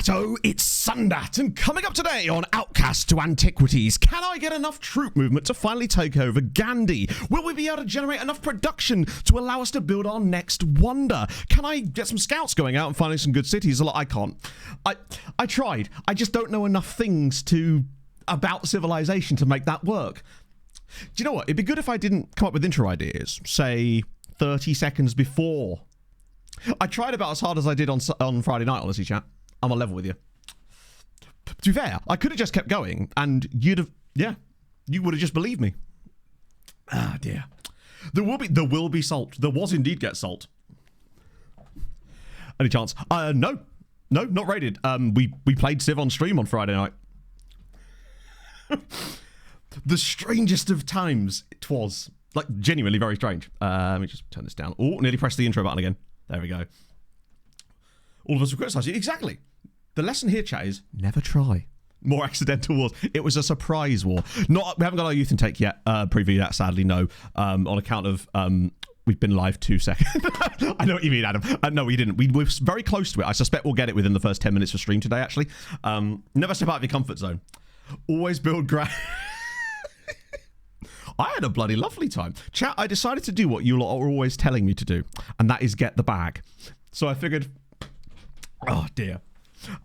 Matto, it's Sundat, and coming up today on Outcasts to Antiquities, can I get enough troop movement to finally take over Gandhi? Will we be able to generate enough production to allow us to build our next wonder? Can I get some scouts going out and finding some good cities? I can't. I tried. I just don't know enough things about civilization to make that work. Do you know what? It'd be good if I didn't come up with intro ideas, say 30 seconds before. I tried about as hard as I did on Friday night, honestly, chat. I'm on level with you. To be fair, I could have just kept going and you would have just believed me. Ah, dear. There will be salt. There was indeed get salt. Any chance? No, not raided. We played Civ on stream on Friday night. The strangest of times it was. Like, genuinely very strange. Let me just turn this down. Oh, nearly pressed the intro button again. There we go. All of us were criticised you. Exactly. The lesson here, chat, is never try more accidental wars. It was a surprise war. We haven't got our youth intake yet. Preview that, sadly, no. On account of we've been live 2 seconds. I know what you mean, Adam. No, we didn't. We were very close to it. I suspect we'll get it within the first 10 minutes of stream today, actually. Never step out of your comfort zone. Always build ground. I had a bloody lovely time. Chat, I decided to do what you lot are always telling me to do, and that is get the bag. So I figured, oh dear.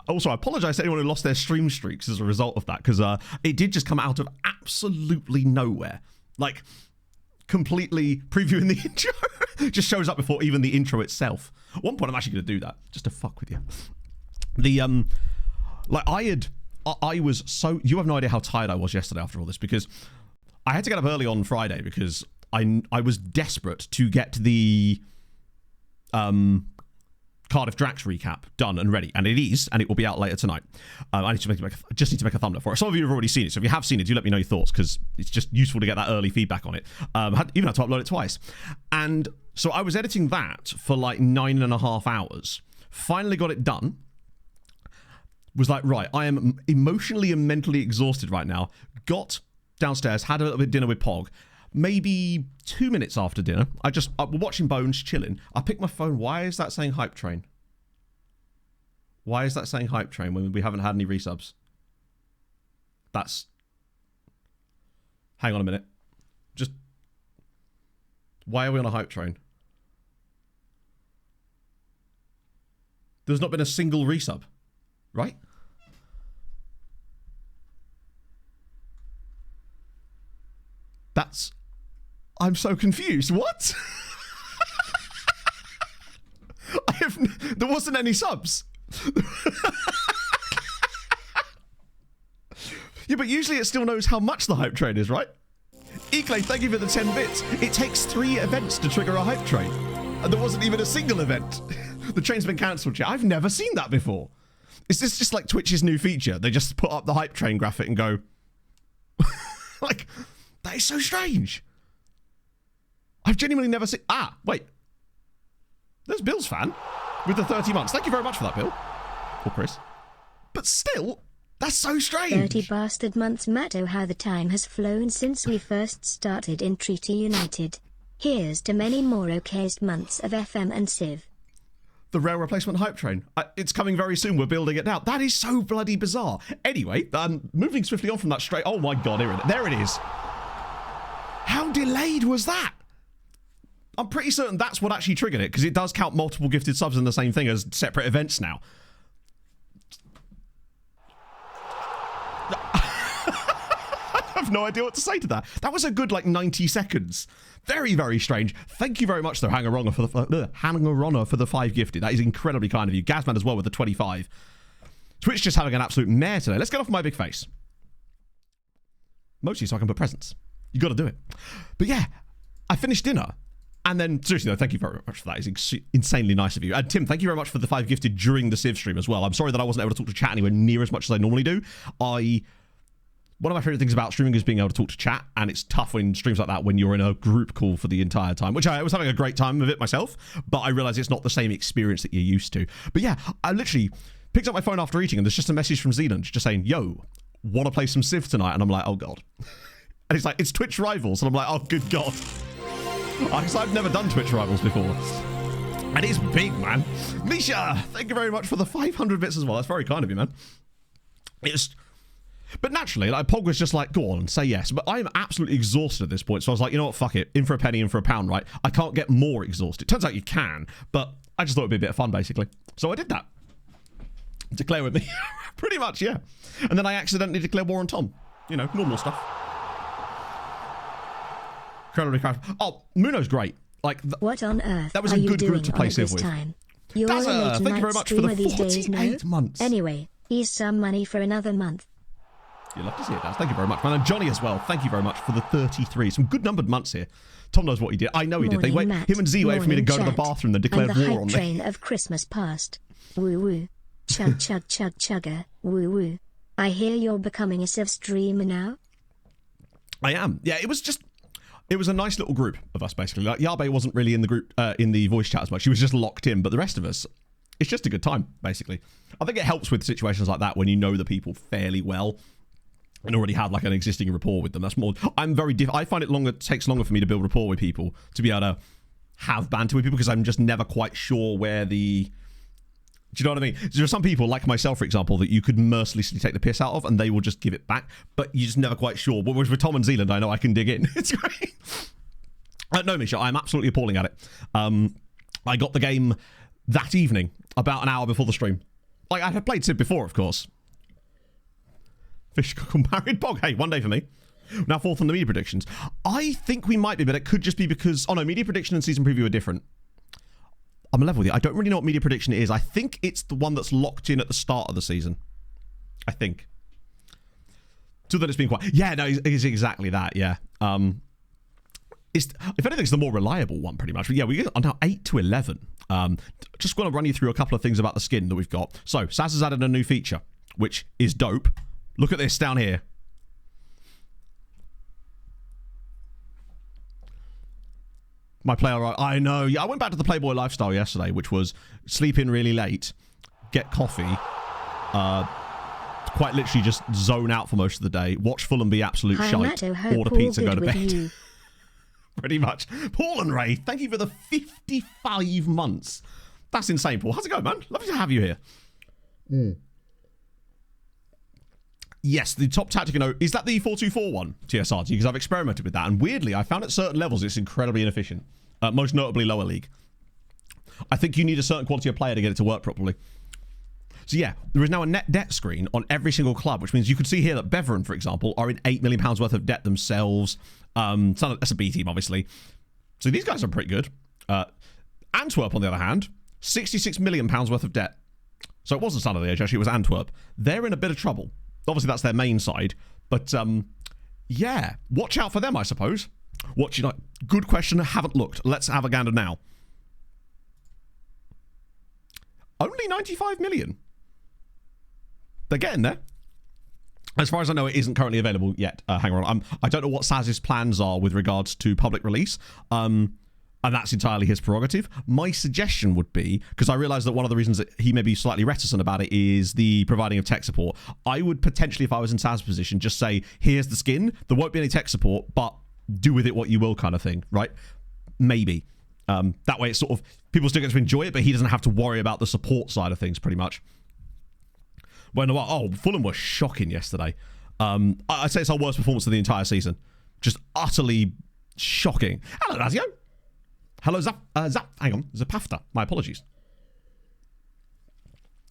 Also, I apologise to anyone who lost their stream streaks as a result of that, because it did just come out of absolutely nowhere. Like, completely previewing the intro. Just shows up before even the intro itself. At one point, I'm actually going to do that, just to fuck with you. I was so... You have no idea how tired I was yesterday after all this, because I had to get up early on Friday because I was desperate to get the Cardiff Drax recap done and ready, and it will be out later tonight. I just need to make a thumbnail for it. Some of you have already seen it, so if you have seen it, do let me know your thoughts, because it's just useful to get that early feedback on it. Even had to upload it twice. And so I was editing that for like 9.5 hours. Finally got it done. Was like, right, I am emotionally and mentally exhausted right now. Got downstairs, had a little bit of dinner with Pog. Maybe 2 minutes after dinner, we're watching Bones, chilling. I picked my phone. Why is that saying Hype Train? Why is that saying Hype Train when we haven't had any resubs? Hang on a minute. Why are we on a Hype Train? There's not been a single resub, right? I'm so confused. What? There wasn't any subs. Yeah, but usually it still knows how much the hype train is, right? Eclay, thank you for the 10 bits. It takes 3 events to trigger a hype train. And there wasn't even a single event. The train's been cancelled, chat. I've never seen that before. Is this just like Twitch's new feature? They just put up the hype train graphic and go... like... That is so strange. I've genuinely never seen... Wait. There's Bill's fan with the 30 months. Thank you very much for that, Bill. Or Chris. But still, that's so strange. 30 bastard months, Matto. How the time has flown since we first started in Treaty United. Here's to many more okayest months of FM and Civ. The rail replacement hype train. It's coming very soon. We're building it now. That is so bloody bizarre. Anyway, moving swiftly on from that straight... Oh my god, there it is. How delayed was that? I'm pretty certain that's what actually triggered it, because it does count multiple gifted subs in the same thing as separate events now. I have no idea what to say to that. That was a good, 90 seconds. Very, very strange. Thank you very much, though, Hangarona for the 5 gifted. That is incredibly kind of you. Gazman as well with the 25. Twitch just having an absolute mare today. Let's get off my big face. Mostly so I can put presents. You got to do it. But yeah, I finished dinner. And then, seriously, though, thank you very much for that. It's insanely nice of you. And Tim, thank you very much for the 5 gifted during the Civ stream as well. I'm sorry that I wasn't able to talk to chat anywhere near as much as I normally do. One of my favourite things about streaming is being able to talk to chat. And it's tough when streams like that when you're in a group call for the entire time, which I was having a great time with it myself. But I realise it's not the same experience that you're used to. But yeah, I literally picked up my phone after eating and there's just a message from Zealand just saying, yo, want to play some Civ tonight? And I'm like, oh, God. And it's like, it's Twitch Rivals. And I'm like, oh, good God. Because I've never done Twitch Rivals before. And it's big, man. Misha, thank you very much for the 500 bits as well. That's very kind of you, man. But naturally, like, Pog was just like, go on, say yes. But I'm absolutely exhausted at this point. So I was like, you know what, fuck it. In for a penny, in for a pound, right? I can't get more exhausted. Turns out you can, but I just thought it'd be a bit of fun, basically. So I did that. Declare with me. Pretty much, yeah. And then I accidentally declared war on Tom. You know, normal stuff. Oh, Muno's great. Like, what on earth that was a good group to play Civ with. You're Thank you very much for the 48 months. Anyway, here's some money for another month. You love to see it, Daz. Thank you very much, man. And Johnny as well. Thank you very much for the 33. Some good numbered months here. Tom knows what he did. I know he did. Him and Z waited for me to go to the bathroom and declared war on me. The train of Christmas past. Woo woo. Chug chug chug chugger. Woo woo. I hear you're becoming a Civ streamer now. I am. Yeah, it was a nice little group of us, basically. Like, Yabe wasn't really in the group, in the voice chat as much. She was just locked in. But the rest of us, it's just a good time, basically. I think it helps with situations like that when you know the people fairly well and already have like an existing rapport with them. That's more. I find it takes longer for me to build rapport with people to be able to have banter with people because I'm just never quite sure where the. Do you know what I mean? There are some people, like myself, for example, that you could mercilessly take the piss out of and they will just give it back, but you're just never quite sure. But with Tom and Zealand, I know I can dig in. It's great. No, Misha, I'm absolutely appalling at it. I got the game that evening, about an hour before the stream. Like, I had played Civ before, of course. Fish married Bog. Hey, one day for me. Now, fourth on the media predictions. I think we might be, but it could just be because... Oh, no, media prediction and season preview are different. I'm level with you. I don't really know what media prediction is. I think it's the one that's locked in at the start of the season. I think. So that it's been quite... Yeah, no, it's exactly that, yeah. If anything, it's the more reliable one, pretty much. But yeah, we get on now 8 to 11. Just want to run you through a couple of things about the skin that we've got. So, Saz has added a new feature, which is dope. Look at this down here. My player, I know. Yeah, I went back to the Playboy lifestyle yesterday, which was sleep in really late, get coffee, quite literally just zone out for most of the day, watch Fulham be absolute shite, order pizza, go to bed. Pretty much. Paul and Ray, thank you for the 55 months. That's insane, Paul. How's it going, man? Lovely to have you here. Yes, the top tactic, is that the 424 one, TSRT? Because I've experimented with that, and weirdly, I found at certain levels it's incredibly inefficient. Most notably lower league. I think you need a certain quality of player to get it to work properly. So yeah, there is now a net debt screen on every single club, which means you can see here that Beveren, for example, are in £8 million worth of debt themselves. That's a B team, obviously. So these guys are pretty good. Antwerp, on the other hand, £66 million worth of debt. So it wasn't Son of the Age, actually, it was Antwerp. They're in a bit of trouble. Obviously, that's their main side. But, yeah, watch out for them, I suppose. Good question, haven't looked. Let's have a gander now. Only 95 million. They're getting there. As far as I know, it isn't currently available yet. Hang on. I don't know what Saz's plans are with regards to public release. And that's entirely his prerogative. My suggestion would be, because I realise that one of the reasons that he may be slightly reticent about it is the providing of tech support. I would potentially, if I was in Saz's position, just say, here's the skin. There won't be any tech support, but do with it what you will kind of thing, right? Maybe. That way it's sort of, people still get to enjoy it, but he doesn't have to worry about the support side of things, pretty much. Fulham were shocking yesterday. I'd say it's our worst performance of the entire season. Just utterly shocking. Hello, Lazio. Hello, hang on, Zapafta. My apologies.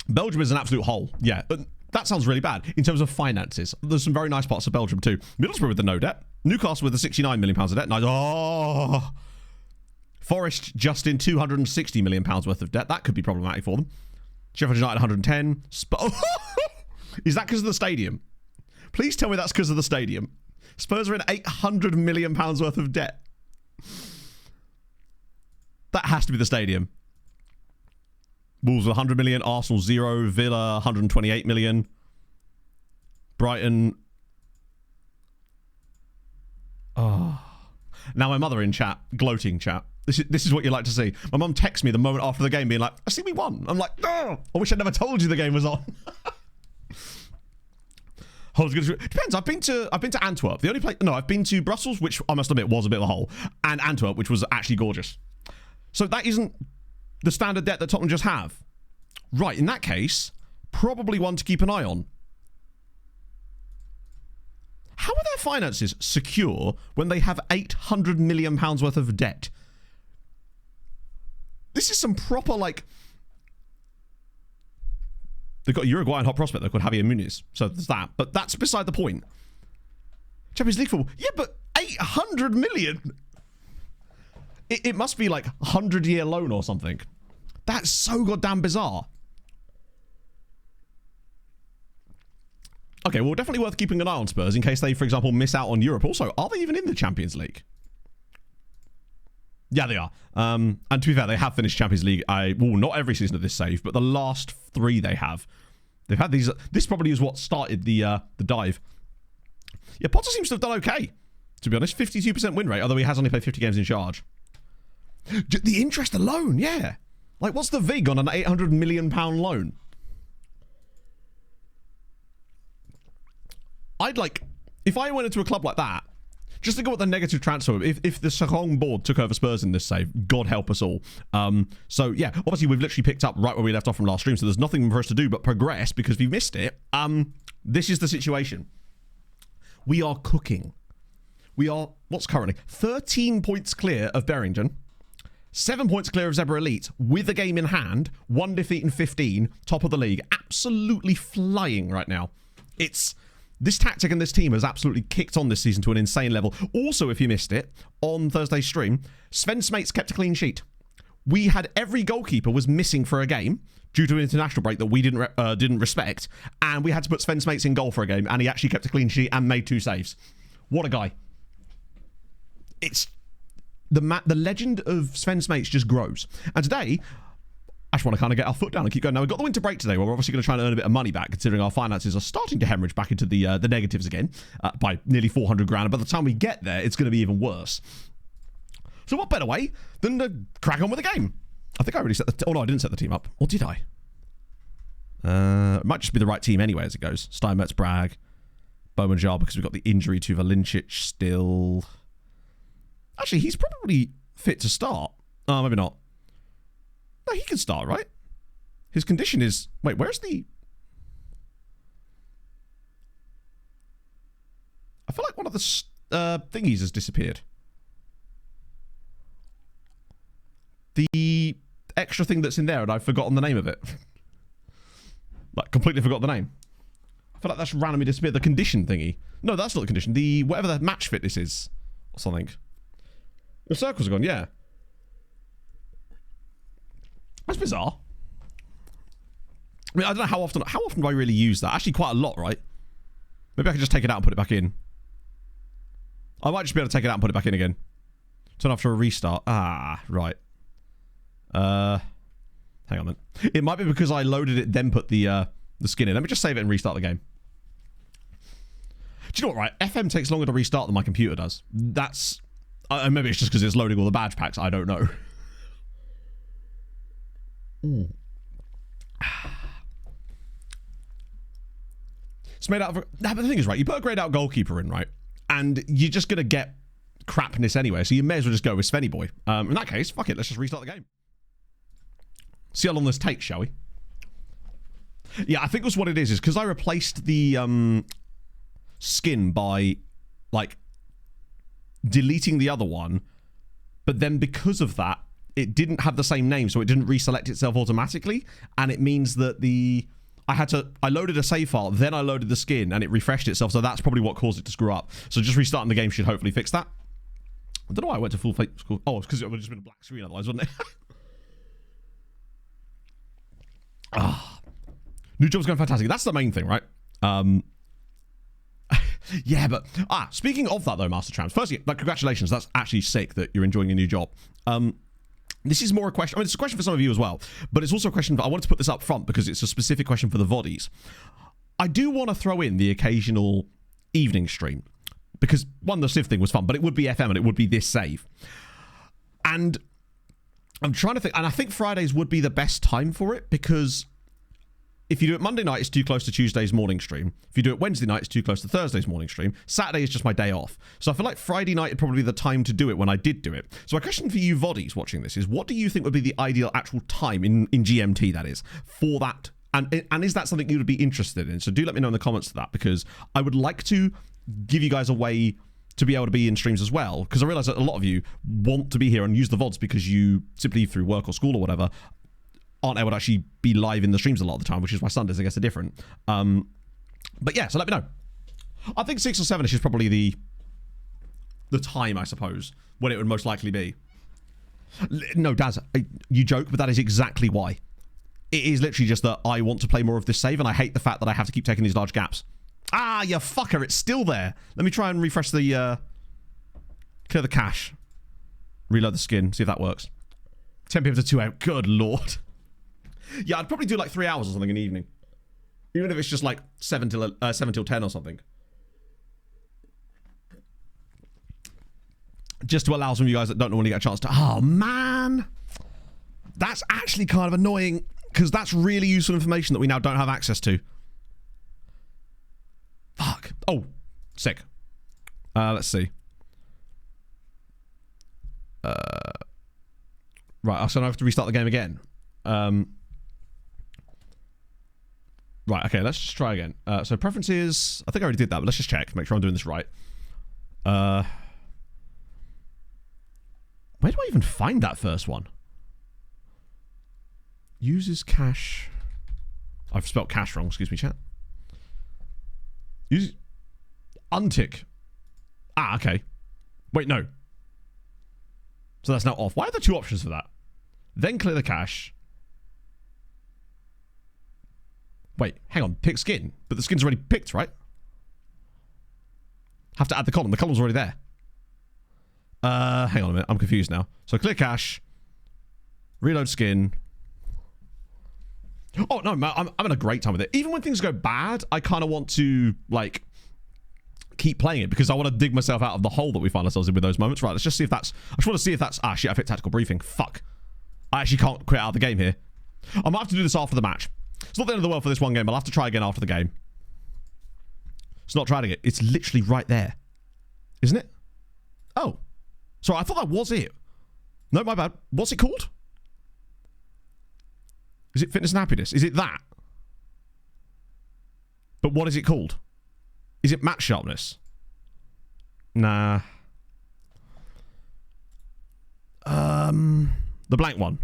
Belgium is an absolute hole. Yeah, but that sounds really bad. In terms of finances, there's some very nice parts of Belgium too. Middlesbrough with the no debt. Newcastle with the £69 million of debt. Nice. Oh. Forest just in £260 million worth of debt. That could be problematic for them. Sheffield United 110. Is that because of the stadium? Please tell me that's because of the stadium. Spurs are in £800 million worth of debt. That has to be the stadium. Wolves 100 million, Arsenal 0, Villa 128 million, Brighton. Oh. Now my mother in chat, gloating chat. This is what you like to see. My mum texts me the moment after the game being like, I see we won. I'm like, oh, I wish I'd never told you the game was on. Depends. I've been to Antwerp. The only place, no, I've been to Brussels, which I must admit was a bit of a hole, and Antwerp, which was actually gorgeous. So that isn't The standard debt that Tottenham just have. Right, in that case, probably one to keep an eye on. How are their finances secure when they have £800 million worth of debt? This is some proper, like... They've got a Uruguayan hot prospect. They've got Javier Muniz. So there's that. But that's beside the point. Champions League football. Yeah, but 800 million? It must be like a 100-year loan or something. That's so goddamn bizarre. Okay, well, definitely worth keeping an eye on Spurs in case they, for example, miss out on Europe. Also, are they even in the Champions League? Yeah, they are. And to be fair, they have finished Champions League. Well, not every season of this save, but the last 3 they have. They've had these. This probably is what started the dive. Yeah, Potter seems to have done okay, to be honest. 52% win rate, although he has only played 50 games in charge. The interest alone, yeah. Like, what's the VIG on an £800 million loan? I'd like, if I went into a club like that, just think of what the negative transfer, if the Seraing board took over Spurs in this save, God help us all. So yeah, obviously we've literally picked up right where we left off from last stream, so there's nothing for us to do but progress because we missed it. This is the situation. We are cooking. We are, what's currently 13 points clear of Berrington, 7 points clear of Zebra Elite, with a game in hand, 1 defeat in 15, top of the league. Absolutely flying right now. This tactic and this team has absolutely kicked on this season to an insane level. Also, if you missed it, on Thursday's stream, Sven Smates kept a clean sheet. We had every goalkeeper was missing for a game due to an international break that we didn't respect, and we had to put Sven Smates in goal for a game, and he actually kept a clean sheet and made 2 saves. What a guy. It's... The legend of Sven Smates just grows. And today... I just want to kind of get our foot down and keep going. Now, we've got the winter break today where we're obviously going to try and earn a bit of money back, considering our finances are starting to hemorrhage back into the negatives again by nearly 400 grand. And by the time we get there, it's going to be even worse. So what better way than to crack on with the game? I think I already set the... Oh, no, I didn't set the team up. Or did I? It might just be the right team anyway as it goes. Steinmetz, Bragg, Bowman Jar, because we've got the injury to Valincic still. Actually, he's probably fit to start. Oh, maybe not. No, he can start, right? His condition is... Wait, where's the... I feel like one of the thingies has disappeared. The extra thing that's in there, and I've forgotten the name of it. Like, completely forgot the name. I feel like that's randomly disappeared. The condition thingy. No, that's not the condition. The... Whatever the match fitness is. Or something. The circles are gone, yeah. That's bizarre. I mean, I don't know how often do I really use that? Actually, quite a lot, right? Maybe I can just take it out and put it back in. I might just be able to take it out and put it back in again. Turn after a restart. Ah, right. Hang on then. It might be because I loaded it, then put the skin in. Let me just save it and restart the game. Do you know what, right? FM takes longer to restart than my computer does. That's... maybe it's just because it's loading all the badge packs. I don't know. It's made out of... But the thing is, right, you put a grayed out goalkeeper in, right, and you're just going to get crapness anyway, so you may as well just go with Svenny Boy. In that case, fuck it, let's just restart the game. See how long this takes, shall we? Yeah, I think that's what it is because I replaced the skin by, like, deleting the other one, but then because of that, it didn't have the same name, so it didn't reselect itself automatically, and it means that I loaded a save file, then I loaded the skin, and it refreshed itself, so that's probably what caused it to screw up. So just restarting the game should hopefully fix that. I don't know why I went to full fake school. Oh, it's because it would have just been a black screen otherwise, wouldn't it? New job's going fantastic. That's the main thing, right? Yeah, but... speaking of that, though, Master Tramps, firstly, congratulations. That's actually sick that you're enjoying your new job. This is more a question... I mean, it's a question for some of you as well, but it's also a question... I wanted to put this up front because it's a specific question for the Voddies. I do want to throw in the occasional evening stream because, one, the Civ thing was fun, but it would be FM and it would be this save. And I'm trying to think... And I think Fridays would be the best time for it because if you do it Monday night, it's too close to Tuesday's morning stream. If you do it Wednesday night, it's too close to Thursday's morning stream. Saturday is just my day off. So I feel like Friday night would probably be the time to do it when I did do it. So my question for you Voddies watching this is, what do you think would be the ideal actual time in GMT, that is, for that? And is that something you would be interested in? So do let me know in the comments to that, because I would like to give you guys a way to be able to be in streams as well, because I realise that a lot of you want to be here and use the VODs because you simply through work or school or whatever aren't able to actually be live in the streams a lot of the time, which is why Sundays I guess are different. But yeah, so let me know. I think 6 or 7ish is probably the time, I suppose, when it would most likely be. No, Daz, you joke, but that is exactly why. It is literally just that I want to play more of this save, and I hate the fact that I have to keep taking these large gaps. Ah, you fucker, it's still there. Let me try and refresh the, clear the cache. Reload the skin, see if that works. 10 PM to 2 AM, good lord. Yeah, I'd probably do like 3 hours or something in the evening. Even if it's just like 7 till 10 or something. Just to allow some of you guys that don't normally get a chance to... Oh, man. That's actually kind of annoying, because that's really useful information that we now don't have access to. Fuck. Oh, sick. Let's see. Right, so I have to restart the game again. Right, okay, let's just try again. So preferences, I think I already did that, but let's just check, make sure I'm doing this right. Where do I even find that first one? Uses cache. I've spelled cache wrong, excuse me, chat. Use untick. Ah, okay. Wait, no. So that's now off. Why are there 2 options for that? Then clear the cache. Wait, hang on. Pick skin. But the skin's already picked, right? Have to add the column. The column's already there. Hang on a minute. I'm confused now. So clear cache. Reload skin. Oh, no, man. I'm having a great time with it. Even when things go bad, I kind of want to, like, keep playing it because I want to dig myself out of the hole that we find ourselves in with those moments. Right, let's just see if that's... I just want to see if that's... Ah, shit, I've hit tactical briefing. Fuck. I actually can't quit out of the game here. I might have to do this after the match. It's not the end of the world for this one game. I'll have to try again after the game. It's not trying it. It's literally right there. Isn't it? Oh. Sorry, I thought that was it. No, my bad. What's it called? Is it fitness and happiness? Is it that? But what is it called? Is it match sharpness? Nah. The blank one.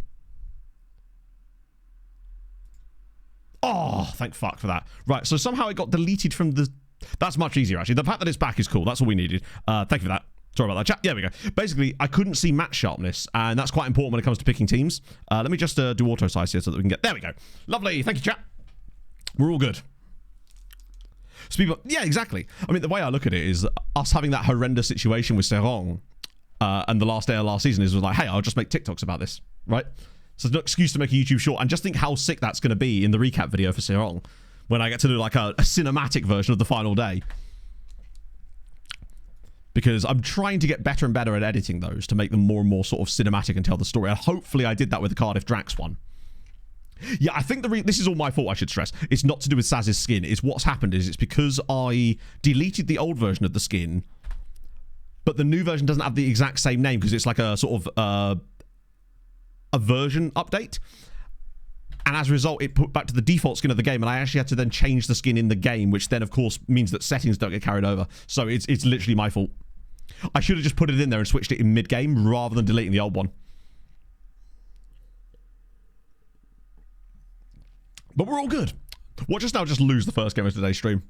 Oh, thank fuck for that. Right, so somehow it got deleted from the... That's much easier, actually. The fact that it's back is cool. That's all we needed. Thank you for that. Sorry about that, chat. Yeah, we go. Basically, I couldn't see match sharpness, and that's quite important when it comes to picking teams. Let me just do auto size here so that we can get... There we go. Lovely. Thank you, chat. We're all good. So people... Yeah, exactly. I mean, the way I look at it is us having that horrendous situation with Seraing and the last day of last season is like, hey, I'll just make TikToks about this, right? So it's no excuse to make a YouTube short, and just think how sick that's going to be in the recap video for Seraing when I get to do like a cinematic version of the final day. Because I'm trying to get better and better at editing those to make them more and more sort of cinematic and tell the story. And hopefully I did that with the Cardiff Drax one. Yeah, I think this is all my fault, I should stress. It's not to do with Saz's skin. It's what's happened is it's because I deleted the old version of the skin, but the new version doesn't have the exact same name because it's like a sort of a version update. And as a result, it put back to the default skin of the game, and I actually had to then change the skin in the game, which then, of course, means that settings don't get carried over. So it's literally my fault. I should have just put it in there and switched it in mid-game rather than deleting the old one. But we're all good. Watch us now just lose the first game of today's stream.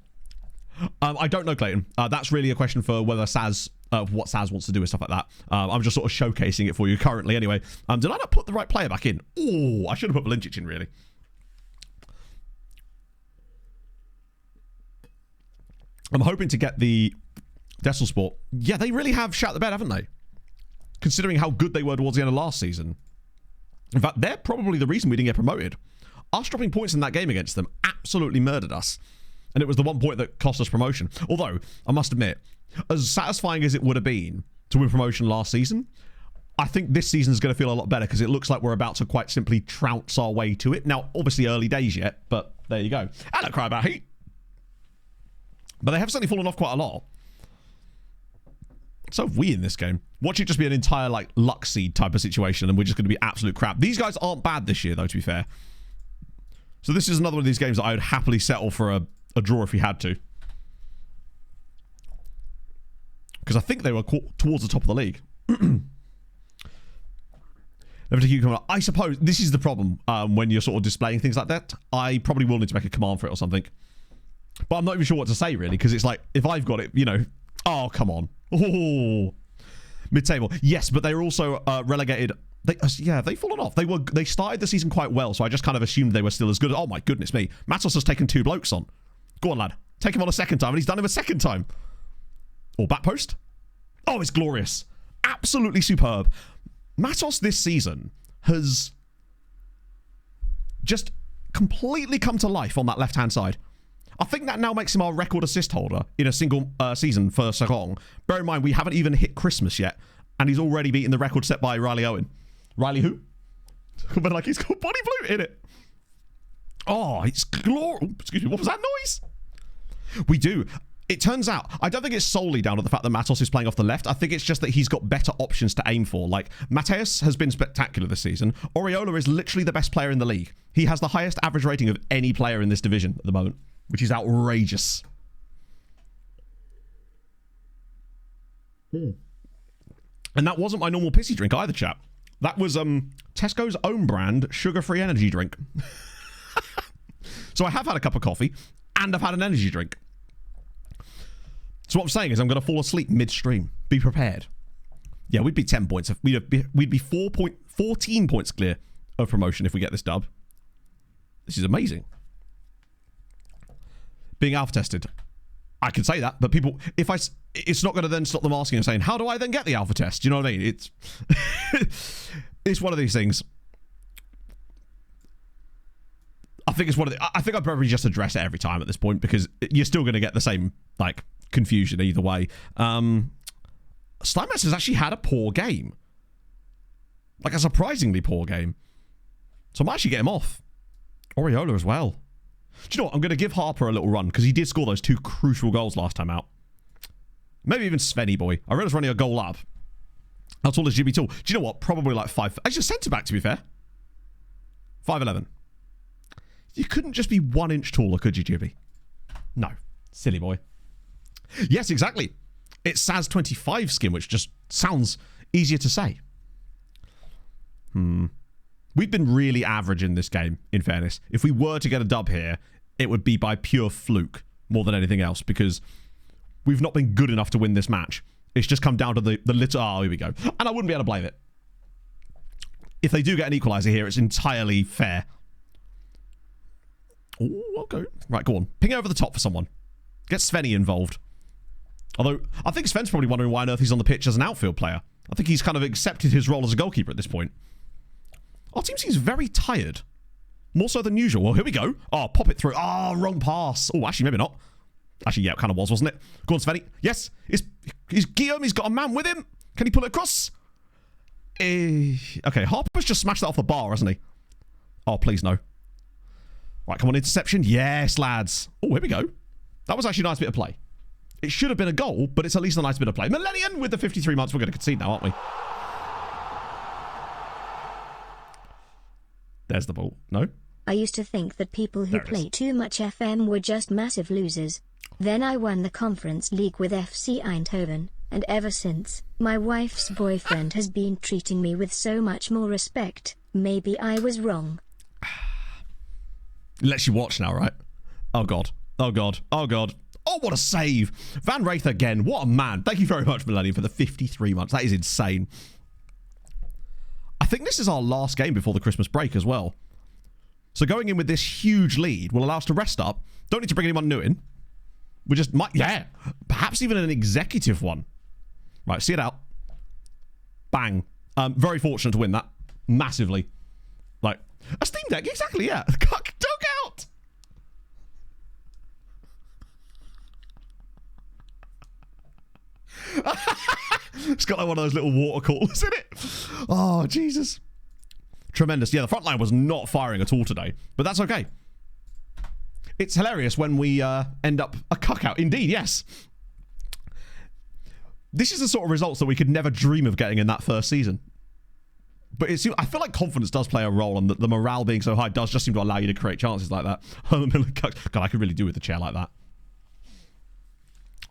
I don't know, Clayton. That's really a question for whether Saz, what Saz wants to do and stuff like that. I'm just sort of showcasing it for you currently anyway. Did I not put the right player back in? Oh, I should have put Valinčić in, really. I'm hoping to get the Dessel Sport. Yeah, they really have shat the bed, haven't they? Considering how good they were towards the end of last season. In fact, they're probably the reason we didn't get promoted. Us dropping points in that game against them absolutely murdered us. And it was the one point that cost us promotion. Although, I must admit, as satisfying as it would have been to win promotion last season, I think this season is going to feel a lot better because it looks like we're about to quite simply trounce our way to it. Now, obviously early days yet, but There you go. I don't cry about heat. But they have certainly fallen off quite a lot. So have we in this game. Watch it just be an entire, like, luck seed type of situation, and we're just going to be absolute crap. These guys aren't bad this year, though, to be fair. So this is another one of these games that I would happily settle for a draw if we had to. Because I think they were towards the top of the league. I suppose this is the problem when you're sort of displaying things like that. I probably will need to make a command for it or something. But I'm not even sure what to say, really, because it's like, if I've got it, you know... Oh, come on. Oh, mid-table. Yes, but they were also relegated... they've fallen off. They started the season quite well, so I just kind of assumed they were still as good. Oh, my goodness me. Matos has taken 2 blokes on. Go on, lad. Take him on a second time, and he's done him a second time. Or back post. Oh, it's glorious. Absolutely superb. Matos this season has just completely come to life on that left-hand side. I think that now makes him our record assist holder in a single season for Seraing. Bear in mind, we haven't even hit Christmas yet, and he's already beaten the record set by Riley Owen. Riley who? But like, he's got body blue in it. Oh, it's glorious. Excuse me, what was that noise? We do. It turns out, I don't think it's solely down to the fact that Matos is playing off the left. I think it's just that he's got better options to aim for. Like, Mateus has been spectacular this season. Oriola is literally the best player in the league. He has the highest average rating of any player in this division at the moment, which is outrageous. And that wasn't my normal pissy drink either, chap. That was Tesco's own brand sugar-free energy drink. So I have had a cup of coffee, and I've had an energy drink. So what I'm saying is I'm going to fall asleep midstream. Be prepared. Yeah, we'd be 10 points. We'd be 14 points clear of promotion if we get this dub. This is amazing. Being alpha tested. I can say that, but people, it's not going to then stop them asking and saying, how do I then get the alpha test? Do you know what I mean? It's one of these things. I think I'd probably just address it every time at this point, because you're still going to get the same, like, confusion either way. Slimex has actually had a poor game. Like, a surprisingly poor game. So I might actually get him off. Oriola as well. Do you know what? I'm going to give Harper a little run, because he did score those 2 crucial goals last time out. Maybe even Svenny boy. I realize running a goal up. How tall is GB Tool? Do you know what? Probably like 5... Actually, a centre-back, to be fair. 5'11". You couldn't just be 1 inch taller, could you, Jibby? No. Silly boy. Yes, exactly. It's SAS 25 skin, which just sounds easier to say. We've been really average in this game, in fairness. If we were to get a dub here, it would be by pure fluke more than anything else, because we've not been good enough to win this match. It's just come down to the little... Oh, here we go. And I wouldn't be able to blame it. If they do get an equaliser here, it's entirely fair. Oh, okay. Right, go on. Ping over the top for someone. Get Svenny involved. Although, I think Sven's probably wondering why on earth he's on the pitch as an outfield player. I think he's kind of accepted his role as a goalkeeper at this point. Our team seems very tired. More so than usual. Well, here we go. Oh, pop it through. Oh, wrong pass. Oh, actually, maybe not. Actually, yeah, it kind of was, wasn't it? Go on, Svenny. Yes. Is Guillaume, he's got a man with him. Can he pull it across? Okay, Harper's just smashed that off the bar, hasn't he? Oh, please no. Right, come on, interception. Yes, lads. Oh, here we go. That was actually a nice bit of play. It should have been a goal, but it's at least a nice bit of play. Millennium with the 53 months. We're going to concede now, aren't we? There's the ball. No? I used to think that people who play too much FM were just massive losers. Then I won the Conference League with FC Eindhoven, and ever since, my wife's boyfriend has been treating me with so much more respect. Maybe I was wrong. Lets you watch now, right? Oh, God. Oh, God. Oh, God. Oh, what a save. Van Wraith again. What a man. Thank you very much, Millennium, for the 53 months. That is insane. I think this is our last game before the Christmas break as well. So going in with this huge lead will allow us to rest up. Don't need to bring anyone new in. We just might, yeah. Perhaps even an executive one. Right, see it out. Bang. Very fortunate to win that. Massively. Like, a Steam Deck, exactly, yeah. Dug out. It's got like one of those little water coolers in it. Oh, Jesus. Tremendous. Yeah, the front line was not firing at all today, but that's okay. It's hilarious when we end up a cuck-out. Indeed, yes. This is the sort of results that we could never dream of getting in that first season. But I feel like confidence does play a role, and the morale being so high does just seem to allow you to create chances like that. God, I could really do with a chair like that.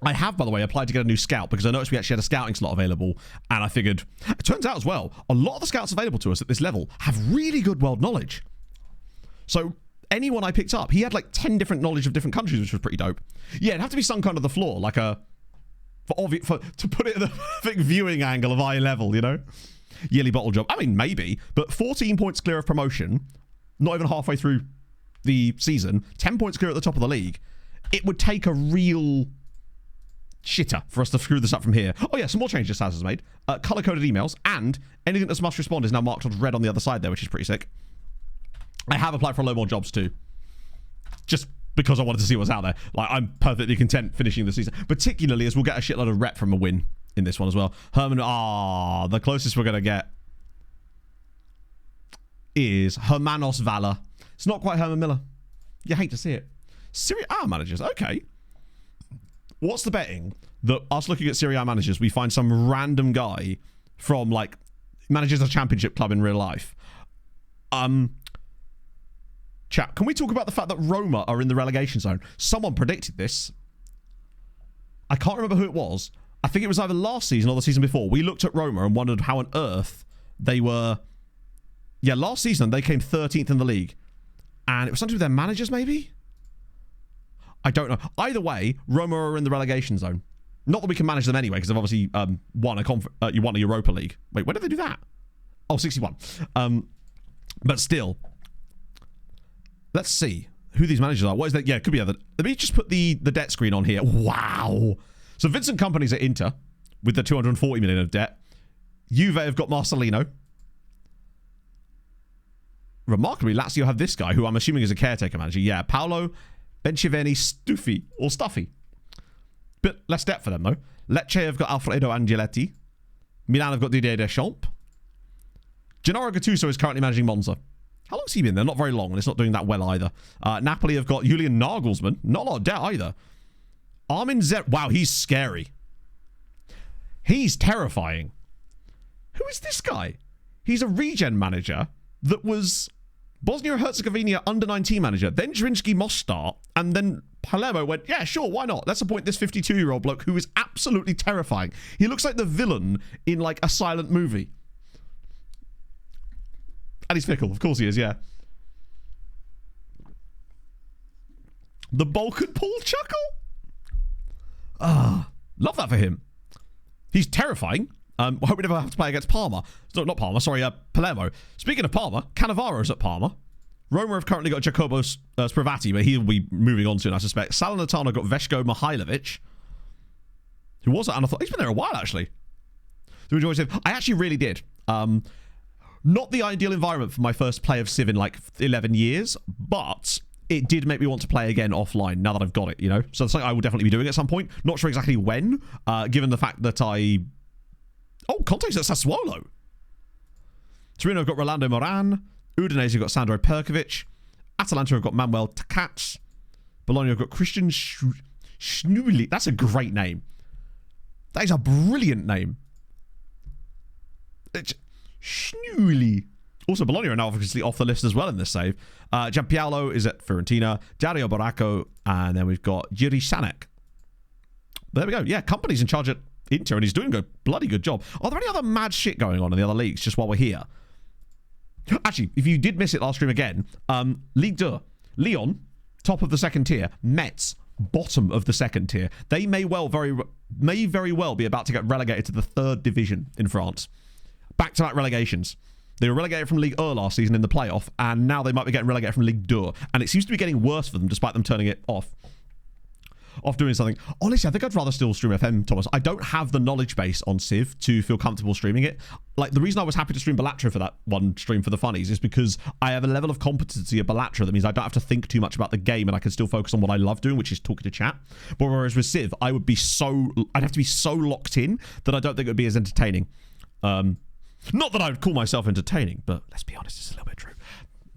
I have, by the way, applied to get a new scout because I noticed we actually had a scouting slot available, and I figured, it turns out as well, a lot of the scouts available to us at this level have really good world knowledge. So anyone I picked up, he had like 10 different knowledge of different countries, which was pretty dope. Yeah, it'd have to be sunk under the floor, like to put it in the perfect viewing angle of eye level, you know? Yearly bottle job. I mean, maybe, but 14 points clear of promotion, not even halfway through the season, 10 points clear at the top of the league. It would take a real shitter for us to screw this up from here. Oh yeah, some more changes Saz has made. Color-coded emails, and anything that's must respond is now marked as red on the other side there, which is pretty sick. I have applied for a load more jobs too. Just because I wanted to see what's out there. Like, I'm perfectly content finishing the season, particularly as we'll get a shitload of rep from a win in this one as well. Herman, the closest we're going to get is Hermanos Valor. It's not quite Herman Miller. You hate to see it. Serie A managers, okay. What's the betting that us looking at Serie A managers, we find some random guy from, like, manages a championship club in real life? Chat, can we talk about the fact that Roma are in the relegation zone? Someone predicted this. I can't remember who it was. I think it was either last season or the season before. We looked at Roma and wondered how on earth they were... Yeah, last season they came 13th in the league. And it was something with their managers, maybe? I don't know. Either way, Roma are in the relegation zone. Not that we can manage them anyway, because they've obviously won a Europa League. Wait, when did they do that? Oh, 61. But still... Let's see who these managers are. What is that? Yeah, it could be other. Let me just put the debt screen on here. Wow. So Vincent Kompany's at Inter with the 240 million of debt. Juve have got Marcelino. Remarkably, Lazio have this guy, who I'm assuming is a caretaker manager. Yeah, Paolo Benchiveni Stuffy. Bit less debt for them, though. Lecce have got Alfredo Angeletti. Milan have got Didier Deschamps. Gennaro Gattuso is currently managing Monza. How long's he been there? Not very long, and it's not doing that well either. Napoli have got Julian Nagelsmann. Not a lot of debt either. Armin Zet. Wow, he's scary. He's terrifying. Who is this guy? He's a regen manager that was Bosnia and Herzegovina under-19 manager, then Zrinjski Mostar, and then Palermo went, yeah, sure, why not? Let's appoint this 52-year-old bloke who is absolutely terrifying. He looks like the villain in, like, a silent movie. And he's fickle. Of course he is, yeah. The Balkan Paul chuckle? Love that for him. He's terrifying. I hope we never have to play against Parma. No, not Parma, sorry, Palermo. Speaking of Parma, Cannavaro's at Parma. Roma have currently got Jacobo Spravati, but he'll be moving on soon, I suspect. Salernitana got Veshko Mihailovic, who was at Anathor. He's been there a while, actually. So enjoy Civ. I actually really did. Not the ideal environment for my first play of Civ in like 11 years, but it did make me want to play again offline now that I've got it, you know? So it's something I will definitely be doing at some point. Not sure exactly when, given the fact that I... Oh, Conte's at Sassuolo. Torino have got Rolando Moran. Udinese have got Sandro Perkovic. Atalanta have got Manuel Takac. Bologna have got Christian Schnuli. That's a great name. That is a brilliant name. Schnuli. Also, Bologna are now obviously off the list as well in this save. Gianpiolo is at Fiorentina. Dario Baracco. And then we've got Jiri Sanek. There we go. Yeah, Kompany's in charge at Inter, and he's doing a bloody good job. Are there any other mad shit going on in the other leagues just while we're here? Actually, if you did miss it last stream again, Ligue 2. Lyon, top of the second tier. Metz, bottom of the second tier. They may very well be about to get relegated to the third division in France. Back-to-back relegations. They were relegated from Ligue 1 last season in the playoff, and now they might be getting relegated from Ligue 2. And it seems to be getting worse for them, despite them turning it off doing something. Honestly, I think I'd rather still stream FM, Thomas. I don't have the knowledge base on Civ to feel comfortable streaming it. Like, the reason I was happy to stream Balatro for that one stream for the funnies is because I have a level of competency at Balatro that means I don't have to think too much about the game and I can still focus on what I love doing, which is talking to chat. But whereas with Civ, I'd have to be so locked in that I don't think it would be as entertaining. Not that I would call myself entertaining, but let's be honest, it's a little bit true.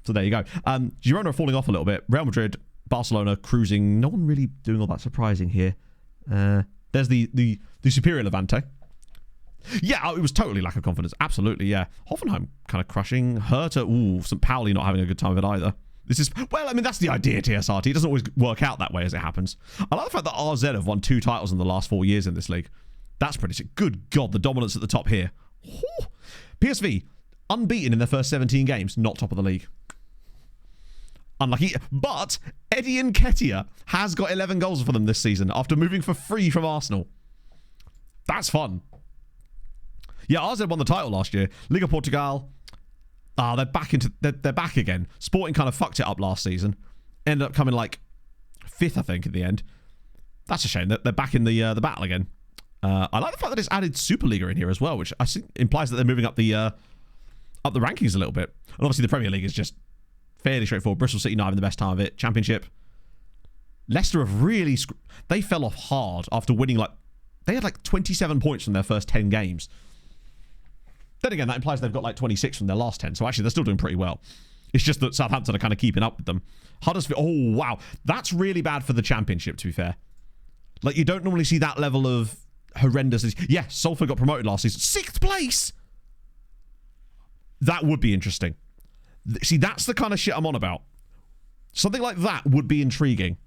So there you go. Girona are falling off a little bit. Real Madrid Barcelona cruising. No one really doing all that surprising here. There's the superior Levante. Yeah, it was totally lack of confidence. Absolutely, yeah. Hoffenheim kind of crushing. Hertha, St. Pauli not having a good time of it either. This is, well, I mean, that's the idea, TSRT. It doesn't always work out that way as it happens. I like the fact that RZ have won 2 titles in the last 4 years in this league. That's pretty sick. Good God, the dominance at the top here. Whew. PSV, unbeaten in their first 17 games, not top of the league. Unlucky. But Eddie Nketiah has got 11 goals for them this season after moving for free from Arsenal. That's fun. Yeah, RZ won the title last year. Liga Portugal. They're back again. Sporting kind of fucked it up last season. Ended up coming like 5th, I think, in the end. That's a shame. They're back in the battle again. I like the fact that it's added Superliga in here as well, which I think implies that they're moving up the rankings a little bit. And obviously the Premier League is just fairly straightforward. Bristol City not having the best time of it. Championship. Leicester have really... They fell off hard after winning like... They had like 27 points from their first 10 games. Then again, that implies they've got like 26 from their last 10. So actually, they're still doing pretty well. It's just that Southampton are kind of keeping up with them. Huddersfield... Oh, wow. That's really bad for the Championship, to be fair. Like, you don't normally see that level of horrendous... Yeah, Salford got promoted last season. 6th place! That would be interesting. See, that's the kind of shit I'm on about. Something like that would be intriguing.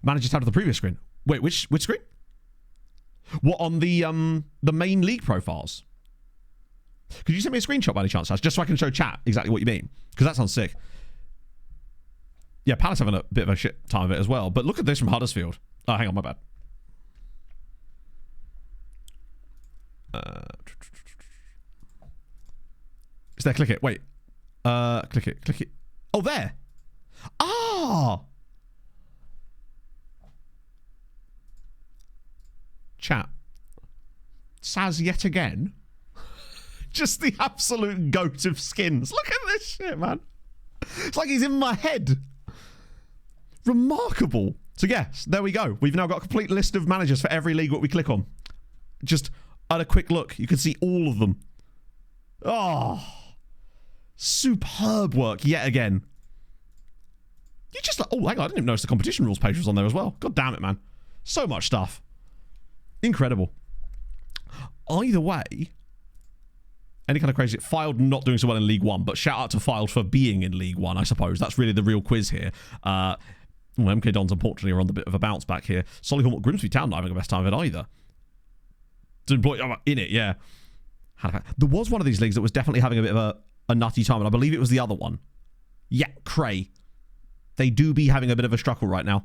Manager tab to the previous screen. Wait, which screen? What, on the main league profiles? Could you send me a screenshot by any chance, just so I can show chat exactly what you mean? Because that sounds sick. Yeah, Palace having a bit of a shit time of it as well. But look at this from Huddersfield. Oh, hang on, my bad. Is there? Click it. Wait. Click it. Oh, there. Ah! Chat. Saz yet again. Just the absolute goat of skins. Look at this shit, man. It's like he's in my head. Remarkable. So yes, there we go. We've now got a complete list of managers for every league that we click on. Just at a quick look, you can see all of them. Oh, superb work yet again. You just like, oh, hang on, I didn't even notice the competition rules page was on there as well. God damn it, man. So much stuff. Incredible. Either way, any kind of crazy... Filed not doing so well in League One, but shout out to Filed for being in League One, I suppose. That's really the real quiz here. MK Dons unfortunately are on the bit of a bounce back here. Solihull Grimsby Town not having the best time of it either. In it, yeah. There was one of these leagues that was definitely having a bit of a nutty time, and I believe it was the other one. Yeah, Cray. They do be having a bit of a struggle right now.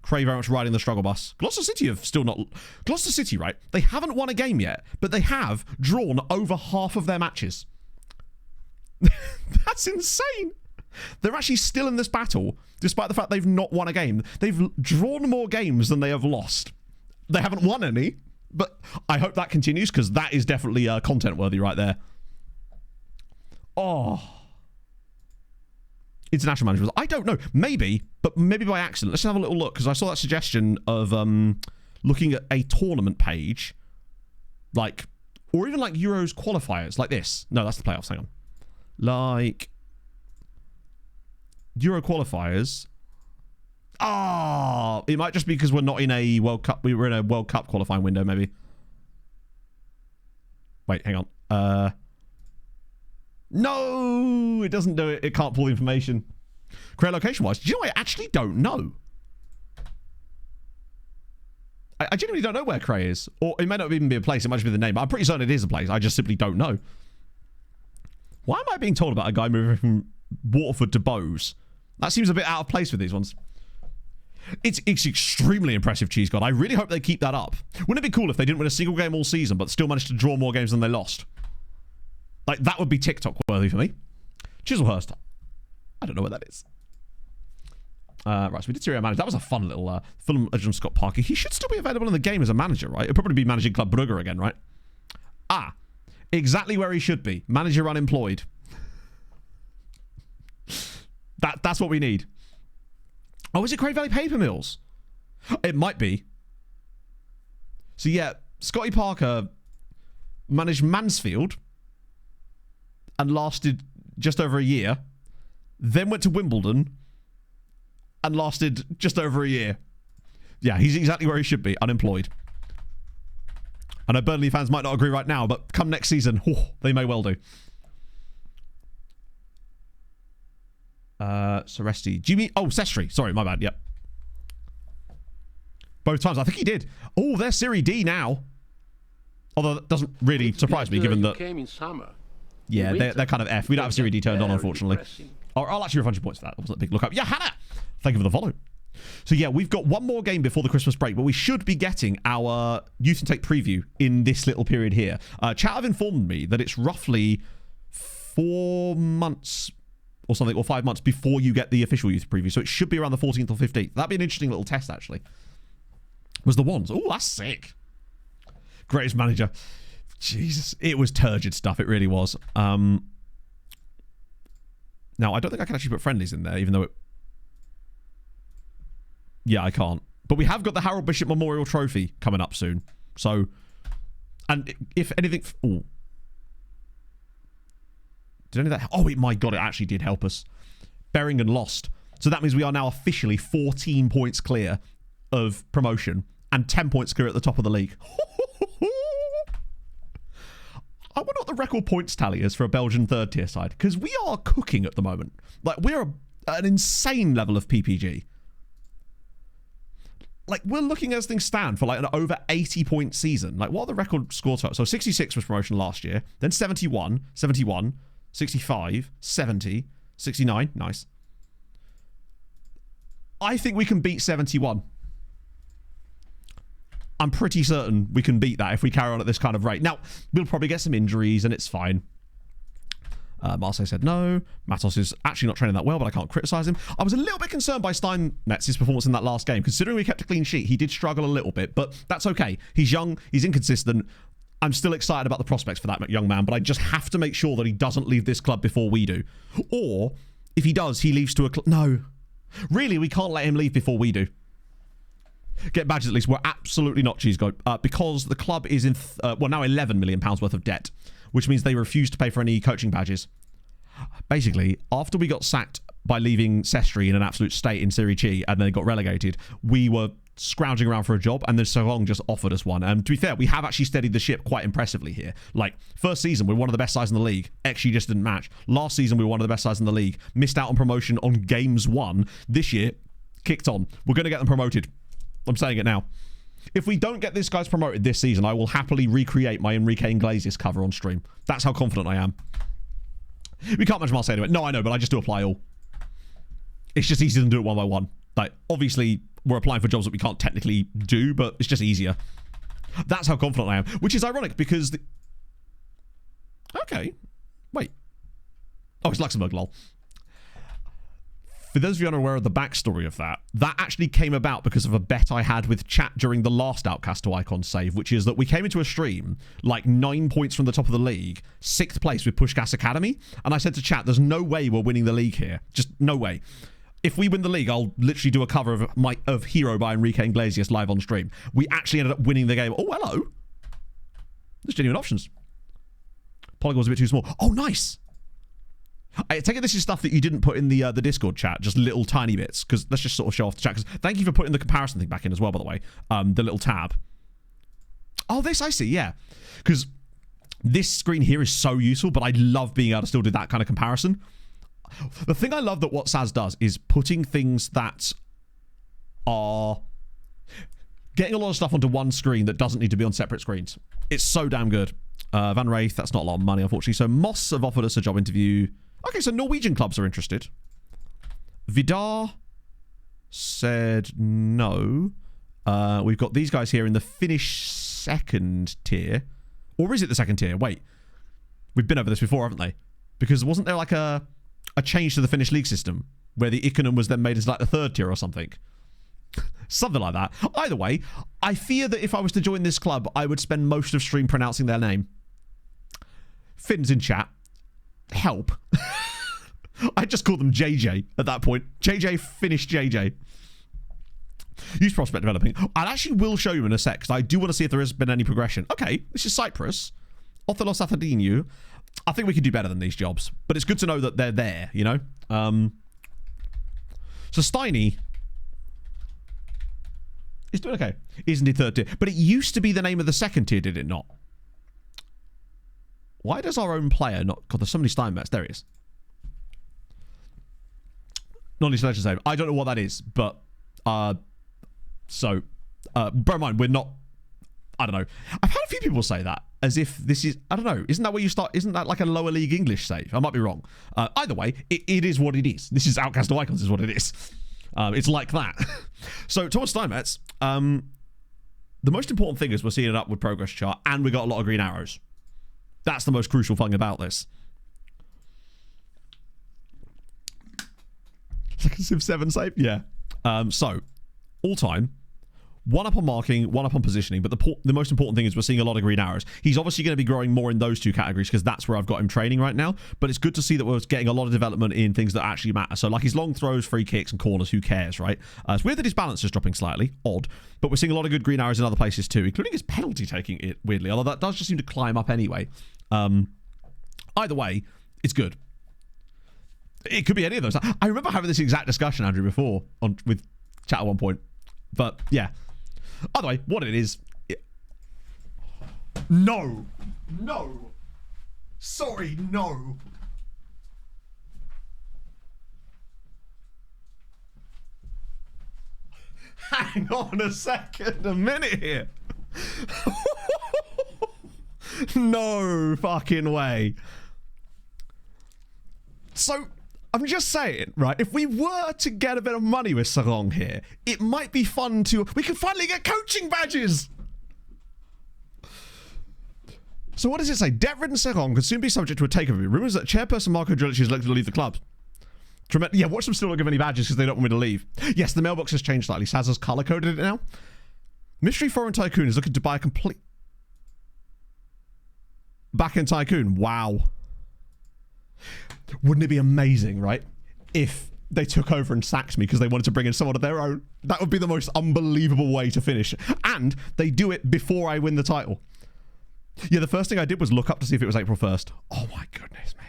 Cray very much riding the struggle bus. Gloucester City have still not... Gloucester City, right? They haven't won a game yet, but they have drawn over half of their matches. That's insane. They're actually still in this battle, despite the fact they've not won a game. They've drawn more games than they have lost. They haven't won any, but I hope that continues, because that is definitely content-worthy right there. Oh... International managers. I don't know. Maybe, but maybe by accident. Let's have a little look, because I saw that suggestion of looking at a tournament page, like, or even like Euros qualifiers, like this. No, that's the playoffs. Hang on. Like Euro qualifiers. Ah, it might just be because we're not in a World Cup. We were in a World Cup qualifying window, maybe. Wait, hang on. No, it doesn't do it. It can't pull the information. Career location-wise, do you know, I actually don't know. I genuinely don't know where Cray is. Or it may not even be a place. It might just be the name. But I'm pretty certain it is a place. I just simply don't know. Why am I being told about a guy moving from Waterford to Bowes? That seems a bit out of place with these ones. It's extremely impressive, Cheese God. I really hope they keep that up. Wouldn't it be cool if they didn't win a single game all season, but still managed to draw more games than they lost? Like, that would be TikTok worthy for me. Chislehurst. I don't know where that is. Right, so we did Serie A manager. That was a fun little film. Legend Scott Parker. He should still be available in the game as a manager, right? He'll probably be managing Club Brugge again, right? Ah, exactly where he should be. Manager unemployed. That's what we need. Oh, is it Craig Valley Paper Mills? It might be. So yeah, Scotty Parker managed Mansfield and lasted just over a year, then went to Wimbledon, and lasted just over a year. Yeah, he's exactly where he should be, unemployed. I know Burnley fans might not agree right now, but come next season, they may well do. Soresti. Do you mean... Oh, Sestri. Sorry, my bad. Yep. Both times. I think he did. Oh, they're Serie D now. Although that doesn't really surprise me, given that... Came in summer. Yeah, they're kind of F. We don't have Serie D turned on, unfortunately. I'll actually refund you points for that. That wasn't a big lookup. Yeah, Hannah! Thank you for the follow. So yeah, we've got one more game before the Christmas break, but we should be getting our Youth and Take preview in this little period here. Chat have informed me that it's roughly 4 months or something, or 5 months before you get the official Youth preview. So it should be around the 14th or 15th. That'd be an interesting little test, actually. Was the ones. Oh, that's sick. Greatest manager. Jesus. It was turgid stuff. It really was. Now, I don't think I can actually put friendlies in there, even though it... Yeah, I can't. But we have got the Harold Bishop Memorial Trophy coming up soon. So, and if anything... Ooh. Did any of that... Oh, my God, it actually did help us. Berringen lost. So that means we are now officially 14 points clear of promotion and 10 points clear at the top of the league. I wonder what the record points tally is for a Belgian third tier side, because we are cooking at the moment. Like, we're an insane level of PPG. Like, we're looking as things stand for like an over 80 point season. Like, what are the record scores? So 66 was promotion last year, then 71, 71, 65, 70, 69. Nice. I think we can beat 71. I'm pretty certain we can beat that if we carry on at this kind of rate. Now, we'll probably get some injuries and it's fine. Marseille said no. Matos is actually not training that well, but I can't criticise him. I was a little bit concerned by Steinmetz's performance in that last game. Considering we kept a clean sheet, he did struggle a little bit, but that's okay. He's young, he's inconsistent. I'm still excited about the prospects for that young man, but I just have to make sure that he doesn't leave this club before we do. Or, if he does, he leaves to a club... No. Really, we can't let him leave before we do. Get badges at least. We're absolutely not cheese go because the club is in now £11 million worth of debt, which means they refuse to pay for any coaching badges. Basically, after we got sacked by leaving Sestri in an absolute state in Serie C and then got relegated, we were scrounging around for a job, and then Seraing just offered us one. And to be fair, we have actually steadied the ship quite impressively here. Like, first season, we were one of the best sides in the league. XG just didn't match. Last season, we were one of the best sides in the league. Missed out on promotion on games won. This year, kicked on. We're going to get them promoted. I'm saying it now. If we don't get this guys promoted this season, I will happily recreate my Enrique Iglesias cover on stream. That's how confident I am. We can't manage Marseille anyway. No, I know, but I just do apply all. It's just easier than do it one by one. Like, obviously, we're applying for jobs that we can't technically do, but it's just easier. That's how confident I am. Which is ironic, because... Okay. Wait. Oh, it's Luxembourg, lol. For those of you unaware of the backstory of that, that actually came about because of a bet I had with chat during the last Outcast to Icon save, which is that we came into a stream like 9 points from the top of the league, 6th place with Pushkas Academy, and I said to chat, there's no way we're winning the league here. Just no way. If we win the league, I'll literally do a cover of Hero by Enrique Iglesias live on stream. We actually ended up winning the game. Oh, hello. There's genuine options. Polygon's a bit too small. Oh, nice. I take it this is stuff that you didn't put in the Discord chat, just little tiny bits, because let's just sort of show off the chat. Because thank you for putting the comparison thing back in as well, by the way. The little tab. Oh, this I see, yeah. Because this screen here is so useful, but I love being able to still do that kind of comparison. The thing I love that what Saz does is putting things that are... getting a lot of stuff onto one screen that doesn't need to be on separate screens. It's so damn good. Van Wraith, that's not a lot of money, unfortunately. So Moss have offered us a job interview. Okay, so Norwegian clubs are interested. Vidar said no. We've got these guys here in the Finnish second tier. Or is it the second tier? Wait. We've been over this before, haven't they? Because wasn't there like a change to the Finnish league system where the Ikonen was then made as like the third tier or something? Something like that. Either way, I fear that if I was to join this club, I would spend most of stream pronouncing their name. Finns in chat. Help. I just call them JJ at that point. JJ, Finnish JJ. Use prospect developing. I actually will show you in a sec, because I do want to see if there has been any progression. Okay, this is Cyprus. Othellos Athadinu. I think we can do better than these jobs, but it's good to know that they're there, you know? So Steiny It's doing okay. Is indeed third tier. But it used to be the name of the second tier, did it not? Why does our own player not... God, there's so many Steinmetz. There he is. Non-league selection save. I don't know what that is, but... bear in mind, we're not... I don't know. I've had a few people say that, as if this is... I don't know. Isn't that where you start... Isn't that like a lower league English save? I might be wrong. Either way, it is what it is. This is Outcast to Icons is what it is. It's like that. So, towards Steinmetz, the most important thing is we're seeing an upward progress chart, and we got a lot of green arrows. That's the most crucial thing about this. It's like a Civ 7 save? Yeah. So, all time, one up on marking, one up on positioning, but the most important thing is we're seeing a lot of green arrows. He's obviously going to be growing more in those two categories because that's where I've got him training right now, but it's good to see that we're getting a lot of development in things that actually matter. So like his long throws, free kicks, and corners, who cares, right? It's weird that his balance is dropping slightly, odd, but we're seeing a lot of good green arrows in other places too, including his penalty taking, it weirdly, although that does just seem to climb up anyway. Either way, it's good. It could be any of those. I remember having this exact discussion, Andrew, before with chat at one point, but yeah. Either way, what it is... No! No! Sorry, no! Hang on a second, a minute here. No fucking way. So... I'm just saying, right, if we were to get a bit of money with Seraing here, it might be fun to... We can finally get coaching badges! So what does it say? Debt-ridden Seraing could soon be subject to a takeover. Rumours that chairperson Marco Drilic is looking to leave the club. Yeah, watch them still not give any badges because they don't want me to leave. Yes, the mailbox has changed slightly. Saz has colour-coded it now. Mystery foreign tycoon is looking to buy a complete... Back-end tycoon. Wow. Wouldn't it be amazing, right, if they took over and sacked me because they wanted to bring in someone of their own? That would be the most unbelievable way to finish. And they do it before I win the title. Yeah, the first thing I did was look up to see if it was April 1st. Oh my goodness me.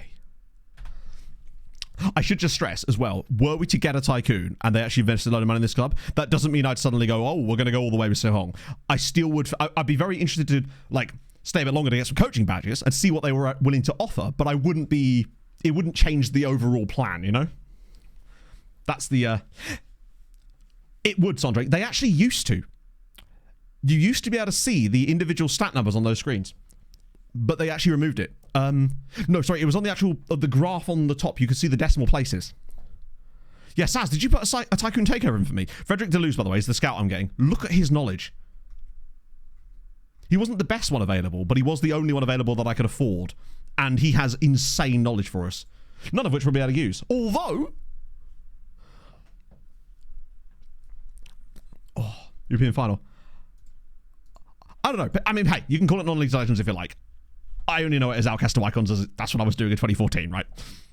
I should just stress as well, were we to get a tycoon and they actually invested a lot of money in this club, that doesn't mean I'd suddenly go, oh, we're going to go all the way with Seraing. I still would... I'd be very interested to, like, stay a bit longer to get some coaching badges and see what they were willing to offer, but I wouldn't be... It wouldn't change the overall plan, you know? That's the... It would, Sondre. They actually used to. You used to be able to see the individual stat numbers on those screens. But they actually removed it. No, sorry. It was on the actual... the graph on the top. You could see the decimal places. Yeah, Saz, did you put a Tycoon takeover in for me? Frederick Deleuze, by the way, is the scout I'm getting. Look at his knowledge. He wasn't the best one available, but he was the only one available that I could afford. And he has insane knowledge for us. None of which we'll be able to use. Although... Oh, European final. I don't know. But, I mean, hey, you can call it non-league legends if you like. I only know it as Outcasts to Icons. That's what I was doing in 2014, right?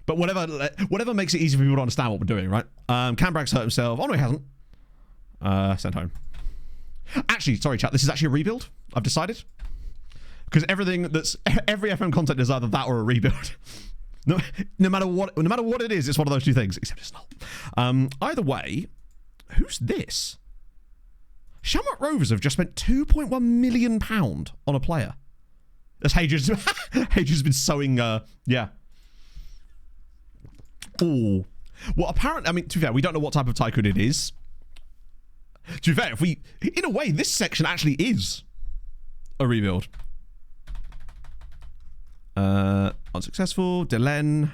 But whatever makes it easy for people to understand what we're doing, right? Cambrag's hurt himself. Oh, no, he hasn't. Sent home. Actually, sorry, chat. This is actually a rebuild. I've decided. Because every FM content is either that or a rebuild. no matter what it is, it's one of those two things. Except it's not. Either way, who's this? Shamrock Rovers have just spent £2.1 million on a player. As Hage's been sowing. Yeah. Oh. Well, apparently, I mean, to be fair, we don't know what type of tycoon it is. To be fair, in a way, this section actually is a rebuild. Unsuccessful. Delen.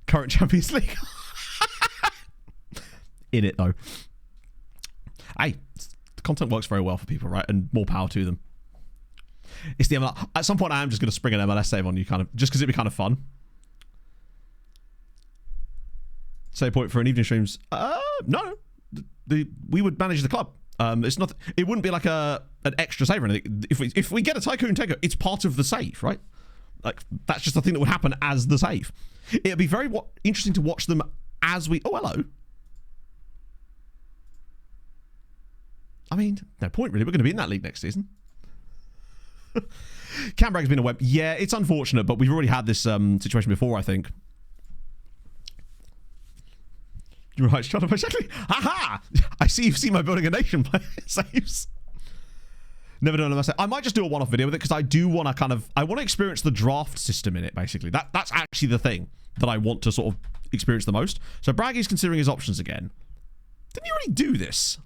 Current Champions League. In it, though. Hey, the content works very well for people, right? And more power to them. It's the MLS. At some point, I am just going to spring an MLS save on you, kind of, just because it'd be kind of fun. Save point for an evening streams. No. We would manage the club. It's not. It wouldn't be like an extra save or anything. If we get a tycoon taker, it's part of the save, right? Like that's just the thing that would happen as the save. It'd be very interesting to watch them as we. Oh, hello. I mean, no point really. We're going to be in that league next season. Cambrag's been a web. Yeah, it's unfortunate, but we've already had this situation before, I think. You're right, shut up. Aha! I see you've seen my Building a Nation saves. Never done a I might just do a one-off video with it because I do want to I want to experience the draft system in it, basically. That's actually the thing that I want to sort of experience the most. So Braggy's considering his options again. Didn't you already do this?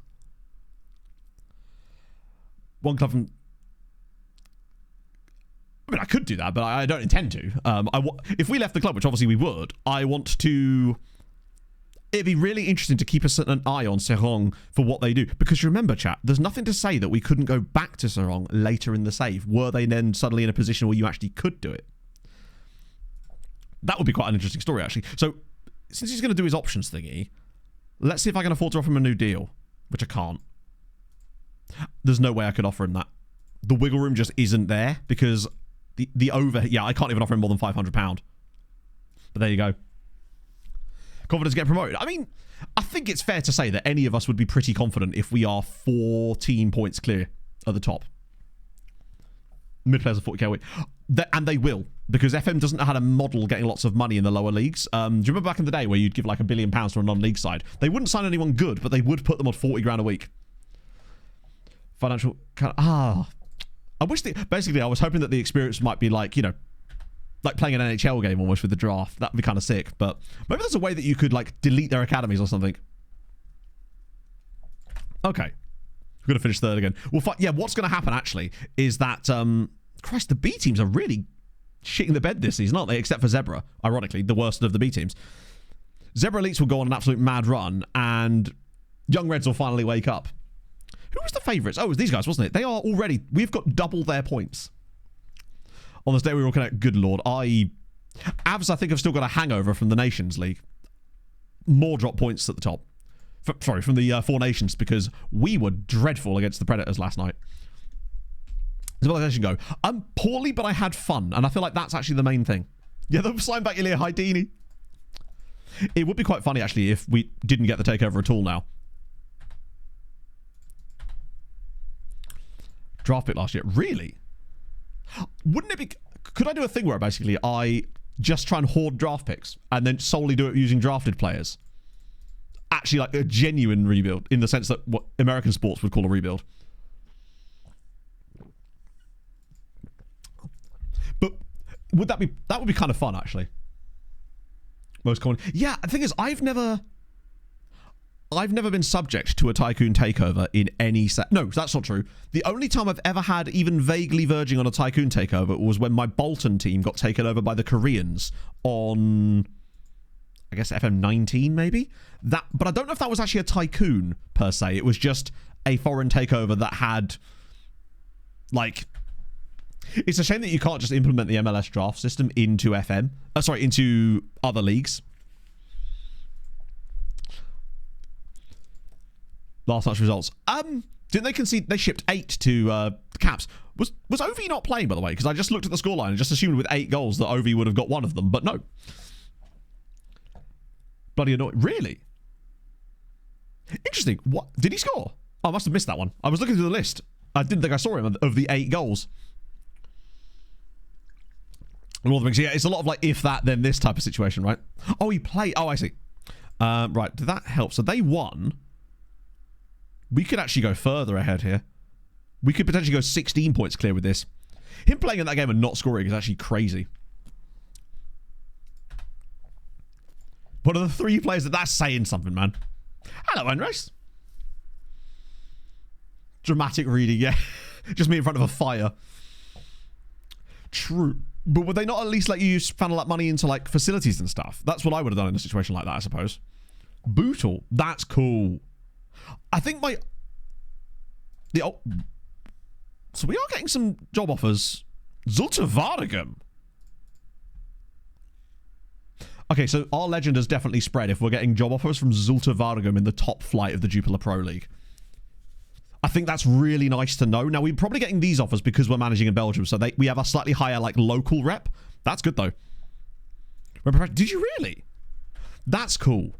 One club from... I mean, I could do that, but I don't intend to. If we left the club, which obviously we would, I want to... It'd be really interesting to keep an eye on Seraing for what they do. Because remember, chat, there's nothing to say that we couldn't go back to Seraing later in the save. Were they then suddenly in a position where you actually could do it? That would be quite an interesting story, actually. So, since he's going to do his options thingy, let's see if I can afford to offer him a new deal. Which I can't. There's no way I could offer him that. The wiggle room just isn't there. Because the over... Yeah, I can't even offer him more than £500. But there you go. Confidence get promoted. I mean, I think it's fair to say that any of us would be pretty confident if we are 14 points clear at the top. Mid players are 40k away. And they will, because FM doesn't know how to model getting lots of money in the lower leagues. Do you remember back in the day where you'd give like £1 billion to a non-league side? They wouldn't sign anyone good, but they would put them on 40 grand a week. Financial... I wish... Basically, I was hoping that the experience might be like, you know, like playing an NHL game almost with the draft. That would be kind of sick. But maybe there's a way that you could like delete their academies or something. Okay. We're going to finish third again. Well, yeah, what's going to happen actually is that... Christ, the B teams are really shitting the bed this season, aren't they? Except for Zebra, ironically, the worst of the B teams. Zebra Elites will go on an absolute mad run, and Young Reds will finally wake up. Who was the favourites? Oh, it was these guys, wasn't it? They are already... We've got double their points. On this day, we were all looking at... Good Lord. Avs, I think, have still got a hangover from the Nations League. More drop points at the top. From the Four Nations, because we were dreadful against the Predators last night. Civilization go. I'm poorly, but I had fun, and I feel like that's actually the main thing. Yeah, they'll sign back Ilya Haidini. It would be quite funny, actually, if we didn't get the takeover at all now. Draft pick last year. Really? Wouldn't it be... Could I do a thing where basically I just try and hoard draft picks and then solely do it using drafted players? Actually, like a genuine rebuild, in the sense that what American sports would call a rebuild. But would that be... That would be kind of fun, actually. Most common... Yeah, the thing is, I've never been subject to a Tycoon takeover in any set. No, that's not true. The only time I've ever had even vaguely verging on a Tycoon takeover was when my Bolton team got taken over by the Koreans on, I guess, FM 19 maybe? But I don't know if that was actually a Tycoon per se. It was just a foreign takeover that had, like... It's a shame that you can't just implement the MLS draft system into FM. Into other leagues. Last night's results. Didn't they concede? They shipped 8 to Caps. Was Ovi not playing, by the way? Because I just looked at the scoreline and just assumed with 8 goals that Ovi would have got one of them, but no. Bloody annoying. Really? Interesting. What? Did he score? Oh, I must have missed that one. I was looking through the list. I didn't think I saw him of the 8 goals. And all the things. Yeah, it's a lot of like, if that, then this type of situation, right? Oh, he played. Oh, I see. Right. Did that help? So they won. We could actually go further ahead here. We could potentially go 16 points clear with this. Him playing in that game and not scoring is actually crazy. One of the 3 players that's saying something, man. Hello, Enris. Dramatic reading, yeah. Just me in front of a fire. True. But would they not at least let you funnel that money into like facilities and stuff? That's what I would have done in a situation like that, I suppose. Bootle. That's cool. I think so we are getting some job offers. Zulte Waregem. Okay, so our legend has definitely spread if we're getting job offers from Zulte Waregem in the top flight of the Jupiler Pro League. I think that's really nice to know. Now, we're probably getting these offers because we're managing in Belgium, so we have a slightly higher like local rep. That's good, though. Did you really? That's cool.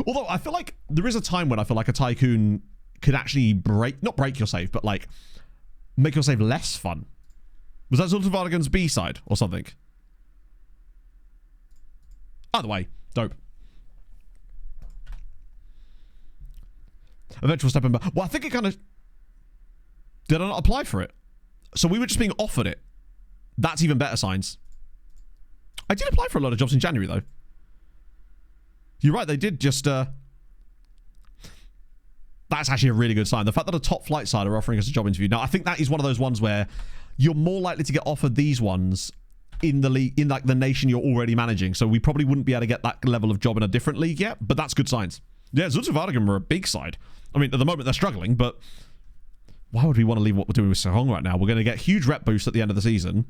Although, I feel like there is a time when I feel like a Tycoon could actually not break your save, but like make your save less fun. Was that Zulte Waregem's B-side or something? Either way, dope. Eventual step in. Well, I think it kind of... Did I not apply for it? So we were just being offered it. That's even better signs. I did apply for a lot of jobs in January, though. You're right, they did just... That's actually a really good sign. The fact that a top flight side are offering us a job interview. Now, I think that is one of those ones where you're more likely to get offered these ones in the league, in like the nation you're already managing. So we probably wouldn't be able to get that level of job in a different league yet, but that's good signs. Yeah, Zultuvardigam are a big side. I mean, at the moment they're struggling, but why would we want to leave what we're doing with Seraing right now? We're going to get huge rep boosts at the end of the season.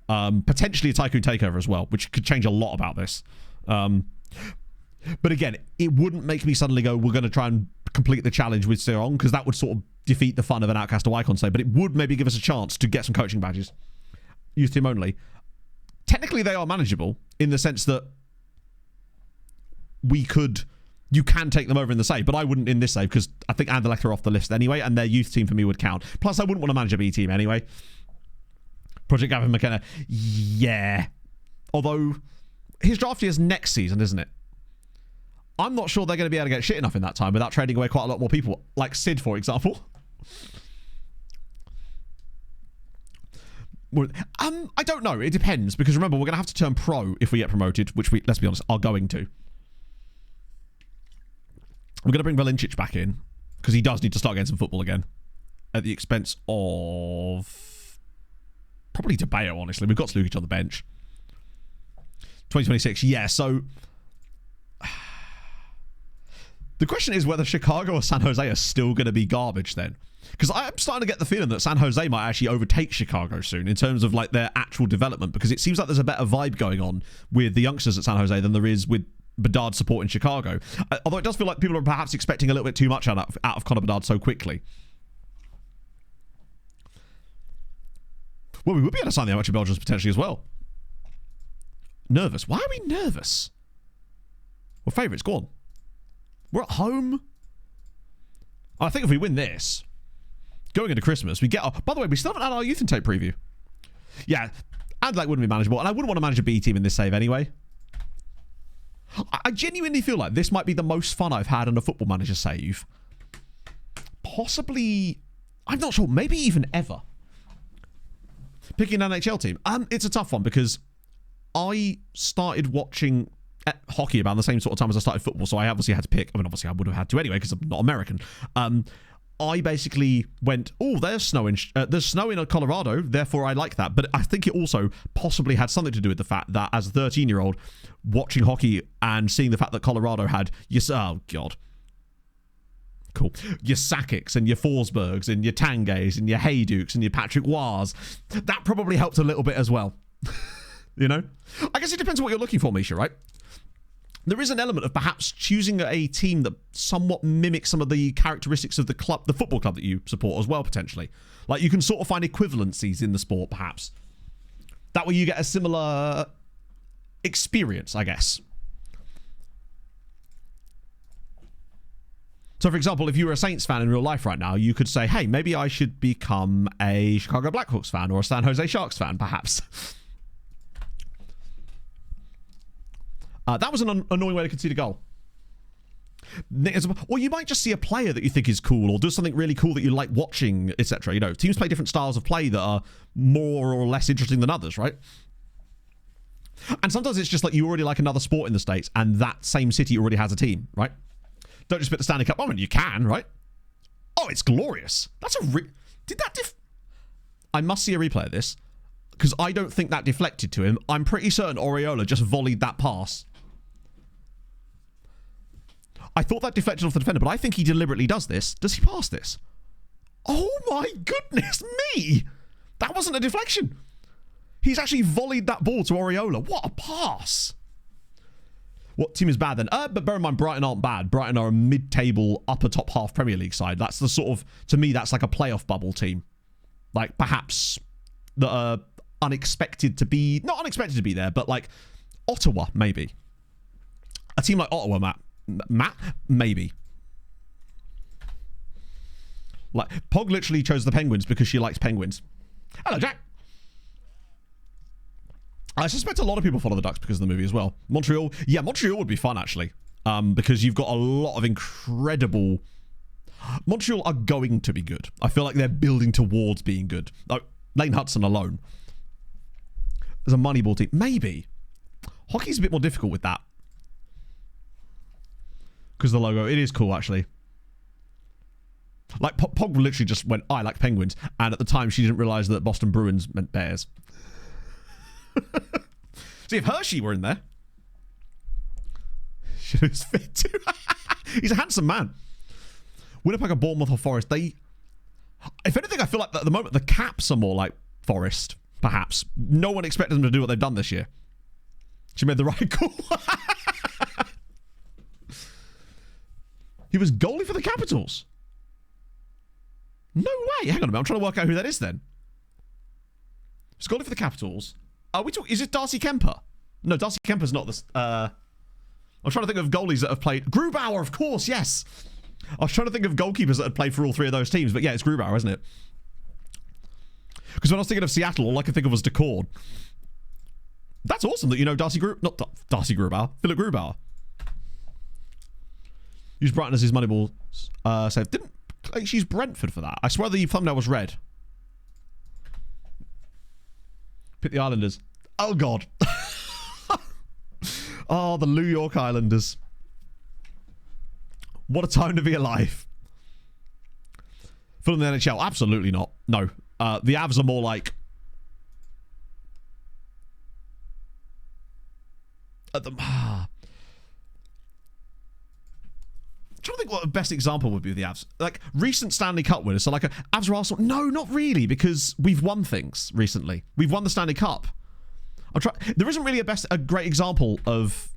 Potentially a Tycoon takeover as well, which could change a lot about this. But again, it wouldn't make me suddenly go, we're going to try and complete the challenge with Seraing, because that would sort of defeat the fun of an Outcast to Icon save, but it would maybe give us a chance to get some coaching badges. Youth team only. Technically, they are manageable in the sense that you can take them over in the save, but I wouldn't in this save because I think Anderlecht are off the list anyway, and their youth team for me would count. Plus, I wouldn't want to manage a B team anyway. Project Gavin McKenna, yeah. Although, his draft year's next season, isn't it? I'm not sure they're going to be able to get shit enough in that time without trading away quite a lot more people, like Sid, for example. I don't know. It depends, because remember, we're going to have to turn pro if we get promoted, which we, let's be honest, are going to. We're going to bring Valincic back in, because he does need to start getting some football again. At the expense of... probably DeBeo, honestly. We've got Slugic on the bench. 2026, yeah, so... The question is whether Chicago or San Jose are still going to be garbage then. Because I'm starting to get the feeling that San Jose might actually overtake Chicago soon in terms of like their actual development, because it seems like there's a better vibe going on with the youngsters at San Jose than there is with Bedard's support in Chicago. Although it does feel like people are perhaps expecting a little bit too much out of Connor Bedard so quickly. Well, we would be able to sign the amateur Belgians potentially as well. Nervous. Why are we nervous? We're favourites. Go on. We're at home. I think if we win this, going into Christmas, we get... by the way, we still haven't had our youth intake preview. Yeah, Anderlecht wouldn't be manageable, and I wouldn't want to manage a B team in this save anyway. I genuinely feel like this might be the most fun I've had on a Football Manager save. Possibly... I'm not sure. Maybe even ever. Picking an NHL team. It's a tough one, because I started watching... hockey about the same sort of time as I started football, so I obviously had to pick. I mean, obviously I would have had to anyway because I'm not American. I basically went, oh, there's snow in Colorado, therefore I like that. But I think it also possibly had something to do with the fact that as a 13-year-old watching hockey and seeing the fact that Colorado had oh god, cool, your Sakic's and your Forsbergs and your Tangays and your Haydukes and your Patrick Wars, that probably helped a little bit as well. You know, I guess it depends on what you're looking for, Misha, right? There is an element of perhaps choosing a team that somewhat mimics some of the characteristics of the club, the football club that you support as well, potentially. Like, you can sort of find equivalencies in the sport, perhaps. That way you get a similar experience, I guess. So, for example, if you were a Saints fan in real life right now, you could say, hey, maybe I should become a Chicago Blackhawks fan or a San Jose Sharks fan, perhaps. That was an annoying way to concede a goal. Or you might just see a player that you think is cool or does something really cool that you like watching, etc. You know, teams play different styles of play that are more or less interesting than others, right? And sometimes it's just like you already like another sport in the States and that same city already has a team, right? Don't just pick the Stanley Cup. I mean, you can, right? Oh, it's glorious. That's a... Did that... I must see a replay of this because I don't think that deflected to him. I'm pretty certain Oriola just volleyed that pass. I thought that deflected off the defender, but I think he deliberately does this. Does he pass this? Oh my goodness me! That wasn't a deflection. He's actually volleyed that ball to Oriola. What a pass! What team is bad then? But bear in mind, Brighton aren't bad. Brighton are a mid-table, upper top half Premier League side. That's the sort of, to me, that's like a playoff bubble team. Like, perhaps, that are unexpected to be, not unexpected to be there, but like Ottawa, maybe. A team like Ottawa, Matt, maybe. Like, Pog literally chose the Penguins because she likes penguins. Hello, Jack. I suspect a lot of people follow the Ducks because of the movie as well. Montreal, yeah, Montreal would be fun actually, because you've got a lot of incredible. Montreal are going to be good. I feel like they're building towards being good. Like, Lane Hudson alone. As a Moneyball team. Maybe. Hockey's a bit more difficult with that. Because the logo, it is cool, actually. Like, Pog literally just went, I like penguins. And at the time, she didn't realise that Boston Bruins meant bears. See, if Hershey were in there... She was fit too. He's a handsome man. Winnipeg or Bournemouth or Forest, they... If anything, I feel like at the moment, the Caps are more like Forest, perhaps. No one expected them to do what they've done this year. She made the right call. He was goalie for the Capitals. No way. Hang on a minute. I'm trying to work out who that is then. He's goalie for the Capitals. Are we talking... Is it Darcy Kemper? No, Darcy Kemper's not the... I'm trying to think of goalies that have played... Grubauer, of course, yes. I was trying to think of goalkeepers that had played for all three of those teams, but yeah, it's Grubauer, isn't it? Because when I was thinking of Seattle, all I could think of was DeCord. That's awesome that you know Darcy Grubauer. Philip Grubauer. Used Brighton as his Moneyball save. Didn't she use Brentford for that? I swear the thumbnail was red. Pick the Islanders. Oh, God. Oh, the New York Islanders. What a time to be alive. Full in the NHL? Absolutely not. No. The Avs are more like... I'm trying to think what the best example would be of the Avs. Like, recent Stanley Cup winners. So, like, Avs or Arsenal? No, not really, because we've won things recently. We've won the Stanley Cup. There isn't really a great example of...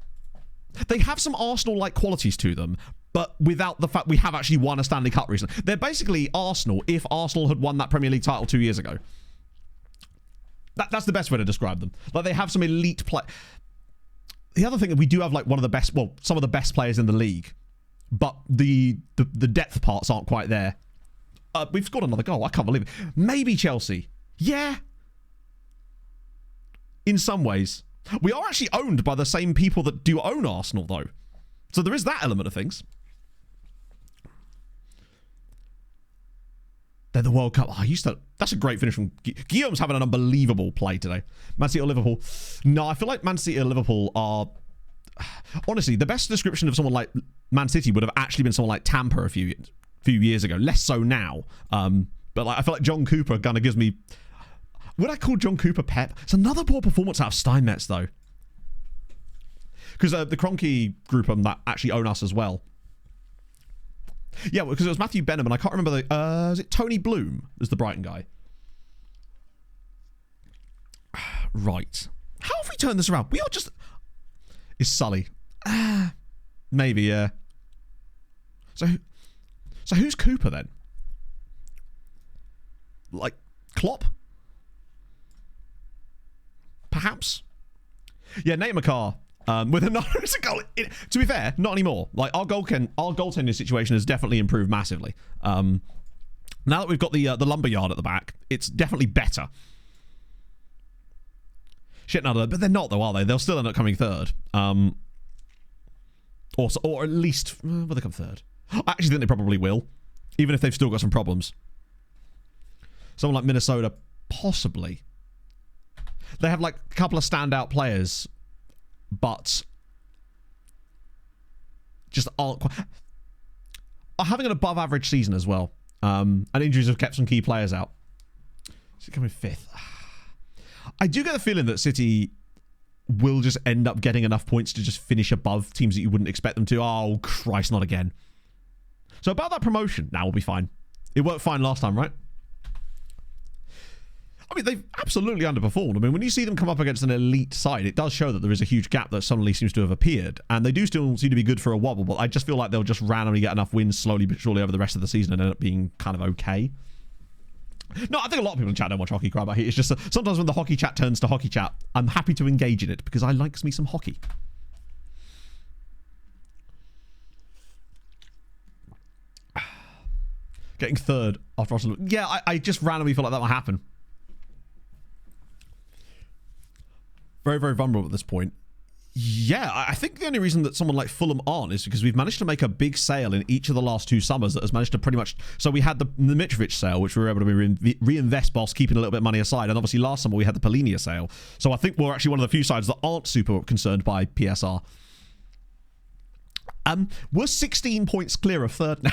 They have some Arsenal-like qualities to them, but without the fact we have actually won a Stanley Cup recently. They're basically Arsenal if Arsenal had won that Premier League title 2 years ago. That's the best way to describe them. Like, they have some elite play... The other thing, we do have, like, one of the best... Well, some of the best players in the league, but the depth parts aren't quite there. We've scored another goal. I can't believe it. Maybe Chelsea. Yeah. In some ways. We are actually owned by the same people that do own Arsenal, though. So there is that element of things. They're the World Cup. Oh, that's a great finish from... Guillaume's having an unbelievable play today. Man City or Liverpool? No, I feel like Man City or Liverpool are... Honestly, the best description of someone like Man City would have actually been someone like Tampa a few years ago. Less so now. But like, I feel like John Cooper kind of gives me... Would I call John Cooper Pep? It's another poor performance out of Steinmetz, though. Because the Kroenke group that actually own us as well. Yeah, because it was Matthew Benham, and I can't remember is it Tony Bloom as the Brighton guy? Right. How have we turned this around? We are just... Is Sully? Maybe, yeah. So who's Cooper, then? Like, Klopp? Perhaps. Yeah, Nate McCarr with another goal. To be fair, not anymore. Like our goaltending situation has definitely improved massively. Now that we've got the lumberyard at the back, it's definitely better. Shit, no, but they're not though, are they? They'll still end up coming third. Or at least will they come third? I actually think they probably will, even if they've still got some problems. Someone like Minnesota, possibly. They have like a couple of standout players, but just aren't quite... Are having an above average season as well. And injuries have kept some key players out. Is it coming fifth? I do get the feeling that City will just end up getting enough points to just finish above teams that you wouldn't expect them to. Oh, Christ, not again. So about that promotion, now we'll be fine. It worked fine last time, right? I mean, they've absolutely underperformed. I mean, when you see them come up against an elite side, it does show that there is a huge gap that suddenly seems to have appeared. And they do still seem to be good for a wobble, but I just feel like they'll just randomly get enough wins slowly but surely over the rest of the season and end up being kind of okay. No, I think a lot of people in chat don't watch Hockey Crab. It's just sometimes when the hockey chat turns to hockey chat, I'm happy to engage in it because I likes me some hockey. Getting third after Arsenal. Yeah, I just randomly feel like that will happen. Very, very vulnerable at this point. Yeah, I think the only reason that someone like Fulham aren't is because we've managed to make a big sale in each of the last 2 summers that has managed to pretty much... So we had the Mitrovic sale, which we were able to reinvest whilst keeping a little bit of money aside. And obviously last summer we had the Polinia sale. So I think we're actually one of the few sides that aren't super concerned by PSR. We're 16 points clear of third now.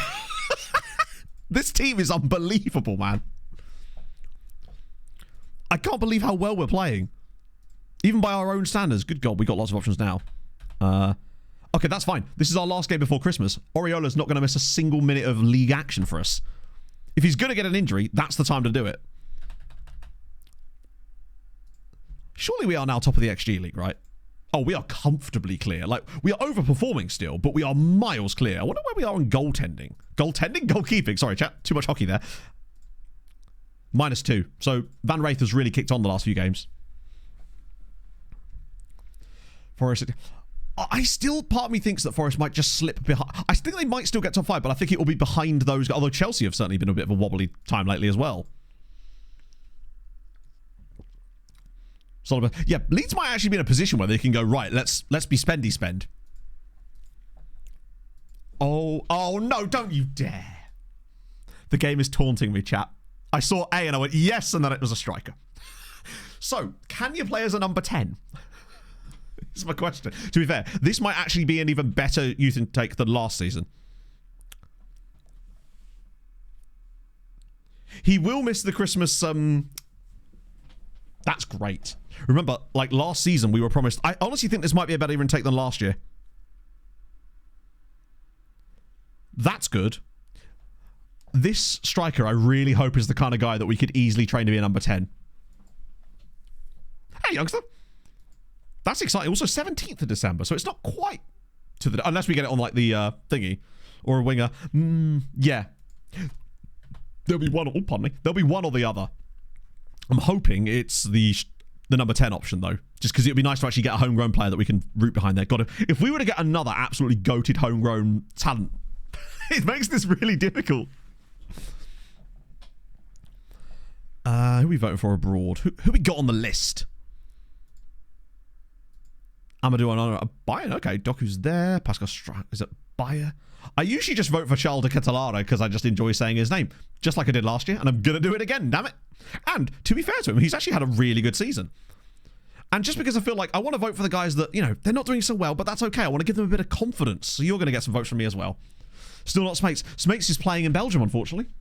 This team is unbelievable, man. I can't believe how well we're playing. Even by our own standards. Good God, we got lots of options now. Okay, that's fine. This is our last game before Christmas. Oriola's not going to miss a single minute of league action for us. If he's going to get an injury, that's the time to do it. Surely we are now top of the XG league, right? Oh, we are comfortably clear. Like, we are overperforming still, but we are miles clear. I wonder where we are in goaltending. Goaltending? Goalkeeping. Sorry, chat. Too much hockey there. -2. So, Van Wraith has really kicked on the last few games. Forest. I still, part of me thinks that Forest might just slip behind. I think they might still get top 5, but I think it will be behind those. Although Chelsea have certainly been a bit of a wobbly time lately as well. So, yeah, Leeds might actually be in a position where they can go, right, let's be spendy spend. Oh no, don't you dare. The game is taunting me, chat. I saw A and I went, yes, and then it was a striker. So, can you play as a number 10? That's my question. To be fair, this might actually be an even better youth intake than last season. He will miss the Christmas... That's great. Remember, like last season, we were promised... I honestly think this might be a better intake than last year. That's good. This striker, I really hope, is the kind of guy that we could easily train to be a number 10. Hey, youngster. That's exciting. Also, 17th of December, so it's not quite to the... Unless we get it on, like, the thingy. Or a winger. Yeah. There'll be one... Oh, pardon me. There'll be one or the other. I'm hoping it's the number 10 option, though. Just because it would be nice to actually get a homegrown player that we can root behind there. God, if we were to get another absolutely goated homegrown talent, it makes this really difficult. Who are we voting for abroad? Who we got on the list? Amadou and Bayern. Okay, Doku's there. Pascal Stra... Is it Bayer? I usually just vote for Charles de Catalara because I just enjoy saying his name. Just like I did last year. And I'm going to do it again. Damn it. And to be fair to him, he's actually had a really good season. And just because I feel like I want to vote for the guys that, you know, they're not doing so well, but that's okay. I want to give them a bit of confidence. So you're going to get some votes from me as well. Still not Smakes. Smakes is playing in Belgium, unfortunately.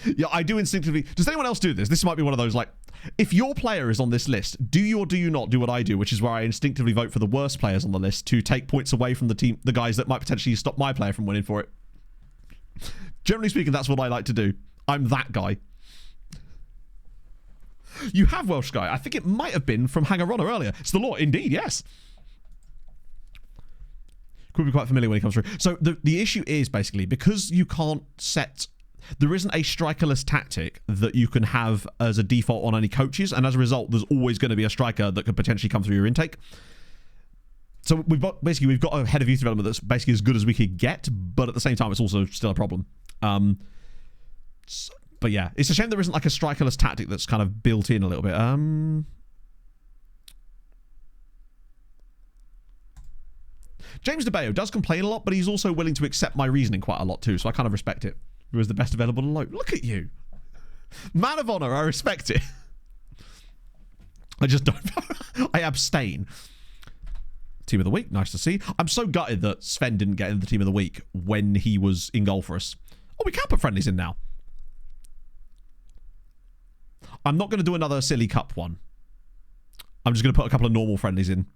Yeah, I do instinctively... Does anyone else do this? This might be one of those, like... If your player is on this list, do you or do you not do what I do, which is where I instinctively vote for the worst players on the list to take points away from the team, the guys that might potentially stop my player from winning for it? Generally speaking, that's what I like to do. I'm that guy. You have Welsh guy. I think it might have been from Hangarona earlier. It's the law. Indeed, yes. Could be quite familiar when he comes through. So the issue is basically because you can't set... There isn't a strikerless tactic that you can have as a default on any coaches, and as a result, there's always going to be a striker that could potentially come through your intake. So we've got a head of youth development that's basically as good as we could get, but at the same time, it's also still a problem. But yeah, it's a shame there isn't like a strikerless tactic that's kind of built in a little bit. James DeBayo does complain a lot, but he's also willing to accept my reasoning quite a lot too, so I kind of respect it. Who is the best available to load? Look at you. Man of honor, I respect it. I just don't. I abstain. Team of the week, nice to see. I'm so gutted that Sven didn't get in the team of the week when he was in goal for us. Oh, we can put friendlies in now. I'm not going to do another silly cup one. I'm just going to put a couple of normal friendlies in.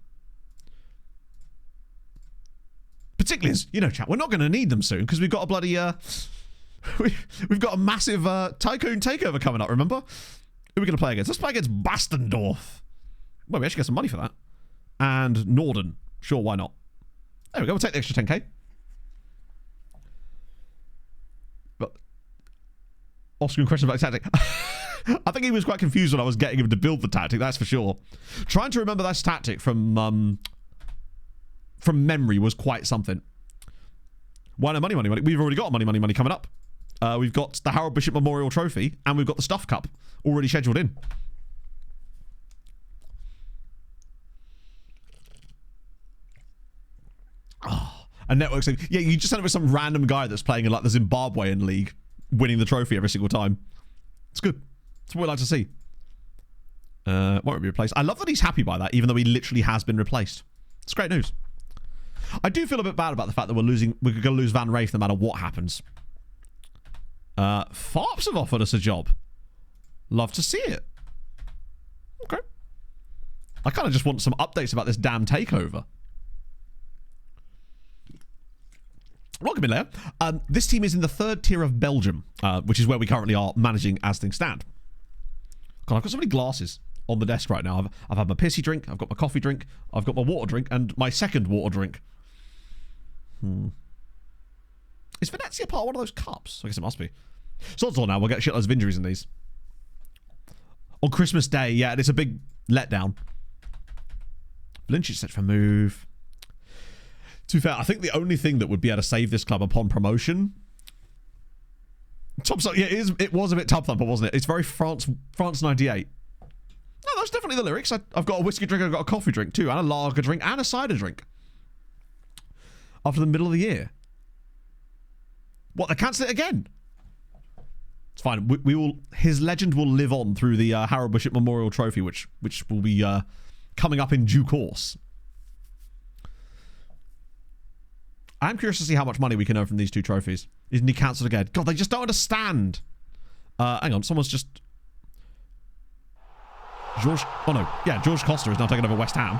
Particularly as, you know, chat, we're not going to need them soon because we've got a bloody... We've got a massive Tycoon takeover coming up, remember? Who are we going to play against? Let's play against Bastendorf. Well, we actually get some money for that. And Norden. Sure, why not? There we go, we'll take the extra 10k. But Oscar question about tactic. I think he was quite confused when I was getting him to build the tactic, that's for sure. Trying to remember that tactic from memory was quite something. Why no money? We've already got money coming up. We've got the Harold Bishop Memorial Trophy, and we've got the Stuff Cup already scheduled in. a network saying, yeah, you just end up with some random guy that's playing in like the Zimbabwean league, winning the trophy every single time. It's good. It's what we like to see. Won't be replaced. I love that he's happy by that, even though he literally has been replaced. It's great news. I do feel a bit bad about the fact that we're going to lose Van Rafe no matter what happens. Farps have offered us a job. Love to see it. Okay. I kind of just want some updates about this damn takeover. Welcome in, Leo. This team is in the 3rd tier of Belgium, which is where we currently are managing as things stand. God, I've got so many glasses on the desk right now. I've had my pissy drink, I've got my coffee drink, I've got my water drink, and my second water drink. Is Venezia part of one of those cups? I guess it must be. So it's all now. We'll get shitloads of injuries in these. On Christmas Day, yeah, it's a big letdown. Lynch is set for move. To be fair, I think the only thing that would be able to save this club upon promotion... Top, yeah, it was a bit tub thumper, wasn't it? It's very France 98. No, that's definitely the lyrics. I've got a whiskey drink, I've got a coffee drink too, and a lager drink, and a cider drink. After the middle of the year. What, they cancel it again? It's fine. We will. His legend will live on through the Harold Bishop Memorial Trophy, which will be coming up in due course. I'm curious to see how much money we can earn from these 2 trophies. Isn't he cancelled again? God, they just don't understand. Hang on, someone's just... George Costa is now taking over West Ham.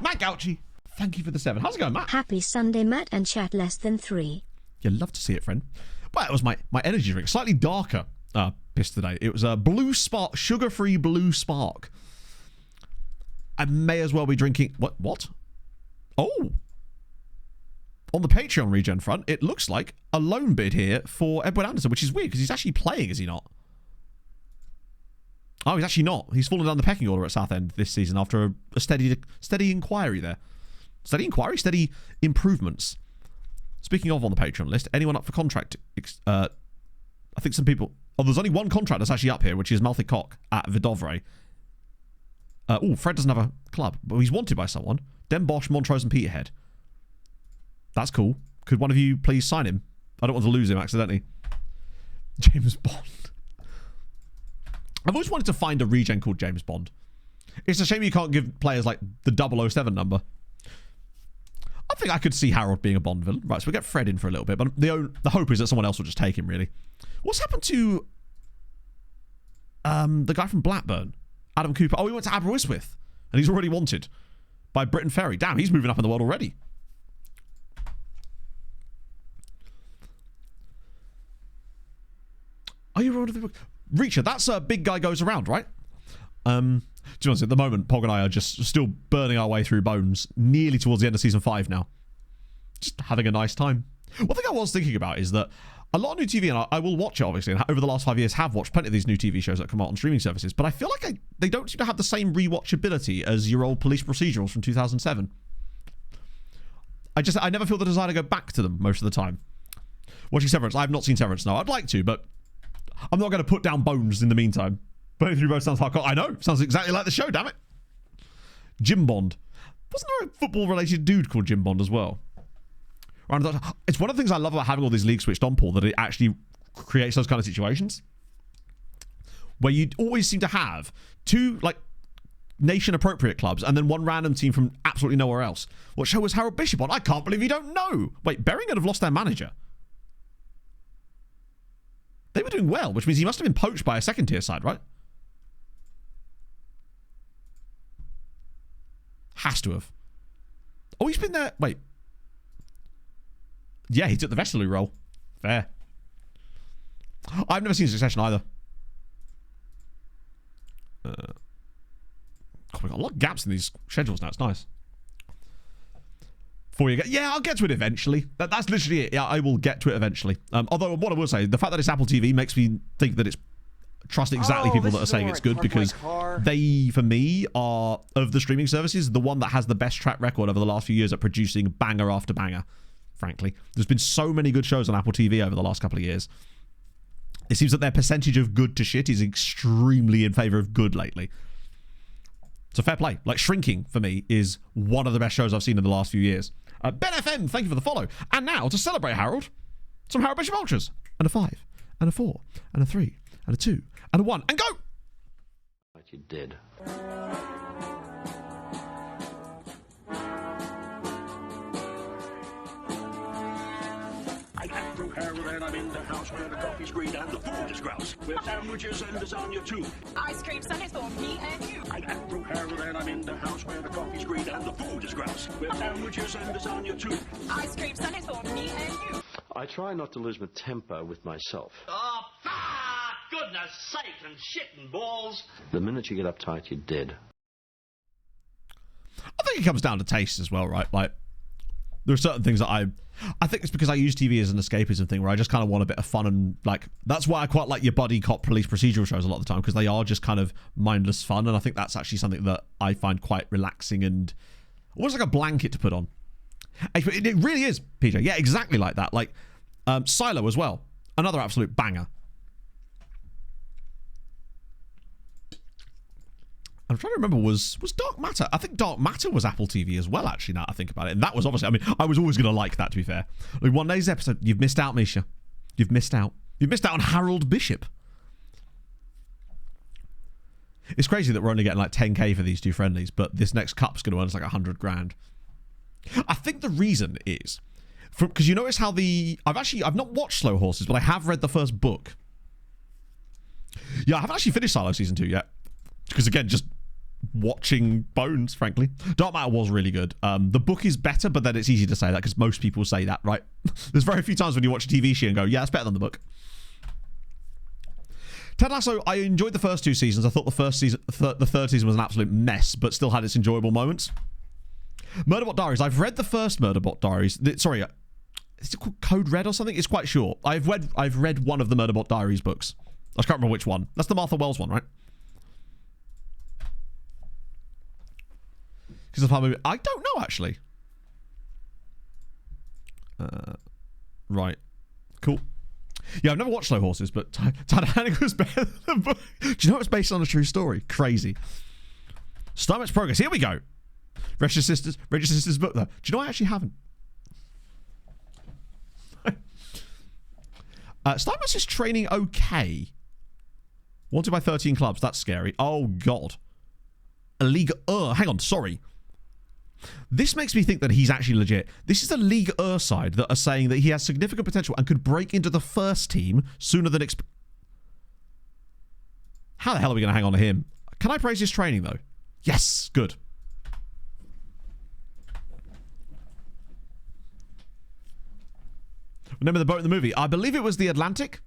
Matt Gauchi, thank you for the 7. How's it going, Matt? Happy Sunday, Matt, and chat less than 3. Yeah, love to see it, friend. Well, it was my energy drink. Slightly darker piss today. It was a Blue Spark, sugar-free Blue Spark. I may as well be drinking... What? Oh! On the Patreon regen front, it looks like a loan bid here for Edward Anderson, which is weird because he's actually playing, is he not? Oh, he's actually not. He's fallen down the pecking order at Southend this season after a steady inquiry there. Steady inquiry? Steady improvements. Speaking of on the Patreon list, anyone up for contract? I think some people... Oh, there's only one contract that's actually up here, which is Malthy Cock at Vidovre. Fred doesn't have a club, but he's wanted by someone. Den Bosch, Montrose and Peterhead. That's cool. Could one of you please sign him? I don't want to lose him accidentally. James Bond. I've always wanted to find a regen called James Bond. It's a shame you can't give players like the 007 number. I think I could see Harold being a Bond villain. Right, so we'll get Fred in for a little bit, but the hope is that someone else will just take him, really. What's happened to the guy from Blackburn? Adam Cooper. Oh, he went to Aberystwyth, and he's already wanted by Britain Ferry. Damn, he's moving up in the world already. Are you around the Reacher? That's a big guy goes around, right? To be honest, at the moment, Pog and I are just still burning our way through Bones, nearly towards the end of season 5 now. Just having a nice time. One thing I was thinking about is that a lot of new TV, and I will watch it obviously, and over the last 5 years have watched plenty of these new TV shows that come out on streaming services, but I feel like they don't seem to have the same rewatchability as your old police procedurals from 2007. I never feel the desire to go back to them most of the time. Watching Severance, I have not seen Severance now. I'd like to, but I'm not going to put down Bones in the meantime. Burning through Bones sounds hardcore. I know. Sounds exactly like the show, damn it. Jim Bond. Wasn't there a football-related dude called Jim Bond as well? It's one of the things I love about having all these leagues switched on, Paul, that it actually creates those kind of situations. Where you always seem to have 2, like, nation-appropriate clubs and then one random team from absolutely nowhere else. What show was Harold Bishop on? I can't believe you don't know. Wait, Berringham have lost their manager. They were doing well, which means he must have been poached by a second-tier side, right? Has to have. Oh, he's been there. Wait. Yeah, he took the Vesely role. Fair. I've never seen Succession either. We've got a lot of gaps in these schedules now. It's nice. Before you get, yeah, I'll get to it eventually. That's literally it. Yeah, I will get to it eventually. Although what I will say, the fact that it's Apple TV makes me think that it's trust exactly people that are saying it's good, because they, for me, are, of the streaming services, the one that has the best track record over the last few years at producing banger after banger, frankly. There's been so many good shows on Apple TV over the last couple of years. It seems that their percentage of good to shit is extremely in favour of good lately. So fair play. Like, Shrinking, for me, is one of the best shows I've seen in the last few years. Ben FM, thank you for the follow. And now, to celebrate Harold, some Harold Bishop Ultras. And a 5, and a 4, and a 3, and a 2, and a 1, and go! Like you did. I got through Harold and I'm in the house where the coffee's green and the food is grouse. With sandwiches and lasagna too. Ice cream sundaes for me and you. I got through Harold and I'm in the house where the coffee's green and the food is grouse. With sandwiches and lasagna too. Ice cream sundaes for me and you. I try not to lose my temper with myself. Oh, goodness sake and shit and balls. The minute you get uptight, you're dead. I think it comes down to taste as well, right? Like, there are certain things that I think it's because I use TV as an escapism thing where I just kind of want a bit of fun and, like, that's why I quite like your buddy cop police procedural shows a lot of the time, because they are just kind of mindless fun, and I think that's actually something that I find quite relaxing and almost like a blanket to put on. It really is, PJ. Yeah, exactly like that. Like, Silo as well. Another absolute banger. I'm trying to remember, was Dark Matter? I think Dark Matter was Apple TV as well, actually, now I think about it. And that was obviously, I mean, I was always going to like that, to be fair. I mean, one day's episode, you've missed out, Misha. You've missed out. You've missed out on Harold Bishop. It's crazy that we're only getting like 10k for these two friendlies, but this next cup's going to earn us like 100 grand. I think the reason is, because you notice how I've not watched Slow Horses, but I have read the first book. Yeah, I haven't actually finished Silo Season 2 yet. Because again, just watching Bones, frankly. Dark Matter was really good. The book is better, but then it's easy to say that because most people say that, right? There's very few times when you watch a TV show and go, yeah, it's better than the book. Ted Lasso, I enjoyed the first 2 seasons. I thought the third season was an absolute mess, but still had its enjoyable moments. Murderbot Diaries. I've read the first Murderbot Diaries. Sorry, is it called Code Red or something? It's quite short. I've read one of the Murderbot Diaries books. I can't remember which one. That's the Martha Wells one, right? I don't know, actually. Right. Cool. Yeah, I've never watched Slow Horses, but Titanic was better than the book. Do you know it's based on a true story? Crazy. Starmax Progress. Here we go. Registered Sisters book, though. Do you know I actually haven't? Starmax is training okay. Wanted by 13 clubs. That's scary. Oh, God. A league... hang on. Sorry. This makes me think that he's actually legit. This is the League side that are saying that he has significant potential and could break into the first team sooner than How the hell are we going to hang on to him? Can I praise his training, though? Yes. Good. Remember the boat in the movie? I believe it was the Atlantic.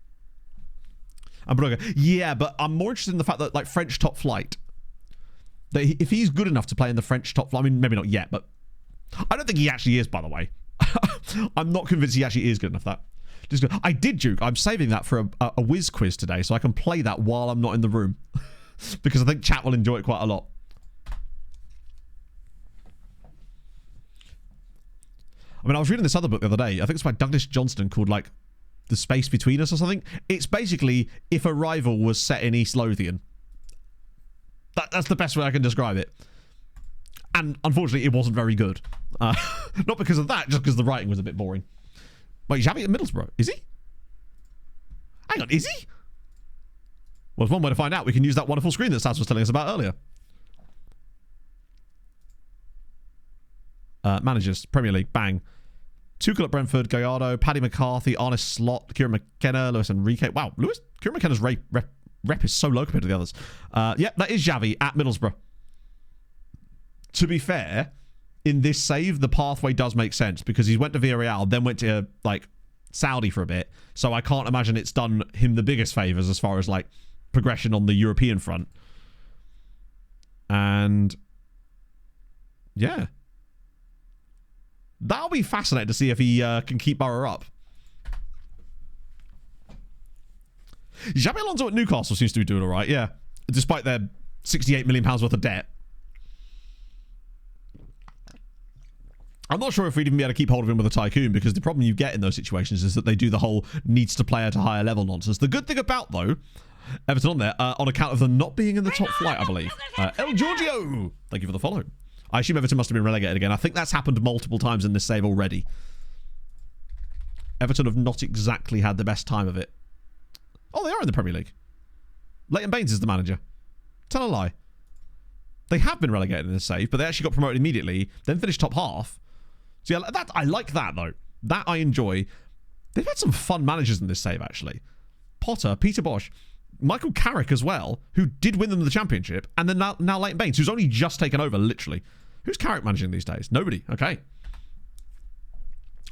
Yeah, but I'm more interested in the fact that, like, French Top Flight... that if he's good enough to play in the French top flight, I mean, maybe not yet, but I don't think he actually is, by the way. I'm not convinced he actually is good enough for that. Just good. I did juke. I'm saving that for a whiz quiz today, so I can play that while I'm not in the room. Because I think chat will enjoy it quite a lot. I mean, I was reading this other book the other day. I think it's by Douglas Johnston called, like, The Space Between Us or something. It's basically if Arrival was set in East Lothian. That's the best way I can describe it. And unfortunately, it wasn't very good. Not because of that, just because the writing was a bit boring. Wait, Xavi at Middlesbrough? Is he? Hang on, is he? Well, there's one way to find out. We can use that wonderful screen that Saz was telling us about earlier. Managers, Premier League, bang. Tuchel at Brentford, Gallardo, Paddy McCarthy, Arne Slot, Kieran McKenna, Lewis Enrique. Wow, Kieran McKenna's rep is so low compared to the others. Yep, that is Xavi at Middlesbrough. To be fair, in this save, the pathway does make sense because he went to Villarreal, then went to, like, Saudi for a bit. So I can't imagine it's done him the biggest favours as far as, like, progression on the European front. And, yeah. That'll be fascinating to see if he can keep Borough up. Xabi Alonso at Newcastle seems to be doing all right, yeah. Despite their £68 million worth of debt. I'm not sure if we'd even be able to keep hold of him with a tycoon because the problem you get in those situations is that they do the whole needs to play at a higher level nonsense. The good thing about, though, Everton on there, on account of them not being in the top flight, I believe. El Giorgio, thank you for the follow. I assume Everton must have been relegated again. I think that's happened multiple times in this save already. Everton have not exactly had the best time of it. Oh, they are in the Premier League. Leighton Baines is the manager. Tell a lie. They have been relegated in this save, but they actually got promoted immediately, then finished top half. So yeah, that, I like that, though. That I enjoy. They've had some fun managers in this save, actually. Potter, Peter Bosch, Michael Carrick as well, who did win them the championship, and then now Leighton Baines, who's only just taken over, literally. Who's Carrick managing these days? Nobody. Okay.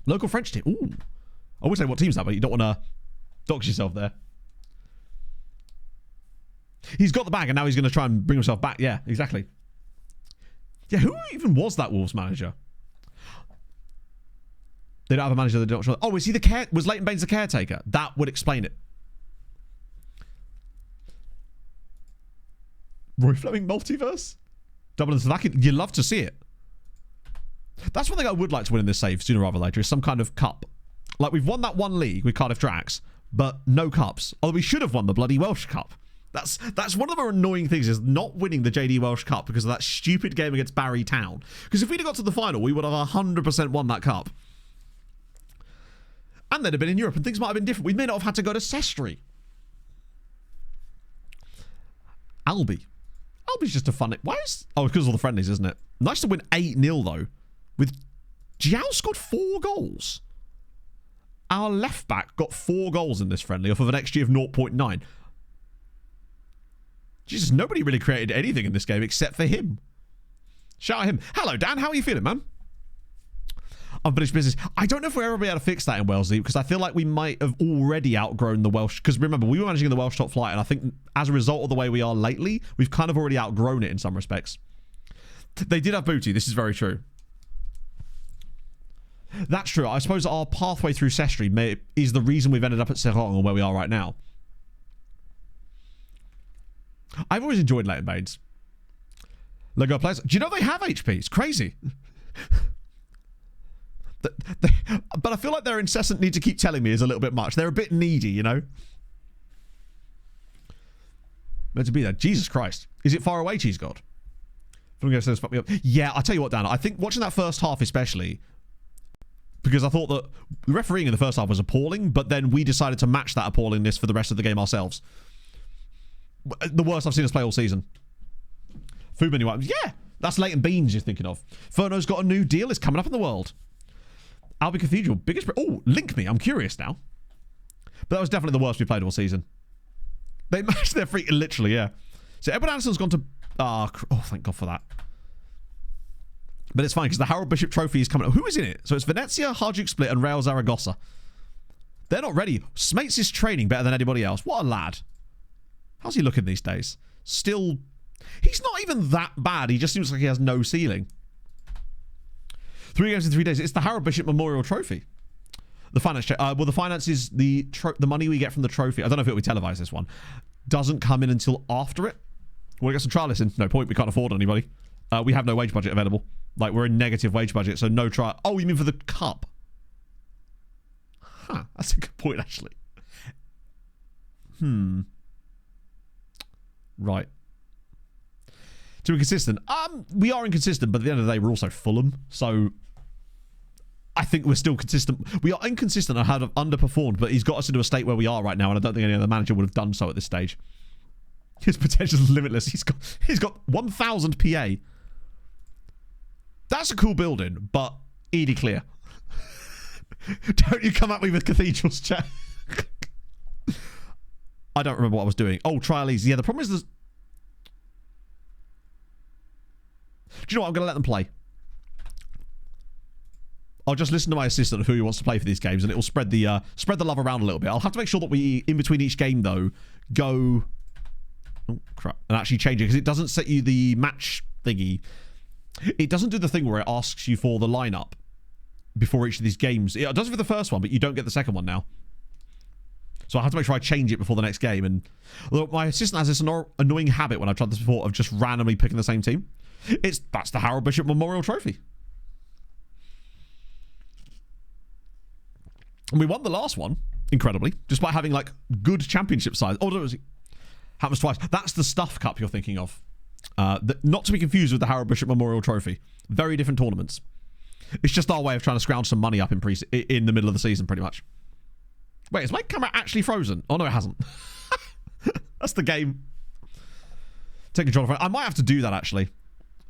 Local French team. Ooh. I would say what team's that, but you don't want to dox yourself there. He's got the bag, and now he's going to try and bring himself back. Yeah, exactly. Yeah, who even was that Wolves manager? They don't have a manager. They don't show. Oh, is he the was Leighton Baines the caretaker? That would explain it. Roy Fleming multiverse? Dublin Slovakia. You love to see it. That's one thing I would like to win in this save sooner rather than later, is some kind of cup. Like, we've won that one league with Cardiff Drax, but no cups. Although we should have won the bloody Welsh Cup. That's one of the more annoying things, is not winning the JD Welsh Cup because of that stupid game against Barry Town. Because if we'd have got to the final, we would have 100% won that cup. And they'd have been in Europe, and things might have been different. We may not have had to go to Sestri. Albi's just a fun... Why is... Oh, because of all the friendlies, isn't it? Nice to win 8-0, though. With... Giao scored 4 goals. Our left back got 4 goals in this friendly off of an XG of 0.9. Jesus, nobody really created anything in this game except for him. Shout at him. Hello, Dan. How are you feeling, man? Unfinished business. I don't know if we're ever be able to fix that in Wellesley, because I feel like we might have already outgrown the Welsh. Because remember, we were managing the Welsh top flight, and I think as a result of the way we are lately, we've kind of already outgrown it in some respects. They did have booty. This is very true. That's true. I suppose our pathway through Sestri is the reason we've ended up at Seraing and where we are right now. I've always enjoyed Leighton Baines. Lego players. Do you know they have HP? It's crazy. But I feel like their incessant need to keep telling me is a little bit much. They're a bit needy, you know? Meant to be there. Jesus Christ. Is it far away, Cheese God? Fuck me up. Yeah, I'll tell you what, Dan. I think watching that first half especially, because I thought that the refereeing in the first half was appalling, but then we decided to match that appallingness for the rest of the game ourselves. The worst I've seen us play all season. Food menu items. Yeah, that's Leighton Baines you're thinking of. Furno's got a new deal. It's coming up in the world. Albi Cathedral. Biggest... Oh, link me. I'm curious now. But that was definitely the worst we played all season. They matched their freaking... Literally, yeah. So Edward Anderson's gone to... Oh, thank God for that. But it's fine, because the Harold Bishop Trophy is coming up. Who is in it? So it's Venezia, Hajduk Split, and Real Zaragoza. They're not ready. Smates is training better than anybody else. What a lad. How's he looking these days? Still... He's not even that bad. He just seems like he has no ceiling. 3 games in 3 days. It's the Harold Bishop Memorial Trophy. The finance... well, the finance is the money we get from the trophy. I don't know if it'll be televised, this one. Doesn't come in until after it. Want to get some trial in? No point. We can't afford anybody. We have no wage budget available. Like, we're in negative wage budget, so no trial. Oh, you mean for the cup? Huh. That's a good point, actually. Right. To be consistent. We are inconsistent, but at the end of the day, we're also Fulham. So, I think we're still consistent. We are inconsistent and have underperformed, but he's got us into a state where we are right now, and I don't think any other manager would have done so at this stage. His potential is limitless. He's got 1,000 PA. That's a cool building, but Edie clear. Don't you come at me with cathedrals, chat. I don't remember what I was doing. Oh, trial easy. Yeah, the problem is there's... Do you know what? I'm going to let them play. I'll just listen to my assistant of who he wants to play for these games, and it will spread the love around a little bit. I'll have to make sure that we, in between each game, though, go... Oh, crap. And actually change it, because it doesn't set you the match thingy. It doesn't do the thing where it asks you for the lineup before each of these games. It does it for the first one, but you don't get the second one now. So I have to make sure I change it before the next game. And look, my assistant has this annoying habit when I've tried this before of just randomly picking the same team. That's the Harold Bishop Memorial Trophy. And we won the last one, incredibly, just by having, like, good championship size. Oh, no, happens twice. That's the Stuff Cup you're thinking of. Not to be confused with the Harold Bishop Memorial Trophy. Very different tournaments. It's just our way of trying to scrounge some money up in the middle of the season, pretty much. Wait, is my camera actually frozen? Oh, no, it hasn't. That's the game. Take control of it. I might have to do that, actually.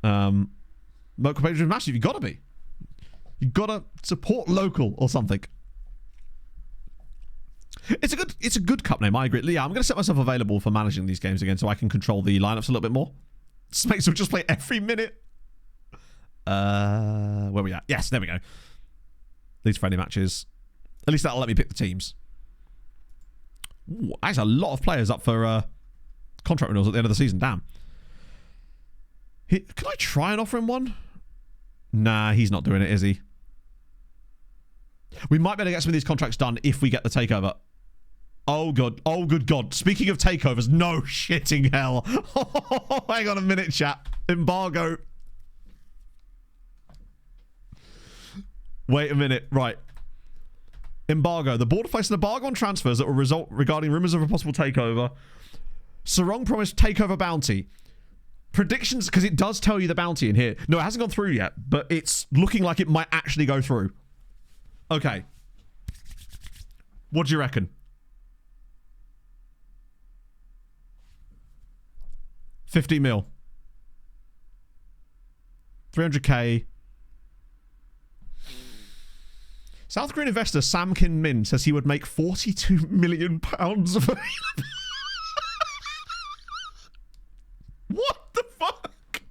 Local page is massive. You gotta be. You gotta support local or something. It's a good cup name, I agree. Yeah, I'm gonna set myself available for managing these games again so I can control the lineups a little bit more. Space will just play every minute. Where we at? Yes, there we go. These friendly matches. At least that'll let me pick the teams. Ooh, that's a lot of players up for contract renewals at the end of the season. Damn. Can I try and offer him one? Nah, he's not doing it, is he? We might be able to get some of these contracts done if we get the takeover. Oh, God. Oh, good God. Speaking of takeovers, no shitting hell. Hang on a minute, chat. Embargo. Wait a minute. Right. Embargo. The board placed an embargo on transfers that will result regarding rumors of a possible takeover. Seraing promised takeover bounty. Predictions, because it does tell you the bounty in here. No, it hasn't gone through yet, but it's looking like it might actually go through. Okay. What do you reckon? 50 mil. 300k. South Korean investor Sam Kim Min says he would make £42 million available. What the fuck?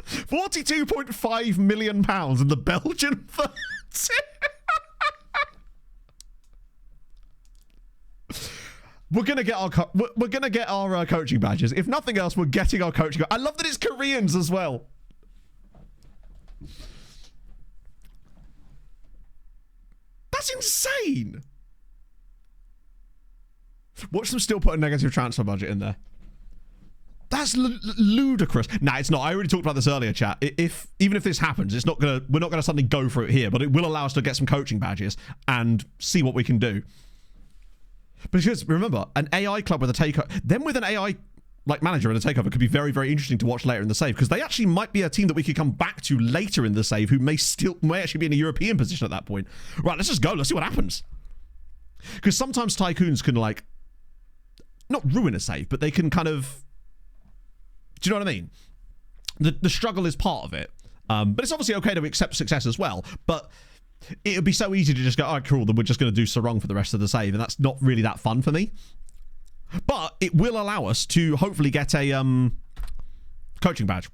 £42.5 million in the Belgian funds. We're gonna get our coaching badges. If nothing else, we're getting our coaching. I love that it's Koreans as well. That's insane. Watch them still put a negative transfer budget in there. That's ludicrous. Nah, it's not. I already talked about this earlier, chat. Even if this happens, we're not gonna suddenly go for it here, but it will allow us to get some coaching badges and see what we can do. Because remember, an AI club with a takeover, then with an AI like manager and a takeover could be very, very interesting to watch later in the save, because they actually might be a team that we could come back to later in the save who may actually be in a European position at that point. Right, let's just go. Let's see what happens. Because sometimes tycoons can like not ruin a save, but they can kind of. Do you know what I mean? The struggle is part of it, but it's obviously okay to accept success as well. But it would be so easy to just go, oh, cool, then we're just going to do Seraing for the rest of the save, and that's not really that fun for me. But it will allow us to hopefully get a coaching badge,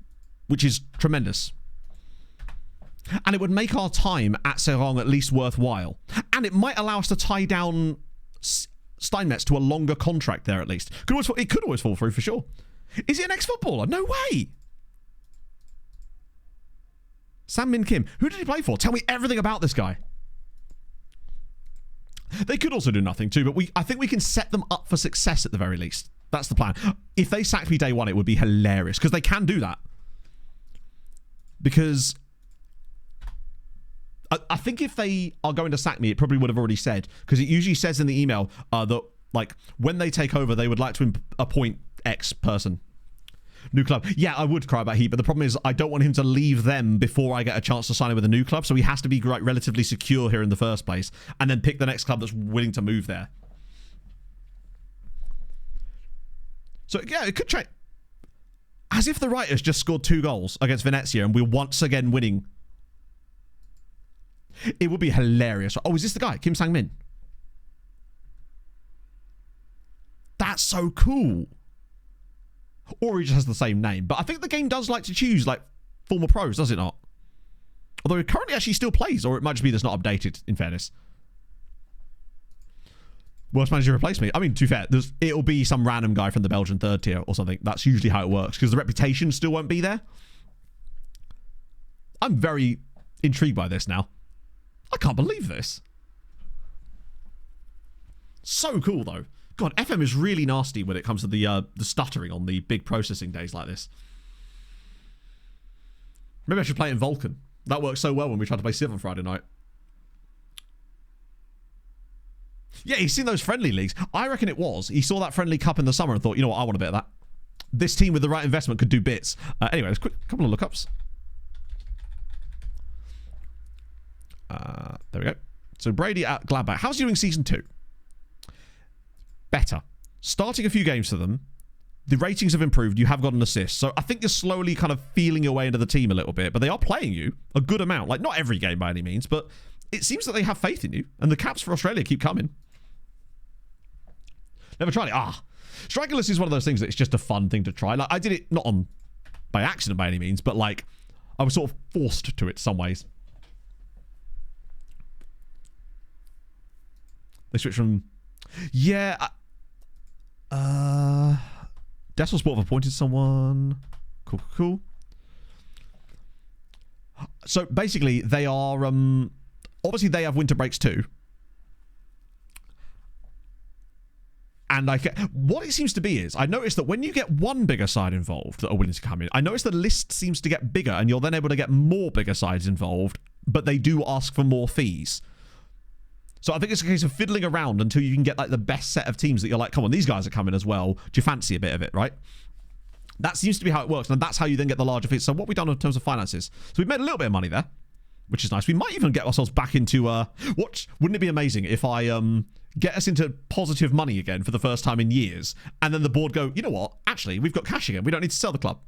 which is tremendous. And it would make our time at Seraing at least worthwhile. And it might allow us to tie down Steinmetz to a longer contract there at least. It could always fall through for sure. Is he an ex-footballer? No way! Sam Min Kim. Who did he play for? Tell me everything about this guy. They could also do nothing too, but I think we can set them up for success at the very least. That's the plan. If they sacked me day one, it would be hilarious, because they can do that. Because I think if they are going to sack me, it probably would have already said, because it usually says in the email that like when they take over, they would like to appoint X person. New club. Yeah, I would cry about Heat, but the problem is I don't want him to leave them before I get a chance to sign him with a new club, so he has to be relatively secure here in the first place, and then pick the next club that's willing to move there. So, yeah, it could change. As if the writers just scored 2 goals against Venezia and we're once again winning. It would be hilarious. Oh, is this the guy? Kim Sang-min? That's so cool. Or he just has the same name. But I think the game does like to choose, like, former pros, does it not? Although it currently actually still plays, or it might just be that's not updated, in fairness. Worst manager replace me. I mean, to be fair, it'll be some random guy from the Belgian third tier or something. That's usually how it works, because the reputation still won't be there. I'm very intrigued by this now. I can't believe this. So cool, though. God, FM is really nasty when it comes to the stuttering on the big processing days like this. Maybe I should play it in Vulkan. That worked so well when we tried to play Civ on Friday night. Yeah, he's seen those friendly leagues. I reckon it was. He saw that friendly cup in the summer and thought, you know what, I want a bit of that. this team with the right investment could do bits. Anyway, let's quick couple of lookups. There we go. So Brady at Gladbach. How's he doing season 2? Better. Starting a few games for them. The ratings have improved. You have got an assist. So I think you're slowly kind of feeling your way into the team a little bit. But they are playing you a good amount. Like, not every game by any means. But it seems that they have faith in you. And the caps for Australia keep coming. Never tried it. Strikerless is one of those things that it's just a fun thing to try. Like, I did it not on by accident by any means. But, like, I was sort of forced to it some ways. They switched from... Yeah. Decimal Sport have appointed someone. Cool. So basically, they are obviously they have winter breaks too. And what it seems to be is, I noticed that when you get one bigger side involved that are willing to come in, I noticed the list seems to get bigger, and you're then able to get more bigger sides involved, but they do ask for more fees. So I think it's a case of fiddling around until you can get like the best set of teams that you're like, come on, these guys are coming as well. Do you fancy a bit of it, right? That seems to be how it works, and that's how you then get the larger fees. So what we've done in terms of finances, so we've made a little bit of money there, which is nice. We might even get ourselves back into wouldn't it be amazing if I get us into positive money again for the first time in years, and then the board go, you know what? Actually, we've got cash again. We don't need to sell the club.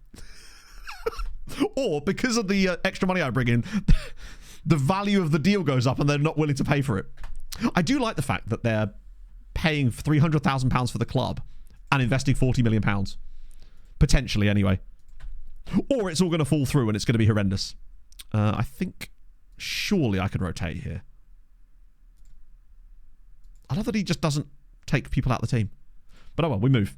Or because of the extra money I bring in, the value of the deal goes up, and they're not willing to pay for it. I do like the fact that they're paying £300,000 for the club and investing £40 million. Potentially, anyway. Or it's all going to fall through and it's going to be horrendous. I think surely I can rotate here. I love that he just doesn't take people out of the team. But oh well, we move.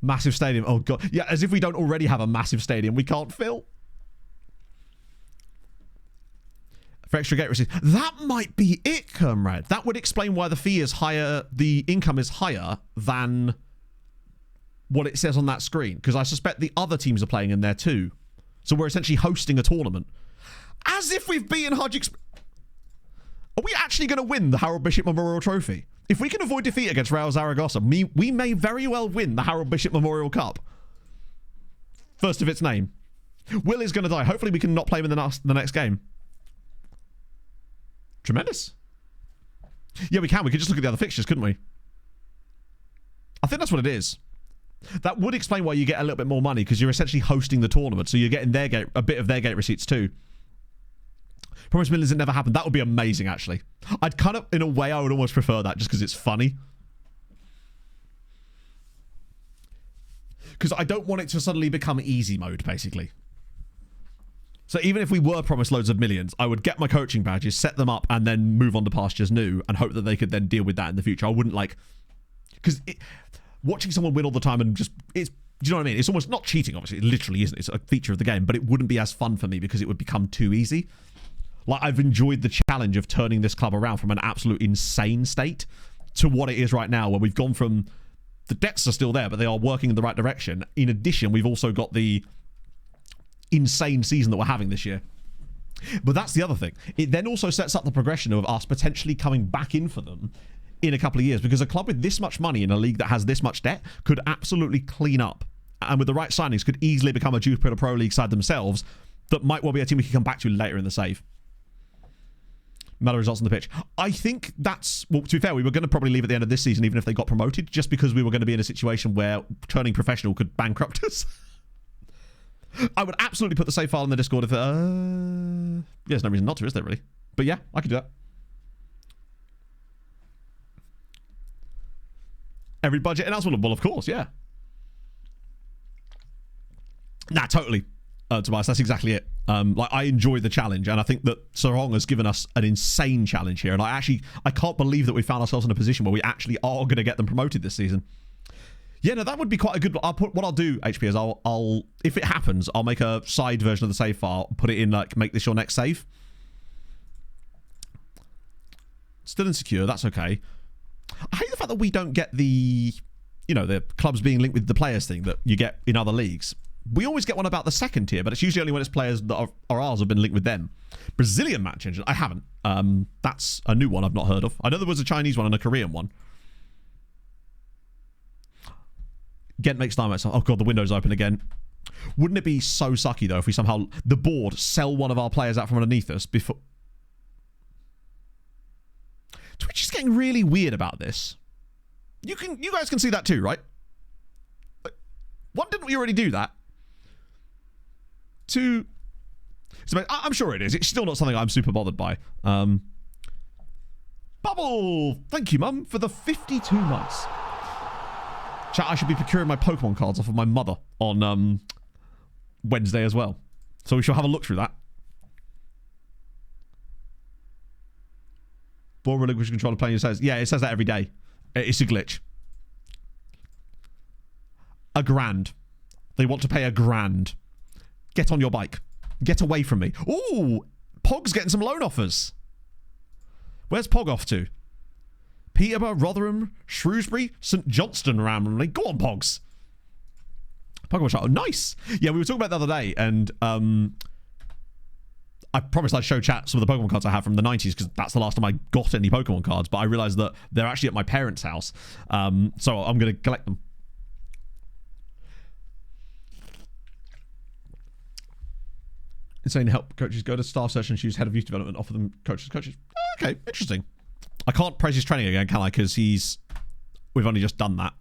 Massive stadium. Oh, God. Yeah, as if we don't already have a massive stadium we can't fill. For extra gate receipts. That might be it, comrade. That would explain why the fee is higher, the income is higher than what it says on that screen. Because I suspect the other teams are playing in there too. So we're essentially hosting a tournament. As if we've beaten Hajj. Are we actually going to win the Harold Bishop Memorial Trophy? If we can avoid defeat against Real Zaragoza, we may very well win the Harold Bishop Memorial Cup. First of its name. Will is going to die. Hopefully we can not play him in the next game. Tremendous. Yeah, we can. We could just look at the other fixtures, couldn't we? I think that's what it is. That would explain why you get a little bit more money, because you're essentially hosting the tournament, so you're getting a bit of their gate receipts too. Promise Millions, it never happened. That would be amazing, actually. I'd kind of, in a way, I would almost prefer that just because it's funny. Because I don't want it to suddenly become easy mode, basically. So even if we were promised loads of millions, I would get my coaching badges, set them up, and then move on to pastures new and hope that they could then deal with that in the future. I wouldn't like... Because watching someone win all the time and just... Do you know what I mean? It's almost not cheating, obviously. It literally isn't. It's a feature of the game, but it wouldn't be as fun for me because it would become too easy. Like, I've enjoyed the challenge of turning this club around from an absolute insane state to what it is right now, where we've gone from... The debts are still there, but they are working in the right direction. In addition, we've also got the insane season that we're having this year. But that's the other thing. It then also sets up the progression of us potentially coming back in for them in a couple of years, because a club with this much money in a league that has this much debt could absolutely clean up, and with the right signings could easily become a Jupiter Pro League side themselves that might well be a team we can come back to later in the save. Mellow results on the pitch. I think that's... Well, to be fair, we were going to probably leave at the end of this season even if they got promoted, just because we were going to be in a situation where turning professional could bankrupt us. I would absolutely put the save file in the Discord if... yeah, there's no reason not to, is there, really? But yeah, I could do that. Every budget announcement? Well, of course, yeah. Nah, totally. Tobias, that's exactly it. Like, I enjoy the challenge, and I think that Seraing has given us an insane challenge here, and I can't believe that we found ourselves in a position where we actually are going to get them promoted this season. Yeah, no, that would be quite a good... What I'll do, HP, is I'll if it happens, I'll make a side version of the save file, put it in, like, make this your next save. Still insecure, that's okay. I hate the fact that we don't get the, the clubs being linked with the players thing that you get in other leagues. We always get one about the second tier, but it's usually only when it's players that are ours have been linked with them. Brazilian match engine, I haven't. That's a new one I've not heard of. I know there was a Chinese one and a Korean one. Gent makes Steinmetz. Oh god, the window's open again. Wouldn't it be so sucky though if we somehow the board sell one of our players out from underneath us before? Twitch is getting really weird about this. You guys can see that too, right? One, didn't we already do that? Two, so I'm sure it is. It's still not something I'm super bothered by. Bubble! Thank you, Mum, for the 52 months. Chat, I should be procuring my Pokemon cards off of my mother on Wednesday as well. So we shall have a look through that. Board relinquish control of playing says, yeah, it says that every day. It's a glitch. £1,000. They want to pay £1,000. Get on your bike. Get away from me. Ooh, Pog's getting some loan offers. Where's Pog off to? Peterborough, Rotherham, Shrewsbury, St Johnston, randomly. Go on, Pogs. Pokemon shop. Oh, nice. Yeah, we were talking about it the other day, and I promised I'd show chat some of the Pokemon cards I have from the 90s, because that's the last time I got any Pokemon cards, but I realised that they're actually at my parents' house. So I'm going to collect them. Insane help coaches go to staff search and choose head of youth development, offer them coaches. Oh, okay, interesting. I can't praise his training again, can I? Because we've only just done that.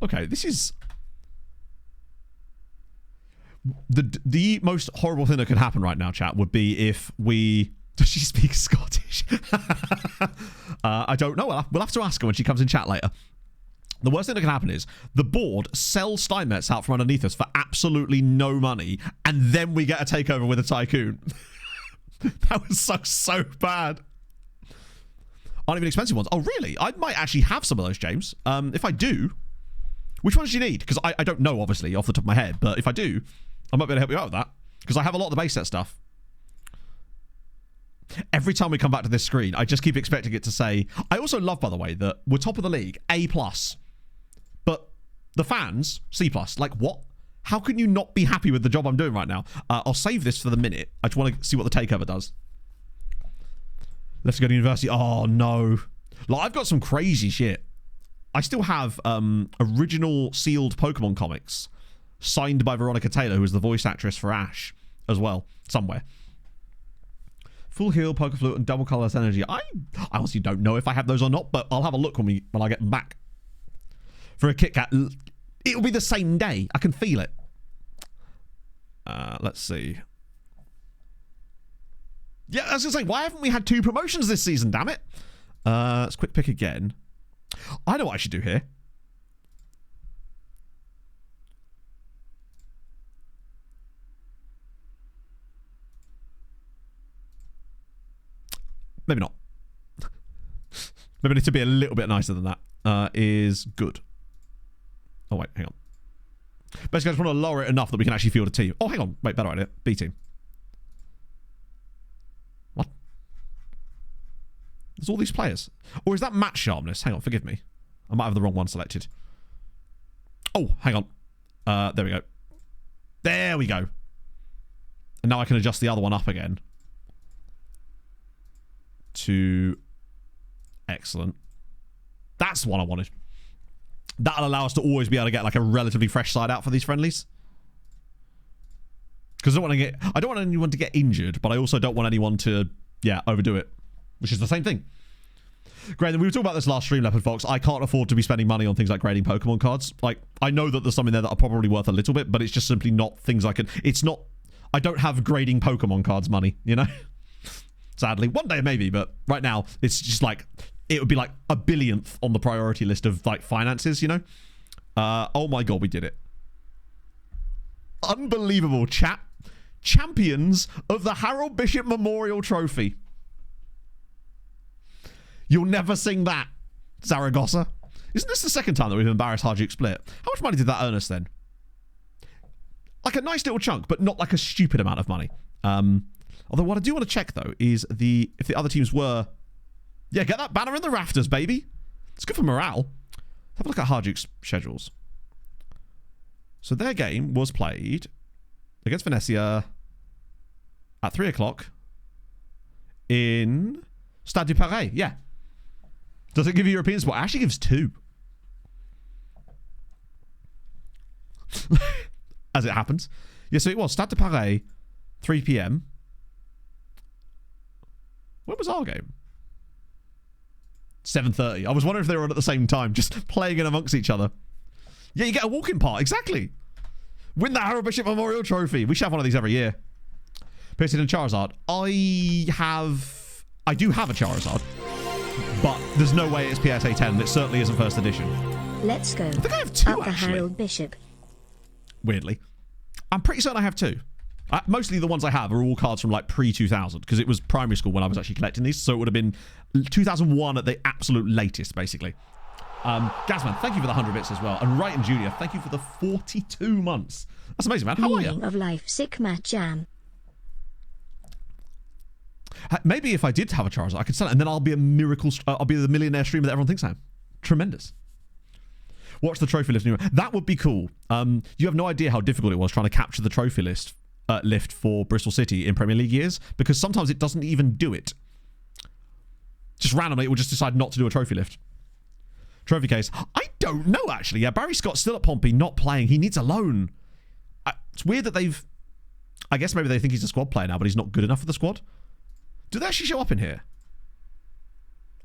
Okay, this is the most horrible thing that could happen right now, chat, would be if we... Does she speak Scottish? I don't know. We'll have to ask her when she comes in chat later. The worst thing that can happen is the board sells Steinmetz out from underneath us for absolutely no money, and then we get a takeover with a tycoon. That was so bad. Aren't even expensive ones. Oh, really? I might actually have some of those, James. If I do, which ones do you need? Because I don't know, obviously, off the top of my head, but if I do, I might be able to help you out with that. Because I have a lot of the base set stuff. Every time we come back to this screen, I just keep expecting it to say... I also love, by the way, that we're top of the league, A+. But the fans, C+. Like, what? How can you not be happy with the job I'm doing right now? I'll save this for the minute. I just want to see what the takeover does. Let's go to university. Oh, no. Like, I've got some crazy shit. I still have original sealed Pokemon comics signed by Veronica Taylor, who is the voice actress for Ash as well, somewhere. Full heal, Pokeflute, and double colorless energy. I honestly don't know if I have those or not, but I'll have a look when I get them back. For a Kit Kat, it'll be the same day. I can feel it. Let's see. Yeah, I was going to say, why haven't we had 2 promotions this season, damn it? Let's quick pick again. I know what I should do here. Maybe not. Maybe I need to be a little bit nicer than that. Is good. Oh, wait, hang on. Basically, I just want to lower it enough that we can actually field a team. Oh, hang on. Wait, better idea. B team. What? There's all these players. Or is that match sharpness? Hang on, forgive me. I might have the wrong one selected. Oh, hang on. There we go. There we go. And now I can adjust the other one up again. To... Excellent. That's the one I wanted. That'll allow us to always be able to get like a relatively fresh side out for these friendlies. Because I don't want anyone to get injured, but I also don't want anyone to, overdo it. Which is the same thing. Great, we were talking about this last stream, Leopard Fox. I can't afford to be spending money on things like grading Pokemon cards. Like, I know that there's some in there that are probably worth a little bit, but it's just simply not things I can... It's not... I don't have grading Pokemon cards money, you know? Sadly. One day maybe, but right now, it's just like... It would be like a billionth on the priority list of like finances, you know? Oh my god, we did it. Unbelievable, chat. Champions of the Harold Bishop Memorial Trophy. You'll never sing that, Zaragoza. Isn't this the second time that we've embarrassed Hajduk Split? How much money did that earn us then? Like a nice little chunk, but not like a stupid amount of money. Although what I do want to check, though, is if the other teams were... Yeah, get that banner in the rafters, baby. It's good for morale. Have a look at Harduk's schedules. So their game was played against Venezia at 3 o'clock in Stade du Paris. Yeah. Does it give you European spot? It actually gives 2. as it happens. Yeah, so it was Stade de Paris, 3 p.m. When was our game? 7:30. I was wondering if they were on at the same time, just playing in amongst each other. Yeah, you get a walk-in part, exactly. Win the Harold Bishop Memorial Trophy. We should have one of these every year. Piercing and Charizard. I do have a Charizard, but there's no way it's PSA 10, and it certainly isn't first edition. Let's go. I think I have two, Up the actually. Harold Bishop. Weirdly. I'm pretty certain I have two. Mostly the ones I have are all cards from like pre-2000, because it was primary school when I was actually collecting these, so it would have been 2001 at the absolute latest, basically. Gazman, thank you for the 100 bits as well. And Wrighton Jr., thank you for the 42 months. That's amazing, man. How are you? Meaning of life, sick Matt Jam. Maybe if I did have a Charizard, I could sell it, and then I'll be a miracle. I'll be the millionaire streamer that everyone thinks I am. Tremendous. Watch the trophy lift. That would be cool. You have no idea how difficult it was trying to capture the trophy lift for Bristol City in Premier League years, because sometimes it doesn't even do it. Just randomly, it will just decide not to do a trophy lift. Trophy case. I don't know, actually. Yeah, Barry Scott's still at Pompey, not playing. He needs a loan. It's weird that they've... I guess maybe they think he's a squad player now, but he's not good enough for the squad. Do they actually show up in here?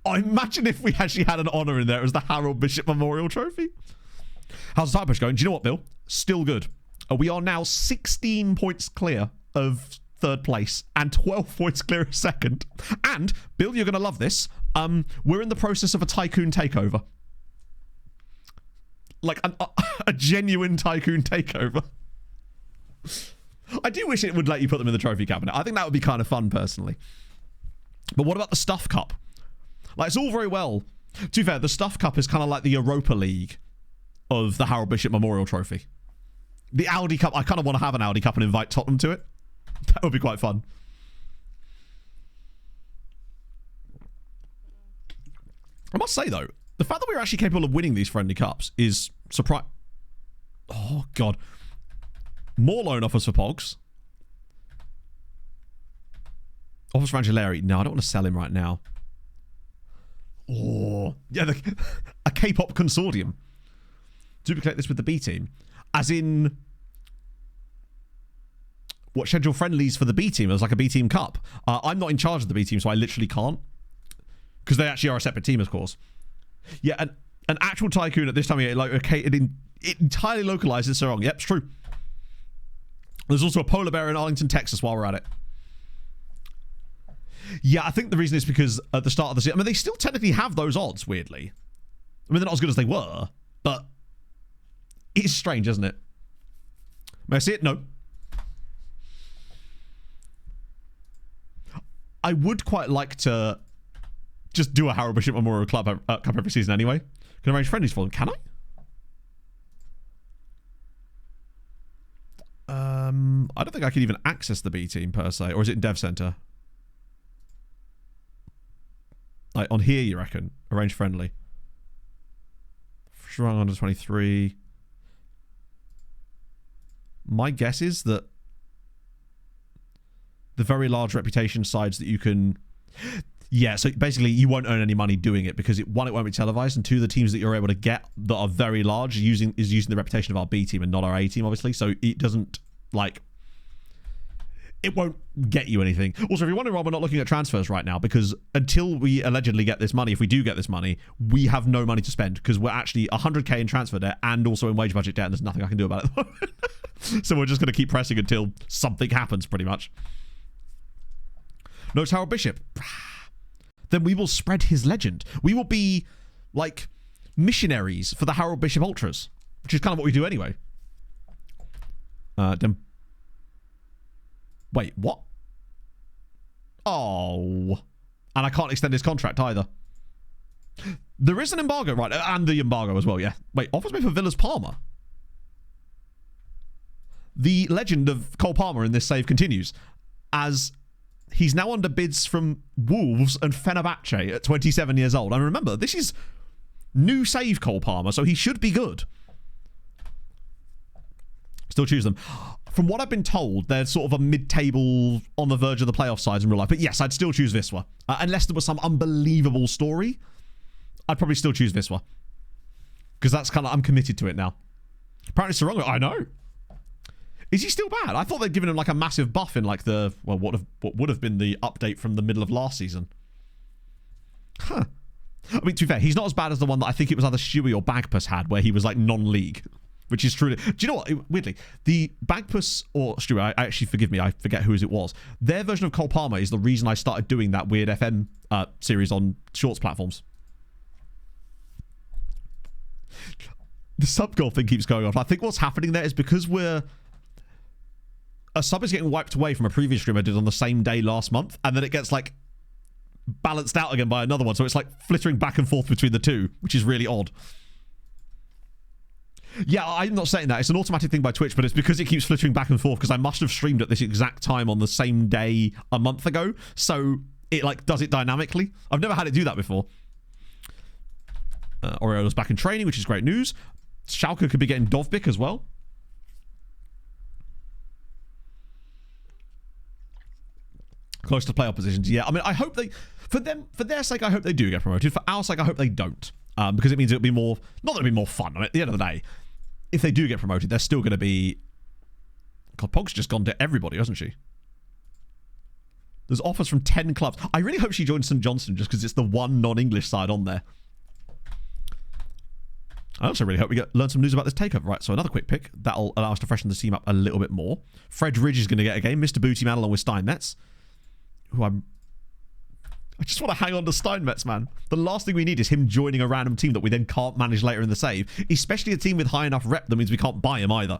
Oh, imagine if we actually had an honour in there as the Harold Bishop Memorial Trophy. How's the type push going? Do you know what, Bill? Still good. We are now 16 points clear of third place and 12 points clear of second. And, Bill, you're going to love this. We're in the process of a tycoon takeover. Like a genuine tycoon takeover. I do wish it would let you put them in the trophy cabinet. I think that would be kind of fun, personally. But what about the Stuff Cup? Like, it's all very well. To be fair, the Stuff Cup is kind of like the Europa League of the Harold Bishop Memorial Trophy. The Audi Cup, I kind of want to have an Audi Cup and invite Tottenham to it. That would be quite fun. I must say, though, the fact that we're actually capable of winning these friendly cups is surprising. Oh, God. More loan offers for Pogs. Offers for Angeleri. No, I don't want to sell him right now. Oh, yeah, a K-pop consortium. Duplicate this with the B team. As in, what, schedule friendlies for the B team as like a B team cup. I'm not in charge of the B team, so I literally can't. Because they actually are a separate team, of course. Yeah, an actual tycoon at this time of year, like, okay, it entirely localizes Seraing. Yep, it's true. There's also a polar bear in Arlington, Texas while we're at it. Yeah, I think the reason is because at the start of the season, I mean, they still technically have those odds, weirdly. I mean, they're not as good as they were, but it's strange, isn't it? May I see it? No. I would quite like to just do a Harold Bishop Memorial Cup every season anyway. Can I arrange friendlies for them? Can I? I don't think I can even access the B team per se, or is it in Dev Center? Like on here, you reckon? Arrange friendly. Strong under 23. My guess is that the very large reputation sides that you can... Yeah, so basically you won't earn any money doing it because one, it won't be televised, and two, the teams that you're able to get that are very large is using the reputation of our B team and not our A team, obviously. So it doesn't, like... It won't get you anything. Also, if you're wondering why we're not looking at transfers right now, because until we allegedly get this money, if we do get this money, we have no money to spend because we're actually 100k in transfer debt and also in wage budget debt, and there's nothing I can do about it at the moment. So we're just going to keep pressing until something happens, pretty much. Notes Harold Bishop. Then we will spread his legend. We will be, like, missionaries for the Harold Bishop Ultras, which is kind of what we do anyway. Then... Wait, what? Oh. And I can't extend his contract either. There is an embargo, right? And the embargo as well, yeah. Wait, offers made for Villas Palmer. The legend of Cole Palmer in this save continues, as he's now under bids from Wolves and Fenerbahce at 27 years old. And remember, this is new save Cole Palmer, so he should be good. Still choose them. From what I've been told, they're sort of a mid-table, on the verge of the playoff sides in real life. But yes, I'd still choose Viswa. Unless there was some unbelievable story, I'd probably still choose Viswa. Because that's kind of, I'm committed to it now. Apparently Seraing, I know. Is he still bad? I thought they'd given him like a massive buff in like the, well, what would have been the update from the middle of last season. Huh. I mean, to be fair, he's not as bad as the one that I think it was either Stewie or Bagpuss had, where he was like non-league, which is truly. Do you know what? Weirdly, the Bagpuss or Stewie, I actually, forgive me, I forget whose it was. Their version of Cole Palmer is the reason I started doing that weird FM series on shorts platforms. The sub goal thing keeps going on. I think what's happening there is because a sub is getting wiped away from a previous stream I did on the same day last month, and then it gets like balanced out again by another one, so it's like flittering back and forth between the two, which is really odd. Yeah, I'm not saying that. It's an automatic thing by Twitch, but it's because it keeps flittering back and forth because I must have streamed at this exact time on the same day a month ago, so it like does it dynamically. I've never had it do that before. Oreo's back in training, which is great news. Schalke could be getting Dovbik as well. Close to playoff positions. Yeah, I mean, I hope they, for their sake, I hope they do get promoted. For our sake, I hope they don't, because it means it'll be more, not that it'll be more fun. I mean, at the end of the day, if they do get promoted, they're still going to be. God, Pog's just gone to everybody, hasn't she? There's offers from 10 clubs. I really hope she joins St Johnstone just because it's the one non-English side on there. I also really hope we learn some news about this takeover. Right, so another quick pick. That'll allow us to freshen the team up a little bit more. Fred Ridge is going to get a game. Mr. Bootyman along with Steinmetz. Who I just want to hang on to Steinmetz, man. The last thing we need is him joining a random team that we then can't manage later in the save. Especially a team with high enough rep that means we can't buy him either.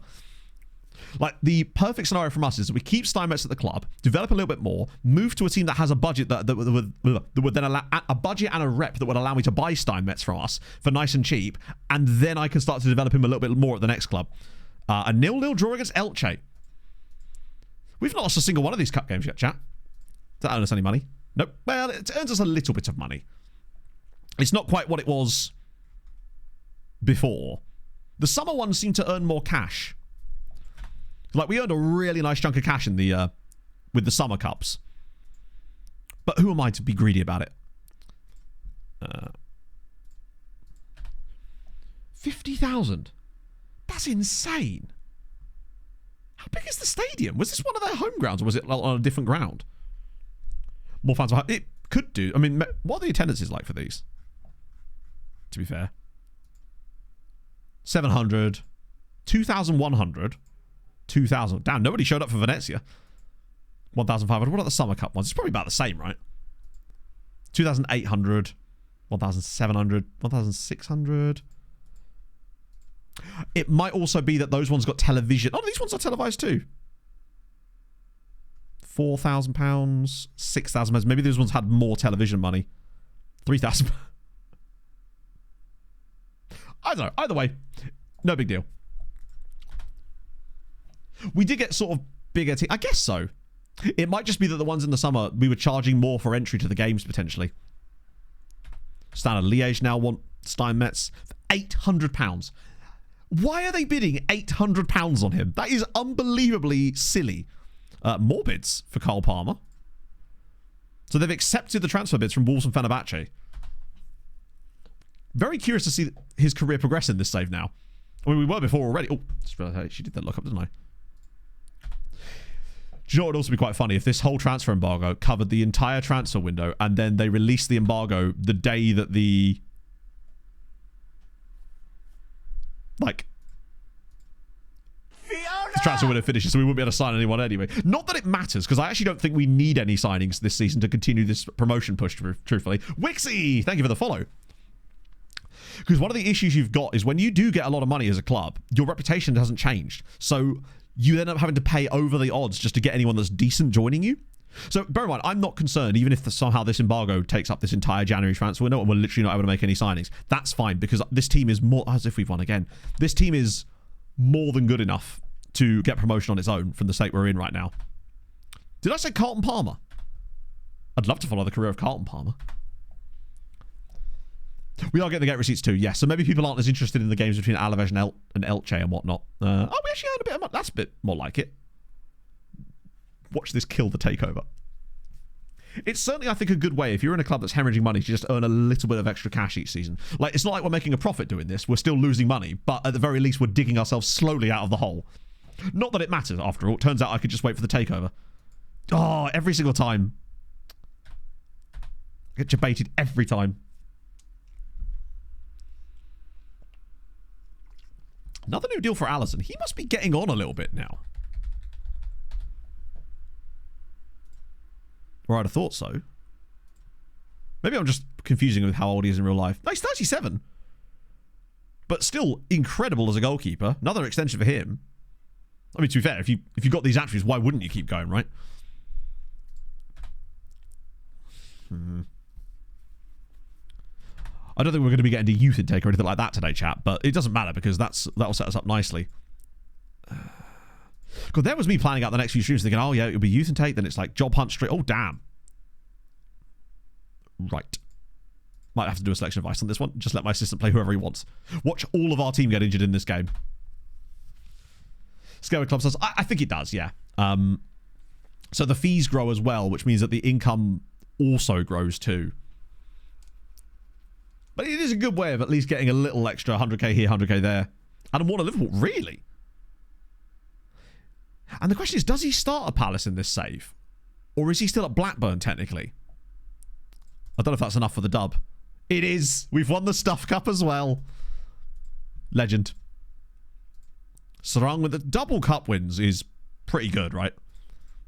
Like, the perfect scenario from us is that we keep Steinmetz at the club, develop a little bit more, move to a team that has a budget that would then allow a budget and a rep that would allow me to buy Steinmetz from us for nice and cheap, and then I can start to develop him a little bit more at the next club. A 0-0 draw against Elche. We've not lost a single one of these cup games yet, chat. Does that earn us any money? Nope. Well, it earns us a little bit of money. It's not quite what it was before. The summer ones seem to earn more cash. Like, we earned a really nice chunk of cash in the with the summer cups. But who am I to be greedy about it? 50,000. That's insane. How big is the stadium? Was this one of their home grounds, or was it on a different ground? More fans. It could do. I mean, what are the attendances like for these? To be fair. 700. 2,100. 2,000. Damn, nobody showed up for Venezia. 1,500. What are the Summer Cup ones? It's probably about the same, right? 2,800. 1,700. 1,600. It might also be that those ones got television. Oh, these ones are televised too. £4,000. 6,000 pounds. Maybe those ones had more television money. 3,000. I don't know. Either way, no big deal. We did get sort of bigger I guess so. It might just be that the ones in the summer, we were charging more for entry to the games, potentially. Standard Liège now want Steinmetz for £800. Why are they bidding £800 on him? That is unbelievably silly. More bids for Cole Palmer. So they've accepted the transfer bids from Wolves and Fenerbahce. Very curious to see his career progress in this save now. I mean, we were before already. Oh, just realized she did that look up, didn't I? Do you know what would also be quite funny? If this whole transfer embargo covered the entire transfer window and then they released the embargo the day that the transfer window finishes, so we wouldn't be able to sign anyone anyway. Not that it matters, because I actually don't think we need any signings this season to continue this promotion push, truthfully. Wixie, thank you for the follow. Because one of the issues you've got is when you do get a lot of money as a club, your reputation hasn't changed. So you end up having to pay over the odds just to get anyone that's decent joining you. So bear in mind, I'm not concerned, even if somehow this embargo takes up this entire January transfer window and we're literally not able to make any signings. That's fine, because this team is more, as if we've won again, this team is more than good enough to get promotion on its own from the state we're in right now. Did I say Carlton Palmer? I'd love to follow the career of Carlton Palmer. We are getting the gate receipts too, yes. So maybe people aren't as interested in the games between Alaves and Elche and whatnot. We actually earned a bit of money. That's a bit more like it. Watch this kill the takeover. It's certainly, I think, a good way if you're in a club that's hemorrhaging money to just earn a little bit of extra cash each season. Like, it's not like we're making a profit doing this. We're still losing money, but at the very least, we're digging ourselves slowly out of the hole. Not that it matters, after all. It turns out I could just wait for the takeover. Oh, every single time. I get debated every time. Another new deal for Allison. He must be getting on a little bit now. Or I'd have thought so. Maybe I'm just confusing him with how old he is in real life. No, he's 37. But still incredible as a goalkeeper. Another extension for him. I mean, to be fair, if you got these attributes, why wouldn't you keep going, right? I don't think we're going to be getting to youth intake or anything like that today, chat, but it doesn't matter because that'll set us up nicely. God, there was me planning out the next few streams thinking, oh yeah, it'll be youth intake, then it's like job hunt straight. Oh, damn. Right. Might have to do a selection advice on this one. Just let my assistant play whoever he wants. Watch all of our team get injured in this game. Scary Club says, I think it does, yeah. So the fees grow as well, which means that the income also grows too. But it is a good way of at least getting a little extra 100k here, 100k there. Adam Warner Liverpool, really? And the question is, does he start a Palace in this save? Or is he still at Blackburn, technically? I don't know if that's enough for the dub. It is. We've won the Stuff Cup as well. Legend. Seraing with the double cup wins is pretty good, right?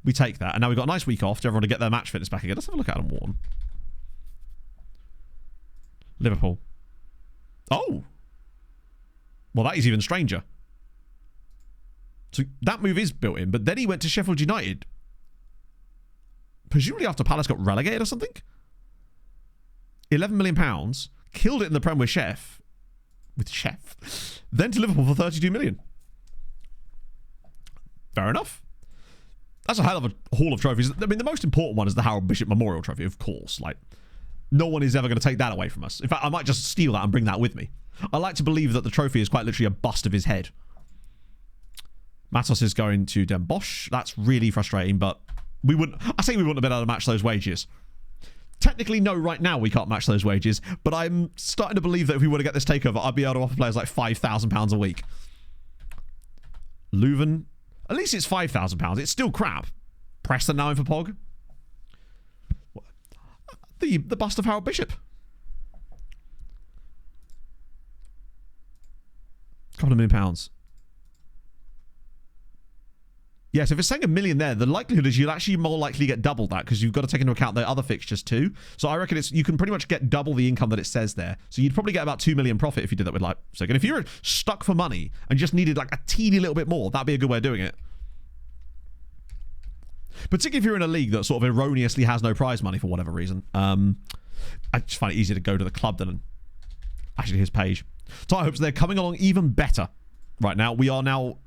We take that. And now we've got a nice week off to everyone to get their match fitness back again. Let's have a look at Adam Warren. Liverpool. Oh. Well, that is even stranger. So that move is built in, but then he went to Sheffield United. Presumably after Palace got relegated or something? £11 million. Killed it in the Prem with Chef. Then to Liverpool for 32 million. Fair enough. That's a hell of a haul of trophies. I mean, the most important one is the Harold Bishop Memorial Trophy, of course. Like, no one is ever going to take that away from us. In fact, I might just steal that and bring that with me. I like to believe that the trophy is quite literally a bust of his head. Matos is going to Den Bosch. That's really frustrating, but we wouldn't have been able to match those wages. Technically, no, right now we can't match those wages, but I'm starting to believe that if we were to get this takeover, I'd be able to offer players like £5,000 a week. Leuven. At least it's £5,000. It's still crap. Preston now in for Pog. The bust of Harold Bishop. Couple of £1 million. Yes, if it's saying $1 million there, the likelihood is you'll actually more likely get double that because you've got to take into account the other fixtures too. So I reckon you can pretty much get double the income that it says there. So you'd probably get about 2 million profit if you did that with Leipzig. And if you're stuck for money and just needed like a teeny little bit more, that'd be a good way of doing it. Particularly if you're in a league that sort of erroneously has no prize money for whatever reason. I just find it easier to go to the club than actually his page. So I hope they're coming along even better right now. We are now,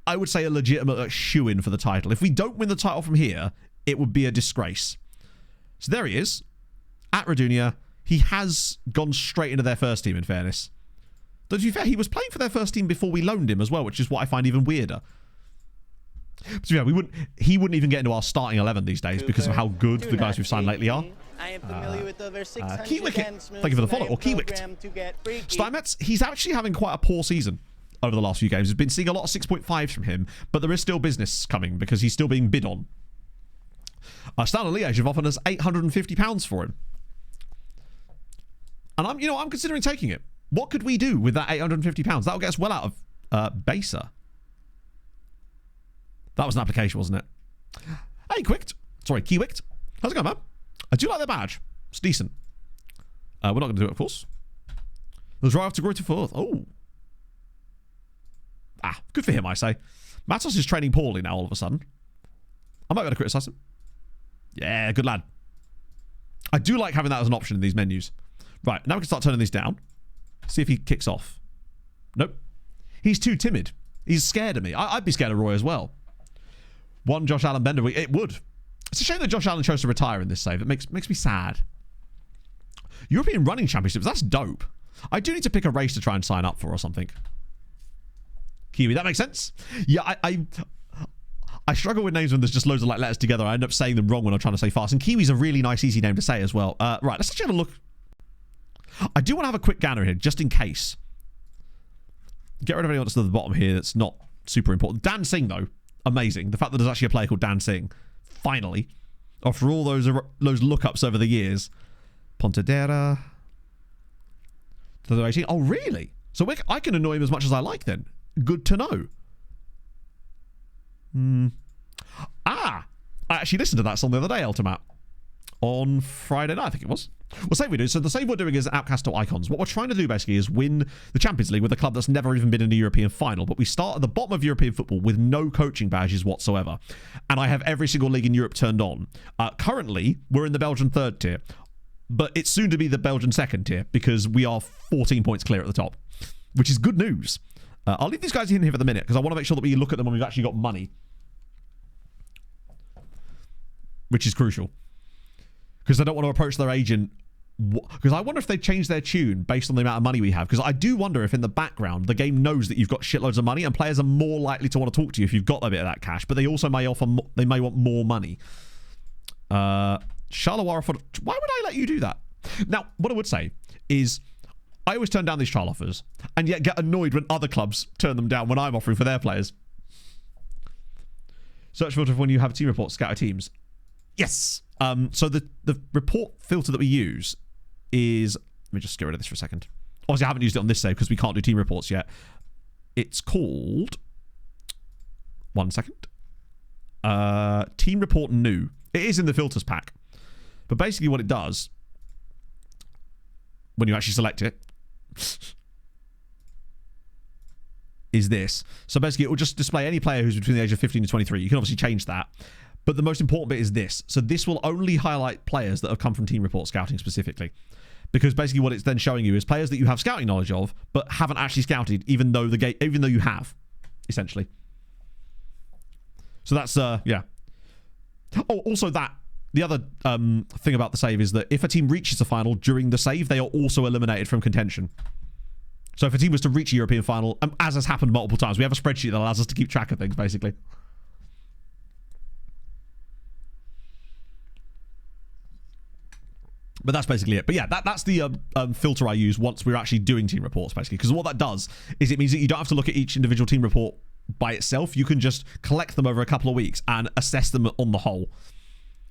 I would say, a legitimate shoo-in for the title. If we don't win the title from here, it would be a disgrace. So there he is, at Radunia. He has gone straight into their first team, in fairness. Though, to be fair, he was playing for their first team before we loaned him as well, which is what I find even weirder. But yeah, he wouldn't even get into our starting 11 these days because of how good the guys we've signed lately are. I am familiar with over 600 Keywicket, thank you for the follow, or Keywicket. Steinmetz, he's actually having quite a poor season over the last few games. We've been seeing a lot of 6.5s from him, but there is still business coming because he's still being bid on. Standard Liège have offered us £850 for him. And I'm considering taking it. What could we do with that £850? That'll get us well out of Besa. That was an application, wasn't it? Hey, Keywicked. How's it going, man? I do like their badge. It's decent. We're not going to do it, of course. The drive to Greater Forth. Oh. Good for him, I say. Matos is training poorly now all of a sudden. I might be able to criticise him. Yeah, good lad. I do like having that as an option in these menus. Right, now we can start turning these down. See if he kicks off. Nope. He's too timid. He's scared of me. I'd be scared of Roy as well. One Josh Allen Bender. It would. It's a shame that Josh Allen chose to retire in this save. It makes me sad. European Running Championships. That's dope. I do need to pick a race to try and sign up for or something. Kiwi, that makes sense. Yeah, I I struggle with names when there's just loads of like letters together. I end up saying them wrong when I'm trying to say fast. And Kiwi's a really nice, easy name to say as well. Right, let's actually have a look. I do want to have a quick gander here, just in case. Get rid of anyone that's at the bottom here that's not super important. Dan Singh, though, amazing. The fact that there's actually a player called Dan Singh, finally, after all those lookups over the years. Pontedera. Oh, really? So I can annoy him as much as I like then. Good to know. I actually listened to that song the other day, Ultimate. On Friday night, I think it was. Well, save we do. So the save we're doing is Outcasts to Icons. What we're trying to do basically is win the Champions League with a club that's never even been in a European final. But we start at the bottom of European football with no coaching badges whatsoever. And I have every single league in Europe turned on. Currently, we're in the Belgian third tier. But it's soon to be the Belgian second tier because we are 14 points clear at the top, which is good news. I'll leave these guys in here for the minute because I want to make sure that we look at them when we've actually got money, which is crucial. Because I don't want to approach their agent. Because I wonder if they've changed their tune based on the amount of money we have. Because I do wonder if in the background the game knows that you've got shitloads of money and players are more likely to want to talk to you if you've got a bit of that cash. But they also may offer. They may want more money. Charleroi, why would I let you do that? Now, what I would say is I always turn down these trial offers and yet get annoyed when other clubs turn them down when I'm offering for their players. Search filter for when you have team reports, scatter teams. Yes. So the report filter that we use is... Let me just get rid of this for a second. Obviously, I haven't used it on this save because we can't do team reports yet. It's called... One second. Team report new. It is in the filters pack. But basically what it does, when you actually select it, is this. So basically it will just display any player who's between the age of 15 and 23. You can obviously change that. But the most important bit is this. So this will only highlight players that have come from team report scouting specifically. Because basically what it's then showing you is players that you have scouting knowledge of, but haven't actually scouted, even though you have, essentially. So that's, yeah. Oh, also that. The other thing about the save is that if a team reaches a final during the save, they are also eliminated from contention. So if a team was to reach a European final, as has happened multiple times, we have a spreadsheet that allows us to keep track of things, basically. But that's basically it. But yeah, that's the filter I use once we're actually doing team reports, basically. Because what that does is it means that you don't have to look at each individual team report by itself. You can just collect them over a couple of weeks and assess them on the whole.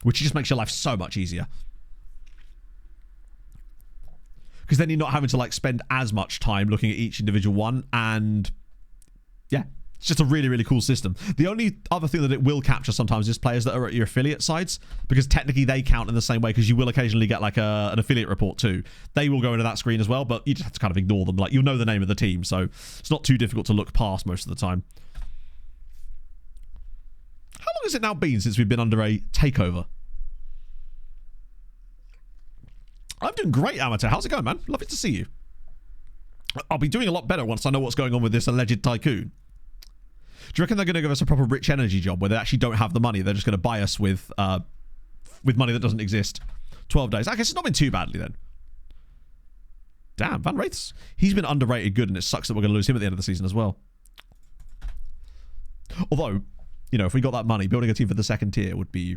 Which just makes your life so much easier. Because then you're not having to like spend as much time looking at each individual one. And yeah, it's just a really, really cool system. The only other thing that it will capture sometimes is players that are at your affiliate sites. Because technically they count in the same way. Because you will occasionally get like an affiliate report too. They will go into that screen as well. But you just have to kind of ignore them. Like you'll know the name of the team. So it's not too difficult to look past most of the time. How long has it now been since we've been under a takeover? I'm doing great, Amateur. How's it going, man? Lovely to see you. I'll be doing a lot better once I know what's going on with this alleged tycoon. Do you reckon they're going to give us a proper rich energy job where they actually don't have the money? They're just going to buy us with money that doesn't exist. 12 days. I guess it's not been too badly then. Damn, Van Wraith's... He's been underrated good, and it sucks that we're going to lose him at the end of the season as well. Although... You know, if we got that money, building a team for the second tier would be...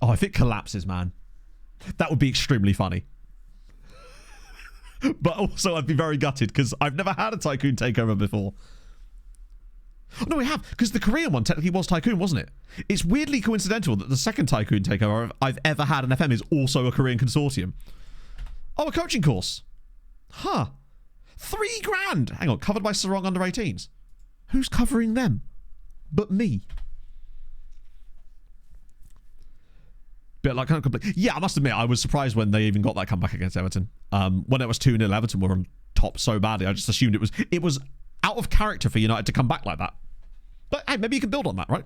Oh, if it collapses, man. That would be extremely funny. But also, I'd be very gutted, because I've never had a Tycoon takeover before. Oh, no, we have, because the Korean one technically was Tycoon, wasn't it? It's weirdly coincidental that the second Tycoon takeover I've ever had in FM is also a Korean consortium. Oh, a coaching course. Huh. $3,000. Hang on, covered by Seraing under 18s. Who's covering them? But me. Bit like kind of complete. Yeah, I must admit, I was surprised when they even got that comeback against Everton. When it was 2-0, Everton were on top so badly. I just assumed it was out of character for United to come back like that. But hey, maybe you can build on that, right?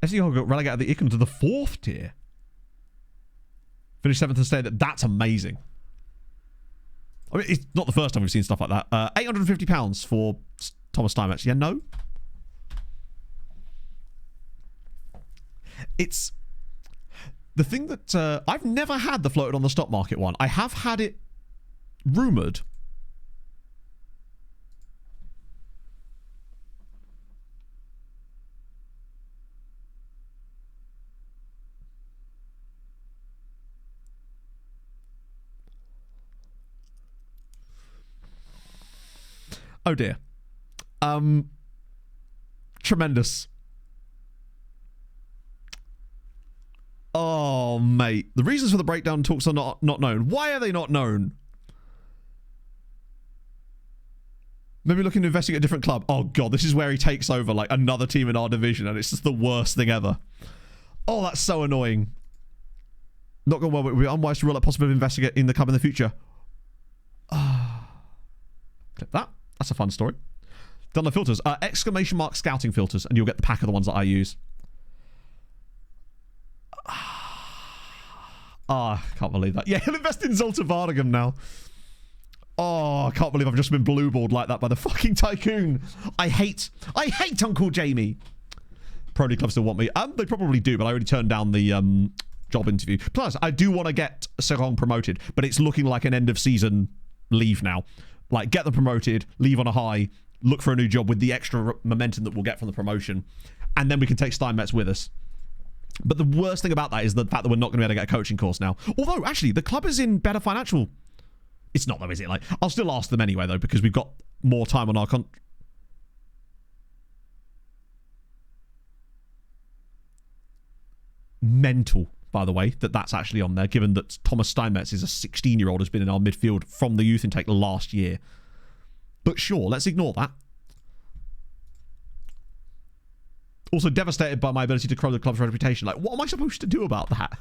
FC got relegated the Icon to the 4th tier. Finished 7th and stayed. That's amazing. I mean, it's not the first time we've seen stuff like that. £850 for Thomas Steinmetz. Yeah, no. It's the thing that I've never had the floated on the stock market one. I have had it rumored. Oh dear. Tremendous. Oh, mate. The reasons for the breakdown talks are not known. Why are they not known? Maybe looking to investigate a different club. Oh, God. This is where he takes over, like, another team in our division, and it's just the worst thing ever. Oh, that's so annoying. Not going well, but it would be unwise to rule out possibility of investigating the club in the future. Clip that. That's a fun story. Done the filters. Exclamation mark scouting filters, and you'll get the pack of the ones that I use. I can't believe that. Yeah, he'll invest in Zolta Varnagum now. Oh, I can't believe I've just been blueballed like that by the fucking tycoon. I hate Uncle Jamie. Pro League clubs still want me. They probably do, but I already turned down the job interview. Plus, I do want to get Seraing promoted, but it's looking like an end of season leave now. Like, get them promoted, leave on a high, look for a new job with the extra momentum that we'll get from the promotion, and then we can take Steinmetz with us. But the worst thing about that is the fact that we're not going to be able to get a coaching course now. Although, actually, the club is in better financial... It's not though, is it? Like, I'll still ask them anyway, though, because we've got more time on our mental, by the way, that's actually on there, given that Thomas Steinmetz is a 16-year-old who's been in our midfield from the youth intake last year. But sure, let's ignore that. Also devastated by my ability to crow the club's reputation. Like, what am I supposed to do about that?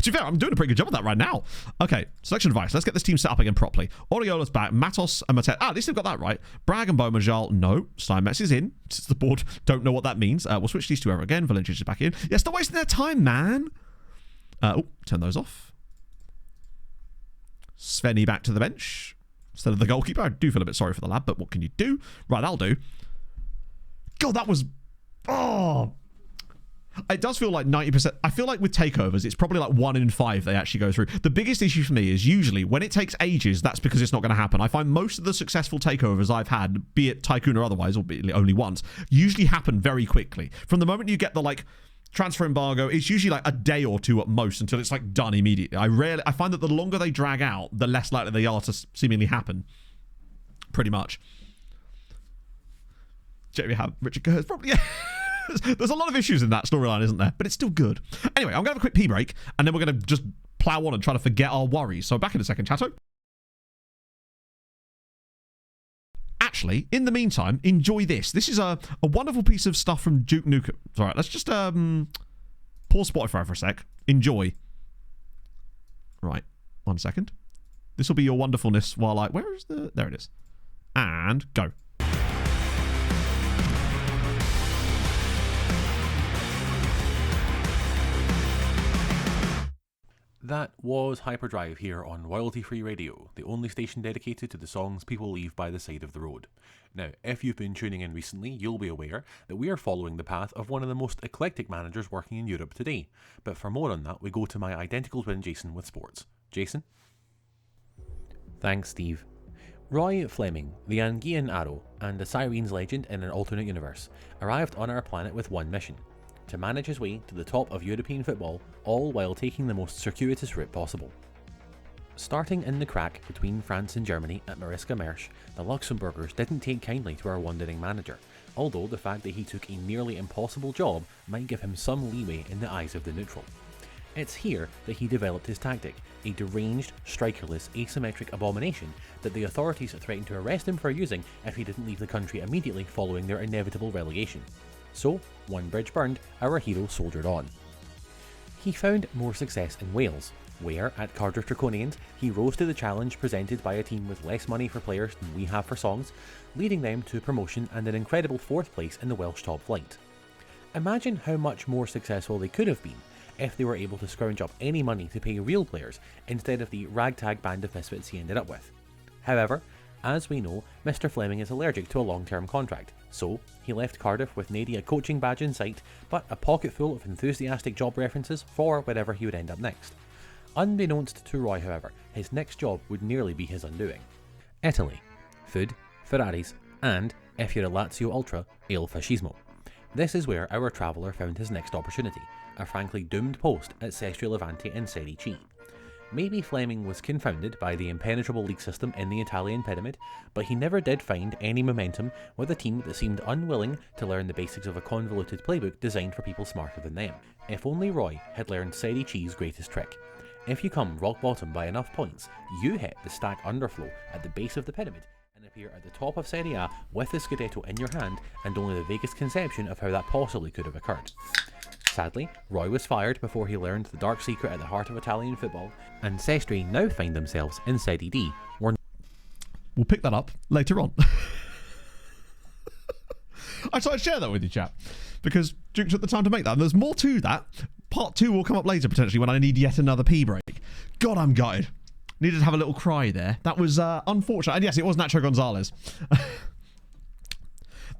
To be fair, I'm doing a pretty good job of that right now. Okay, selection advice. Let's get this team set up again properly. Oriola's back. Matos and Matet. At least they've got that right. Bragg and Beaumajal. No. Steinmetz is in. Since the board don't know what that means. We'll switch these two over again. Valencia's is back in. Yeah, stop wasting their time, man. Turn those off. Svenny back to the bench instead of the goalkeeper. I do feel a bit sorry for the lad, but what can you do? Right, that'll do. God, that was... Oh... It does feel like 90%. I feel like with takeovers, it's probably like 1 in 5 they actually go through. The biggest issue for me is usually when it takes ages, that's because it's not going to happen. I find most of the successful takeovers I've had, be it Tycoon or otherwise, or be it only once, usually happen very quickly. From the moment you get the like transfer embargo, it's usually like a day or two at most until it's like done immediately. I find that the longer they drag out, the less likely they are to seemingly happen. Pretty much. Jeremy have Richard Kerr's probably... Yeah. There's a lot of issues in that storyline, isn't there? But it's still good. Anyway, I'm going to have a quick pee break, and then we're going to just plow on and try to forget our worries. So back in a second, chatto. Actually, in the meantime, enjoy this. This is a wonderful piece of stuff from Duke Nukem. All right, let's just pause Spotify for a sec. Enjoy. Right, 1 second. This will be your wonderfulness while I... Where is the... There it is. And go. That was Hyperdrive here on Royalty Free Radio, the only station dedicated to the songs people leave by the side of the road. Now, if you've been tuning in recently, you'll be aware that we are following the path of one of the most eclectic managers working in Europe today. But for more on that, we go to my identical twin Jason with sports. Jason? Thanks, Steve. Roy Fleming, the Anguian Arrow, and the Syrene's legend in an alternate universe, arrived on our planet with one mission: to manage his way to the top of European football, all while taking the most circuitous route possible. Starting in the crack between France and Germany at Mariska Mersch, the Luxembourgers didn't take kindly to our wandering manager, although the fact that he took a nearly impossible job might give him some leeway in the eyes of the neutral. It's here that he developed his tactic, a deranged, strikerless, asymmetric abomination that the authorities threatened to arrest him for using if he didn't leave the country immediately following their inevitable relegation. So, one bridge burned, our hero soldiered on. He found more success in Wales, where, at Cardiff Draconians, he rose to the challenge presented by a team with less money for players than we have for songs, leading them to promotion and an incredible 4th place in the Welsh top flight. Imagine how much more successful they could have been if they were able to scrounge up any money to pay real players instead of the ragtag band of misfits he ended up with. However, as we know, Mr. Fleming is allergic to a long-term contract, so he left Cardiff with nearly a coaching badge in sight, but a pocket full of enthusiastic job references for wherever he would end up next. Unbeknownst to Roy, however, his next job would nearly be his undoing. Italy. Food, Ferraris, and, if you're a Lazio Ultra, Il Fascismo. This is where our traveller found his next opportunity, a frankly doomed post at Sestri Levante in Serie C. Maybe Fleming was confounded by the impenetrable league system in the Italian pyramid, but he never did find any momentum with a team that seemed unwilling to learn the basics of a convoluted playbook designed for people smarter than them. If only Roy had learned Serie C's greatest trick. If you come rock bottom by enough points, you hit the stack underflow at the base of the pyramid and appear at the top of Serie A with the Scudetto in your hand and only the vaguest conception of how that possibly could have occurred. Sadly, Roy was fired before he learned the dark secret at the heart of Italian football, and Sestri now find themselves in Serie D. We'll pick that up later on. I thought I'd share that with you, chat, because Duke took the time to make that. And there's more to that. Part 2 will come up later, potentially, when I need yet another pee break. God, I'm gutted. Needed to have a little cry there. That was unfortunate. And yes, it was Nacho Gonzalez.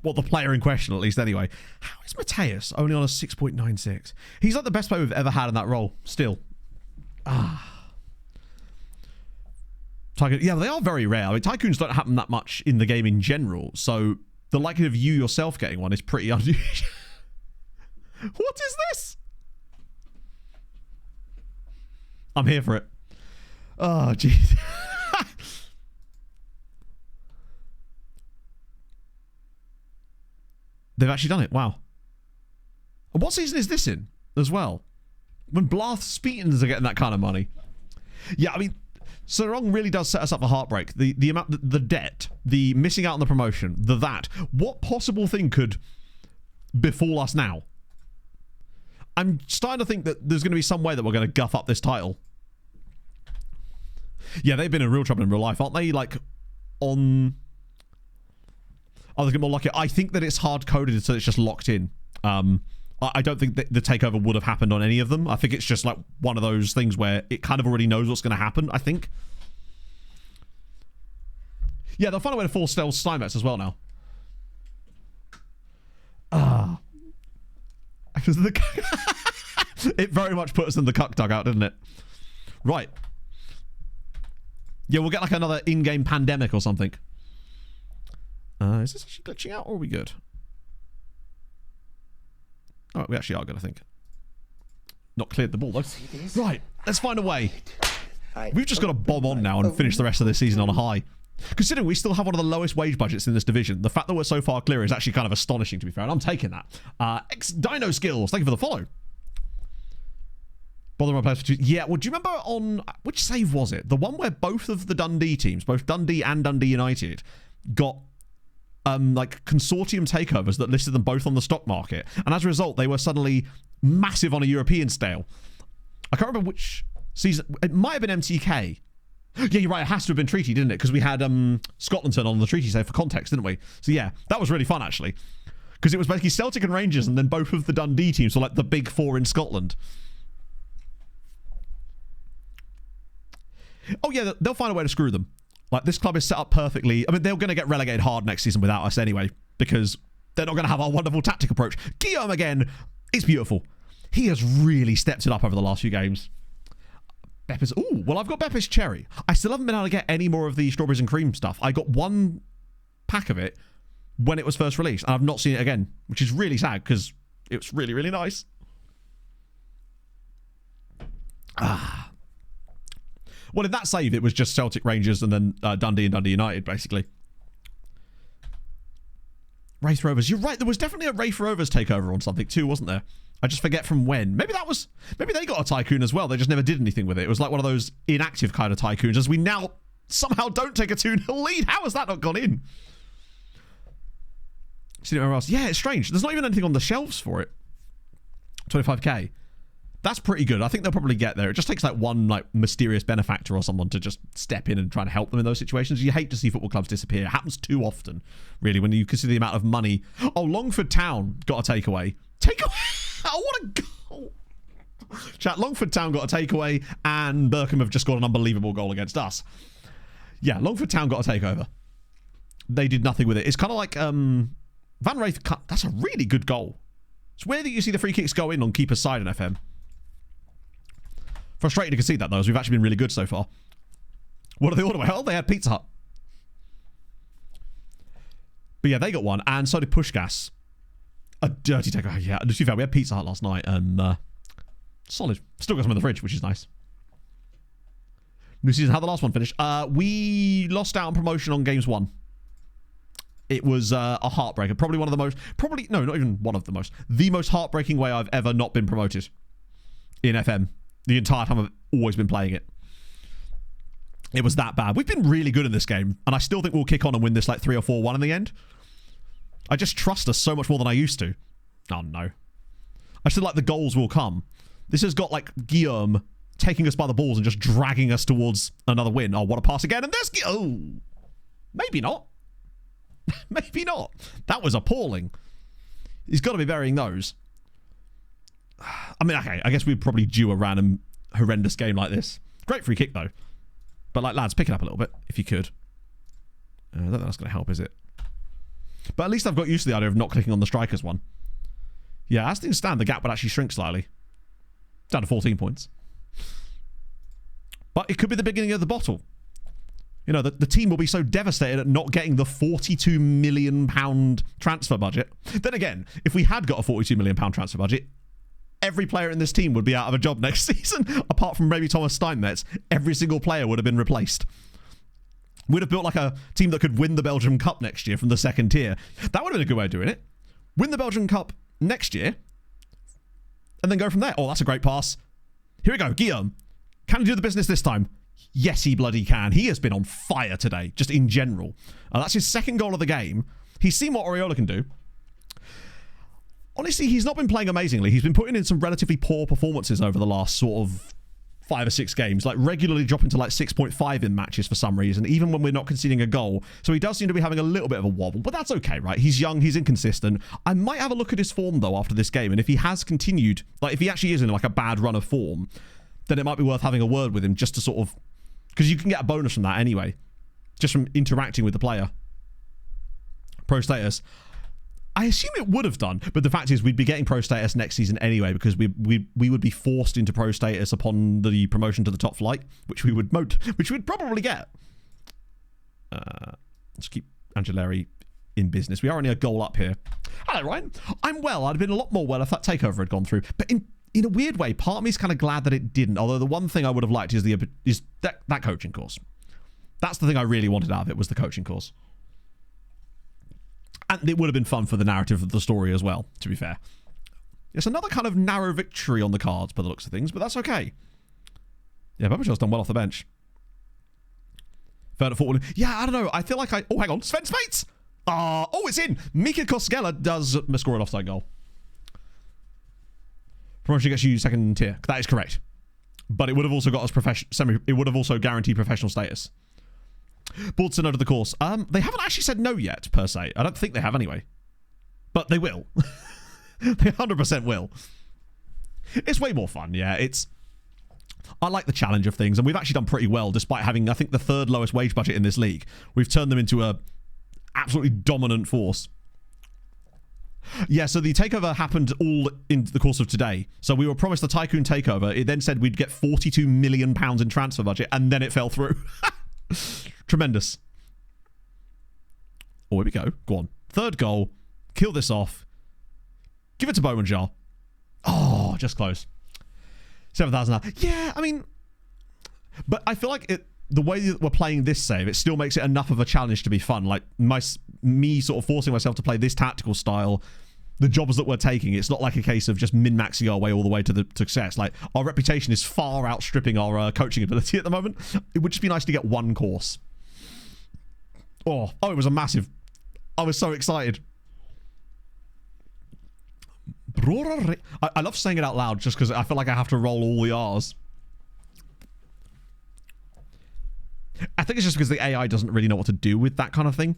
Well, the player in question, at least, anyway. How is Mateus only on a 6.96? He's like the best player we've ever had in that role, still. Tycoon, yeah, they are very rare. I mean, tycoons don't happen that much in the game in general, so the likelihood of you yourself getting one is pretty unusual. What is this? I'm here for it. Oh, jeez. They've actually done it. Wow. And what season is this in as well? When Blythe Speetons are getting that kind of money. Yeah, I mean, Seraing really does set us up for heartbreak. The amount, the debt, the missing out on the promotion, that. What possible thing could befall us now? I'm starting to think that there's going to be some way that we're going to guff up this title. Yeah, they've been in real trouble in real life, aren't they? Like, on... Oh, they get more lucky. I think that it's hard-coded, so it's just locked in. I don't think that the takeover would have happened on any of them. I think it's just like one of those things where it kind of already knows what's going to happen, I think. Yeah, they'll find a way to force Stealth Steinmetz as well now. It very much put us in the cuck dugout, didn't it? Right. Yeah, we'll get like another in-game pandemic or something. Is this actually glitching out, or are we good? Alright, we actually are good, I think. Not cleared the ball, though. Right, let's find a way. We've just got to bomb on now and finish the rest of this season on a high. Considering we still have one of the lowest wage budgets in this division, the fact that we're so far clear is actually kind of astonishing, to be fair, and I'm taking that. Dino Skills, thank you for the follow. Bother my players for 2. Yeah, well, do you remember on... Which save was it? The one where both of the Dundee teams, both Dundee and Dundee United, got... like consortium takeovers that listed them both on the stock market, and as a result they were suddenly massive on a European scale. I can't remember which season. It might have been MTK. Yeah, you're right, it has to have been Treaty, didn't it? Because we had Scotland turn on the Treaty save for context, didn't we? So yeah, that was really fun actually, because it was basically Celtic and Rangers, and then both of the Dundee teams were like the big four in Scotland. Oh yeah, they'll find a way to screw them. Like, this club is set up perfectly. I mean, they're going to get relegated hard next season without us anyway, because they're not going to have our wonderful tactic approach. Guillaume again, it's beautiful. He has really stepped it up over the last few games. Beppis, ooh, well, I've got Beppis Cherry. I still haven't been able to get any more of the strawberries and cream stuff. I got one pack of it when it was first released, and I've not seen it again, which is really sad, because it was really, really nice. Well, in that save, it was just Celtic, Rangers, and then Dundee and Dundee United, basically. Wraith Rovers. You're right, there was definitely a Wraith Rovers takeover on something too, wasn't there? I just forget from when. Maybe they got a tycoon as well. They just never did anything with it. It was like one of those inactive kind of tycoons, as we now somehow don't take a 2-0 lead. How has that not gone in? Seen it anywhere else? Yeah, it's strange. There's not even anything on the shelves for it. 25k. That's pretty good. I think they'll probably get there. It just takes like one like mysterious benefactor or someone to just step in and try and help them in those situations. You hate to see football clubs disappear. It happens too often, really, when you consider the amount of money. Oh, Longford Town got a takeaway. Takeaway! Oh, what a goal! Chat, Longford Town got a takeaway, and Birkham have just got an unbelievable goal against us. Yeah, Longford Town got a takeover. They did nothing with it. It's kind of like Van Wraith. That's a really good goal. It's weird that you see the free kicks go in on keeper's side in FM. Frustrating to concede that, though, as we've actually been really good so far. What did they order? Well, they had Pizza Hut. But yeah, they got one, and so did Pushgas. A dirty takeaway. Yeah, to be fair, we had Pizza Hut last night, and solid. Still got some in the fridge, which is nice. This is how the last one finished. We lost out on promotion on games 1. It was a heartbreaker. Probably one of the most... No, not even one of the most. The most heartbreaking way I've ever not been promoted in FM. The entire time I've always been playing it. It was that bad. We've been really good in this game, and I still think we'll kick on and win this like 3 or 4-1 in the end. I just trust us so much more than I used to. Oh, no. I still like the goals will come. This has got like Guillaume taking us by the balls and just dragging us towards another win. Oh, what a pass again. And there's... Oh, maybe not. Maybe not. That was appalling. He's got to be burying those. I mean, okay, I guess we'd probably due a random horrendous game like this. Great free kick, though. But, like, lads, pick it up a little bit, if you could. I don't think that's going to help, is it? But at least I've got used to the idea of not clicking on the strikers one. Yeah, as things stand, the gap would actually shrink slightly. Down to 14 points. But it could be the beginning of the bottle. You know, the team will be so devastated at not getting the £42 million transfer budget. Then again, if we had got a £42 million transfer budget, every player in this team would be out of a job next season. Apart from maybe Thomas Steinmetz, every single player would have been replaced. We'd have built like a team that could win the Belgium Cup next year from the second tier. That would have been a good way of doing it. Win the Belgian Cup next year, and then go from there. Oh, that's a great pass. Here we go, Guillaume. Can he do the business this time? Yes, he bloody can. He has been on fire today, just in general. That's his second goal of the game. He's seen what Oriola can do. Honestly, he's not been playing amazingly. He's been putting in some relatively poor performances over the last sort of 5 or 6 games, like regularly dropping to like 6.5 in matches for some reason, even when we're not conceding a goal. So he does seem to be having a little bit of a wobble, but that's okay, right? He's young, he's inconsistent. I might have a look at his form, though, after this game, and if he has continued, like if he actually is in like a bad run of form, then it might be worth having a word with him just to sort of... Because you can get a bonus from that anyway, just from interacting with the player. Pro status. I assume it would have done, but the fact is we'd be getting pro status next season anyway, because we would be forced into pro status upon the promotion to the top flight, which we'd probably get. Let's keep Angeleri in business. We are only a goal up here. Hello, Ryan. I'm well. I'd have been a lot more well if that takeover had gone through, but in a weird way, part of me is kind of glad that it didn't. Although the one thing I would have liked is that coaching course. That's the thing I really wanted out of it, was the coaching course. And it would have been fun for the narrative of the story as well, to be fair. It's another kind of narrow victory on the cards by the looks of things, but that's okay. Yeah, Babachel's done well off the bench. Third at football. Yeah, I don't know. I feel like Oh, hang on. Sven Spates! Oh, it's in! Mika Koskela does score an offside goal. Promotion gets you second tier. That is correct. But it would have also got us it would have also guaranteed professional status. Board said no to the course. They haven't actually said no yet, per se. I don't think they have anyway. But they will. They 100% will. It's way more fun, yeah. I like the challenge of things, and we've actually done pretty well, despite having, I think, the 3rd lowest wage budget in this league. We've turned them into a absolutely dominant force. Yeah, so the takeover happened all in the course of today. So we were promised the Tycoon takeover. It then said we'd get £42 million in transfer budget, and then it fell through. Tremendous. Oh, here we go. Go on. 3rd goal. Kill this off. Give it to Bowmanjar. Oh, just close. 7,000. Yeah, I mean... But I feel like the way that we're playing this save, it still makes it enough of a challenge to be fun. Like, me sort of forcing myself to play this tactical style, the jobs that we're taking, it's not like a case of just min-maxing our way all the way to the success. Like, our reputation is far outstripping our coaching ability at the moment. It would just be nice to get one course. Oh, it was a massive... I was so excited. I love saying it out loud just because I feel like I have to roll all the R's. I think it's just because the AI doesn't really know what to do with that kind of thing.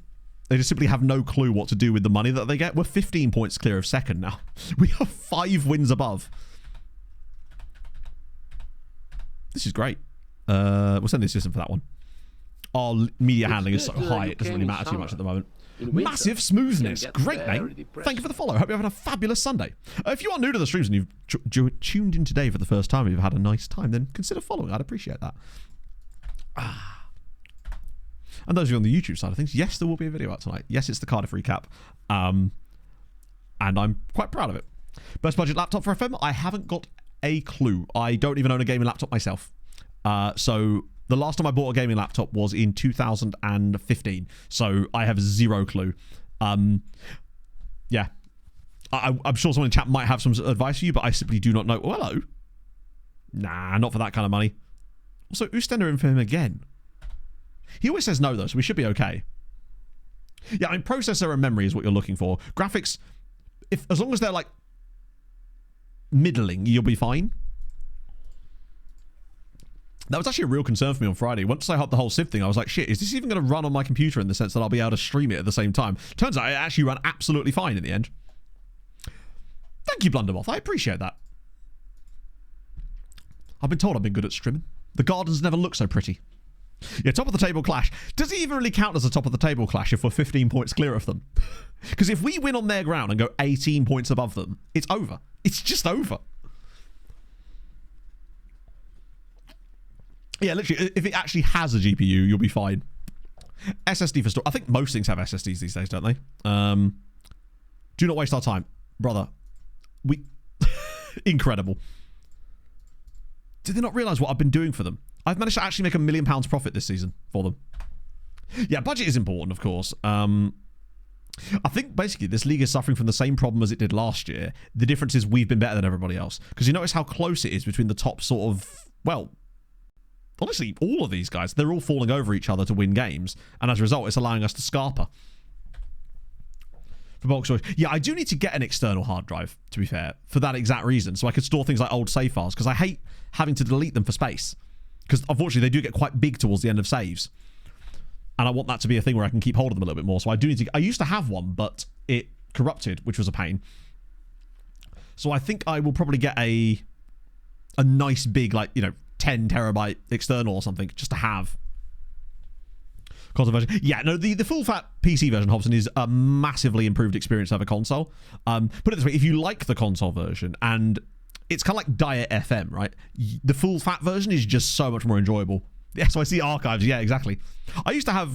They just simply have no clue what to do with the money that they get. We're 15 points clear of second now. We are 5 wins above. This is great. We'll send the assistant for that one. Our media handling is so high, it doesn't really matter too much at the moment. Massive smoothness. Great, mate. Thank you for the follow. Hope you're having a fabulous Sunday. If you are new to the streams and you've tuned in today for the first time and you've had a nice time, then consider following. I'd appreciate that. And those of you on the YouTube side of things, yes, there will be a video out tonight. Yes, it's the Cardiff recap. And I'm quite proud of it. Best budget laptop for FM? I haven't got a clue. I don't even own a gaming laptop myself. So The last time I bought a gaming laptop was in 2015, so I have zero clue. Yeah. I'm sure someone in chat might have some advice for you, but I simply do not know. Oh, hello. Nah, not for that kind of money. Also, Oostender in for him again. He always says no, though, so we should be okay. Yeah, I mean, processor and memory is what you're looking for. Graphics, as long as they're, like, middling, you'll be fine. That was actually a real concern for me on Friday. Once I hopped the whole Civ thing, I was like, shit, is this even going to run on my computer in the sense that I'll be able to stream it at the same time? Turns out it actually ran absolutely fine in the end. Thank you, Blundermoth. I appreciate that. I've been told I've been good at streaming. The gardens never look so pretty. Yeah, top of the table clash. Does it even really count as a top of the table clash if we're 15 points clear of them? Because if we win on their ground and go 18 points above them, it's over. It's just over. Yeah, literally, if it actually has a GPU, you'll be fine. SSD for storage. I think most things have SSDs these days, don't they? Do not waste our time. Brother. Incredible. Did they not realise what I've been doing for them? I've managed to actually make £1 million profit this season for them. Yeah, budget is important, of course. I think basically this league is suffering from the same problem as it did last year. The difference is we've been better than everybody else. Because you notice how close it is between the top sort of, well, honestly, all of these guys. They're all falling over each other to win games. And as a result, it's allowing us to scarper. For bulk storage. Yeah, I do need to get an external hard drive, to be fair, for that exact reason. So I could store things like old save files. Because I hate having to delete them for space. Because unfortunately, they do get quite big towards the end of saves. And I want that to be a thing where I can keep hold of them a little bit more. So I do need to... I used to have one, but it corrupted, which was a pain. So I think I will probably get a nice big, like, 10 terabyte external or something, just to have. Console version. Yeah, no, the full-fat PC version, Hobson, is a massively improved experience over console. Put it this way, if you like the console version, and it's kind of like Diet FM, right? The full-fat version is just so much more enjoyable. The SYC archives, yeah, exactly. I used to have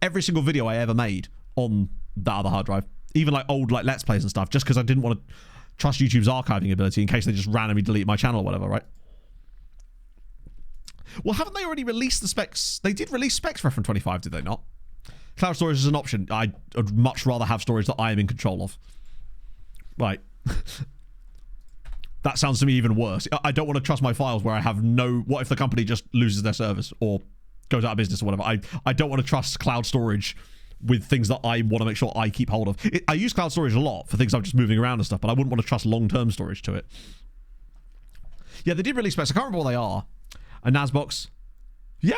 every single video I ever made on that other hard drive. Even like old like Let's Plays and stuff, just because I didn't want to trust YouTube's archiving ability in case they just randomly delete my channel or whatever, right? Well, haven't they already released the specs? They did release specs for FM 25, did they not? Cloud storage is an option. I'd much rather have storage that I am in control of. Right. That sounds to me even worse. I don't want to trust my files where I have no... What if the company just loses their service or goes out of business or whatever? I don't want to trust cloud storage with things that I want to make sure I keep hold of. I use cloud storage a lot for things I'm just moving around and stuff, but I wouldn't want to trust long-term storage to it. Yeah, they did release specs. I can't remember what they are. A NAS box. Yeah.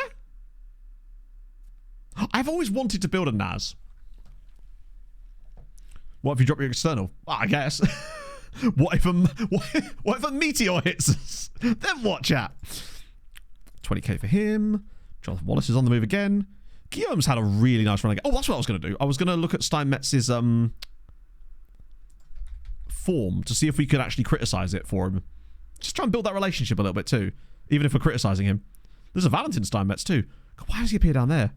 I've always wanted to build a NAS. What if you drop your external? Well, I guess. What if a meteor hits us? Then what, chat? 20k for him. Jonathan Wallace is on the move again. Guillaume's had a really nice run again. Oh, that's what I was going to do. I was going to look at Steinmetz's form to see if we could actually criticize it for him. Just try and build that relationship a little bit too. Even if we're criticizing him. There's a Valentin Steinmetz too. God, why does he appear down there?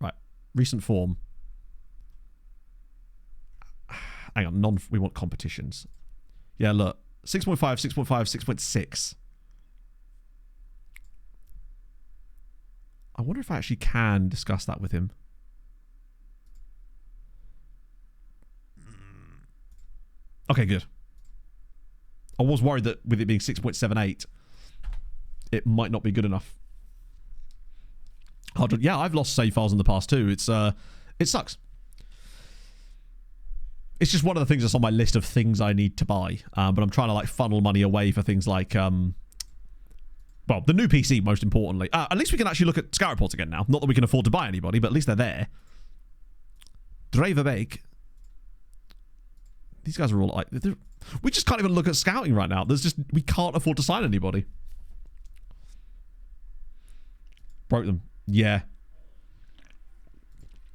Right. Recent form. Hang on. We want competitions. Yeah, look. 6.5, 6.5, 6.6. I wonder if I actually can discuss that with him. Okay, good. I was worried that with it being 6.78, it might not be good enough. Yeah, I've lost save files in the past too. It sucks. It's just one of the things that's on my list of things I need to buy. But I'm trying to like funnel money away for things like, well, the new PC most importantly. At least we can actually look at scout reports again now. Not that we can afford to buy anybody, but at least they're there. Draverbeek. These guys are all like... We just can't even look at scouting right now. We can't afford to sign anybody. Broke them. Yeah.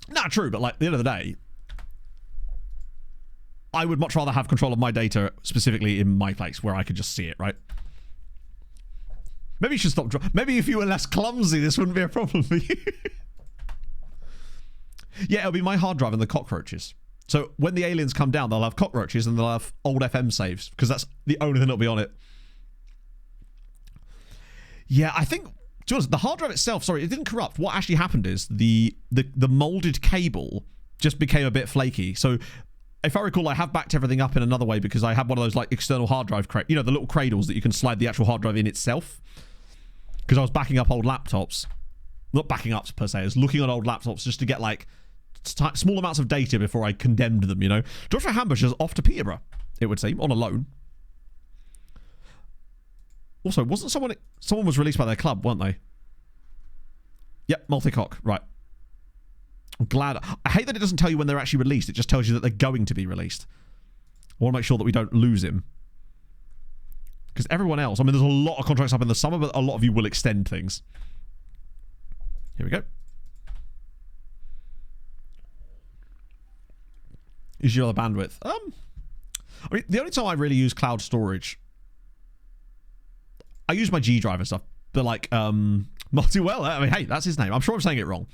Not true, but like, at the end of the day, I would much rather have control of my data specifically in my place where I could just see it, right? Maybe you should stop... Maybe if you were less clumsy, this wouldn't be a problem for you. Yeah, it'll be my hard drive and the cockroaches. So when the aliens come down, they'll have cockroaches and they'll have old FM saves because that's the only thing that'll be on it. Yeah, I think, to be honest, the hard drive itself, sorry, it didn't corrupt. What actually happened is the molded cable just became a bit flaky. So if I recall, I have backed everything up in another way because I had one of those like external hard drive, the little cradles that you can slide the actual hard drive in itself. Because I was backing up old laptops. Not backing up per se, I was looking at old laptops just to get like small amounts of data before I condemned them, Joshua Hambush is off to Peterborough, it would seem, on a loan. Also, wasn't someone was released by their club, weren't they? Yep, Multicock, right. I'm glad. I hate that it doesn't tell you when they're actually released. It just tells you that they're going to be released. I want to make sure that we don't lose him. Because everyone else, I mean, there's a lot of contracts up in the summer, but a lot of you will extend things. Here we go. Is your other bandwidth? I mean, the only time I really use cloud storage, I use my G drive and stuff, but like, Multi-Well, I mean, hey, that's his name. I'm sure I'm saying it wrong.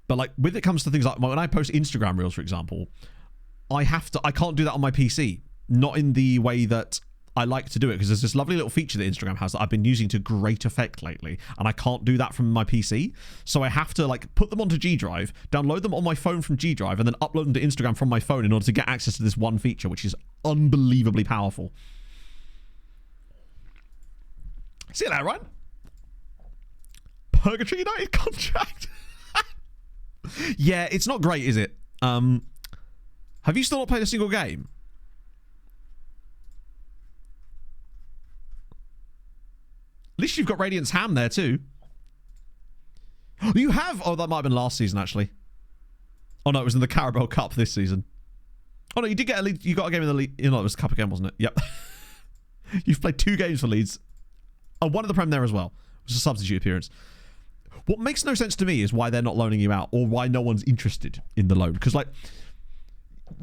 But like, when it comes to things like when I post Instagram reels, for example, I can't do that on my PC. Not in the way that I like to do it, because there's this lovely little feature that Instagram has that I've been using to great effect lately, and I can't do that from my PC. So I have to like put them onto G Drive, download them on my phone from G Drive, and then upload them to Instagram from my phone in order to get access to this one feature, which is unbelievably powerful. See that, right? Purgatory United contract. Yeah, it's not great, is it? Have you still not played a single game? At least you've got Radiant's Ham there too. You have? Oh, that might have been last season, actually. Oh, no, it was in the Carabao Cup this season. Oh, no, you did get a lead. You got a game in the league. It was a cup again, wasn't it? Yep. You've played 2 games for Leeds. Oh, one of the Prem there as well. It was a substitute appearance. What makes no sense to me is why they're not loaning you out, or why no one's interested in the loan. Because, like,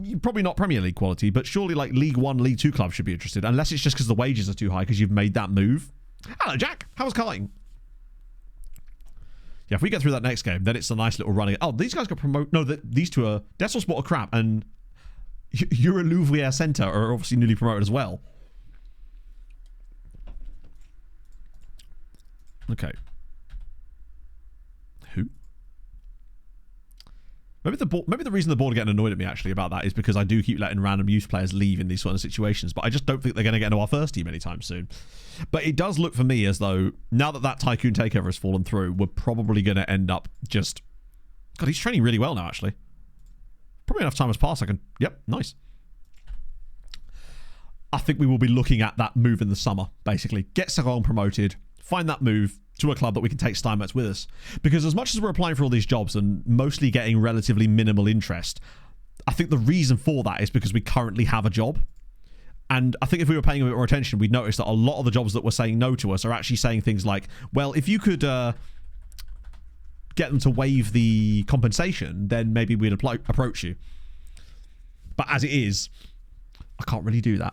you're probably not Premier League quality, but surely, like, League 1, League 2 clubs should be interested. Unless it's just because the wages are too high because you've made that move. Hello, Jack. How was karting? Yeah, if we get through that next game, then it's a nice little running. Oh, these guys got promoted. No, these two are Dessel Sport are crap, and Euro Louvrier Centre are obviously newly promoted as well. Okay. Who? Maybe the reason the board are getting annoyed at me actually about that is because I do keep letting random youth players leave in these sort of situations, but I just don't think they're going to get into our first team anytime soon. But it does look for me as though now that Tycoon takeover has fallen through, we're probably going to end up just... God, he's training really well now, actually. Probably enough time has passed. Yep, nice. I think we will be looking at that move in the summer, basically. Get Seraing promoted, find that move to a club that we can take Steinmetz with us. Because as much as we're applying for all these jobs and mostly getting relatively minimal interest, I think the reason for that is because we currently have a job. And I think if we were paying a bit more attention, we'd notice that a lot of the jobs that were saying no to us are actually saying things like, well, if you could get them to waive the compensation, then maybe we'd approach you. But as it is, I can't really do that.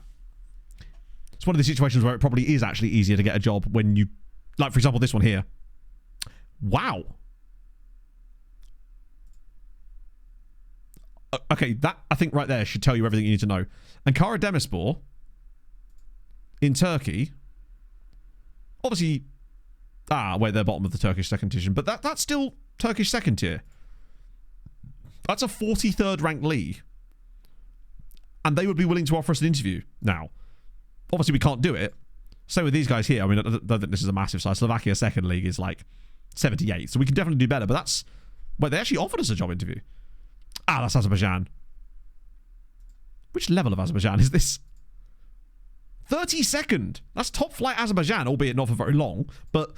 It's one of the situations where it probably is actually easier to get a job when you... Like, for example, this one here. Wow. Okay, that, I think, right there should tell you everything you need to know. Ankara Demirspor in Turkey. Obviously... wait, they're bottom of the Turkish second division. But that's still Turkish second tier. That's a 43rd ranked league. And they would be willing to offer us an interview now. Obviously, we can't do it. Same with these guys here. I mean, I don't think this is a massive size. Slovakia second league is like 78. So we can definitely do better. But that's... Wait, they actually offered us a job interview. That's Azerbaijan. Which level of Azerbaijan is this? 32nd. That's top flight Azerbaijan, albeit not for very long. But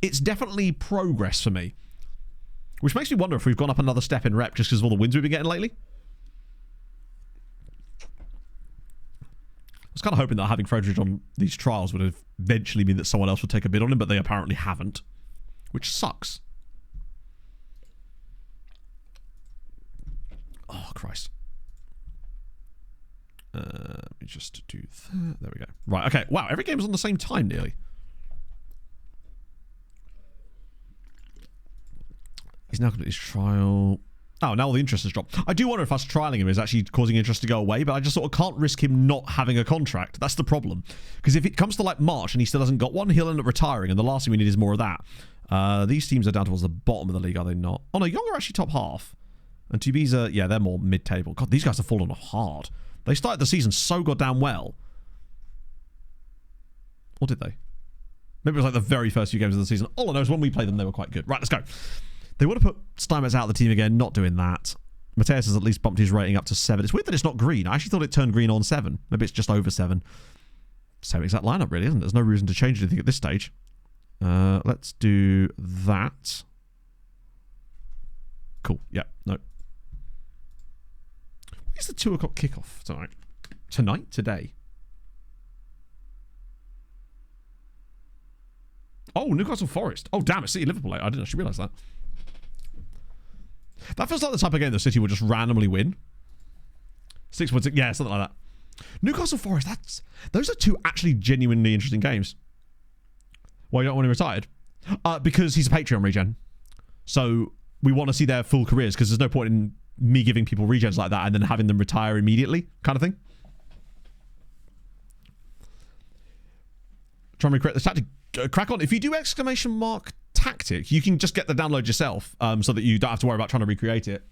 it's definitely progress for me. Which makes me wonder if we've gone up another step in rep just because of all the wins we've been getting lately. I was kind of hoping that having Frederick on these trials would eventually mean that someone else would take a bid on him, but they apparently haven't. Which sucks. Oh, Christ. Let me just do that. There we go. Right, okay. Wow, every game is on the same time, nearly. He's now completed his trial. Oh, now all the interest has dropped. I do wonder if us trialing him is actually causing interest to go away, but I just sort of can't risk him not having a contract. That's the problem. Because if it comes to like March and he still hasn't got one, he'll end up retiring, and the last thing we need is more of that. These teams are down towards the bottom of the league, are they not? Oh no, Young are actually top half. And TB's are, yeah, they're more mid-table. God, these guys have fallen off hard. They started the season so goddamn well. Or did they? Maybe it was like the very first few games of the season. All I know is when we played them, they were quite good. Right, let's go. They want to put Steinmetz out of the team again. Not doing that. Mateus has at least bumped his rating up to 7. It's weird that it's not green. I actually thought it turned green on 7. Maybe it's just over 7. Same exact lineup, really, isn't it? There's no reason to change anything at this stage. Let's do that. Cool. Yeah, no. Where's the 2 o'clock kickoff tonight? Tonight? Today? Oh, Newcastle Forest. Oh, damn, it's City Liverpool. I didn't actually realise that. That feels like the type of game that City will just randomly win. 6-1, yeah, something like that. Newcastle Forest, those are 2 actually genuinely interesting games. Why you don't want him retired? Because he's a Patreon regen. So we want to see their full careers, because there's no point in me giving people regens like that and then having them retire immediately, kind of thing. Try and recreate the tactic. Crack on. If you do !tactic, you can just get the download yourself, so that you don't have to worry about trying to recreate it.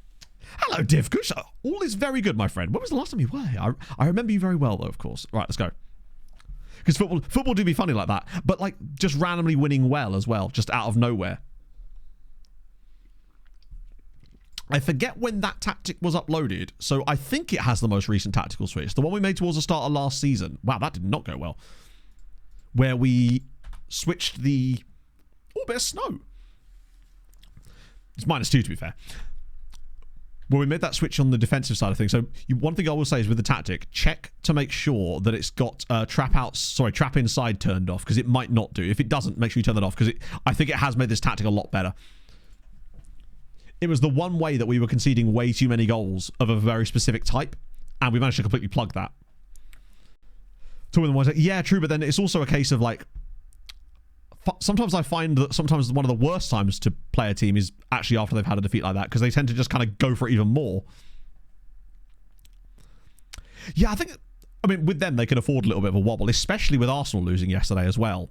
Hello, Div. Good. All is very good, my friend. When was the last time you were here? I remember you very well, though, of course. Right, let's go. Because football do be funny like that, but like just randomly winning well as well, just out of nowhere. I forget when that tactic was uploaded, so I think it has the most recent tactical switch. The one we made towards the start of last season. Wow, that did not go well. Where we switched the... Oh, bit of snow. It's -2, to be fair. Well, we made that switch on the defensive side of things. So one thing I will say is with the tactic, check to make sure that it's got trap inside turned off, because it might not do. If it doesn't, make sure you turn that off, because I think it has made this tactic a lot better. It was the one way that we were conceding way too many goals of a very specific type, and we managed to completely plug that. Two of them was like, yeah, true, but then it's also a case of like, sometimes I find that sometimes one of the worst times to play a team is actually after they've had a defeat like that, because they tend to just kind of go for it even more. Yeah, I mean, with them, they can afford a little bit of a wobble, especially with Arsenal losing yesterday as well.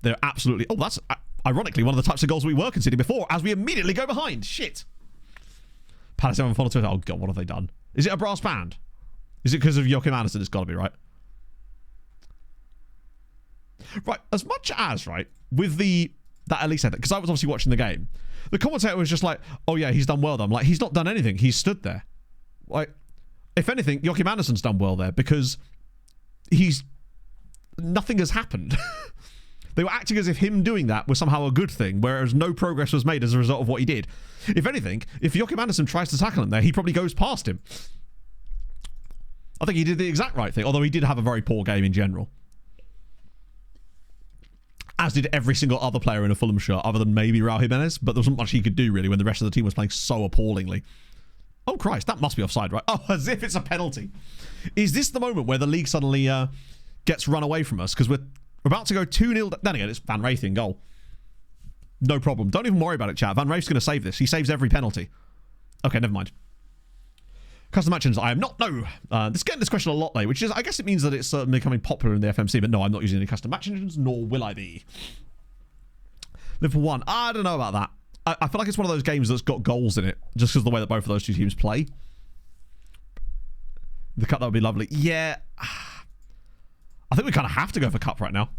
They're absolutely... Oh, that's ironically one of the types of goals we were conceding before, as we immediately go behind. Shit. Palace having fun on Twitter. Oh, God, what have they done? Is it a brass band? Is it because of Joachim Andersen? It's got to be, right? Right, as much as, right, with that Elise thing, because I was obviously watching the game, the commentator was just like, oh yeah, he's done well then. I'm like, he's not done anything. He's stood there. Like, if anything, Joachim Andersen's done well there, because nothing has happened. They were acting as if him doing that was somehow a good thing, whereas no progress was made as a result of what he did. If anything, if Joachim Andersen tries to tackle him there, he probably goes past him. I think he did the exact right thing, although he did have a very poor game in general. As did every single other player in a Fulham shirt, other than maybe Raul Jimenez, but there wasn't much he could do, really, when the rest of the team was playing so appallingly. Oh, Christ, that must be offside, right? Oh, as if it's a penalty. Is this the moment where the league suddenly gets run away from us? Because we're about to go 2-0... Then again, it's Van Reyth in goal. No problem. Don't even worry about it, chat. Van Reyth's going to save this. He saves every penalty. Okay, never mind. Custom actions, I am not. No. This getting this question a lot late, which is, I guess it means that it's becoming popular in the FMC, but no, I'm not using any custom match engines, nor will I be. Liverpool 1. I don't know about that. I feel like it's one of those games that's got goals in it, just because of the way that both of those two teams play. The cup, that would be lovely. Yeah. I think we kind of have to go for cup right now.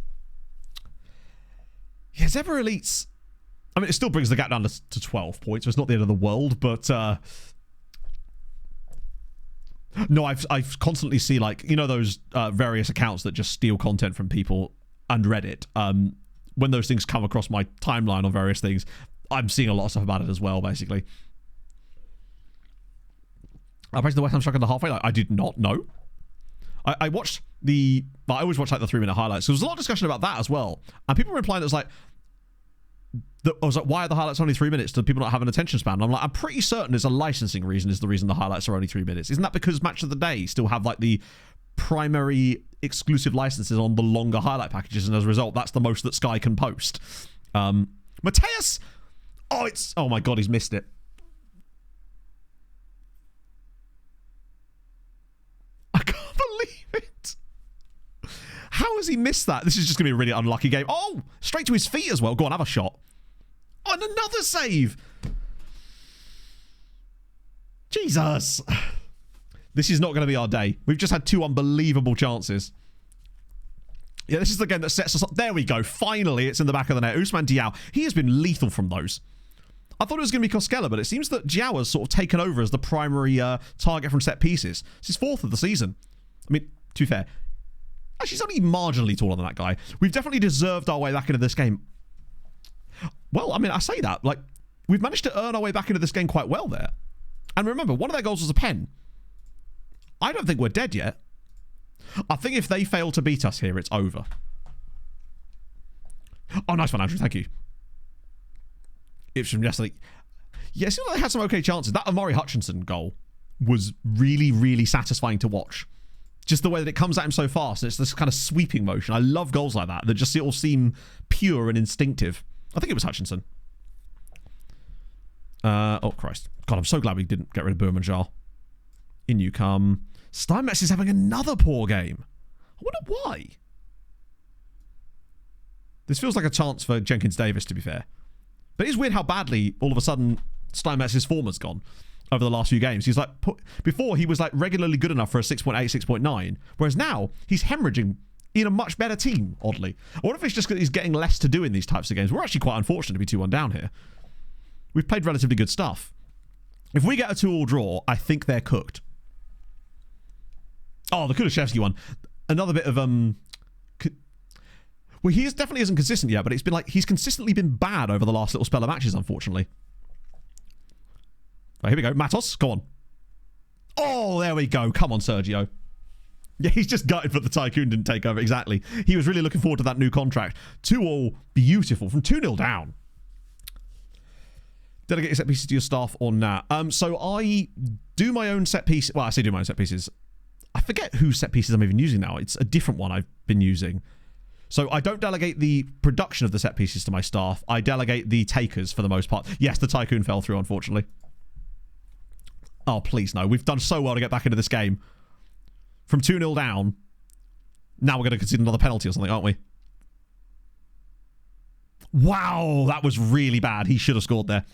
Yeah, Zebra Elites. I mean, it still brings the gap down to 12 points, so it's not the end of the world, but... No, I've constantly see, like, you know, those various accounts that just steal content from people and Reddit. When those things come across my timeline on various things, I'm seeing a lot of stuff about it as well, basically. I praised the West Ham striker in the halfway. Like, I did not know. I watched I always watch like the 3-minute highlights. So there was a lot of discussion about that as well, and people were implying that it was like, I was like, why are the highlights only 3 minutes? Do people not have an attention span? And I'm like, I'm pretty certain it's a licensing reason is the reason the highlights are only 3 minutes. Isn't that because Match of the Day still have like the primary exclusive licenses on the longer highlight packages, and as a result, that's the most that Sky can post. Mateus! Oh my God, he's missed it. has he missed that? This is just going to be a really unlucky game. Oh, straight to his feet as well. Go on, have a shot. Oh, and another save. Jesus. This is not going to be our day. We've just had 2 unbelievable chances. Yeah, this is the game that sets us up. There we go. Finally, it's in the back of the net. Ousmane Diaw. He has been lethal from those. I thought it was going to be Koskela, but it seems that Diaw has sort of taken over as the primary target from set pieces. It's his 4th of the season. I mean, to be fair, actually, he's only marginally taller than that guy. We've definitely deserved our way back into this game. Well, I mean, I say that. Like, we've managed to earn our way back into this game quite well there. And remember, one of their goals was a pen. I don't think we're dead yet. I think if they fail to beat us here, it's over. Oh, nice one, Andrew. Thank you. It's from yesterday. Yeah, it seems like they had some okay chances. That Amari Hutchinson goal was really, really satisfying to watch. Just the way that it comes at him so fast. And it's this kind of sweeping motion. I love goals like that. That just all seem pure and instinctive. I think it was Hutchinson. Oh, Christ. God, I'm so glad we didn't get rid of Bourmanjar. In you come. Steinmetz is having another poor game. I wonder why. This feels like a chance for Jenkins-Davis, to be fair. But it is weird how badly, all of a sudden, Steinmetz's form has gone over the last few games. He's like, before he was like regularly good enough for a 6.8, 6.9, whereas now he's hemorrhaging in a much better team, oddly. I wonder if it's just because he's getting less to do in these types of games. We're actually quite unfortunate to be 2-1 down here. We've played relatively good stuff. If we get a 2-2 draw, I think they're cooked. Oh, the Kulishevsky one. Another bit of, well, he definitely isn't consistent yet, but it's been like, he's consistently been bad over the last little spell of matches, unfortunately. Right, here we go. Matos, go on. Oh, there we go. Come on, Sergio. Yeah, he's just gutted that the Tycoon didn't take over. Exactly. He was really looking forward to that new contract. 2-2, beautiful. From 2-0 down. Delegate your set pieces to your staff or not? So I do my own set pieces. Well, I say do my own set pieces. I forget whose set pieces I'm even using now. It's a different one I've been using. So I don't delegate the production of the set pieces to my staff. I delegate the takers for the most part. Yes, the Tycoon fell through, unfortunately. Oh, please no. We've done so well to get back into this game. From 2-0 down, now we're going to concede another penalty or something, aren't we? Wow, that was really bad. He should have scored there.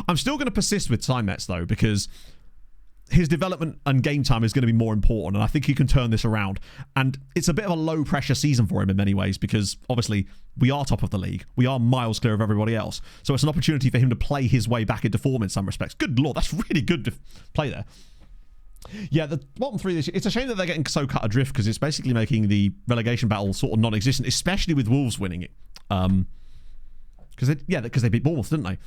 I'm still going to persist with Steinmetz, though, because his development and game time is going to be more important, and I think he can turn this around. And it's a bit of a low-pressure season for him in many ways, because obviously we are top of the league. We are miles clear of everybody else. So it's an opportunity for him to play his way back into form in some respects. Good lord, that's really good to play there. Yeah, the bottom three this year, it's a shame that they're getting so cut adrift, because it's basically making the relegation battle sort of non-existent, especially with Wolves winning it. Because they beat Bournemouth, didn't they?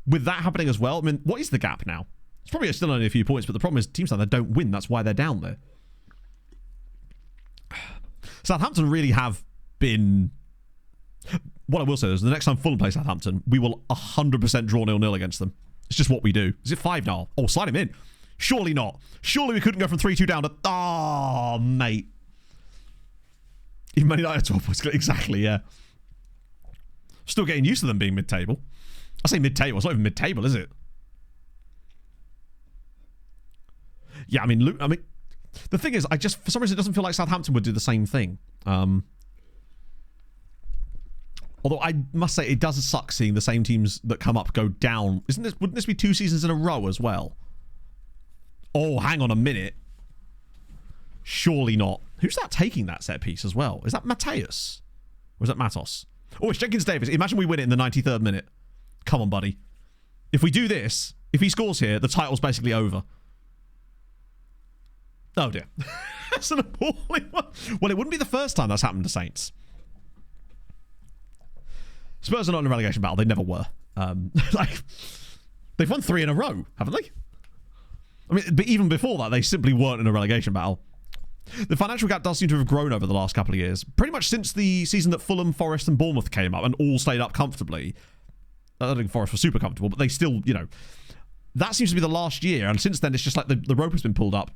With that happening as well, I mean, what is the gap now? It's probably still only a few points, but the problem is teams like that don't win. That's why they're down there. Southampton really have been... What I will say is, the next time Fulham play Southampton, we will 100% draw 0-0 against them. It's just what we do. Is it 5-0? Oh, slide him in. Surely not. Surely we couldn't go from 3-2 down to... Oh, mate. Even Man United 12 points. Exactly, yeah. Still getting used to them being mid-table. I say mid-table. It's not even mid-table, is it? Yeah, I mean, the thing is, for some reason, it doesn't feel like Southampton would do the same thing. Although I must say, it does suck seeing the same teams that come up go down. Wouldn't this be 2 seasons in a row as well? Oh, hang on a minute. Surely not. Who's that taking that set piece as well? Is that Mateus? Or is that Matos? Oh, it's Jenkins-Davis. Imagine we win it in the 93rd minute. Come on, buddy. If we do this, if he scores here, the title's basically over. Oh, dear. That's an appalling one. Well, it wouldn't be the first time that's happened to Saints. Spurs are not in a relegation battle. They never were. They've won 3 in a row, haven't they? I mean, but even before that, they simply weren't in a relegation battle. The financial gap does seem to have grown over the last couple of years. Pretty much since the season that Fulham, Forest and Bournemouth came up and all stayed up comfortably. I don't think Forest was super comfortable, but they still, you know... That seems to be the last year, and since then it's just like the rope has been pulled up.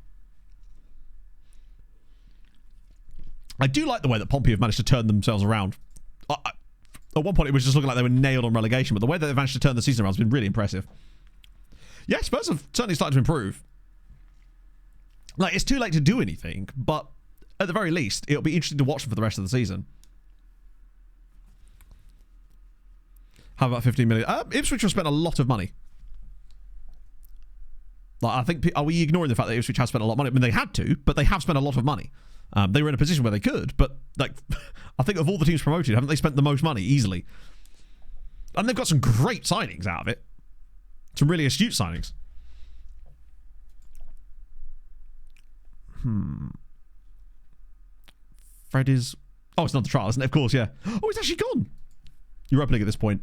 I do like the way that Pompey have managed to turn themselves around. At one point it was just looking like they were nailed on relegation, but the way that they've managed to turn the season around has been really impressive. Yeah, Spurs have certainly started to improve. Like, it's too late to do anything, but at the very least, it'll be interesting to watch them for the rest of the season. How about 15 million? Ipswich have spent a lot of money. Like, I think, are we ignoring the fact that Ipswich has spent a lot of money? I mean, they had to, but they have spent a lot of money. They were in a position where they could, but like, I think of all the teams promoted, haven't they spent the most money easily? And they've got some great signings out of it. Some really astute signings. Fred is... Oh, it's not the trial, isn't it? Of course, yeah. Oh, it's actually gone. Europa League at this point.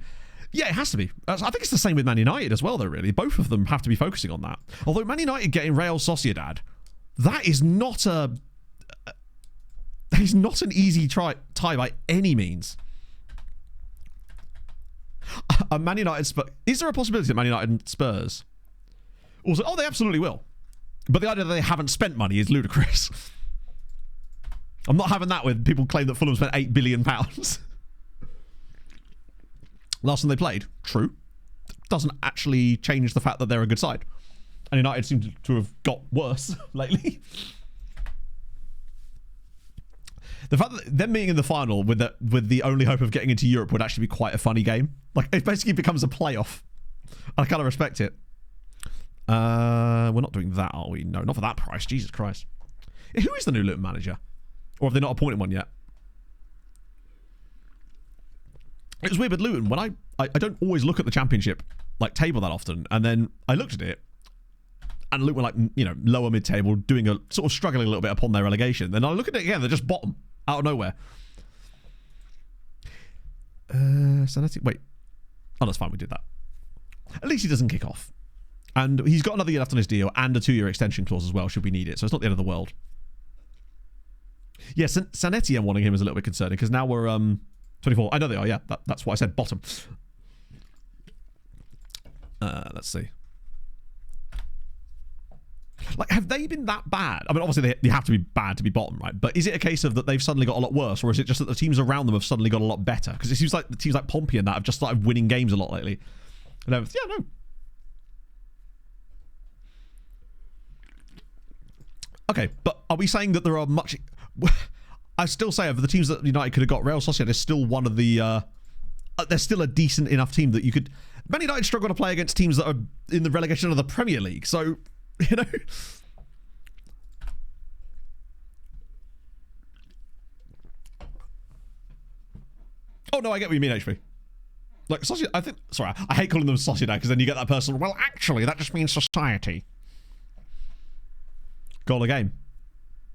Yeah, it has to be. I think it's the same with Man United as well, though, really. Both of them have to be focusing on that. Although Man United getting Real Sociedad, that is not a... That is not an easy tie by any means. A Man United Spurs... Is there a possibility that Man United and Spurs... Also, oh, they absolutely will. But the idea that they haven't spent money is ludicrous. I'm not having that when people claim that Fulham spent £8 billion. Last time they played, true. Doesn't actually change the fact that they're a good side. And United seem to have got worse lately. The fact that them being in the final with the only hope of getting into Europe would actually be quite a funny game. Like, it basically becomes a playoff. I kind of respect it. We're not doing that, are we? No, not for that price. Jesus Christ. Who is the new Luton manager? Or have they not appointed one yet? It was weird with Luton. When I don't always look at the Championship like table that often, and then I looked at it, and Luton were like, you know, lower mid-table, doing a sort of struggling a little bit upon their relegation. Then I look at it again, they're just bottom, out of nowhere. Zanetti, wait. Oh, that's fine, we did that. At least he doesn't kick off. And he's got another year left on his deal and a 2-year extension clause as well, should we need it. So it's not the end of the world. Yeah, Zanetti, I'm wanting him is a little bit concerning, because now we're 24. I know they are, yeah. That's what I said, bottom. Let's see. Like, have they been that bad? I mean, obviously they have to be bad to be bottom, right? But is it a case of that they've suddenly got a lot worse, or is it just that the teams around them have suddenly got a lot better? Because it seems like the teams like Pompey and that have just started winning games a lot lately. And yeah, no. Okay, but are we saying that there are much... I still say of the teams that United could have got, Real Sociedad is still one of the... they're still a decent enough team that you could... Man United struggle to play against teams that are in the relegation of the Premier League, so, you know... Oh, no, I get what you mean, HP. Like, Sociedad, I think... Sorry, I hate calling them Sociedad, because then you get that person, well, actually, that just means society. Goal a game.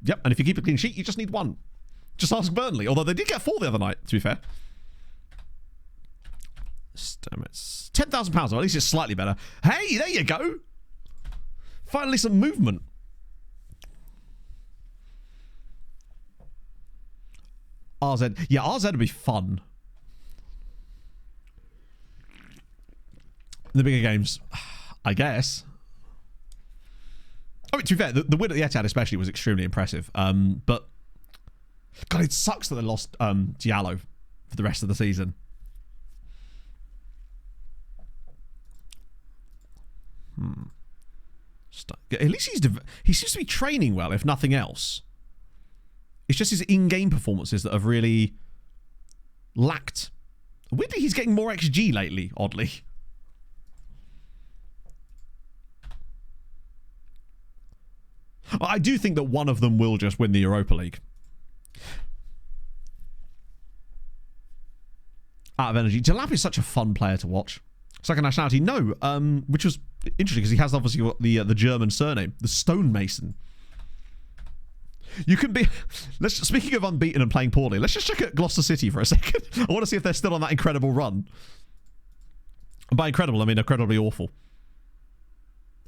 Yep, and if you keep a clean sheet, you just need one. Just ask Burnley, although they did get 4 the other night, to be fair. It's £10,000, or at least it's slightly better. Hey, there you go. Finally some movement. RZ. Yeah, RZ would be fun. The bigger games, I guess. I mean, to be fair, the win at the Etihad especially was extremely impressive. But, God, it sucks that they lost Diallo for the rest of the season. At least he seems to be training well, if nothing else. It's just his in-game performances that have really lacked. Weirdly, he's getting more XG lately, oddly. I do think that one of them will just win the Europa League. Out of energy. Jalap is such a fun player to watch. Second nationality, no. Which was interesting because he has obviously got the German surname, the Stonemason. You can be... Speaking of unbeaten and playing poorly, let's just check at Gloucester City for a second. I want to see if they're still on that incredible run. And by incredible, I mean incredibly awful.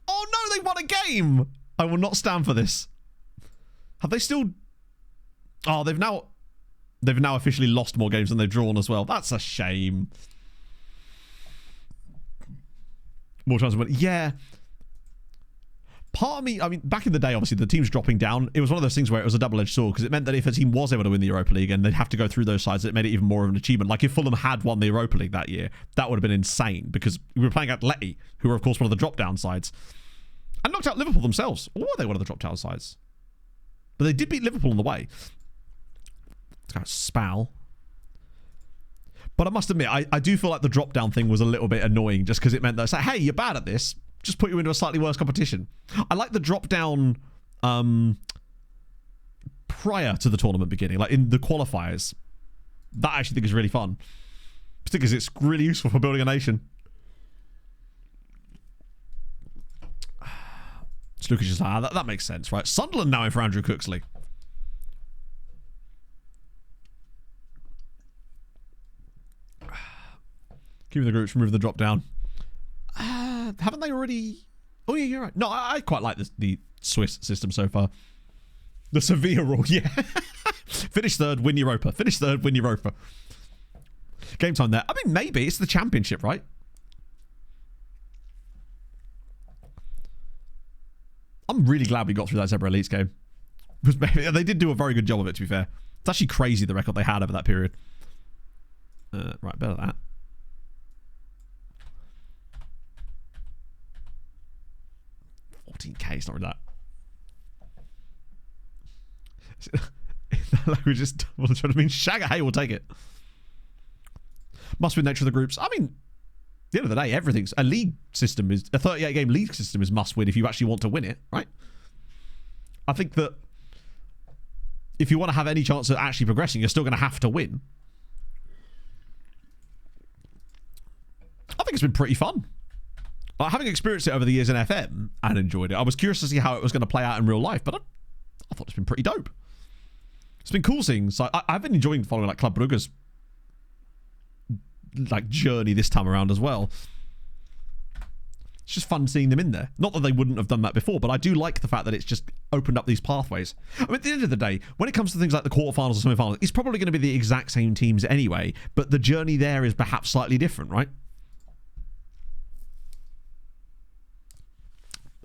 Oh no, they won a game! I will not stand for this. Have they still... Oh, they've now officially lost more games than they've drawn as well. That's a shame. More chances, but yeah. Part of me, I mean, back in the day, obviously, the teams dropping down, it was one of those things where it was a double-edged sword, because it meant that if a team was able to win the Europa League and they'd have to go through those sides, it made it even more of an achievement. Like, if Fulham had won the Europa League that year, that would have been insane, because we were playing Atleti, who were, of course, one of the drop-down sides, and knocked out Liverpool themselves. Or were they one of the drop-down sides? But they did beat Liverpool on the way. Spal. But I must admit, I do feel like the drop-down thing was a little bit annoying just because it meant that it's like, hey, you're bad at this. Just put you into a slightly worse competition. I like the drop-down prior to the tournament beginning, like in the qualifiers. That I actually think is really fun. Particularly because it's really useful for building a nation. So Lucas is like, that makes sense, right? Sunderland now in for Andrew Cooksley. Keeping the groups, remove the drop down. Haven't they already? Oh yeah, you're right. No, I quite like the Swiss system so far. The Sevilla rule, yeah. Finish third, win Europa. Finish third, win Europa. Game time there. I mean, maybe it's the championship, right? I'm really glad we got through that Zebra Elites game. They did do a very good job of it, to be fair. It's actually crazy the record they had over that period. Right, better that. $14K, it's not really that. Like we just well, trying to mean Shagger. Hey, we'll take it. Must win nature of the groups. I mean, at the end of the day, everything's a league system is a 38 game league system is must win if you actually want to win it, right? I think that if you want to have any chance of actually progressing, you're still going to have to win. I think it's been pretty fun. Having experienced it over the years in FM and enjoyed it, I was curious to see how it was going to play out in real life, but I thought it's been pretty dope. It's been cool seeing. So I've been enjoying following like Club Brugge's like journey this time around as well. It's just fun seeing them in there. Not that they wouldn't have done that before, but I do like the fact that it's just opened up these pathways. I mean, at the end of the day, when it comes to things like the quarterfinals or semi-finals, it's probably going to be the exact same teams anyway, but the journey there is perhaps slightly different, right?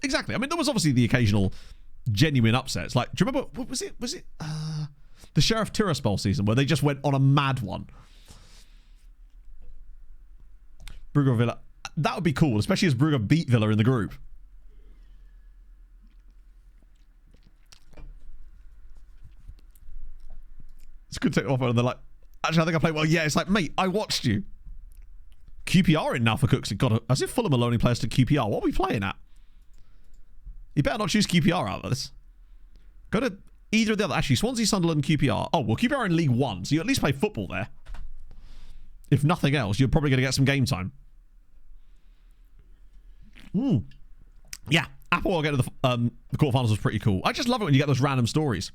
Exactly. I mean, there was obviously the occasional genuine upsets. Like, do you remember, what was it? Was it the Sheriff Tiraspol season where they just went on a mad one? Brugge Villa. That would be cool, especially as Brugge beat Villa in the group. It's good to take them off and they're like, actually, I think I played well. Yeah, it's like, mate, I watched you. QPR in now for Cooksley. God, as if Fulham are loaning players to QPR. What are we playing at? You better not choose QPR out of this. Go to either of the other. Actually, Swansea, Sunderland, QPR. Oh, well, QPR are in League One, so you at least play football there. If nothing else, you're probably going to get some game time. Yeah, Apple will get to the quarterfinals was pretty cool. I just love it when you get those random stories.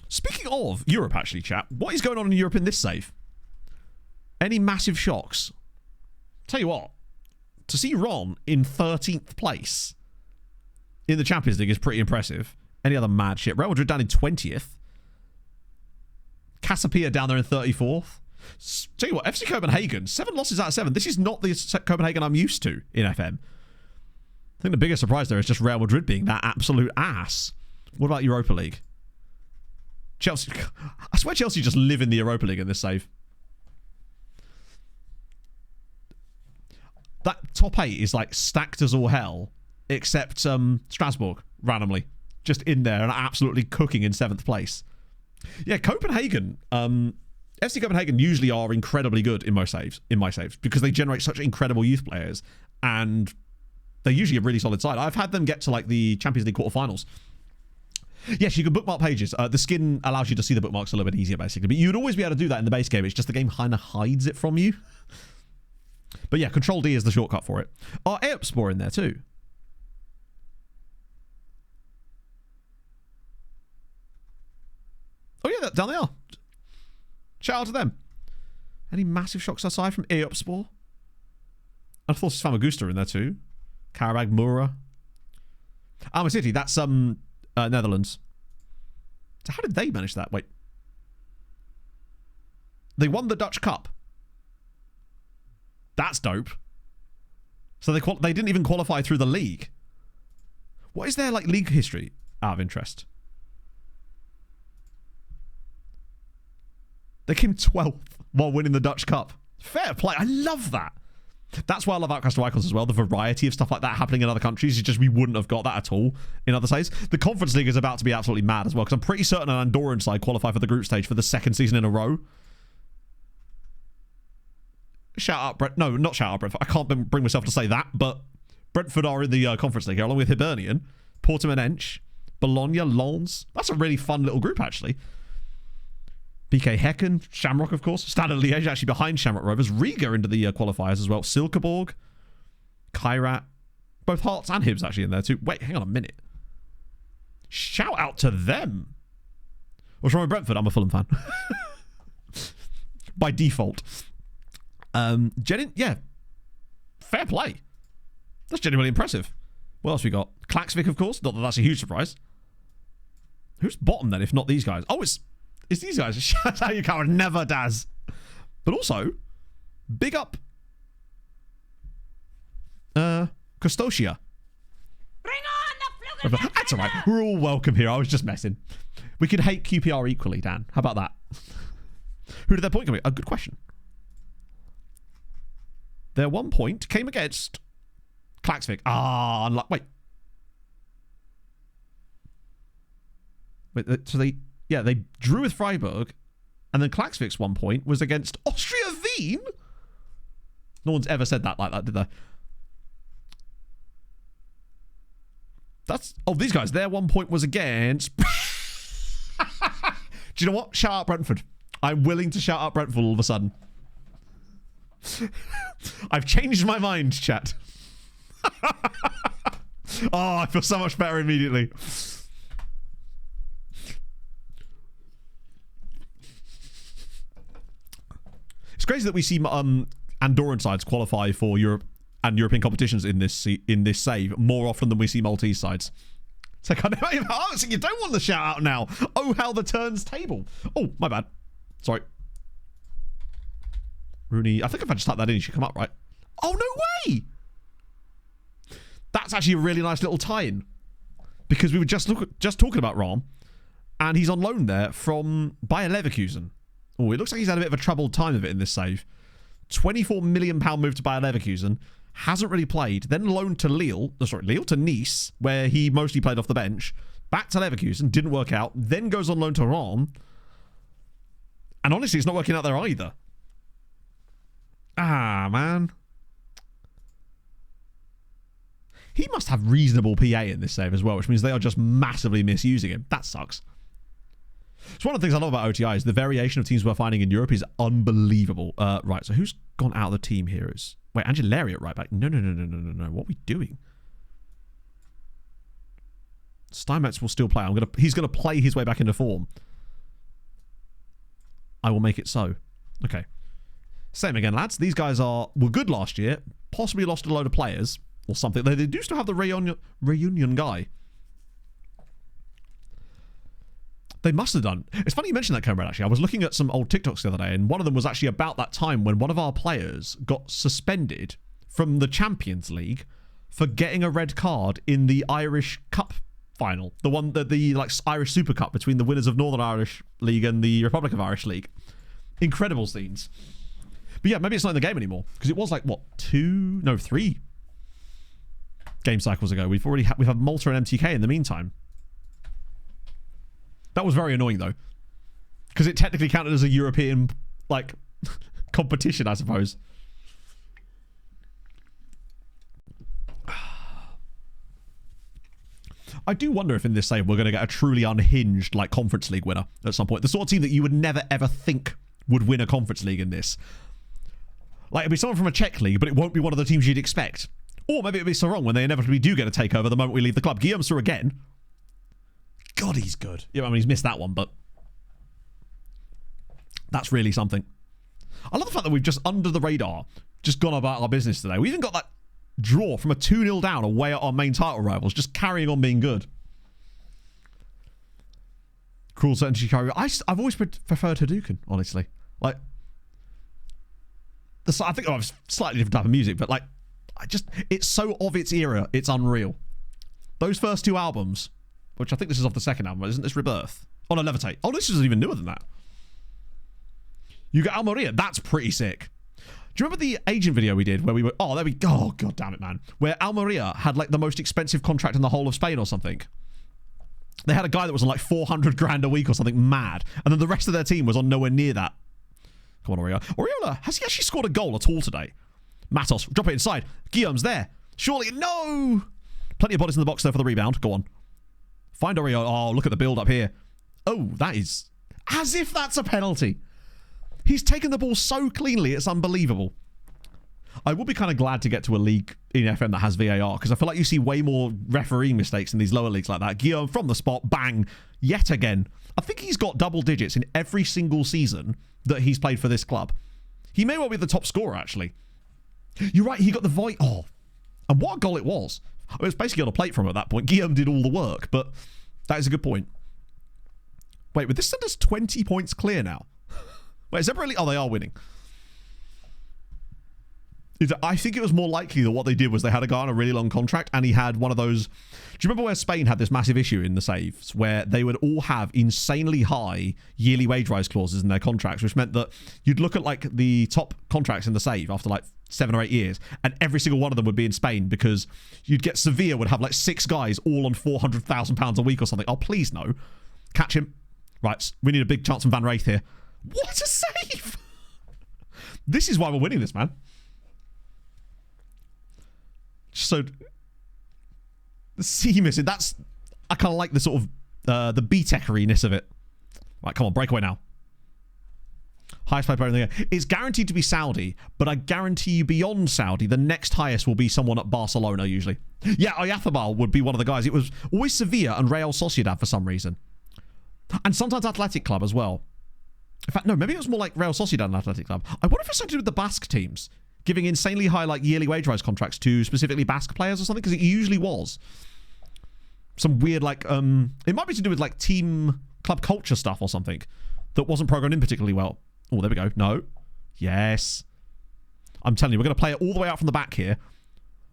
Speaking of Europe, actually, chat, what is going on in Europe in this save? Any massive shocks? Tell you what, to see Ron in 13th place in the Champions League is pretty impressive. Any other mad shit? Real Madrid down in 20th. Casapia down there in 34th. Tell you what, FC Copenhagen, 7 losses out of 7. This is not the Copenhagen I'm used to in FM. I think the biggest surprise there is just Real Madrid being that absolute ass. What about Europa League? Chelsea. I swear Chelsea just live in the Europa League in this save. That top 8 is like stacked as all hell, except Strasbourg, randomly. Just in there and absolutely cooking in 7th place. Yeah, Copenhagen, FC Copenhagen usually are incredibly good in my saves, because they generate such incredible youth players, and they're usually a really solid side. I've had them get to like the Champions League quarterfinals. Yes, you can bookmark pages. The skin allows you to see the bookmarks a little bit easier, basically. But you'd always be able to do that in the base game. It's just the game kind of hides it from you. But yeah, Control D is the shortcut for it. Eyupspor in there too. Oh yeah, down they are. Shout out to them. Any massive shocks aside from Eyupspor? I thought it's Famagusta in there too. Karabag Mura. Alma City, that's Netherlands. So how did they manage that? Wait. They won the Dutch Cup. That's dope. So they didn't even qualify through the league. What is their like league history out of interest? They came 12th while winning the Dutch Cup. Fair play. I love that. That's why I love Outcast to Icons as well. The variety of stuff like that happening in other countries is just, we wouldn't have got that at all in other saves. The Conference League is about to be absolutely mad as well, because I'm pretty certain an Andorran side qualify for the group stage for the second season in a row. Shout out Brent. No, not shout out Brentford. I can't bring myself to say that, but Brentford are in the Conference League here, along with Hibernian, Portimonense, Bologna, Lens. That's a really fun little group, actually. BK Häcken, Shamrock, of course. Stade Liège actually behind Shamrock Rovers. Riga into the qualifiers as well. Silkeborg, Kairat. Both Hearts and Hibs actually in there too. Wait, hang on a minute. Shout out to them. What's wrong with Brentford? I'm a Fulham fan. By default. Yeah. Fair play. That's genuinely impressive. What else we got? Klaxvik, of course. Not that that's a huge surprise. Who's bottom then, if not these guys? Oh, it's these guys. Shout out you can't never Daz. But also, big up Custodia. Bring on the fluke. That's alright. We're all welcome here. I was just messing. We could hate QPR equally, Dan. How about that? Who did their point come in? A good question. Their 1 point came against Klaxvik. Wait. So they drew with Freiburg, and then Klaxvik's 1 point was against Austria Wien. No one's ever said that like that, did they? These guys, their 1 point was against... Do you know what? Shout out Brentford. I'm willing to shout out Brentford all of a sudden. I've changed my mind, chat. I feel so much better immediately. It's crazy that we see Andorran sides qualify for Europe and European competitions in this save more often than we see Maltese sides. It's like, so you don't want the shout out now. Oh, how the turns table. Oh, my bad. Sorry. Rooney. I think if I just type that in, it should come up, right? Oh, no way! That's actually a really nice little tie-in. Because we were just talking about Rom, and he's on loan there from Bayer Leverkusen. Oh, it looks like he's had a bit of a troubled time of it in this save. £24 million move to Bayer Leverkusen. Hasn't really played. Then loaned to Lille to Nice, where he mostly played off the bench. Back to Leverkusen, didn't work out. Then goes on loan to Rom. And honestly, it's not working out there either. Ah, man. He must have reasonable PA in this save as well, which means they are just massively misusing him. That sucks. It's one of the things I love about OTI is the variation of teams we're finding in Europe is unbelievable. Right, so who's gone out of the team here? Wait, Angeleri at right back. No. What are we doing? Steinmetz will still play. He's gonna play his way back into form. I will make it so. Okay. Same again, lads. These guys were good last year. Possibly lost a load of players or something. They do still have the reunion guy. They must have done. It's funny you mentioned that, Comrade, actually. I was looking at some old TikToks the other day, and one of them was actually about that time when one of our players got suspended from the Champions League for getting a red card in the Irish Cup final. The one that the Irish Super Cup between the winners of Northern Irish League and the Republic of Irish League. Incredible scenes. But yeah, maybe it's not in the game anymore. Because it was 3 game cycles ago. We've had Malta and MTK in the meantime. That was very annoying though, because it technically counted as a European competition, I suppose. I do wonder if in this save we're going to get a truly unhinged Conference League winner at some point. The sort of team that you would never ever think would win a Conference League in this. It'd be someone from a Czech league, but it won't be one of the teams you'd expect. Or maybe it'd be Seraing when they inevitably do get a takeover the moment we leave the club. Guillaume Seraing again. God, he's good. Yeah, I mean, he's missed that one, but that's really something. I love the fact that we've just under the radar just gone about our business today. We even got that draw from a 2-0 down away at our main title rivals, just carrying on being good. Cruel Certainty Carry. I've always preferred Hadouken, honestly. I think it's slightly different type of music, but it's so of its era, it's unreal. Those first 2 albums, which I think this is off the second album, isn't this Rebirth? Oh no, Levitate. Oh, this is even newer than that. You got Almeria. That's pretty sick. Do you remember the agent video we did where we were... Oh, there we go. Oh, God damn it, man. Where Almeria had, like, the most expensive contract in the whole of Spain or something. They had a guy that was on, like, 400 grand a week or something mad. And then the rest of their team was on nowhere near that. Come on, Oriola. Oriola, has he actually scored a goal at all today? Matos, drop it inside. Guillaume's there. Surely, no! Plenty of bodies in the box there for the rebound. Go on. Find Oriola. Oh, look at the build up here. Oh, that is... As if that's a penalty. He's taken the ball so cleanly, it's unbelievable. I would be kind of glad to get to a league in FM that has VAR, because I feel like you see way more refereeing mistakes in these lower leagues like that. Guillaume from the spot, bang, yet again. I think he's got double digits in every single season that he's played for this club. He may well be the top scorer, actually. You're right, he got the void. Oh, and what a goal it was. It was basically on a plate from him at that point. Guillaume did all the work, but that is a good point. Wait, but this sent us 20 points clear now. Wait, is that really... Oh, they are winning. I think it was more likely that what they did was they had a guy on a really long contract and he had one of those... Do you remember where Spain had this massive issue in the saves where they would all have insanely high yearly wage rise clauses in their contracts, which meant that you'd look at like the top contracts in the save after like 7 or 8 years and every single one of them would be in Spain because you'd get Sevilla would have like 6 guys all on £400,000 a week or something. Oh, please no. Catch him. Right, we need a big chance from Van Wraith here. What a save! This is why we're winning this, man. So, the C missing. That's... I kind of like the sort of... the B-Tech-eriness of it. Right, come on, breakaway now. Highest player in the game. It's guaranteed to be Saudi, but I guarantee you beyond Saudi, the next highest will be someone at Barcelona, usually. Yeah, Oyazabal would be one of the guys. It was always Sevilla and Real Sociedad for some reason. And sometimes Athletic Club as well. In fact, no, maybe it was more like Real Sociedad and Athletic Club. I wonder if it's something to do with the Basque teams giving insanely high like yearly wage rise contracts to specifically Basque players or something, because it usually was. Some weird like... it might be to do with like team club culture stuff or something that wasn't programmed in particularly well. Oh, there we go. No. Yes. I'm telling you, we're going to play it all the way out from the back here,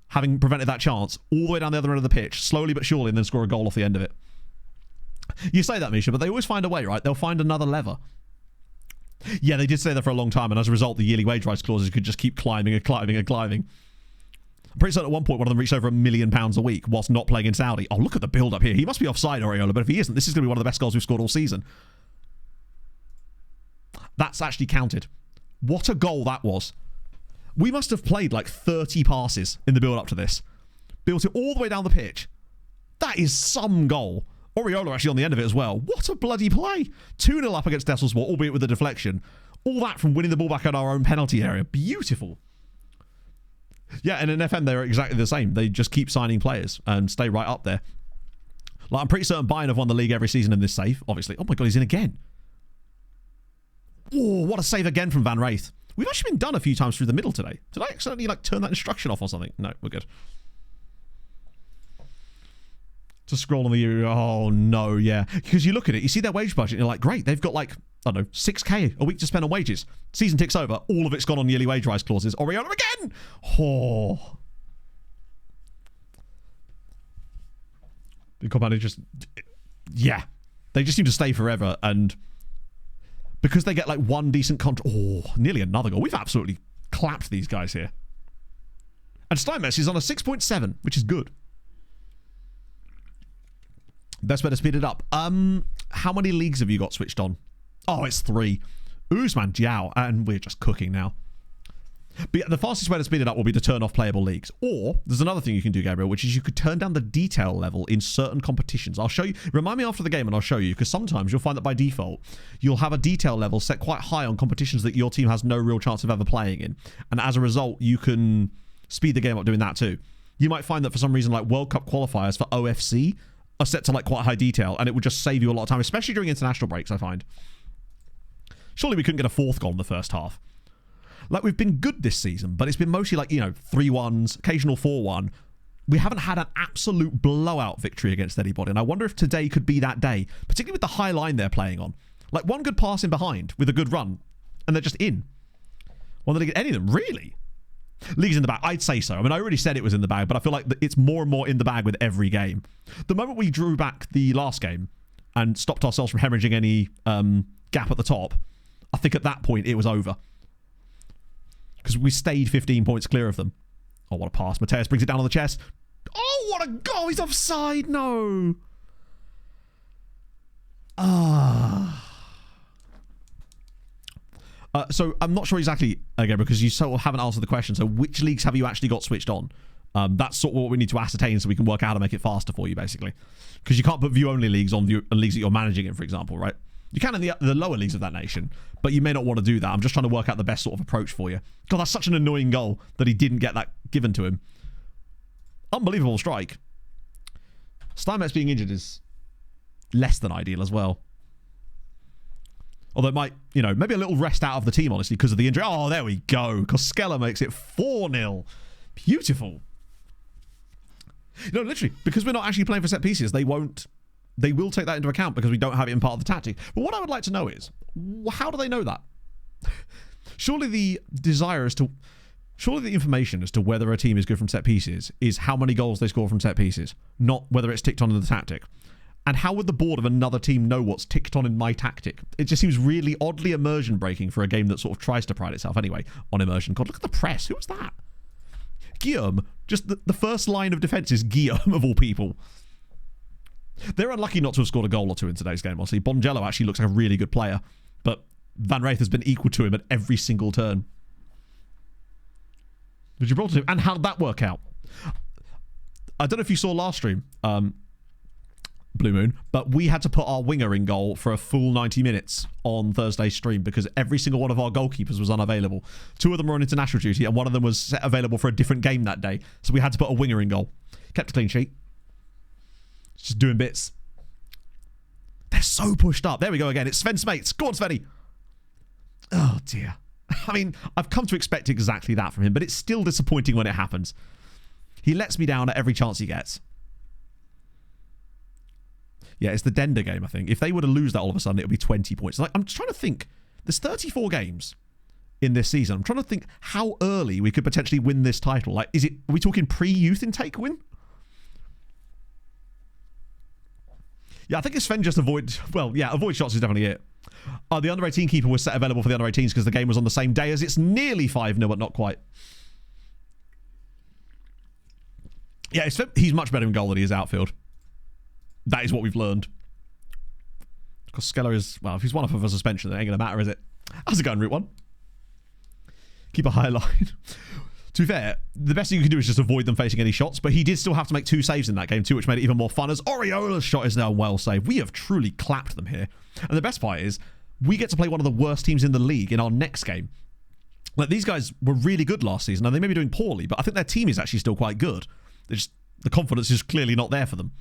having prevented that chance, all the way down the other end of the pitch, slowly but surely, and then score a goal off the end of it. You say that, Misha, but they always find a way, right? They'll find another lever. Yeah, they did stay there for a long time, and as a result, the yearly wage rise clauses could just keep climbing and climbing and climbing. I'm pretty certain at one point one of them reached over £1 million a week whilst not playing in Saudi. Oh, look at the build-up here. He must be offside, Oriola, but if he isn't, this is going to be one of the best goals we've scored all season. That's actually counted. What a goal that was. We must have played like 30 passes in the build-up to this. Built it all the way down the pitch. That is some goal. Oriola actually on the end of it as well. What a bloody play. 2-0 up against Desselsport, albeit with a deflection. All that from winning the ball back at our own penalty area. Beautiful. Yeah, and in FM, they're exactly the same. They just keep signing players and stay right up there. Like, I'm pretty certain Bayern have won the league every season in this save, obviously. Oh my God, he's in again. Oh, what a save again from Van Wraith. We've actually been done a few times through the middle today. Did I accidentally like turn that instruction off or something? No, we're good. To scroll on the... Oh, no, yeah. Because you look at it, you see their wage budget, and you're like, great, they've got like, I don't know, 6k a week to spend on wages. Season ticks over, all of it's gone on yearly wage rise clauses. Oriola again! Oh. The compound just... Yeah. They just seem to stay forever, and... Because they get like one decent contract... Oh, nearly another goal. We've absolutely clapped these guys here. And Steinmetz is on a 6.7, which is good. Best way to speed it up. How many leagues have you got switched on? Oh, it's 3. Usman, Jiao, and we're just cooking now. But yeah, the fastest way to speed it up will be to turn off playable leagues. Or, there's another thing you can do, Gabriel, which is you could turn down the detail level in certain competitions. I'll show you. Remind me after the game and I'll show you, because sometimes you'll find that by default, you'll have a detail level set quite high on competitions that your team has no real chance of ever playing in. And as a result, you can speed the game up doing that too. You might find that for some reason, like World Cup qualifiers for OFC are set to like quite high detail, and it would just save you a lot of time, especially during international breaks, I find. Surely we couldn't get a 4th goal in the first half. Like, we've been good this season, but it's been mostly like, 3-1s, occasional 4-1. We haven't had an absolute blowout victory against anybody, and I wonder if today could be that day, particularly with the high line they're playing on. Like, one good pass in behind with a good run, and they're just in. Well, they get any of them, really? League's in the bag. I'd say so. I mean, I already said it was in the bag, but I feel like it's more and more in the bag with every game. The moment we drew back the last game and stopped ourselves from hemorrhaging any gap at the top, I think at that point it was over. because we stayed 15 points clear of them. Oh, what a pass. Mateus brings it down on the chest. Oh, what a goal. He's offside. No. So I'm not sure exactly, again, because you sort of haven't answered the question. So which leagues have you actually got switched on? That's sort of what we need to ascertain so we can work out how to make it faster for you, basically. Because you can't put view-only leagues on leagues that you're managing in, for example, right? You can in the lower leagues of that nation, but you may not want to do that. I'm just trying to work out the best sort of approach for you. God, that's such an annoying goal that he didn't get that given to him. Unbelievable strike. Steinmetz being injured is less than ideal as well. Although it might, maybe a little rest out of the team, honestly, because of the injury. Oh, there we go. Koskela makes it 4-0. Beautiful. Literally, because we're not actually playing for set pieces, they will take that into account because we don't have it in part of the tactic. But what I would like to know is, how do they know that? Surely the information as to whether a team is good from set pieces is how many goals they score from set pieces, not whether it's ticked on in the tactic. And how would the board of another team know what's ticked on in my tactic? It just seems really oddly immersion breaking for a game that sort of tries to pride itself anyway on immersion. God, look at the press. Who was that? Guillaume. Just the first line of defence is Guillaume, of all people. They're unlucky not to have scored a goal or two in today's game, honestly. Bongello actually looks like a really good player, but Van Wraith has been equal to him at every single turn. Did you brought him? And how'd that work out? I don't know if you saw last stream, Blue Moon, but we had to put our winger in goal for a full 90 minutes on Thursday's stream because every single one of our goalkeepers was unavailable. 2 of them were on international duty and one of them was available for a different game that day. So we had to put a winger in goal. Kept a clean sheet. Just doing bits. They're so pushed up. There we go again. It's Sven Smates. Go on, Svenny. Oh, dear. I mean, I've come to expect exactly that from him, but it's still disappointing when it happens. He lets me down at every chance he gets. Yeah, it's the Dender game, I think. If they were to lose that all of a sudden, it would be 20 points. Like, I'm just trying to think. There's 34 games in this season. I'm trying to think how early we could potentially win this title. Like, are we talking pre-youth intake win? Yeah, I think it's Sven just avoid shots is definitely it. The under-18 keeper was set available for the under-18s because the game was on the same day as it's nearly 5-0, but not quite. Yeah, he's much better in goal than he is outfield. That is what we've learned. Because Skeller is, well, if he's one off of a suspension, it ain't going to matter, is it? How's it going, Route 1? Keep a high line. To be fair, the best thing you can do is just avoid them facing any shots, but he did still have to make 2 saves in that game too, which made it even more fun as Oriola's shot is now well saved. We have truly clapped them here. And the best part is, we get to play one of the worst teams in the league in our next game. Like, these guys were really good last season, and they may be doing poorly, but I think their team is actually still quite good. The confidence is clearly not there for them.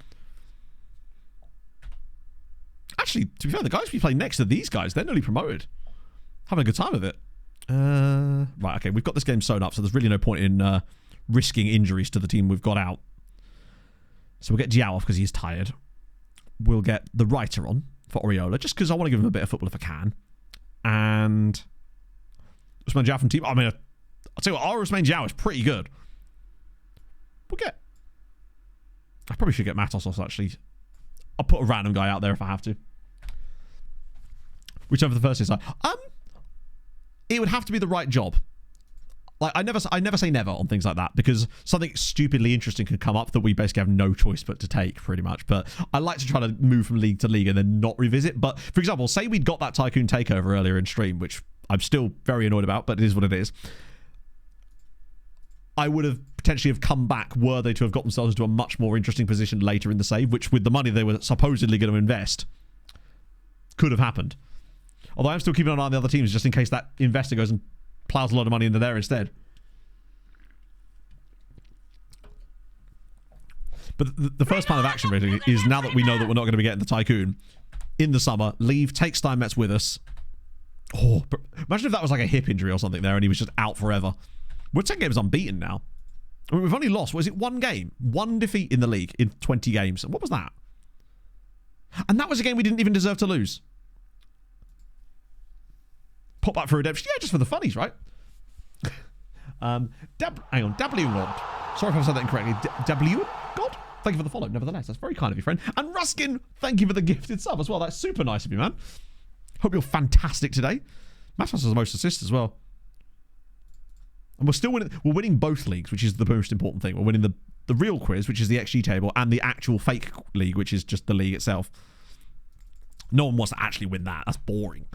Actually, to be fair, the guys we play next to these guys, they're nearly promoted. Having a good time with it. Right, okay, we've got this game sewn up, so there's really no point in risking injuries to the team we've got out. So we'll get Giao off because he's tired. We'll get the writer on for Oriola, just because I want to give him a bit of football if I can. And Usman Giao from team. I mean, I'll tell you what, our Usman Giao is pretty good. I probably should get Matos off, actually. I'll put a random guy out there if I have to. Whichever the first is. It would have to be the right job. Like, I never say never on things like that because something stupidly interesting can come up that we basically have no choice but to take, pretty much. But I like to try to move from league to league and then not revisit. But, for example, say we'd got that Tycoon takeover earlier in stream, which I'm still very annoyed about, but it is what it is. I would have potentially have come back were they to have got themselves into a much more interesting position later in the save, which with the money they were supposedly going to invest, could have happened. Although I'm still keeping an eye on the other teams just in case that investor goes and plows a lot of money into there instead. But the first plan of action really is, now that we know that we're not going to be getting the Tycoon in the summer, leave, take Steinmetz with us. Oh, imagine if that was like a hip injury or something there and he was just out forever. We're 10 games unbeaten now. I mean, we've only lost, was it 1 game? 1 defeat in the league in 20 games. What was that? And that was a game we didn't even deserve to lose. Pop back for redemption. Yeah, just for the funnies, right? Hang on. W God. Sorry if I've said that incorrectly. W God? Thank you for the follow, nevertheless. That's very kind of you, friend. And Ruskin, thank you for the gifted sub as well. That's super nice of you, man. Hope you're fantastic today. Matos has the most assists as well. And we're still winning. We're winning both leagues, which is the most important thing. We're winning the real quiz, which is the XG table, and the actual fake league, which is just the league itself. No one wants to actually win that. That's boring.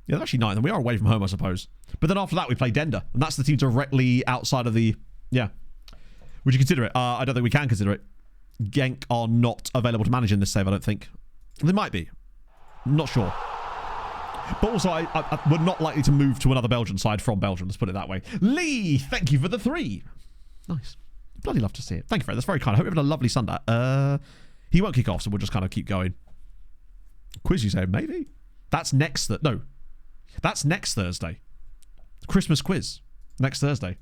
Yeah, they're actually 9th, and we are away from home, I suppose. But then after that, we play Dender, and that's the team directly outside of the... Yeah. Would you consider it? I don't think we can consider it. Genk are not available to manage in this save, I don't think. They might be. I'm not sure. But also, we're not likely to move to another Belgian side from Belgium, let's put it that way. Lee, thank you for the 3. Nice. Bloody love to see it. Thank you, Fred. That's very kind. I hope you're having a lovely Sunday. He won't kick off, so we'll just kind of keep going. Quiz, you say? Maybe. That's next... No. That's next Thursday. Christmas quiz. Next Thursday.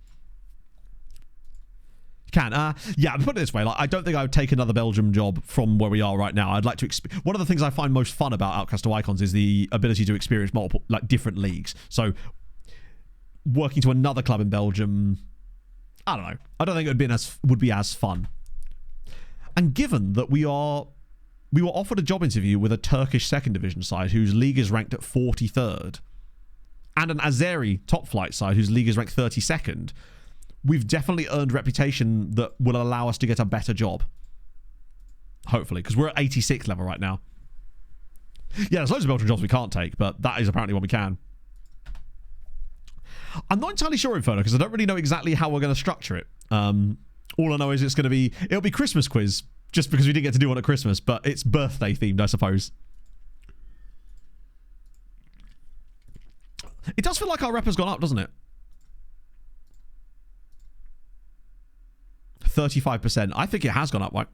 You can. Yeah, I'll put it this way. Like, I don't think I would take another Belgium job from where we are right now. I'd like to... One of the things I find most fun about Outcast to Icons is the ability to experience multiple, like, different leagues. So, working to another club in Belgium... I don't know. I don't think it would be as fun. And given that we were offered a job interview with a Turkish 2nd division side whose league is ranked at 43rd, and an Azeri top flight side whose league is ranked 32nd, we've definitely earned reputation that will allow us to get a better job. Hopefully, because we're at 86th level right now. Yeah, there's loads of Belgian jobs we can't take, but that is apparently one we can. I'm not entirely sure, Inferno, because I don't really know exactly how we're going to structure it. All I know is it'll be Christmas quiz, just because we didn't get to do one at Christmas, but it's birthday themed, I suppose. It does feel like our rep has gone up, doesn't it? 35%. I think it has gone up, right?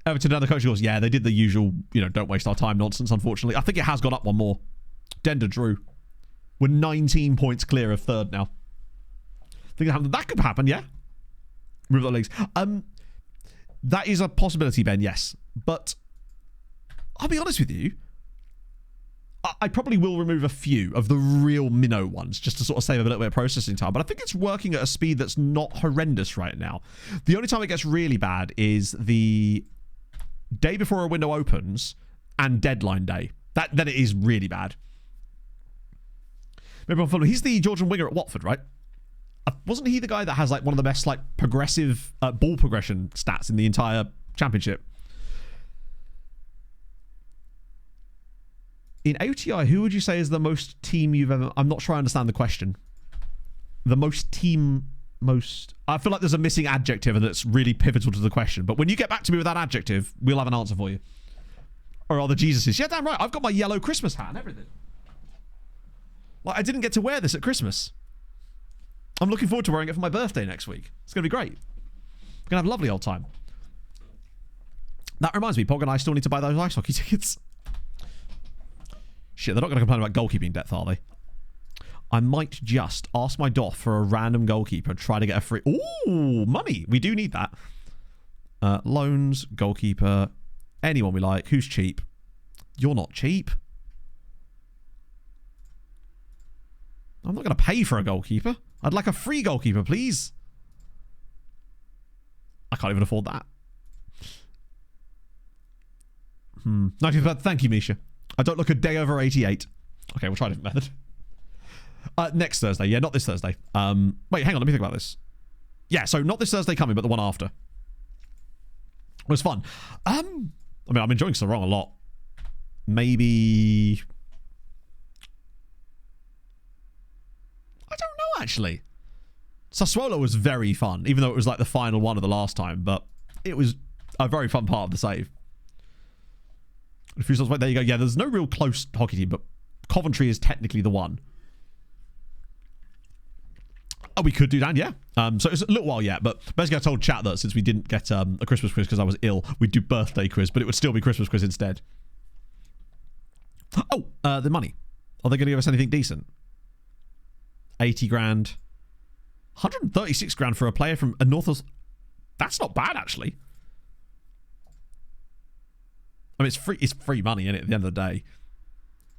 Everton and the coach goes, yeah, they did the usual, don't waste our time nonsense, unfortunately. I think it has gone up one more. Dender drew. We're 19 points clear of 3rd now. That could happen, yeah? Move the leagues. That is a possibility, Ben, yes. But I'll be honest with you. I probably will remove a few of the real minnow ones just to sort of save a little bit of processing time. But I think it's working at a speed that's not horrendous right now. The only time it gets really bad is the day before a window opens and deadline day. Then it is really bad. Maybe I'm following. He's the Georgian winger at Watford, right? Wasn't he the guy that has like one of the best like progressive ball progression stats in the entire championship? In OTI, who would you say is the most team you've ever... I'm not sure I understand the question. The most team... I feel like there's a missing adjective and it's really pivotal to the question. But when you get back to me with that adjective, we'll have an answer for you. Or are the Jesuses? Yeah, damn right. I've got my yellow Christmas hat and everything. Like, I didn't get to wear this at Christmas. I'm looking forward to wearing it for my birthday next week. It's going to be great. We're going to have a lovely old time. That reminds me, Pog and I still need to buy those ice hockey tickets. Shit, they're not going to complain about goalkeeping depth, are they? I might just ask my doff for a random goalkeeper and try to get a free... Ooh, money. We do need that. Loans, goalkeeper, anyone we like. Who's cheap? You're not cheap. I'm not going to pay for a goalkeeper. I'd like a free goalkeeper, please. I can't even afford that. 90th, thank you, Misha. I don't look a day over 88. Okay, we'll try a different method. Next Thursday. Yeah, not this Thursday. Wait, hang on. Let me think about this. Yeah, so not this Thursday coming, but the one after. It was fun. I mean, I'm enjoying Seraing a lot. Maybe... I don't know, actually. Sassuolo was very fun, even though it was like the final one of the last time, but it was a very fun part of the save. A few there you go. Yeah, there's no real close hockey team, but Coventry is technically the one. Oh, we could do that, yeah. So it's a little while yet, but basically I told chat that since we didn't get a Christmas quiz because I was ill, we'd do birthday quiz, but it would still be Christmas quiz instead. Oh, the money. Are they going to give us anything decent? 80 grand. 136 grand for a player from a North... That's not bad, actually. I mean, it's free money, isn't it, at the end of the day?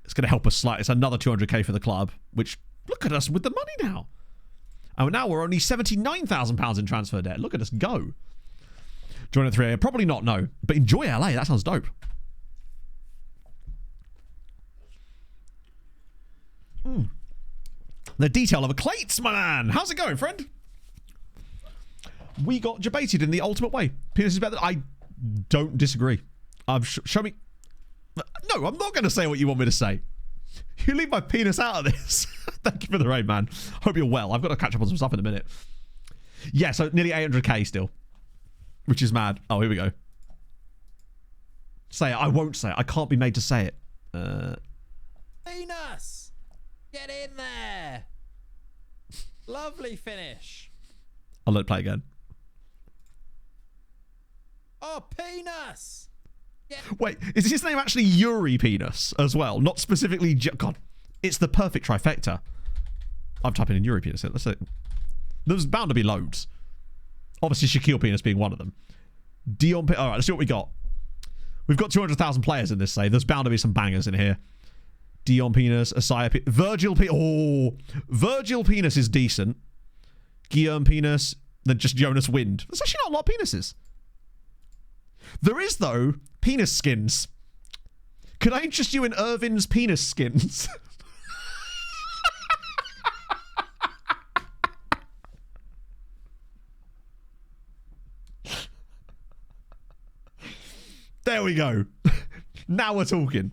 It's going to help us slightly. It's another 200k for the club, which, look at us with the money now. And now we're only £79,000 in transfer debt. Look at us go. Join at 3 a.m. Probably not, no. But enjoy LA. That sounds dope. The detail of a Clates, my man. How's it going, friend? We got debated in the ultimate way. Penis is better. I don't disagree. Show me. No, I'm not going to say what you want me to say. You leave my penis out of this. Thank you for the raid, man. Hope you're well. I've got to catch up on some stuff in a minute. Yeah, so nearly 800k still. Which is mad. Oh, here we go. Say it. I won't say it. I can't be made to say it. Penis! Get in there! Lovely finish. I'll let it play again. Oh, penis! Wait, is his name actually Yuri Penis as well? Not specifically... God, it's the perfect trifecta. I'm typing in Yuri Penis. Let's see. There's bound to be loads. Obviously, Shaquille Penis being one of them. Dion Penis. All right, let's see what we got. We've got 200,000 players in this save. There's bound to be some bangers in here. Dion Penis, Asaya Penis, Virgil Penis. Oh, Virgil Penis is decent. Guillaume Penis, then just Jonas Wind. There's actually not a lot of penises. There is, though, penis skins. Could I interest you in Irvin's penis skins? There we go. Now we're talking.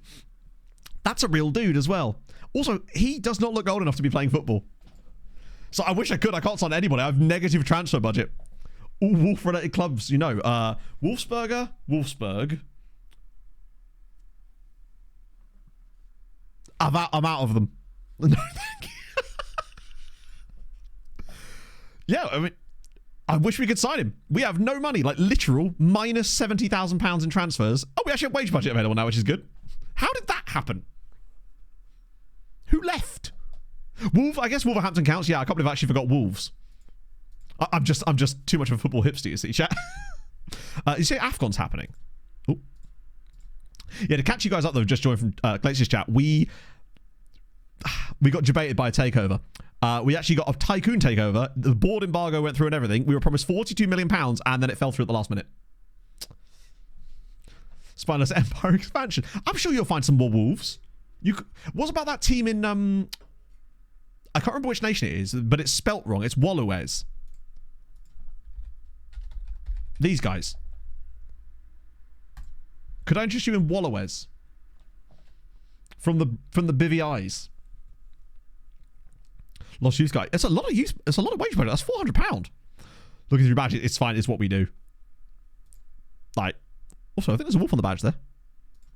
That's a real dude as well. Also, he does not look old enough to be playing football. So I wish I could. I can't sign anybody. I have negative transfer budget. All Wolf-related clubs, you know. Wolfsburg. I'm out of them. No, thank you. Yeah, I mean, I wish we could sign him. We have no money, like literal minus £70,000 in transfers. Oh, we actually have wage budget available now, which is good. How did that happen? Who left? I guess Wolverhampton counts. Yeah, I can't believe I actually forgot Wolves. I'm just too much of a football hipster, you see, chat. You see AFCON's happening. Ooh. Yeah, to catch you guys up though, just joined from Glaciers chat. We got debated by a takeover. We actually got a tycoon takeover. The board embargo went through and everything. We were promised £42 million and then it fell through at the last minute. Spineless Empire expansion. I'm sure you'll find some more wolves. What about that team in I can't remember which nation it is, but it's spelt wrong. It's Wallowes. These guys. Could I interest you in Wallowes? From the Bivy Eyes. Lost use guy. It's a lot of use. It's a lot of wage budget. That's £400. Looking through badge, it's fine. It's what we do. Like, also, I think there's a wolf on the badge there.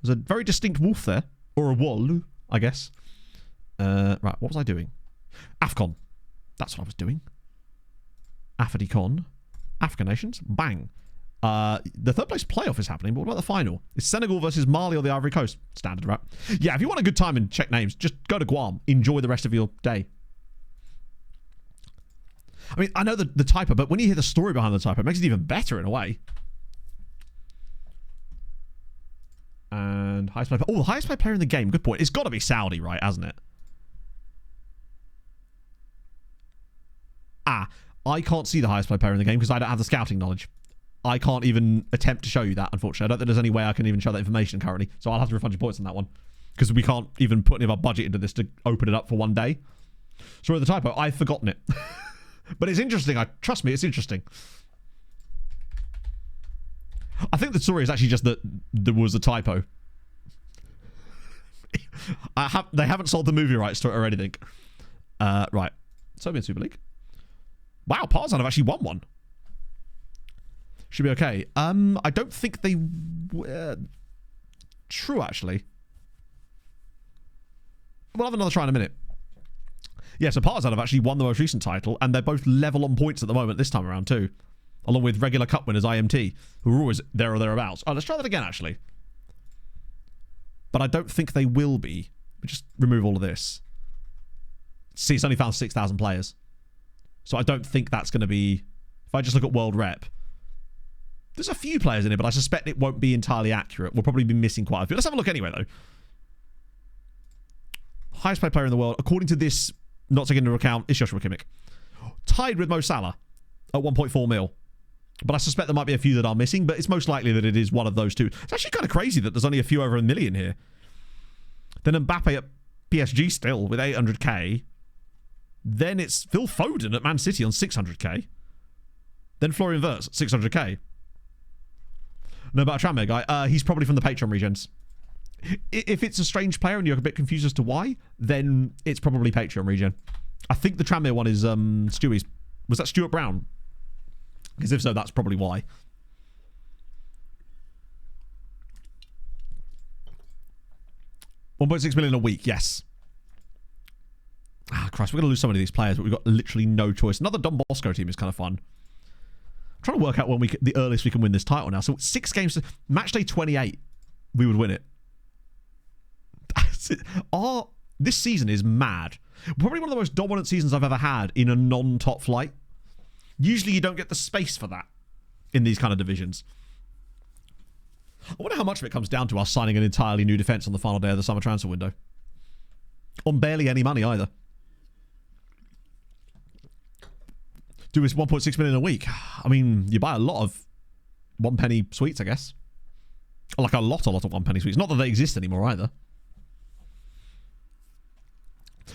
There's a very distinct wolf there, or a wall, I guess. Right, what was I doing? AFCON. That's what I was doing. AFDICON. African nations. Bang. The third place playoff is happening, but what about the final? It's Senegal versus Mali or the Ivory Coast. Standard, right? Yeah, if you want a good time and check names, just go to Guam. Enjoy the rest of your day. I mean, I know the typo, but when you hear the story behind the typo, it makes it even better in a way. And highest paid player. Oh, the highest paid player in the game. Good point. It's got to be Saudi, right? Hasn't it? I can't see the highest paid player in the game because I don't have the scouting knowledge. I can't even attempt to show you that, unfortunately. I don't think there's any way I can even show that information currently. So I'll have to refund your points on that one. Because we can't even put any of our budget into this to open it up for one day. Sorry, the typo. I've forgotten it. But it's interesting. Trust me, it's interesting. I think the story is actually just that there was a typo. They haven't sold the movie rights to it or anything. Right. Serbian Super League. Wow, Partizan have actually won one. Should be okay. I don't think they were... True, actually. We'll have another try in a minute. Yeah, so Partizan have actually won the most recent title, and they're both level on points at the moment this time around, too. Along with regular cup winners, IMT, who are always there or thereabouts. Oh, let's try that again, actually. But I don't think they will be. We just remove all of this. See, it's only found 6,000 players. So I don't think that's going to be... If I just look at World Rep... There's a few players in it, but I suspect it won't be entirely accurate. We'll probably be missing quite a few. Let's have a look anyway, though. Highest paid player in the world, according to this, not taking into account, is Joshua Kimmich. Tied with Mo Salah at 1.4 mil. But I suspect there might be a few that are missing, but it's most likely that it is one of those two. It's actually kind of crazy that there's only a few over a million here. Then Mbappe at PSG still with 800k. Then it's Phil Foden at Man City on 600k. Then Florian Wirtz, 600k. No, but a Tranmere guy, he's probably from the Patreon regions. If it's a strange player and you're a bit confused as to why, then it's probably Patreon region. I think the Tranmere one is Stewie's. Was that Stuart Brown? Because if so, that's probably why. $1.6 million a week, yes. Ah, Christ, we're going to lose some of these players, but we've got literally no choice. Another Don Bosco team is kind of fun. I'm trying to work out when the earliest we can win this title now. So 6 games, match day 28, we would win it. This season is mad. Probably one of the most dominant seasons I've ever had in a non-top flight. Usually you don't get the space for that in these kind of divisions. I wonder how much of it comes down to us signing an entirely new defence on the final day of the summer transfer window. On barely any money either. Do this 1.6 million a week. I mean, you buy a lot of 1 penny sweets, I guess. Like a lot of 1 penny sweets. Not that they exist anymore either.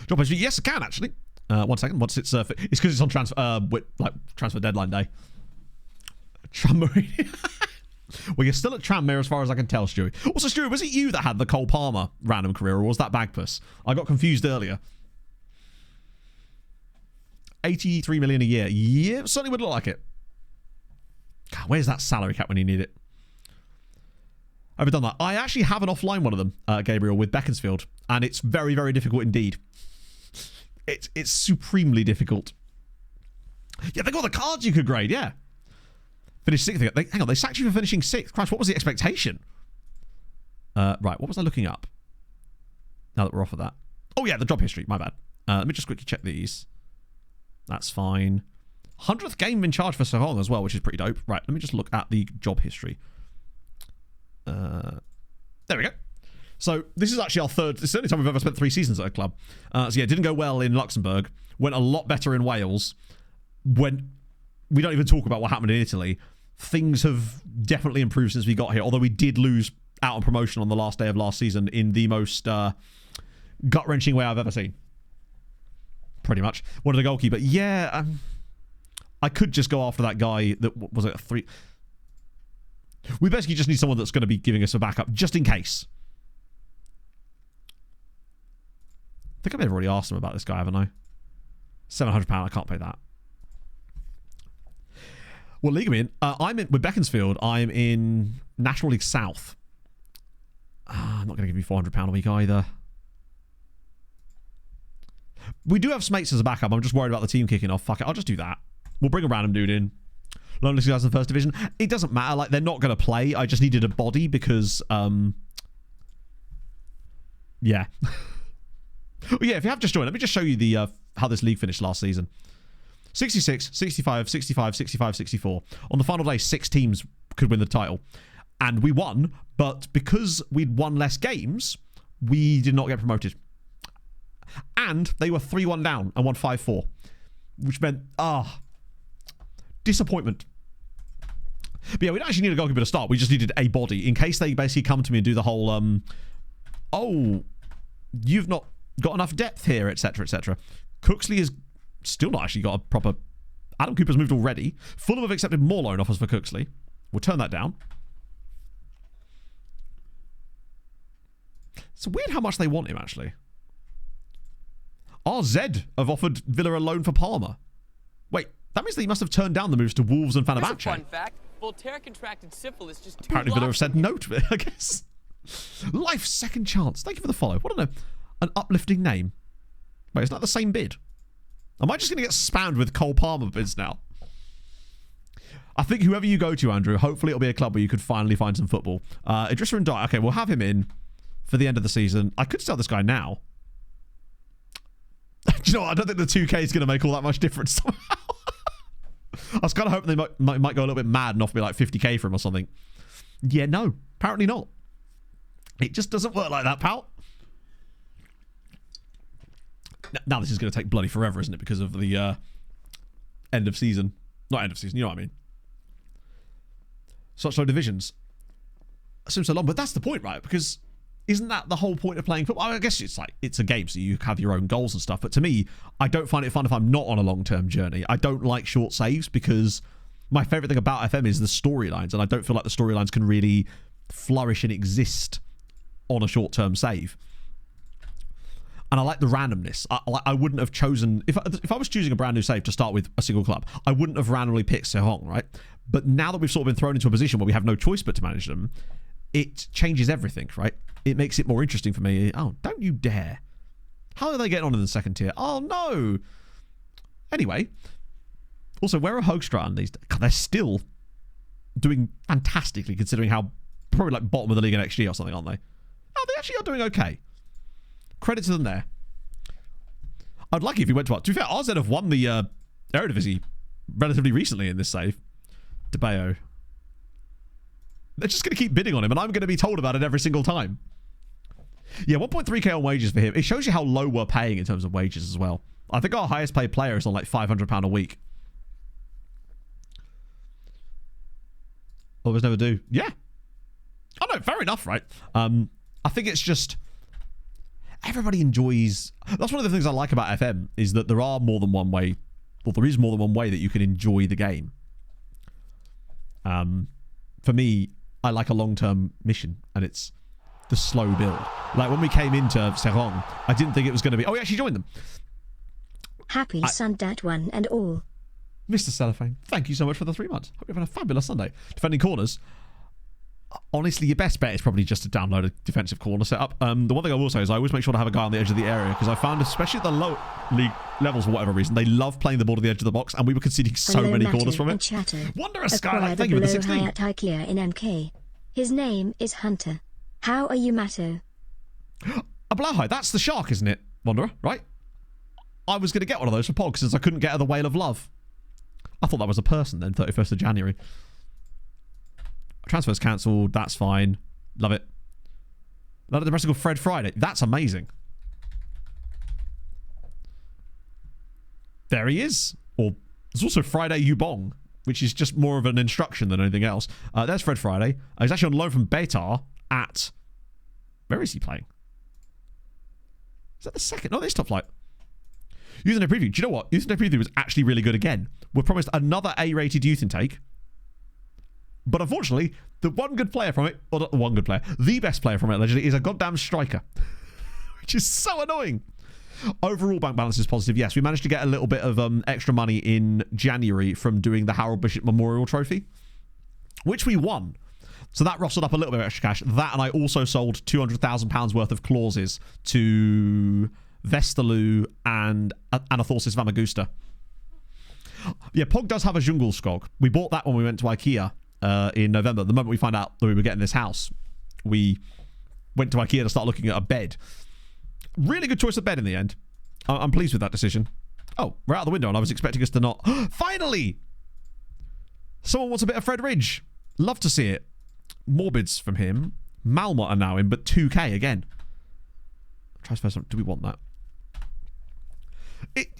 Drop history. Yes, I can actually. 1 second. Once it's because it's on transfer deadline day. Tranmere. Well, you're still at Tranmere as far as I can tell, Stewie. Also, Stewie, was it you that had the Cole Palmer random career, or was that Bagpuss? I got confused earlier. 83 million a year. Yeah, certainly would look like it. God, where's that salary cap when you need it? I've done that. I actually have an offline one of them, Gabriel, with Beaconsfield, and it's very, very difficult indeed. It's supremely difficult. Yeah, they got the cards you could grade, yeah. Finished 6th. Hang on, they sacked you for finishing 6th. Christ, what was the expectation? Right, what was I looking up? Now that we're off of that. Oh, yeah, the job history. My bad. Let me just quickly check these. That's fine. 100th game in charge for Seraing as well, which is pretty dope. Right, let me just look at the job history. There we go. So this is actually our third. This is the only time we've ever spent 3 seasons at a club. So yeah, it didn't go well in Luxembourg. Went a lot better in Wales. We don't even talk about what happened in Italy. Things have definitely improved since we got here. Although we did lose out on promotion on the last day of last season in the most gut-wrenching way I've ever seen. Pretty much. Wanted a goalkeeper. Yeah, I could just go after that guy that was it a 3. We basically just need someone that's going to be giving us a backup just in case. I think I've already asked him about this guy, haven't I? £700. I can't pay that. What league am I in? I'm in with Beaconsfield. I'm in National League South. I'm not going to give you £400 a week either. We do have Smates as a backup. I'm just worried about the team kicking off. Fuck it. I'll just do that. We'll bring a random dude in. Loneliest guys in the first division. It doesn't matter. Like, they're not going to play. I just needed a body because, yeah. Oh, yeah, if you have just joined, let me just show you the how this league finished last season. 66, 65, 65, 65, 64. On the final day, 6 teams could win the title. And we won, but because we'd won less games, we did not get promoted. And they were 3-1 down and won 5-4. Which meant, disappointment. But yeah, we don't actually need a goalkeeper to start. We just needed a body. In case they basically come to me and do the whole, oh, you've not got enough depth here, etc., etc. Cooksley has still not actually got a proper... Adam Cooper's moved already. Fulham have accepted more loan offers for Cooksley. We'll turn that down. It's weird how much they want him, actually. RZ have offered Villa a loan for Palmer. Wait, that means that he must have turned down the moves to Wolves and Fenerbahce. Fun fact, Voltaire contracted syphilis just 2 Apparently Villa have said no to it, I guess. Life's Second Chance. Thank you for the follow. What an uplifting name. Wait, is that the same bid? Am I just going to get spammed with Cole Palmer bids now? I think whoever you go to, Andrew, hopefully it'll be a club where you could finally find some football. Idrissa and Dye. Okay, we'll have him in for the end of the season. I could sell this guy now. Do you know what? I don't think the 2K is going to make all that much difference somehow. I was kind of hoping they might go a little bit mad and offer me like 50k for him or something. Yeah, no. Apparently not. It just doesn't work like that, pal. Now this is going to take bloody forever, isn't it? Because of the end of season. Not end of season, you know what I mean. Such low divisions. Seems so long, but that's the point, right? Because isn't that the whole point of playing football? I guess it's a game, so you have your own goals and stuff. But to me, I don't find it fun if I'm not on a long-term journey. I don't like short saves because my favourite thing about FM is the storylines, and I don't feel like the storylines can really flourish and exist on a short-term save. And I like the randomness. I wouldn't have chosen... If I was choosing a brand new save to start with a single club, I wouldn't have randomly picked Seraing, right? But now that we've sort of been thrown into a position where we have no choice but to manage them, it changes everything, right? It makes it more interesting for me. Oh, don't you dare. How are they getting on in the second tier? Oh, no. Anyway. Also, where are Hoogstraat these days? God, they're still doing fantastically considering how... Probably like bottom of the league in XG or something, aren't they? Oh, they actually are doing okay. Credit to them there. I'd like it if you went to... To be fair, RZ have won the Eredivisie relatively recently in this save. De Bayo. They're just going to keep bidding on him, and I'm going to be told about it every single time. Yeah, 1.3k on wages for him. It shows you how low we're paying in terms of wages as well. I think our highest paid player is on like £500 a week. Always never do. Yeah. Oh, no, fair enough, right? I think it's just... Everybody enjoys... That's one of the things I like about FM, is that there are more than one way... Well, there is more than one way that you can enjoy the game. For me, I like a long-term mission, and it's the slow build. Like, when we came into Seraing, I didn't think it was going to be... Oh, we actually joined them. Happy Sunday one and all. Mr. Cellophane, thank you so much for the 3 months. Hope you're having a fabulous Sunday. Defending corners. Honestly, your best bet is probably just to download a defensive corner setup. The one thing I will say is I always make sure to have a guy on the edge of the area, because I found, especially at the low league levels for whatever reason, they love playing the ball to the edge of the box, and we were conceding so many corners from it. Wanderer Skylight, thank you for the 16. At IKEA in MK. His name is Hunter. How are you, Matto? A Blauhai, that's the shark, isn't it, Wanderer? Right? I was going to get one of those for Pog, since I couldn't get the Whale of Love. I thought that was a person then, 31st of January. Transfers cancelled. That's fine. Love it. Another depressing called Fred Friday. That's amazing. There he is. Or there's also Friday Yubong, which is just more of an instruction than anything else. There's Fred Friday. He's actually on loan from Betar at... Where is he playing? Is that the second? No, this top flight. Youth Intake Preview. Do you know what? Youth Intake Preview was actually really good again. We're promised another A-rated Youth Intake. But unfortunately, the one good player from it, or not one good player, the best player from it allegedly is a goddamn striker. Which is so annoying. Overall bank balance is positive. Yes, we managed to get a little bit of extra money in January from doing the Harold Bishop Memorial Trophy, which we won. So that rustled up a little bit of extra cash. That, and I also sold £200,000 worth of clauses to Vesterloo and Anathorsis Vamagusta. Yeah, Pog does have a Djungelskog. We bought that when we went to IKEA. In November. The moment we found out that we were getting this house, we went to IKEA to start looking at a bed. Really good choice of bed in the end. I'm pleased with that decision. Oh, we're out the window and I was expecting us to not... Finally! Someone wants a bit of Fred Ridge. Love to see it. Morbids from him. Malmot are now in, but 2k again. Transfer some... Do we want that?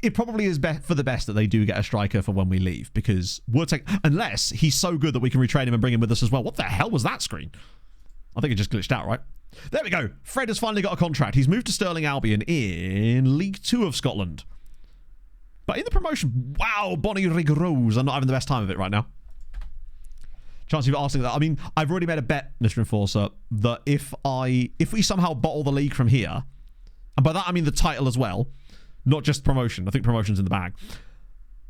It probably is for the best that they do get a striker for when we leave, because we'll take... Unless he's so good that we can retrain him and bring him with us as well. What the hell was that screen? I think it just glitched out, right? There we go. Fred has finally got a contract. He's moved to Stirling Albion in League 2 of Scotland. But in the promotion... Wow, Bonnie Rigrose. I'm not having the best time of it right now. Chance of asking that. I mean, I've already made a bet, Mr. Enforcer, that if we somehow bottle the league from here, and by that I mean the title as well... Not just promotion. I think promotion's in the bag.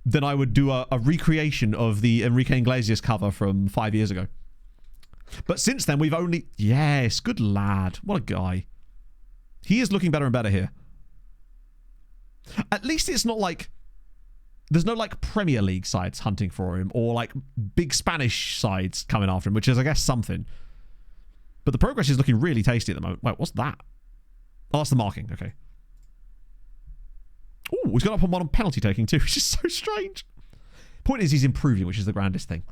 Then I would do a recreation of the Enrique Iglesias cover from 5 years ago. But since then, we've only... Yes, good lad. What a guy. He is looking better and better here. At least it's not like... There's no, like, Premier League sides hunting for him, or, like, big Spanish sides coming after him, which is, I guess, something. But the progress is looking really tasty at the moment. Wait, what's that? Oh, that's the marking. Okay. Oh, he's got up on one on penalty taking too, which is so strange. Point is, he's improving, which is the grandest thing.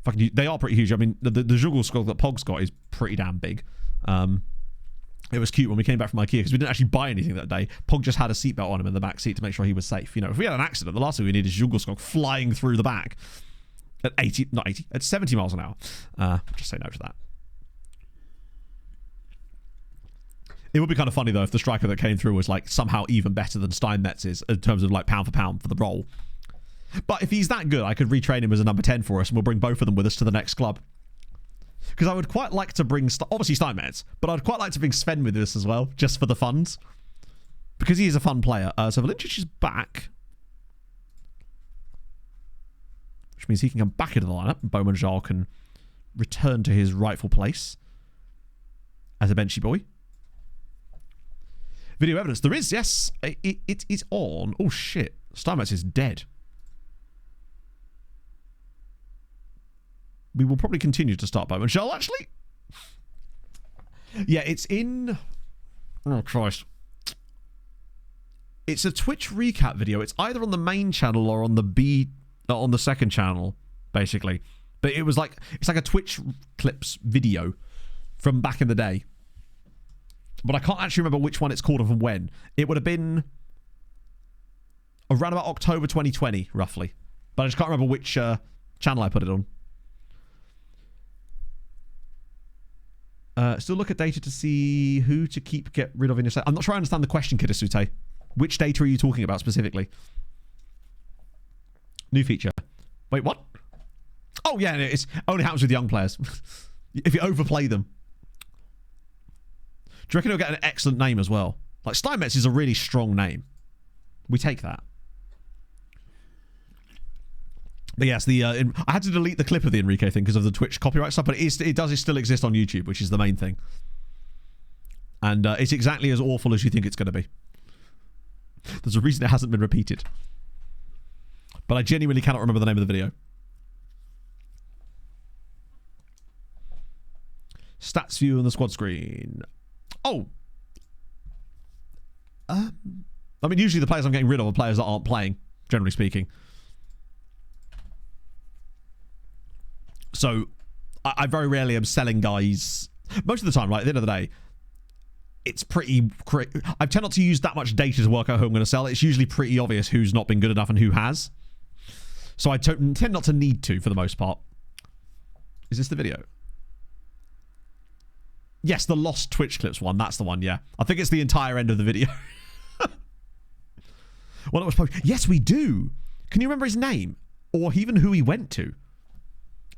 Fucking, they are pretty huge. I mean, the Djungelskog that Pog's got is pretty damn big. It was cute when we came back from IKEA because we didn't actually buy anything that day. Pog just had a seatbelt on him in the back seat to make sure he was safe. You know, if we had an accident, the last thing we need is Djungelskog flying through the back at 70 miles an hour. Just say no to that. It would be kind of funny, though, if the striker that came through was, like, somehow even better than Steinmetz is in terms of, like, pound for pound for the role. But if he's that good, I could retrain him as a number 10 for us, and we'll bring both of them with us to the next club. Because I would quite like to bring, obviously Steinmetz, but I'd quite like to bring Sven with us as well, just for the funds. Because he is a fun player. So Valincic is back. Which means he can come back into the lineup, and Bowman Jarl can return to his rightful place as a benchy boy. Video evidence. There is, yes. It is on. Oh, shit. Steinmetz is dead. We will probably continue to start Bowman Jarl, actually. Yeah, it's in... Oh, Christ. It's a Twitch recap video. It's either on the main channel or on the second channel, basically. But it was like... It's like a Twitch clips video from back in the day. But I can't actually remember which one it's called and from when. It would have been around about October 2020, roughly. But I just can't remember which channel I put it on. Still look at data to see who to get rid of in your set. I'm not sure I understand the question, Kidasute. Which data are you talking about specifically? New feature. Wait, what? Oh, yeah, it only happens with young players. If you overplay them. Do you reckon he'll get an excellent name as well? Like, Steinmetz is a really strong name. We take that. But yes, I had to delete the clip of the Enrique thing because of the Twitch copyright stuff, but it does still exist on YouTube, which is the main thing. And it's exactly as awful as you think it's going to be. There's a reason it hasn't been repeated. But I genuinely cannot remember the name of the video. Stats view on the squad screen. Oh. I mean, usually the players I'm getting rid of are players that aren't playing, generally speaking. So, I very rarely am selling guys. Most of the time, right, at the end of the day, it's pretty... I tend not to use that much data to work out who I'm going to sell. It's usually pretty obvious who's not been good enough and who has. So I tend not to need to, for the most part. Is this the video? Yes, the lost Twitch clips one. That's the one, yeah. I think it's the entire end of the video. Well, it was posted. Yes, we do. Can you remember his name? Or even who he went to?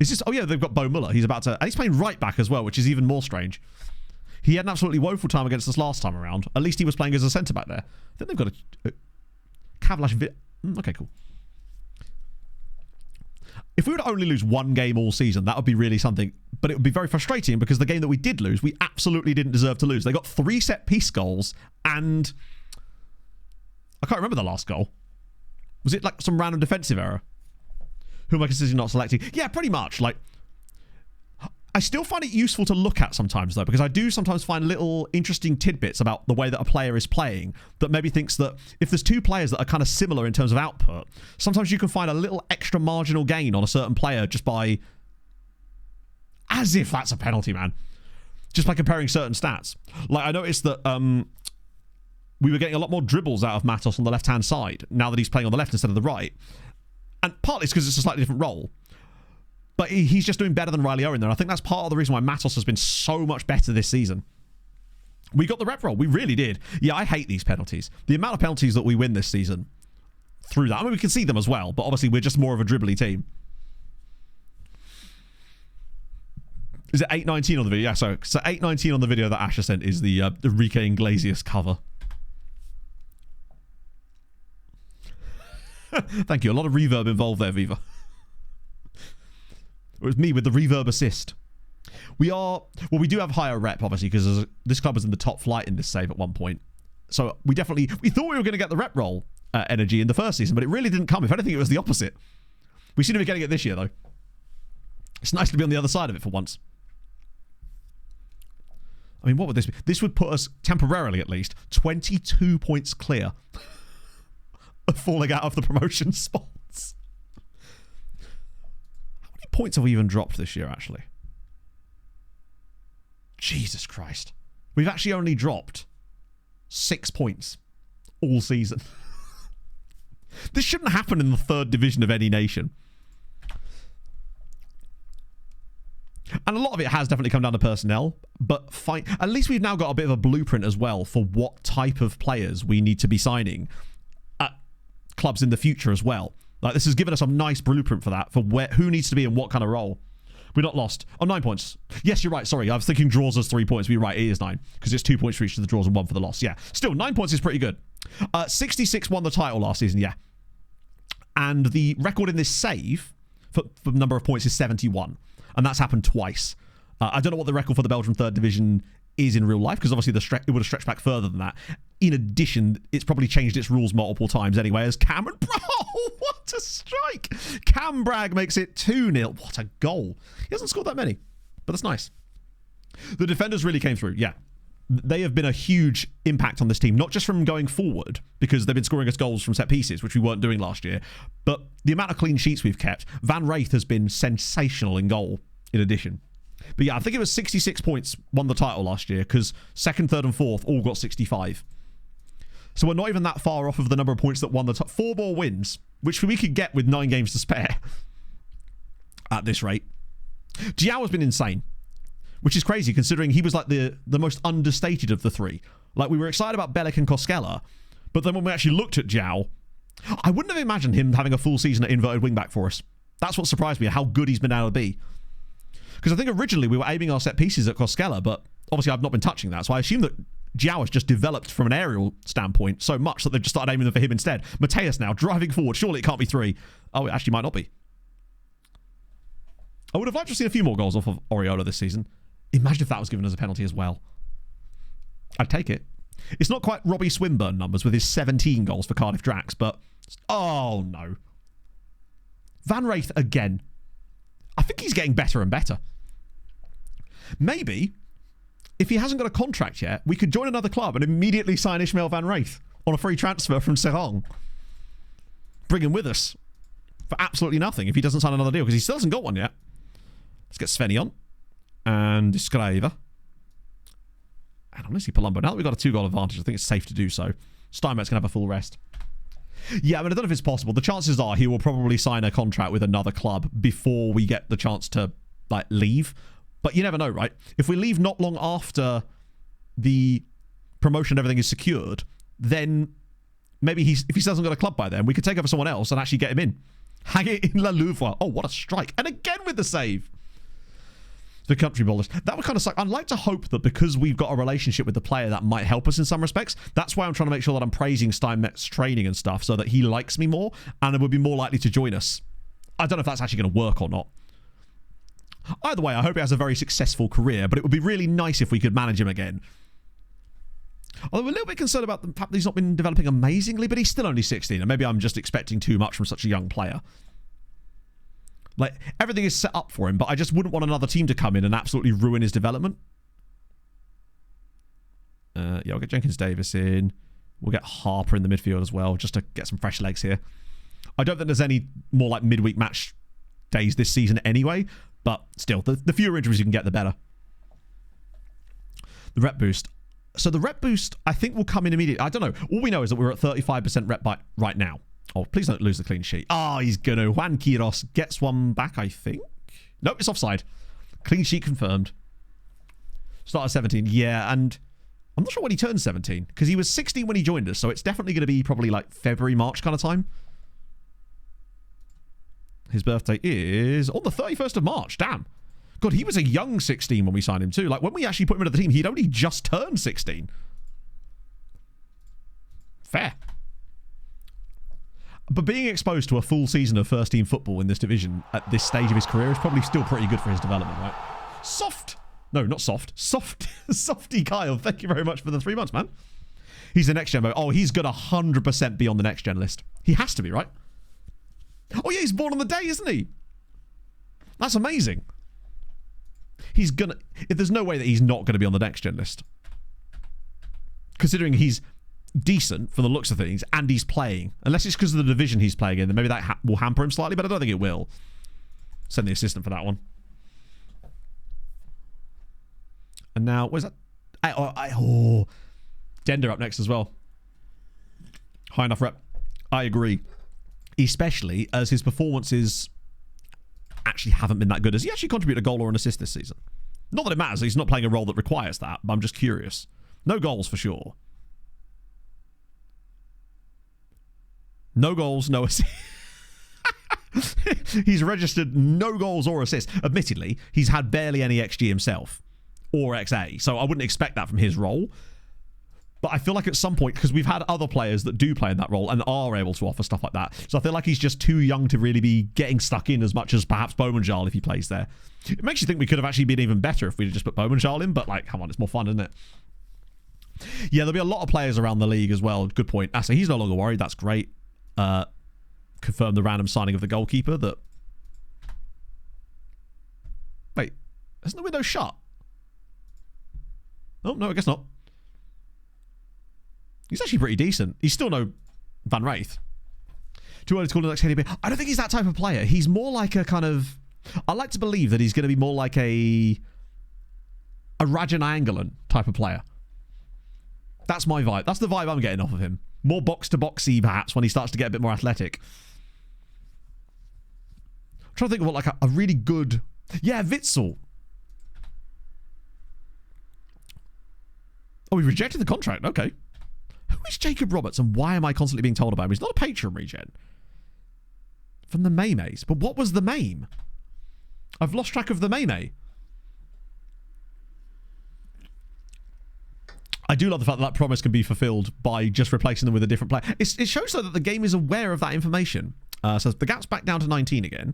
Is this... Oh, yeah, they've got Bo Muller. He's about to... And he's playing right back as well, which is even more strange. He had an absolutely woeful time against us last time around. At least he was playing as a centre-back there. I think they've got a... Kavlash... Okay, cool. If we were to only lose one game all season, that would be really something. But it would be very frustrating because the game that we did lose, we absolutely didn't deserve to lose. They got 3 set-piece goals and... I can't remember the last goal. Was it like some random defensive error? Who am I considering not selecting? Yeah, pretty much. Like, I still find it useful to look at sometimes, though, because I do sometimes find little interesting tidbits about the way that a player is playing that maybe thinks that if there's 2 players that are kind of similar in terms of output, sometimes you can find a little extra marginal gain on a certain player just by... As if that's a penalty, man. Just by comparing certain stats. Like, I noticed that we were getting a lot more dribbles out of Matos on the left-hand side now that he's playing on the left instead of the right. And partly it's because it's a slightly different role. But he's just doing better than Riley Owen there. I think that's part of the reason why Matos has been so much better this season. We got the rep roll. We really did. Yeah, I hate these penalties. The amount of penalties that we win this season through that. I mean, we can see them as well, but obviously we're just more of a dribbly team. Is it 8:19 on the video? Yeah, so 8:19 on the video that Asher sent is the Enrique Iglesias cover. Thank you. A lot of reverb involved there, Viva. It was me with the reverb assist. We do have higher rep, obviously, because this club was in the top flight in this save at one point. So we thought we were going to get the rep roll energy in the first season, but it really didn't come. If anything, it was the opposite. We seem to be getting it this year, though. It's nice to be on the other side of it for once. I mean, what would this be? This would put us, temporarily at least, 22 points clear of falling out of the promotion spots. How many points have we even dropped this year, actually? Jesus Christ. We've actually only dropped 6 points all season. This shouldn't happen in the 3rd division of any nation. And a lot of it has definitely come down to personnel, but fine. At least we've now got a bit of a blueprint as well for what type of players we need to be signing at clubs in the future as well. Like, this has given us a nice blueprint for that, for who needs to be in what kind of role. We're not lost. Oh, 9 points. Yes, you're right. Sorry, I was thinking draws as 3 points. But you're right, it is 9, because it's 2 points for each of the draws and 1 for the loss. Yeah, still, 9 points is pretty good. 66 won the title last season, yeah. And the record in this save for number of points is 71. And that's happened twice. I don't know what the record for the Belgian 3rd Division is in real life, because obviously it would have stretched back further than that. In addition, it's probably changed its rules multiple times anyway, as Cameron... Bro, what a strike! Cam Bragg makes it 2-0. What a goal. He hasn't scored that many, but that's nice. The defenders really came through, yeah. They have been a huge impact on this team, not just from going forward, because they've been scoring us goals from set pieces, which we weren't doing last year, but the amount of clean sheets we've kept. Van Wraith has been sensational in goal, in addition. But yeah, I think it was 66 points won the title last year, because 2nd, 3rd and 4th all got 65. So we're not even that far off of the number of points that won the 4 more wins, which we could get with 9 games to spare at this rate. Giao has been insane, which is crazy considering he was like the most understated of the 3. Like, we were excited about Bellic and Koskela, but then when we actually looked at Giao, I wouldn't have imagined him having a full season at inverted wingback for us. That's what surprised me, how good he's been able to be. Because I think originally we were aiming our set pieces at Koskela, but obviously I've not been touching that, so I assume that Giao has just developed from an aerial standpoint so much that they've just started aiming them for him instead. Mateus now, driving forward. Surely it can't be 3. Oh, it actually might not be. I would have liked to have seen a few more goals off of Oriola this season. Imagine if that was given as a penalty as well. I'd take it. It's not quite Robbie Swinburne numbers with his 17 goals for Cardiff Drax, but... Oh, no. Van Wraith again. I think he's getting better and better. Maybe... if he hasn't got a contract yet, we could join another club and immediately sign Ishmael Van Wraith on a free transfer from Seraing. Bring him with us for absolutely nothing if he doesn't sign another deal, because he still hasn't got one yet. Let's get Sveni on. And Scriver. And honestly, Palumbo. Now that we've got a 2-goal advantage, I think it's safe to do so. Steinmetz can have a full rest. Yeah, I mean, I don't know if it's possible. The chances are he will probably sign a contract with another club before we get the chance to, like, leave. But you never know, right? If we leave not long after the promotion and everything is secured, then maybe if he still hasn't got a club by then, we could take over someone else and actually get him in. Hang it in La Louvre. Oh, what a strike. And again with the save. The country bowlers. That would kind of suck. I'd like to hope that because we've got a relationship with the player, that might help us in some respects. That's why I'm trying to make sure that I'm praising Steinmetz training and stuff so that he likes me more and would be more likely to join us. I don't know if that's actually going to work or not. Either way, I hope he has a very successful career, but it would be really nice if we could manage him again. Although I'm a little bit concerned about the fact that he's not been developing amazingly, but he's still only 16, and maybe I'm just expecting too much from such a young player. Like, everything is set up for him, but I just wouldn't want another team to come in and absolutely ruin his development. Yeah, I'll get Jenkins-Davis in. We'll get Harper in the midfield as well, just to get some fresh legs here. I don't think there's any more like midweek match days this season anyway, but still, the fewer injuries you can get, the better. The rep boost. So the rep boost, I think, will come in immediately. I don't know. All we know is that we're at 35% rep right now. Oh, please don't lose the clean sheet. Oh, he's going to. Juan Quiros gets one back, I think. Nope, it's offside. Clean sheet confirmed. Start at 17. Yeah, and I'm not sure when he turned 17, because he was 16 when he joined us, so it's definitely going to be probably like February, March kind of time. His birthday is on the 31st of March. Damn. God, he was a young 16 when we signed him too. Like, when we actually put him into the team, he'd only just turned 16. Fair. But being exposed to a full season of first-team football in this division at this stage of his career is probably still pretty good for his development, right? Soft. No, not soft. Soft. Softy Kyle. Thank you very much for the 3 months, man. He's the next gen. Oh, he's going to 100% be on the next gen list. He has to be, right? Oh, yeah, he's born on the day, isn't he? That's amazing. He's going to... There's no way that he's not going to be on the next gen list. Considering he's decent for the looks of things and he's playing. Unless it's because of the division he's playing in, then maybe that will hamper him slightly, but I don't think it will. Send the assistant for that one. And now, where's that? Dender up next as well. High enough rep. I agree. Especially as his performances actually haven't been that good. Has he actually contributed a goal or an assist this season? Not that it matters. He's not playing a role that requires that, but I'm just curious. No goals for sure. No goals, no assists. He's registered no goals or assists. Admittedly, he's had barely any XG himself or XA, so I wouldn't expect that from his role. But I feel like at some point, because we've had other players that do play in that role and are able to offer stuff like that, so I feel like he's just too young to really be getting stuck in as much as perhaps Bowmanjal if he plays there. It makes you think we could have actually been even better if we'd just put Bowmanjal in, but like, come on, it's more fun, isn't it? Yeah, there'll be a lot of players around the league as well. Good point. So he's no longer worried. That's great. Confirm the random signing of the goalkeeper that... Wait, isn't the window shut? Oh, no, I guess not. He's actually pretty decent. He's still no Van Wraith. Too early to call the next KDB. I don't think he's that type of player. He's more like a kind of... I like to believe that he's going to be more like a Rajan Angolan type of player. That's my vibe. That's the vibe I'm getting off of him. More box-to-boxy, perhaps, when he starts to get a bit more athletic. I'm trying to think of what, like, a really good... Yeah, Witsel. Oh, we rejected the contract. Okay. Who is Jacob Roberts and why am I constantly being told about him? He's not a Patreon regen. From the Maymays. But what was the Mame? I've lost track of the Maymay. I do love the fact that promise can be fulfilled by just replacing them with a different player. It shows, though, that the game is aware of that information. So the gap's back down to 19 again.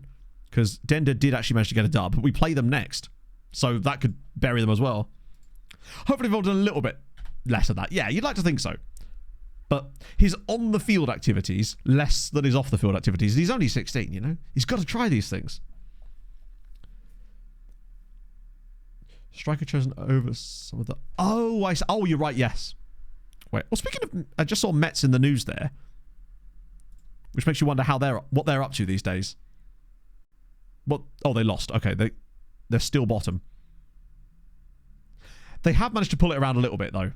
Because Dender did actually manage to get a dub. But we play them next. So that could bury them as well. Hopefully involved in a little bit less of that. Yeah, you'd like to think so. But his on-the-field activities, less than his off-the-field activities. He's only 16, you know? He's got to try these things. Striker chosen over some of the... Oh, I see. Oh, you're right, yes. Wait. Well, speaking of... I just saw Mets in the news there. Which makes you wonder what they're up to these days. What? Oh, they lost. Okay, they're still bottom. They have managed to pull it around a little bit, though.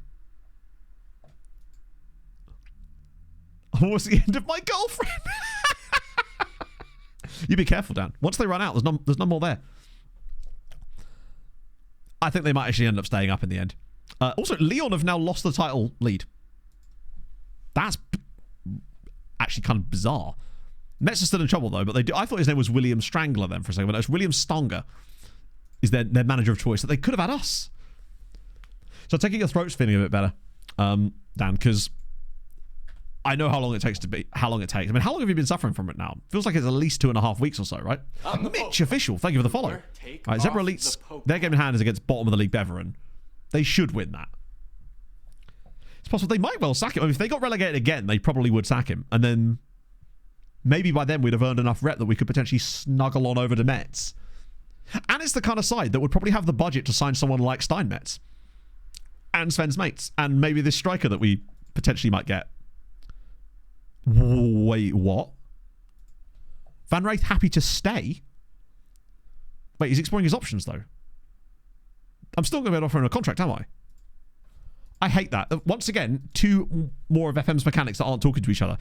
Oh, what's the end of my girlfriend? You be careful, Dan. Once they run out, there's no more there. I think they might actually end up staying up in the end. Also, Leon have now lost the title lead. That's actually kind of bizarre. Mets are still in trouble, though, but they do. I thought his name was William Strangler then for a second, but it's William Stonger is their manager of choice. That they could have had us. So taking your throat's feeling a bit better, Dan, because I know how long it takes. I mean, how long have you been suffering from it now? Feels like it's at least 2.5 weeks or so, right? Mitch Official, thank you for the follow. Right, Zebra Elites, their game in hand is against bottom of the league Beveren. They should win that. It's possible they might well sack him. I mean, if they got relegated again, they probably would sack him. And then maybe by then we'd have earned enough rep that we could potentially snuggle on over to Mets. And it's the kind of side that would probably have the budget to sign someone like Steinmetz. And Sven's mates. And maybe this striker that we potentially might get. Wait, what? Van Wraith happy to stay? Wait, he's exploring his options, though. I'm still going to be able to offer him a contract, am I? I hate that. Once again, two more of FM's mechanics that aren't talking to each other.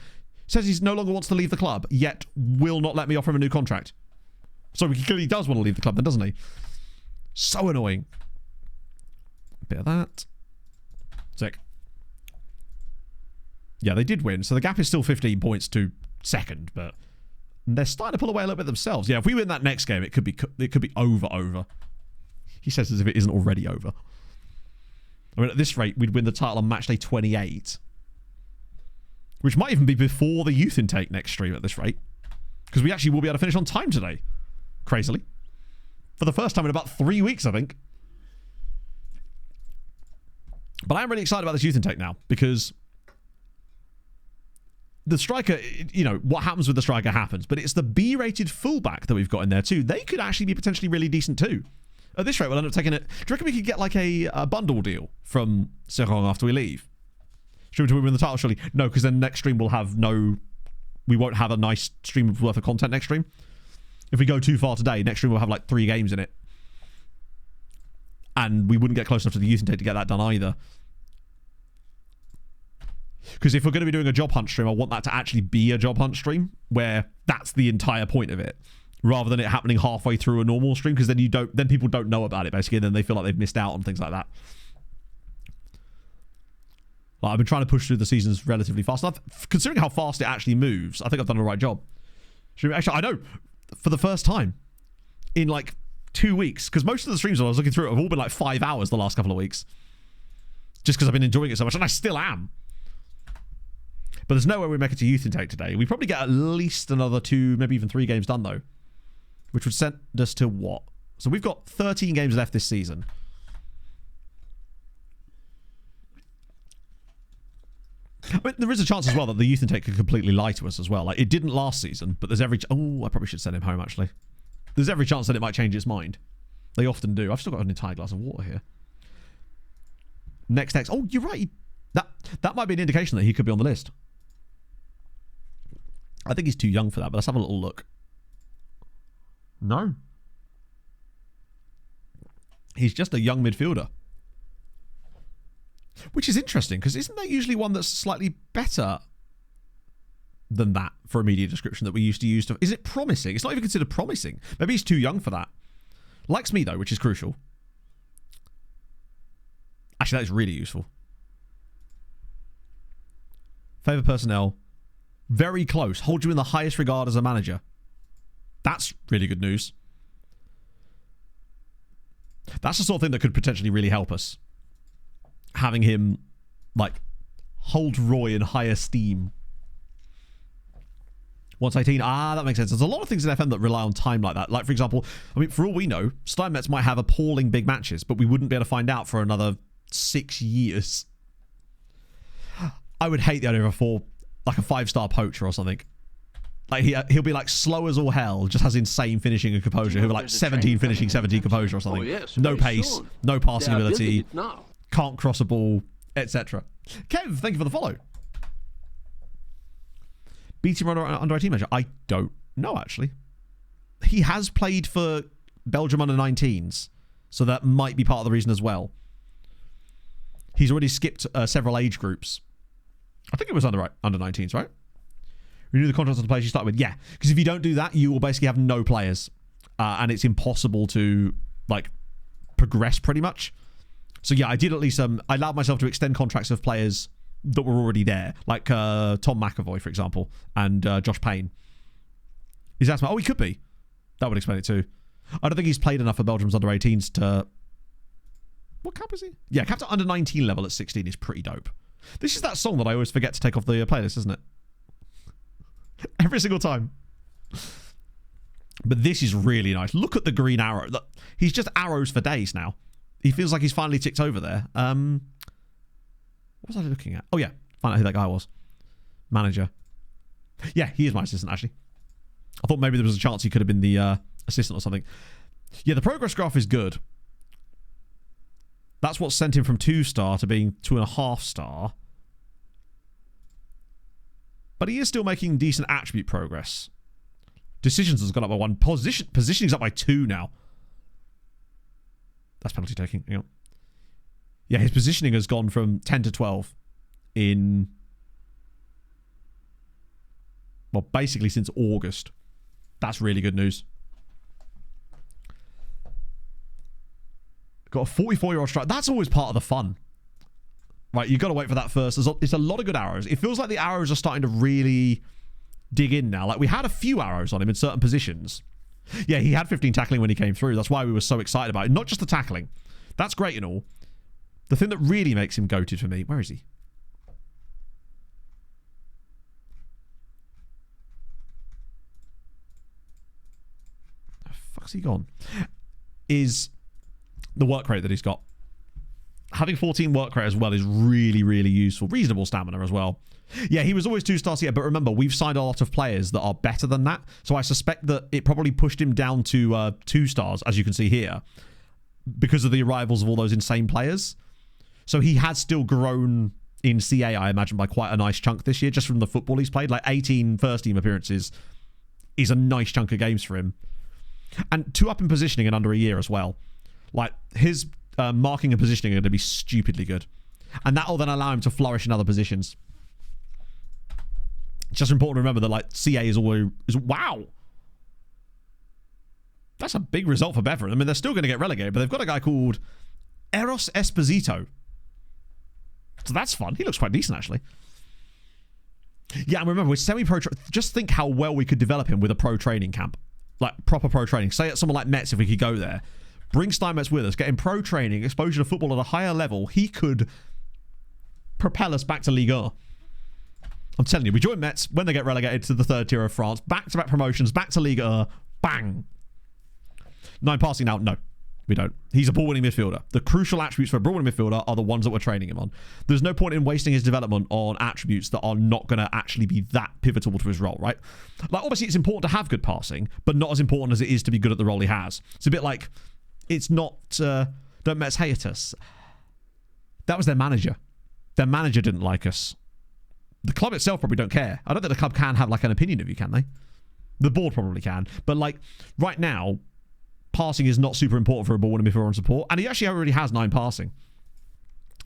Says he no longer wants to leave the club, yet will not let me offer him a new contract. So he clearly does want to leave the club then, doesn't he? So annoying. Bit of that. Sick. Yeah, they did win. So the gap is still 15 points to second, but they're starting to pull away a little bit themselves. Yeah, if we win that next game, it could be over. He says as if it isn't already over. I mean, at this rate, we'd win the title on match day 28. Which might even be before the youth intake next stream at this rate. Because we actually will be able to finish on time today. Crazily. For the first time in about 3 weeks, I think. But I am really excited about this youth intake now. Because the striker, you know, what happens with the striker happens. But it's the B-rated fullback that we've got in there too. They could actually be potentially really decent too. At this rate, we'll end up taking it. Do you reckon we could get like a bundle deal from Seraing after we leave? Should we win the title, surely? No, because then next stream we'll have we won't have a nice stream worth of content next stream. If we go too far today, next stream we'll have like 3 games in it. And we wouldn't get close enough to the youth intake to get that done either. Because if we're going to be doing a job hunt stream, I want that to actually be a job hunt stream, where that's the entire point of it. rather than it happening halfway through a normal stream, because then people don't know about it basically, and then they feel like they've missed out on things like that. Like, I've been trying to push through the seasons relatively fast. Considering how fast it actually moves, I think I've done the right job. Actually, I know, for the first time in like 2 weeks, because most of the streams when I was looking through it have all been like 5 hours the last couple of weeks. Just because I've been enjoying it so much, and I still am. But there's no way we make it to youth intake today. We probably get at least another 2, maybe even 3 games done though. Which would send us to what? So we've got 13 games left this season. I mean, there is a chance as well that the youth intake could completely lie to us as well. Like, it didn't last season, but there's every... Oh, I probably should send him home, actually. There's every chance that it might change its mind. They often do. I've still got an entire glass of water here. Next. Oh, you're right. That might be an indication that he could be on the list. I think he's too young for that, but let's have a little look. No. He's just a young midfielder. Which is interesting, because isn't there usually one that's slightly better than that for a media description that we used to use? Is it promising? It's not even considered promising. Maybe he's too young for that. Likes me, though, which is crucial. Actually, that is really useful. Favourite personnel. Very close. Hold you in the highest regard as a manager. That's really good news. That's the sort of thing that could potentially really help us. Having him, like, hold Roy in high esteem. 118. Ah, that makes sense. There's a lot of things in FM that rely on time like that. Like, for example, I mean, for all we know, Steinmetz might have appalling big matches, but we wouldn't be able to find out for another 6 years. I would hate the idea of a 5-star poacher or something. Like, he'll be like slow as all hell, just has insane finishing and composure. He'll be like 17 finishing, 17 composure or something. Oh, yes, no very pace, soon. no passing They are ability, building it now. can't cross a ball, etc. Kev, thank you for the follow. BT under 18 measure. I don't know, actually. He has played for Belgium under 19s, so that might be part of the reason as well. He's already skipped several age groups. I think it was under 19s, right? Renew the contracts of the players you start with. Yeah, because if you don't do that, you will basically have no players. And it's impossible to, like, progress pretty much. So yeah, I did at least, I allowed myself to extend contracts of players that were already there. Like Tom McAvoy, for example, and Josh Payne. He's asked me, oh, he could be. That would explain it too. I don't think he's played enough for Belgium's under 18s to... What cap is he? Yeah, capped at under 19 level at 16 is pretty dope. This is that song that I always forget to take off the playlist, isn't it? Every single time. But this is really nice. Look at the green arrow. Look, he's just arrows for days now. He feels like he's finally ticked over there. What was I looking at? Oh, yeah. Find out who that guy was. Manager. Yeah, he is my assistant, actually. I thought maybe there was a chance he could have been the assistant or something. Yeah, the progress graph is good. That's what sent him from 2-star to being 2.5-star. But he is still making decent attribute progress. Decisions has gone up by 1. Positioning's up by 2 now. That's penalty taking. Hang on. Yeah, his positioning has gone from 10 to 12 in... Well, basically since August. That's really good news. Got a 44-year-old strike. That's always part of the fun. Right, you've got to wait for that first. It's a lot of good arrows. It feels like the arrows are starting to really dig in now. Like, we had a few arrows on him in certain positions. Yeah, he had 15 tackling when he came through. That's why we were so excited about it. Not just the tackling. That's great and all. The thing that really makes him goated for me... Where is he? Where the fuck's he gone? Is the work rate that he's got. Having 14 work rate as well is really, really useful. Reasonable stamina as well. Yeah, he was always 2-stars, yeah, but remember, we've signed a lot of players that are better than that, so I suspect that it probably pushed him down to 2 stars, as you can see here, because of the arrivals of all those insane players. So he has still grown in CA, I imagine, by quite a nice chunk this year, just from the football he's played. Like 18 first-team appearances is a nice chunk of games for him. And 2 up in positioning in under a year as well. Like, his marking and positioning are going to be stupidly good. And that will then allow him to flourish in other positions. It's just important to remember that, like, CA is always... Wow! That's a big result for Beveren. I mean, they're still going to get relegated, but they've got a guy called Eros Esposito. So that's fun. He looks quite decent, actually. Yeah, and remember, with semi-pro... just think how well we could develop him with a pro training camp. Like, proper pro training. Say at someone like Metz, if we could go there. Bring Steinmetz with us. Get him pro training, exposure to football at a higher level. He could propel us back to Ligue 1. I'm telling you, we join Metz when they get relegated to the third tier of France. Back-to-back promotions, back to Ligue 1. Bang. 9 passing now? No, we don't. He's a ball-winning midfielder. The crucial attributes for a ball-winning midfielder are the ones that we're training him on. There's no point in wasting his development on attributes that are not going to actually be that pivotal to his role, right? Like, obviously, it's important to have good passing, but not as important as it is to be good at the role he has. It's a bit like, it's not, don't Metz hate us. That was their manager. Their manager didn't like us. The club itself probably don't care. I don't think the club can have, like, an opinion of you, can they? The board probably can. But, like, right now, passing is not super important for a ball-winning midfielder on support, and he actually already has 9 passing.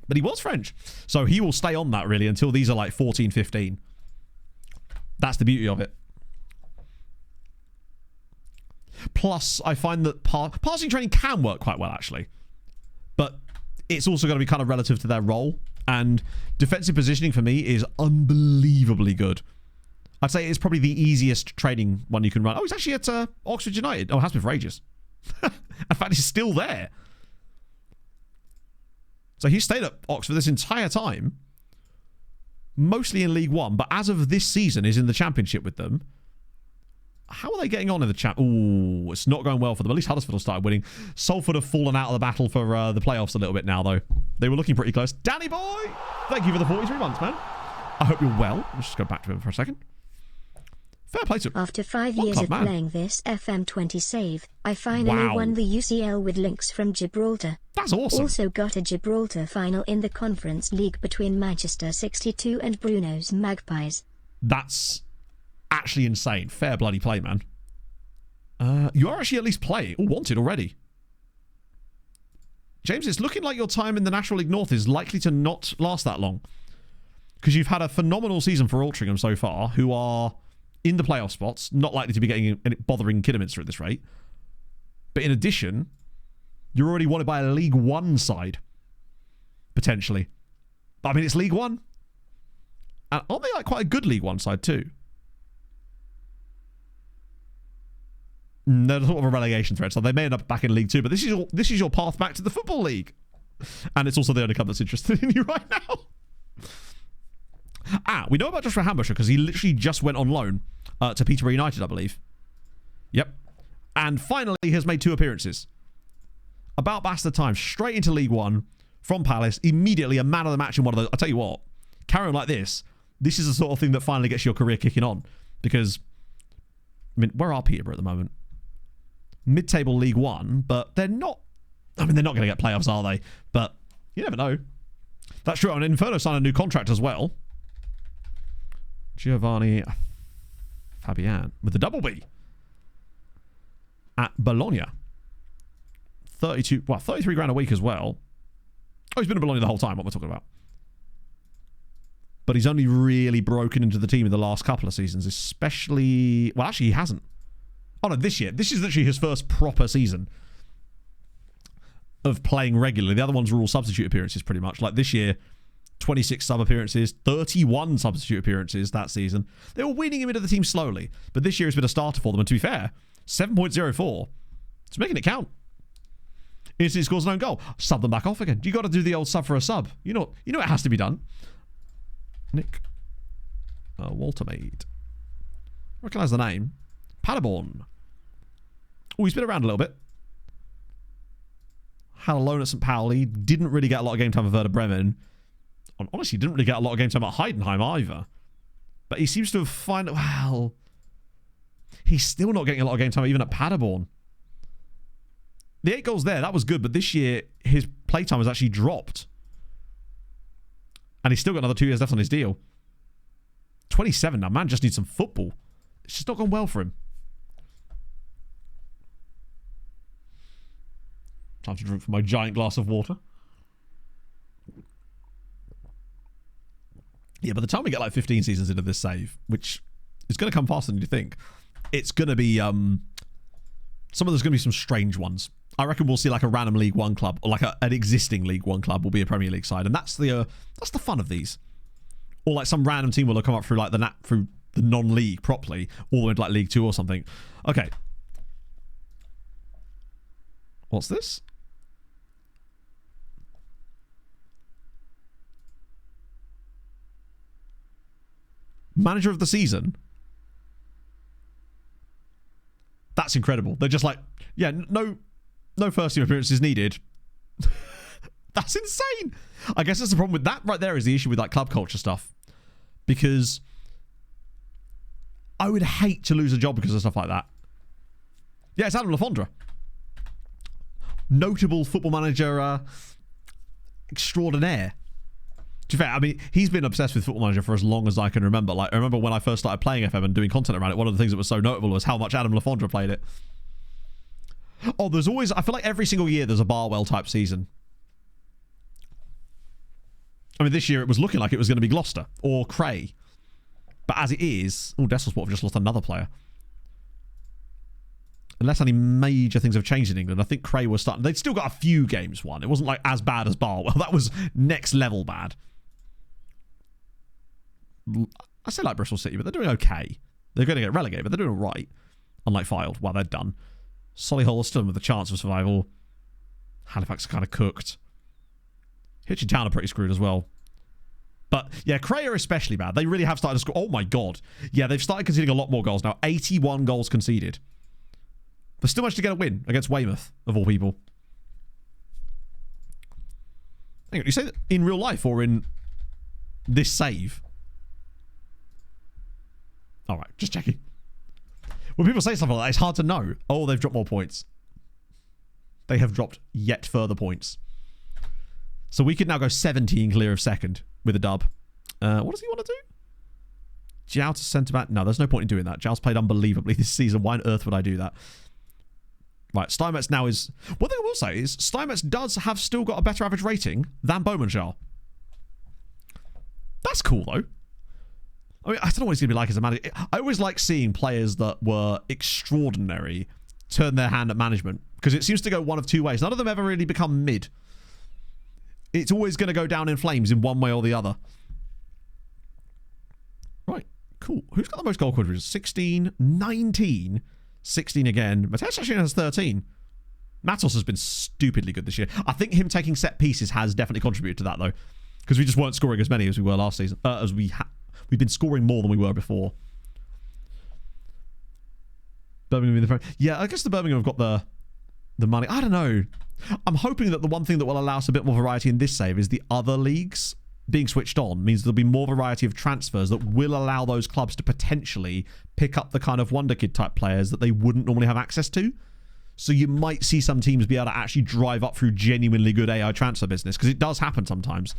But he was French. So he will stay on that, really, until these are like 14, 15. That's the beauty of it. Plus, I find that passing training can work quite well, actually. But it's also going to be kind of relative to their role. And defensive positioning, for me, is unbelievably good. I'd say it's probably the easiest training one you can run. Oh, he's actually at Oxford United. Oh, it has been for ages. In fact, he's still there. So he stayed at Oxford this entire time, mostly in League One, but as of this season is in the Championship with them. How are they getting on in the champ? Ooh, it's not going well for them. At least Huddersfield have started winning. Salford have fallen out of the battle for the playoffs a little bit now, though. They were looking pretty close. Danny boy, thank you for the 43 months, man. I hope you're well. Let's just go back to him for a second. Fair play to him. After 5 years of playing this FM20 save, I finally won the UCL with links from Gibraltar. That's awesome. Also got a Gibraltar final in the Conference League between Manchester 62 and Bruno's Magpies. That's actually insane. Fair bloody play, man. You are actually at least playing. Oh, wanted already. James, it's looking like your time in the National League North is likely to not last that long. Because you've had a phenomenal season for Altrincham so far, who are in the playoff spots, not likely to be getting bothering Kidderminster at this rate. But in addition, you're already wanted by a League One side, potentially. But I mean, it's League One. And aren't they like quite a good League One side too? They're sort of a relegation threat, so they may end up back in League Two. But this is your path back to the Football League, and it's also the only club that's interested in you right now. We know about Joshua Hambusher because he literally just went on loan to Peterborough United, I believe. Yep. And finally has made 2 appearances. About bastard time. Straight into League One from Palace. Immediately a man of the match in one of those. I'll tell you what. Carry on like this. This is the sort of thing that finally gets your career kicking on. Because, I mean, where are Peterborough at the moment? Mid-table League One, but they're not... I mean, they're not going to get playoffs, are they? But you never know. That's true. And Inferno signed a new contract as well. Giovanni Fabian with the double B at Bologna. 33 grand a week as well. Oh, he's been at Bologna the whole time. What am I talking about? But he's only really broken into the team in the last couple of seasons, especially... Well, actually, he hasn't. Oh, no, this year. This is literally his first proper season of playing regularly. The other ones were all substitute appearances, pretty much. Like this year... 26 sub appearances, 31 substitute appearances that season. They were weaning him into the team slowly, but this year has been a starter for them. And to be fair, 7.04. It's making it count. Instantly scores an own goal. Sub them back off again. You got to do the old sub for a sub. You know it has to be done. Nick Walter Maid. Recognise the name. Paderborn. Oh, he's been around a little bit. Had a loan at St. Pauli. Didn't really get a lot of game time for Werder Bremen. Honestly, didn't really get a lot of game time at Heidenheim either. But he seems to have found... Well, he's still not getting a lot of game time even at Paderborn. The 8 goals there, that was good. But this year, his playtime has actually dropped. And he's still got another 2 years left on his deal. 27 now. Man just needs some football. It's just not gone well for him. Time to drink from my giant glass of water. Yeah, by the time we get like 15 seasons into this save, which is going to come faster than you think, it's going to be Some of there's going to be some strange ones. I reckon we'll see like a random League One club, or like an existing League One club will be a Premier League side, and that's the fun of these. Or like some random team will come up through like through the non-league properly, all the way to like League 2 or something. Okay. What's this? Manager of the season. That's incredible. They're just like, yeah, no first team appearances needed. That's insane. I guess that's the problem with that right there, is the issue with like club culture stuff. Because I would hate to lose a job because of stuff like that. Yeah, it's Adam Lafondra. Notable football manager extraordinaire. To be fair, I mean, he's been obsessed with Football Manager for as long as I can remember. Like, I remember when I first started playing FM and doing content around it, one of the things that was so notable was how much Adam Lafondra played it. Oh, there's always... I feel like every single year there's a Barwell-type season. I mean, this year it was looking like it was going to be Gloucester or Cray. But as it is... Oh, Desselsport have just lost another player. Unless any major things have changed in England. I think Cray was starting... They'd still got a few games won. It wasn't like as bad as Barwell. That was next level bad. I say like Bristol City, but they're doing okay. They're going to get relegated, but they're doing all right. Unlike Fylde, well, they're done. Solihull is still with a chance of survival. Halifax are kind of cooked. Hitchin Town are pretty screwed as well. But, yeah, Cray are especially bad. They really have started to score. Oh, my God. Yeah, they've started conceding a lot more goals now. 81 goals conceded. But still managed to get a win against Weymouth, of all people. Hang on, you say that in real life or in this save? All right, just checking. When people say stuff like that, it's hard to know. Oh, they've dropped more points. They have dropped yet further points. So we could now go 17 clear of second with a dub. What does he want to do? Jow to centre-back? No, there's no point in doing that. Jow's played unbelievably this season. Why on earth would I do that? Right, Steinmetz now is... One thing I will say is Steinmetz does have still got a better average rating than Bowmanshire. That's cool, though. I mean, I don't know what he's going to be like as a manager. I always like seeing players that were extraordinary turn their hand at management, because it seems to go one of two ways. None of them ever really become mid. It's always going to go down in flames in one way or the other. Right, cool. Who's got the most goal contributions? 16, 19, 16 again. Mateus actually has 13. Matos has been stupidly good this year. I think him taking set pieces has definitely contributed to that, though, because we just weren't scoring as many as we were last season. We've been scoring more than we were before. Birmingham in the front. Yeah, I guess the Birmingham have got the money. I don't know. I'm hoping that the one thing that will allow us a bit more variety in this save is the other leagues being switched on means there'll be more variety of transfers that will allow those clubs to potentially pick up the kind of wonder kid type players that they wouldn't normally have access to. So you might see some teams be able to actually drive up through genuinely good AI transfer business, because it does happen sometimes.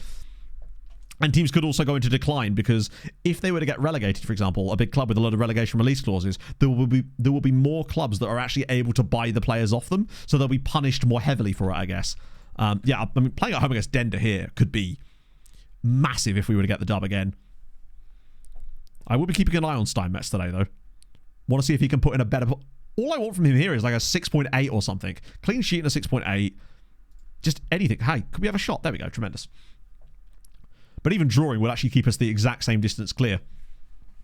And teams could also go into decline, because if they were to get relegated, for example, a big club with a lot of relegation release clauses, there will be more clubs that are actually able to buy the players off them, so they'll be punished more heavily for it, I guess. Yeah, I mean, playing at home against Dender here could be massive if we were to get the dub again. I will be keeping an eye on Steinmetz today, though. Want to see if he can put in a better... All I want from him here is like a 6.8 or something. Clean sheet and a 6.8. Just anything. Hey, could we have a shot? There we go. Tremendous. But even drawing will actually keep us the exact same distance clear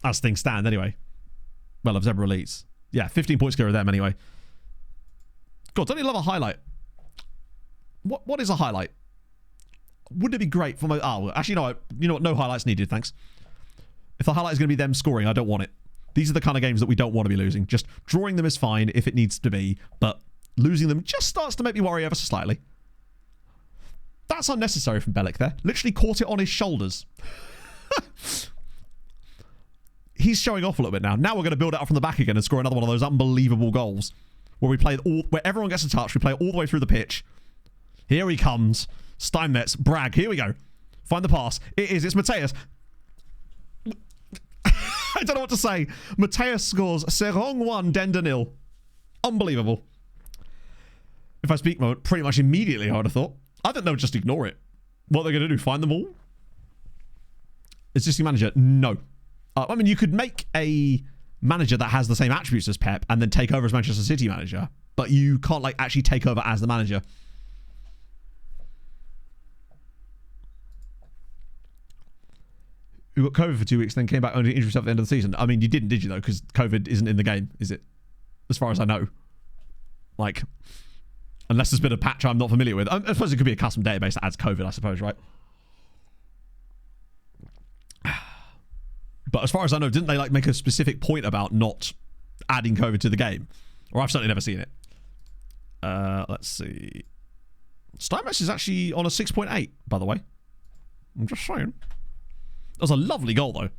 as things stand anyway. Well, of Zebra Elites. Yeah, 15 points clear of them anyway. God, don't you love a highlight? What is a highlight? Wouldn't it be great for my... Oh, actually, no. You know what? No highlights needed, thanks. If the highlight is going to be them scoring, I don't want it. These are the kind of games that we don't want to be losing. Just drawing them is fine if it needs to be, but losing them just starts to make me worry ever so slightly. That's unnecessary from Bellic there. Literally caught it on his shoulders. He's showing off a little bit now. Now we're going to build it up from the back again and score another one of those unbelievable goals where we play where everyone gets a touch. We play all the way through the pitch. Here he comes. Steinmetz. Bragg. Here we go. Find the pass. It's Mateus. I don't know what to say. Mateus scores. Seraing 1, Dender 0. Unbelievable. If I speak mode, pretty much immediately, I would have thought. I think they'll just ignore it. What are they going to do? Find them all? Existing manager? No. I mean, you could make a manager that has the same attributes as Pep and then take over as Manchester City manager. but you can't like actually take over as the manager. You got COVID for 2 weeks and then came back only to injure yourself at the end of the season. I mean, you didn't, did you, though? Because COVID isn't in the game, is it? As far as I know. Like, unless there's been a patch I'm not familiar with. I suppose it could be a custom database that adds COVID, I suppose, right? But as far as I know, didn't they, like, make a specific point about not adding COVID to the game? Or I've certainly never seen it. Let's see. Steinmetz is actually on a 6.8, by the way. I'm just saying. That was a lovely goal, though.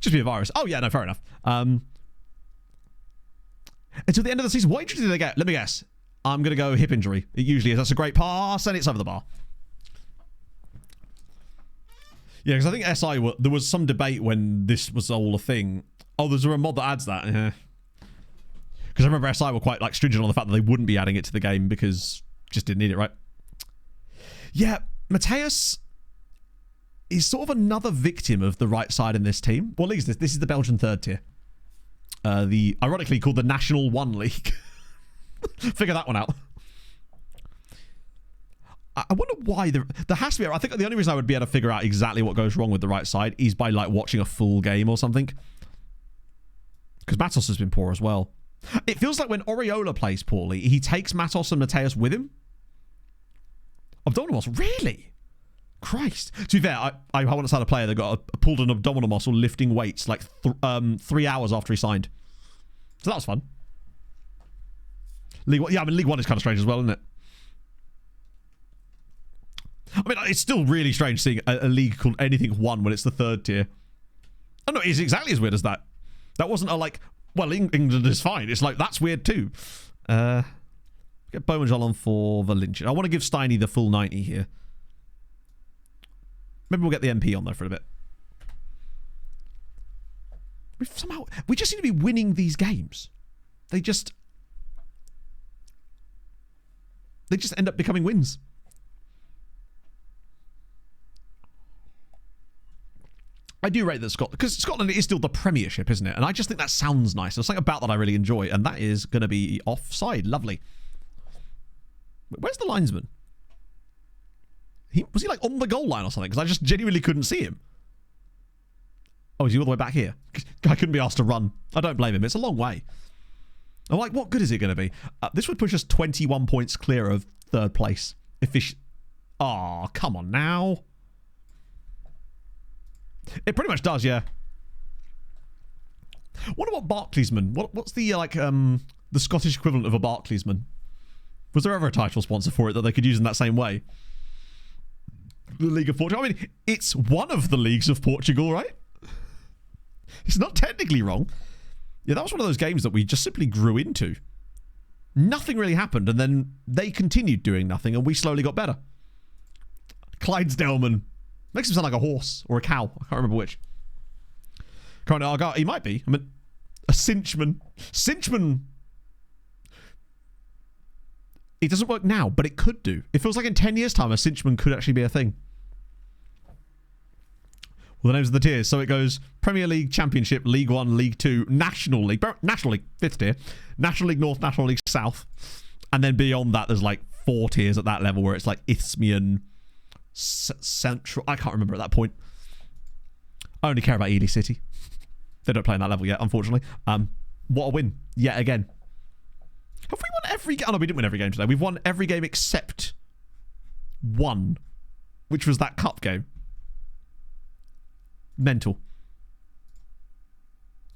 Just be a virus. Oh, yeah, no, fair enough. Until the end of the season, what injury did they get? Let me guess. I'm going to go hip injury. It usually is. That's a great pass, and it's over the bar. Yeah, because I think SI, there was some debate when this was all a thing. Oh, there's a mod that adds that. Yeah. Because I remember SI were quite like stringent on the fact that they wouldn't be adding it to the game because just didn't need it, right? Yeah, Mateus is sort of another victim of the right side in this team. What league is this? This is the Belgian third tier. The ironically called the National 1 League. Figure that one out. I wonder why there has to be. I think the only reason I would be able to figure out exactly what goes wrong with the right side is by like watching a full game or something. Because Matos has been poor as well. It feels like when Oriola plays poorly, he takes Matos and Mateus with him. Abdominal muscle, really? Christ. To be fair, I once had a player that got pulled an abdominal muscle lifting weights like 3 hours after he signed. So that was fun. League 1, yeah, I mean League 1 is kind of strange as well, isn't it? I mean, it's still really strange seeing a league called anything 1 when it's the third tier. Oh no, it's exactly as weird as that. That wasn't a like, well, England is fine. It's like, that's weird too. Get Bowmanjol on for Valencia. I want to give Steiny the full 90 here. Maybe we'll get the MP on there for a bit. We just seem to be winning these games. They just end up becoming wins. I do rate that Scotland, because Scotland is still the Premiership, isn't it? And I just think that sounds nice. There's something about that I really enjoy, and that is going to be offside. Lovely. Where's the linesman? Was he like on the goal line or something? Because I just genuinely couldn't see him. Oh, is he all the way back here? I couldn't be asked to run. I don't blame him. It's a long way. I'm like, what good is it going to be? This would push us 21 points clear of third place. Oh, come on now. It pretty much does, yeah. Wonder what Barclaysman. What's the the Scottish equivalent of a Barclaysman? Was there ever a title sponsor for it that they could use in that same way? The League of Portugal. I mean, it's one of the leagues of Portugal, right? It's not technically wrong. Yeah, that was one of those games that we just simply grew into. Nothing really happened, and then they continued doing nothing, and we slowly got better. Clydesdaleman. Makes him sound like a horse or a cow. I can't remember which. Currently, he might be. I mean, a cinchman. Cinchman. It doesn't work now, but it could do. It feels like in 10 years' time, a cinchman could actually be a thing. Well, the names of the tiers. So it goes Premier League, Championship, League 1, League 2, National League, 5th tier, National League North, National League South. And then beyond that, there's like 4 tiers at that level where it's like Isthmian, Central. I can't remember at that point. I only care about Ely City. They don't play in that level yet, unfortunately. What a win yet again. Have we won every game? Oh no, we didn't win every game today. We've won every game except one, which was that cup game. Mental.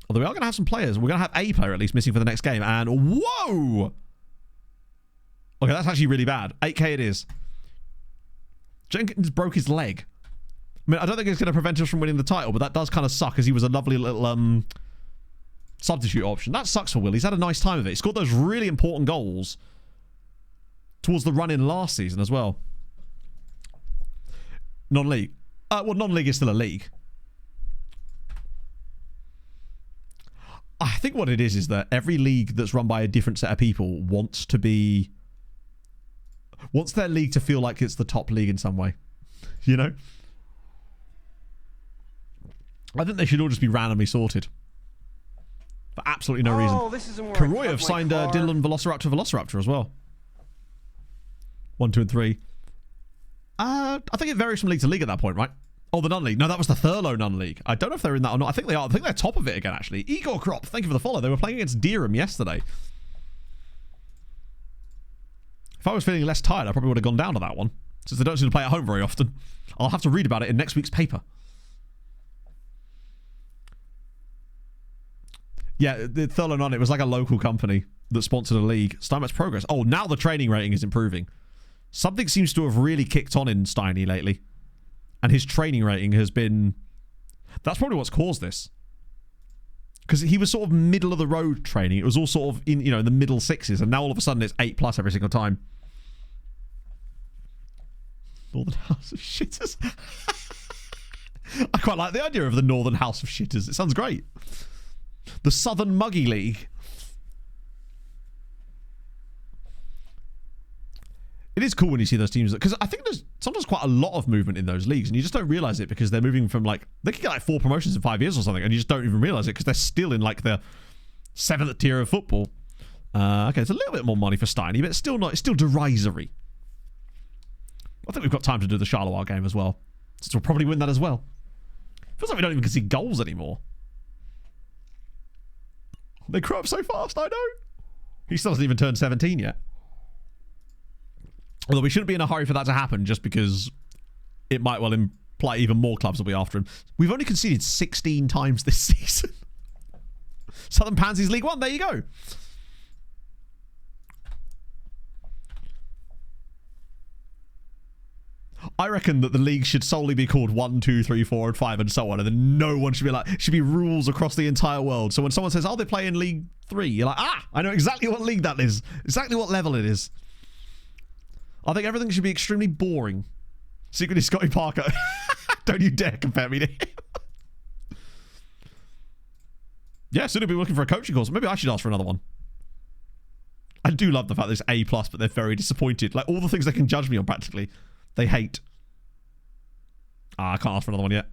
Although we are going to have some players. We're going to have a player at least missing for the next game. And whoa! Okay, that's actually really bad. 8k it is. Jenkins broke his leg. I mean, I don't think it's going to prevent us from winning the title, but that does kind of suck as he was a lovely little substitute option. That sucks for Will. He's had a nice time of it. He scored those really important goals towards the run-in last season as well. Non-league. Well, non-league is still a league. I think what it is that every league that's run by a different set of people wants their league to feel like it's the top league in some way. You know? I think they should all just be randomly sorted. For absolutely no reason. This isn't where I Karoy parked have my signed car. Dylan Velociraptor as well. 1, 2, and 3. I think it varies from league to league at that point, right? Oh, the non-league. No, that was the Thurlow non-league. I don't know if they're in that or not. I think they are. I think they're top of it again, actually. Igor Krop, thank you for the follow. They were playing against Deerham yesterday. If I was feeling less tired, I probably would have gone down to that one, since they don't seem to play at home very often. I'll have to read about it in next week's paper. Yeah, the Thurlow on it was like a local company that sponsored a league. Steinmetz Progress. Oh, now the training rating is improving. Something seems to have really kicked on in Steiny lately. And his training rating has been... That's probably what's caused this. Because he was sort of middle of the road training. It was all sort of in, in the middle sixes. And now all of a sudden it's 8+ every single time. Northern House of Shitters. I quite like the idea of the Northern House of Shitters. It sounds great. The Southern Muggy League. It is cool when you see those teams, because I think there's sometimes quite a lot of movement in those leagues, and you just don't realize it because they're moving from they could get 4 promotions in 5 years or something, and you just don't even realize it because they're still in the 7th tier of football. Okay, it's a little bit more money for Steiny, but it's still not. It's still derisory. I think we've got time to do the Charleroi game as well, since we'll probably win that as well. Feels like we don't even concede goals anymore. They grew up so fast, I know. He still hasn't even turned 17 yet. Although we shouldn't be in a hurry for that to happen, just because it might well imply even more clubs will be after him. We've only conceded 16 times this season. Southern Pansies League 1, there you go. I reckon that the league should solely be called 1, 2, 3, 4, and 5, and so on, and then no one should be should be rules across the entire world. So when someone says, "Oh, they play in League 3," you're like, I know exactly what league that is, exactly what level it is. I think everything should be extremely boring. Secretly Scotty Parker. Don't you dare compare me to him. Yeah, soon he'll be looking for a coaching course. Maybe I should ask for another one. I do love the fact that it's A+, but they're very disappointed. All the things they can judge me on, practically, they hate. I can't ask for another one yet.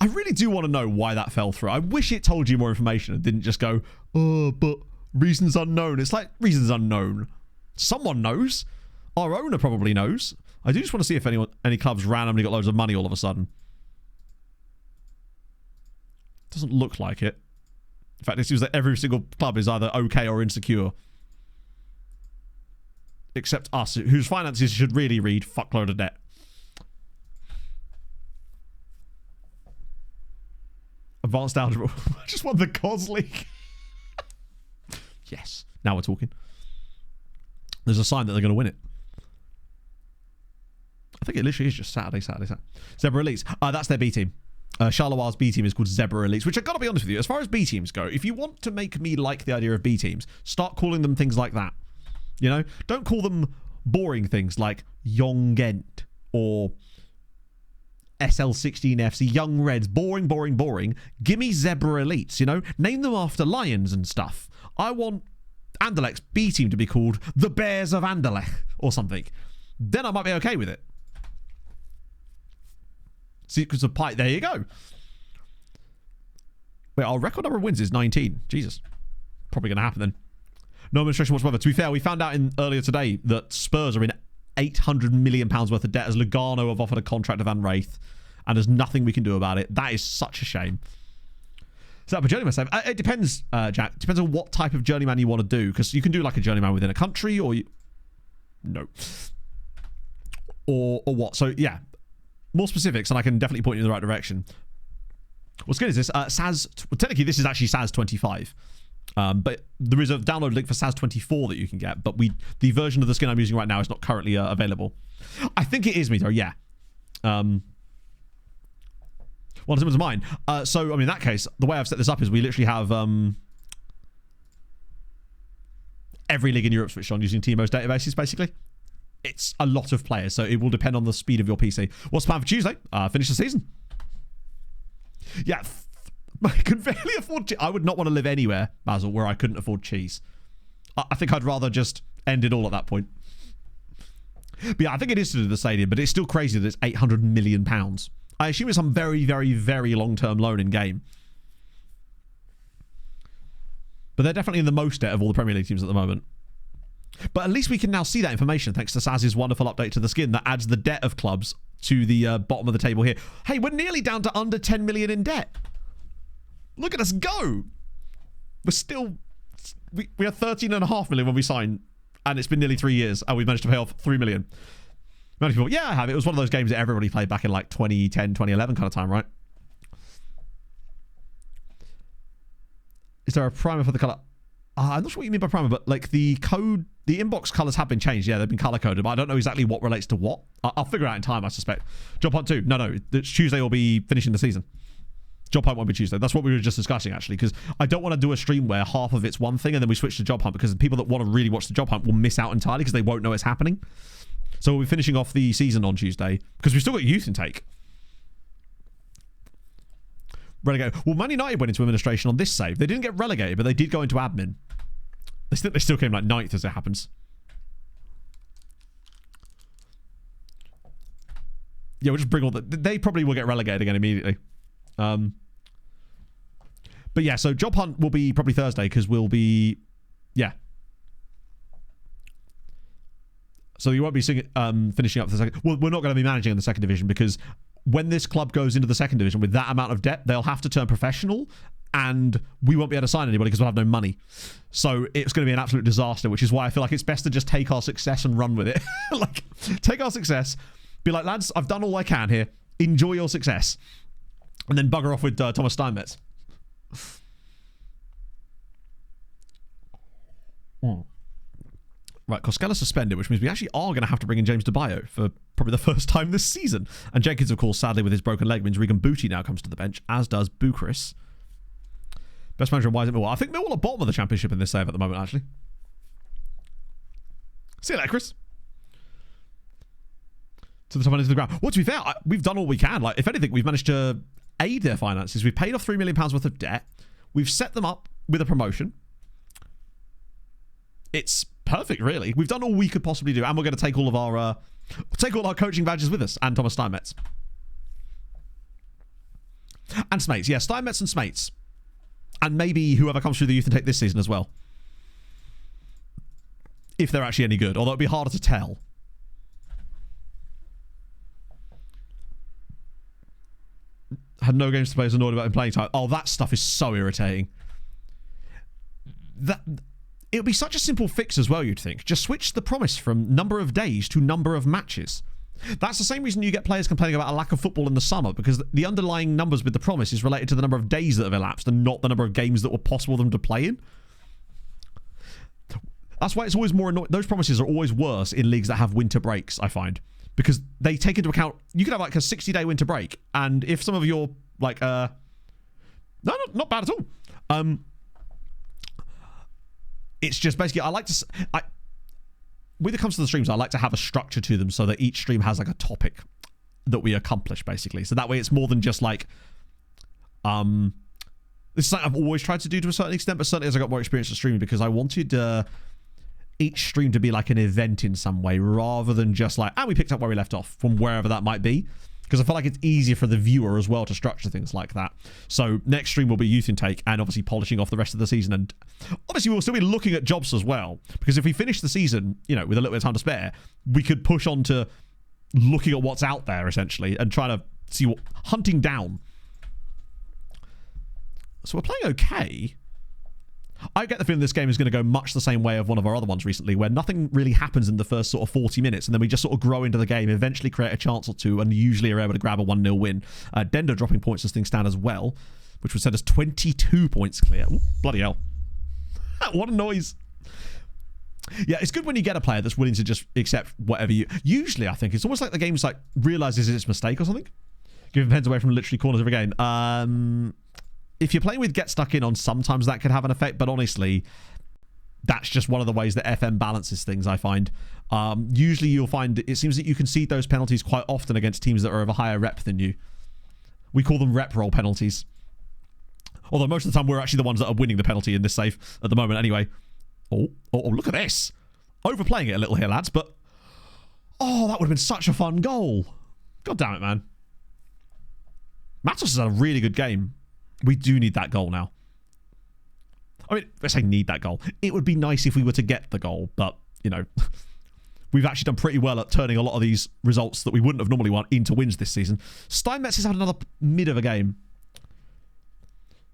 I really do want to know why that fell through. I wish it told you more information and didn't just go, "Oh, but reasons unknown." It's reasons unknown. Someone knows. Our owner probably knows. I do just want to see if any clubs randomly got loads of money all of a sudden. Doesn't look like it. In fact, it seems that every single club is either okay or insecure. Except us, whose finances should really read fuckload of debt. Advanced Algebra. I just won the COS League. Yes. Now we're talking. There's a sign that they're going to win it. I think it literally is just Saturday. Zebra Elites. That's their B team. Charleroi B team is called Zebra Elites, which I've got to be honest with you, as far as B teams go, if you want to make me like the idea of B teams, start calling them things like that. Don't call them boring things like Young Ghent or SL16FC, Young Reds. Boring, boring, boring. Gimme Zebra Elites, Name them after lions and stuff. I want Anderlecht's B team to be called the Bears of Anderlecht or something. Then I might be okay with it. Secrets of Pike, there you go. Wait, our record number of wins is 19. Jesus. Probably going to happen then. No administration whatsoever. To be fair, we found out earlier today that Spurs are in £800 million worth of debt, as Lugano have offered a contract to Van Wraith, and there's nothing we can do about it. That is such a shame. Is that a Journeyman save? It depends, Jack. It depends on what type of Journeyman you want to do, because you can do a Journeyman within a country, or no. Or what? So, yeah. More specifics, and I can definitely point you in the right direction. What's good is this. SAS... Well, technically, this is actually SAS 25. But there is a download link for SAS 24 that you can get, but the version of the skin I'm using right now is not currently available. I think it is, Mito, yeah. Well, it's mine. So, in that case, the way I've set this up is we literally have every league in Europe switched on using Teemo's databases, basically. It's a lot of players, so it will depend on the speed of your PC. What's the plan for Tuesday? Finish the season. Yeah, I can barely afford cheese. I would not want to live anywhere, Basil, where I couldn't afford cheese. I think I'd rather just end it all at that point. But yeah, I think it is to do with the stadium, but it's still crazy that it's £800 million. I assume it's some very, very, very long-term loan in game. But they're definitely in the most debt of all the Premier League teams at the moment. But at least we can now see that information thanks to Saz's wonderful update to the skin that adds the debt of clubs to the bottom of the table here. Hey, we're nearly down to under 10 million in debt. Look at us go. We're still... We had 13.5 million when we signed, and it's been nearly 3 years, and we've managed to pay off 3 million. Many people, yeah, I have. It was one of those games that everybody played back in like 2010, 2011 kind of time, right? Is there a primer for the colour? I'm not sure what you mean by primer, but like the code, the inbox colours have been changed. Yeah, they've been colour coded, but I don't know exactly what relates to what. I'll figure it out in time, I suspect. Job Hunt 2. No, it's Tuesday will be finishing the season. Job Hunt won't be Tuesday. That's what we were just discussing, actually, because I don't want to do a stream where half of it's one thing and then we switch to Job Hunt, because the people that want to really watch the Job Hunt will miss out entirely because they won't know it's happening. So we'll be finishing off the season on Tuesday because we've still got youth intake. Relegate. Well, Man United went into administration on this save. They didn't get relegated, but they did go into admin. They still came like 9th as it happens. Yeah, we'll just bring all the... They probably will get relegated again immediately. But yeah, so Job Hunt will be probably Thursday because we'll be... Yeah. So you won't be finishing up the second... Well, we're not going to be managing in the second division because when this club goes into the second division with that amount of debt, they'll have to turn professional and we won't be able to sign anybody because we'll have no money. So it's going to be an absolute disaster, which is why I feel like it's best to just take our success and run with it. Like, take our success, be like, lads, I've done all I can here. Enjoy your success. And then bugger off with Thomas Steinmetz. Right, Koskela suspended, which means we actually are going to have to bring in James DeBayo for probably the first time this season. And Jenkins, of course, sadly with his broken leg, means Regan Booty now comes to the bench, as does Bucharest. Best manager, why is it Millwall? I think Millwall are bottom of the championship in this save at the moment, actually. See you later, Chris. To the top end of the ground. Well, to be fair, we've done all we can. Like, if anything, we've managed to aid their finances. We've paid off £3 million worth of debt. We've set them up with a promotion. It's perfect, really. We've done all we could possibly do, and we're going to take all of our coaching badges with us, and Thomas Steinmetz. And Smates. Yeah, Steinmetz and Smates. And maybe whoever comes through the youth intake this season as well. If they're actually any good, although it'd be harder to tell. Had no games to play, as annoyed about him playing time. Oh, that stuff is so irritating. It would be such a simple fix as well, you'd think. Just switch the promise from number of days to number of matches. That's the same reason you get players complaining about a lack of football in the summer, because the underlying numbers with the promise is related to the number of days that have elapsed and not the number of games that were possible for them to play in. That's why it's always more annoying. Those promises are always worse in leagues that have winter breaks, I find. Because they take into account... You could have like a 60-day winter break, and if some of your, like... No, not bad at all. It's just basically... When it comes to the streams, I like to have a structure to them so that each stream has like a topic that we accomplish, basically. So that way it's more than just like... This is something I've always tried to do to a certain extent, but certainly as I got more experience at streaming, because I wanted each stream to be like an event in some way, rather than just like, we picked up where we left off from wherever that might be. Because I feel like it's easier for the viewer as well to structure things like that. So next stream will be youth intake and obviously polishing off the rest of the season. And obviously we'll still be looking at jobs as well. Because if we finish the season, with a little bit of time to spare, we could push on to looking at what's out there, essentially, and try to see hunting down. So we're playing okay. I get the feeling this game is going to go much the same way of one of our other ones recently, where nothing really happens in the first sort of 40 minutes, and then we just sort of grow into the game, eventually create a chance or two, and usually are able to grab a 1-0 win. Dendo dropping points as things stand as well, which would set us 22 points clear. Ooh, bloody hell. What a noise. Yeah, it's good when you get a player that's willing to just accept whatever you... Usually, I think, it's almost like the game's like, realises its mistake or something. Giving pens away from literally corners of a game. If you're playing with get stuck in on, sometimes that could have an effect, but honestly, that's just one of the ways that FM balances things, I find. Usually you'll find it seems that you concede those penalties quite often against teams that are of a higher rep than you. We call them rep roll penalties. Although most of the time we're actually the ones that are winning the penalty in this save at the moment anyway. Oh, look at this. Overplaying it a little here, lads, but... Oh, that would have been such a fun goal. God damn it, man. Matos has had a really good game. We do need that goal now. I mean, I say need that goal. It would be nice if we were to get the goal, but, you know, we've actually done pretty well at turning a lot of these results that we wouldn't have normally won into wins this season. Steinmetz has had another mid of a game.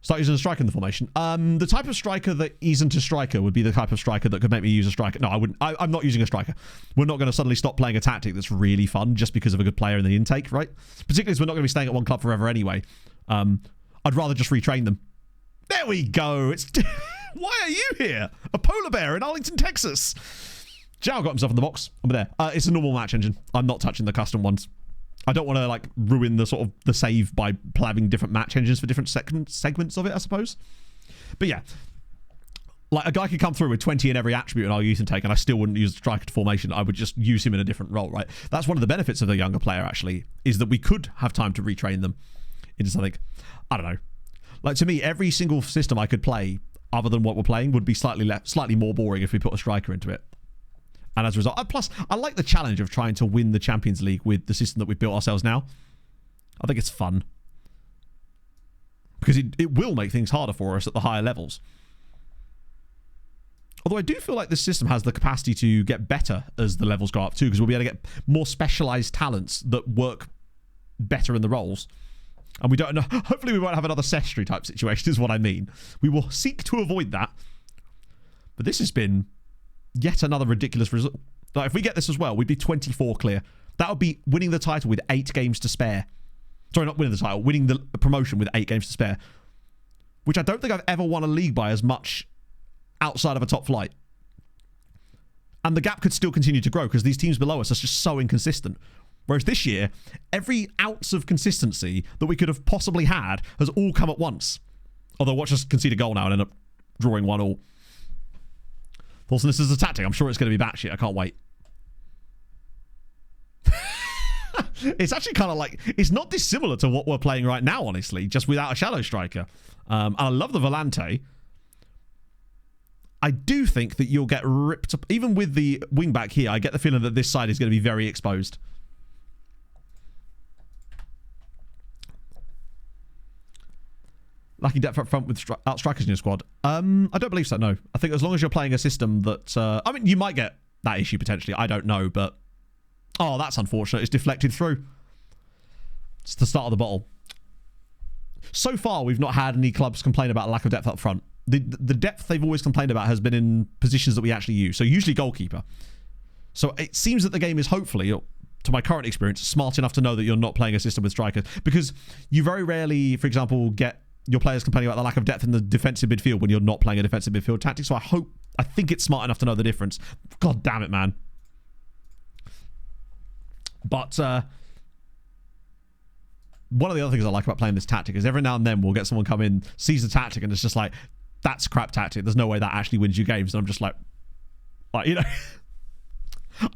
Start using a striker in the formation. The type of striker that isn't a striker would be the type of striker that could make me use a striker. No, I wouldn't. I'm not using a striker. We're not going to suddenly stop playing a tactic that's really fun just because of a good player in the intake, right? Particularly as we're not going to be staying at one club forever anyway. I'd rather just retrain them. There we go. It's why are you here? A polar bear in Arlington, Texas. Zhao got himself in the box. I'm there. It's a normal match engine. I'm not touching the custom ones. I don't want to like ruin the sort of the save by having different match engines for different segments of it, I suppose. But yeah, like a guy could come through with 20 in every attribute in our youth intake, and I still wouldn't use the striker formation. I would just use him in a different role, right? That's one of the benefits of the younger player, actually, is that we could have time to retrain them into something. I don't know. Like to me, every single system I could play, other than what we're playing, would be slightly more boring if we put a striker into it. And as a result, plus, I like the challenge of trying to win the Champions League with the system that we've built ourselves now. I think it's fun. Because it will make things harder for us at the higher levels. Although I do feel like this system has the capacity to get better as the levels go up too, because we'll be able to get more specialised talents that work better in the roles. And we don't know. Hopefully we won't have another Sestry type situation, is what I mean. We will seek to avoid that. But this has been yet another ridiculous result. Like if we get this as well, we'd be 24 clear. That would be winning the title with 8 games to spare. Sorry, not winning the title, winning the promotion with 8 games to spare. Which I don't think I've ever won a league by as much outside of a top flight. And the gap could still continue to grow because these teams below us are just so inconsistent. Whereas this year, every ounce of consistency that we could have possibly had has all come at once. Although watch us concede a goal now and end up drawing 1-1. Also, this is a tactic. I'm sure it's going to be batshit. I can't wait. It's actually kind of like... It's not dissimilar to what we're playing right now, honestly, just without a shallow striker. And I love the Volante. I do think that you'll get ripped up. Even with the wing-back here, I get the feeling that this side is going to be very exposed. Lacking depth up front with strikers in your squad. I don't believe so, no. I think as long as you're playing a system that... I mean, you might get that issue potentially. I don't know, but... Oh, that's unfortunate. It's deflected through. It's the start of the bottle. So far, we've not had any clubs complain about lack of depth up front. The depth they've always complained about has been in positions that we actually use. So usually goalkeeper. So it seems that the game is hopefully, to my current experience, smart enough to know that you're not playing a system with strikers. Because you very rarely, for example, get your players complaining about the lack of depth in the defensive midfield when you're not playing a defensive midfield tactic. So I think it's smart enough to know the difference. God damn it, man. But one of the other things I like about playing this tactic is every now and then we'll get someone come in, sees the tactic, and it's just like, that's crap tactic. There's no way that actually wins you games. And I'm just like you know...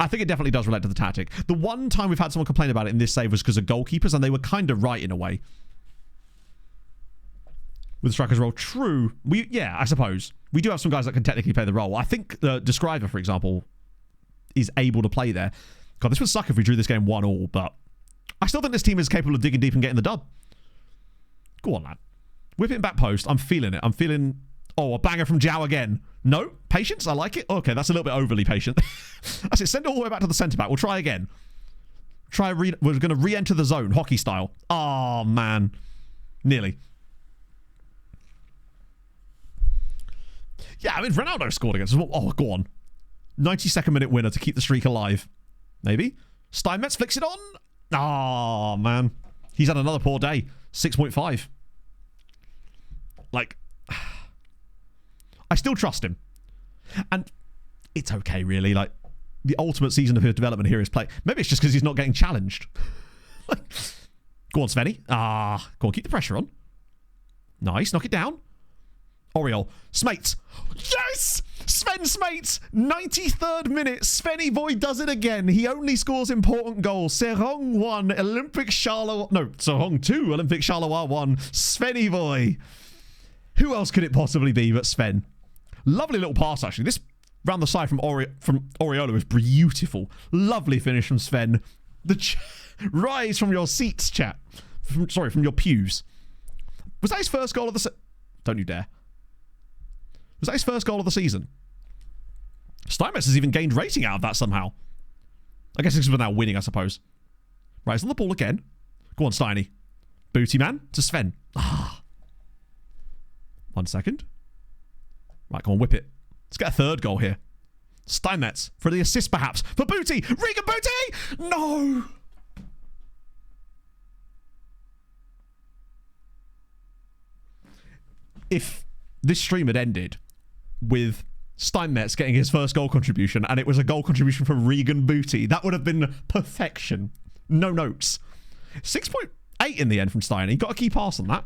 I think it definitely does relate to the tactic. The one time we've had someone complain about it in this save was because of goalkeepers, and they were kind of right in a way. With the striker's role, true. I suppose. We do have some guys that can technically play the role. I think Describer, for example, is able to play there. God, this would suck if we drew this game 1-1, but I still think this team is capable of digging deep and getting the dub. Go on, lad. Whip it in back post. I'm feeling it. I'm feeling... Oh, a banger from Zhao again. No? Patience? I like it. Okay, that's a little bit overly patient. That's it. Send it all the way back to the centre-back. We'll try again. We're going to re-enter the zone, hockey style. Oh, man. Nearly. Yeah, I mean, Ronaldo scored against us. Oh, go on. 92nd minute winner to keep the streak alive. Maybe. Steinmetz flicks it on. Oh, man. He's had another poor day. 6.5. Like, I still trust him. And it's okay, really. Like, the ultimate season of his development here is play. Maybe it's just because he's not getting challenged. Go on, Svenny. Go on, keep the pressure on. Nice, knock it down. Oriol. Smates. Yes! Sven Smates. 93rd minute. Svenny boy does it again. He only scores important goals. Seraing 1. Olympic Charleroi. No, Seraing 2. Olympic Charleroi 1. Svenny boy. Who else could it possibly be but Sven? Lovely little pass, actually. This round the side from Oriolo is beautiful. Lovely finish from Sven. Rise from your seats, chat. From your pews. Was that his first goal of the... Don't you dare. Was that his first goal of the season? Steinmetz has even gained rating out of that somehow. I guess it's because we're now winning, I suppose. Right, he's on the ball again. Go on, Steiny. Booty man to Sven. 1 second. Right, come on, whip it. Let's get a third goal here. Steinmetz for the assist, perhaps. For Booty! Regan Booty! No! If this stream had ended with Steinmetz getting his first goal contribution and it was a goal contribution from Regan Booty, that would have been perfection. No notes. 6.8 in the end from Steiny. Got a key pass on that.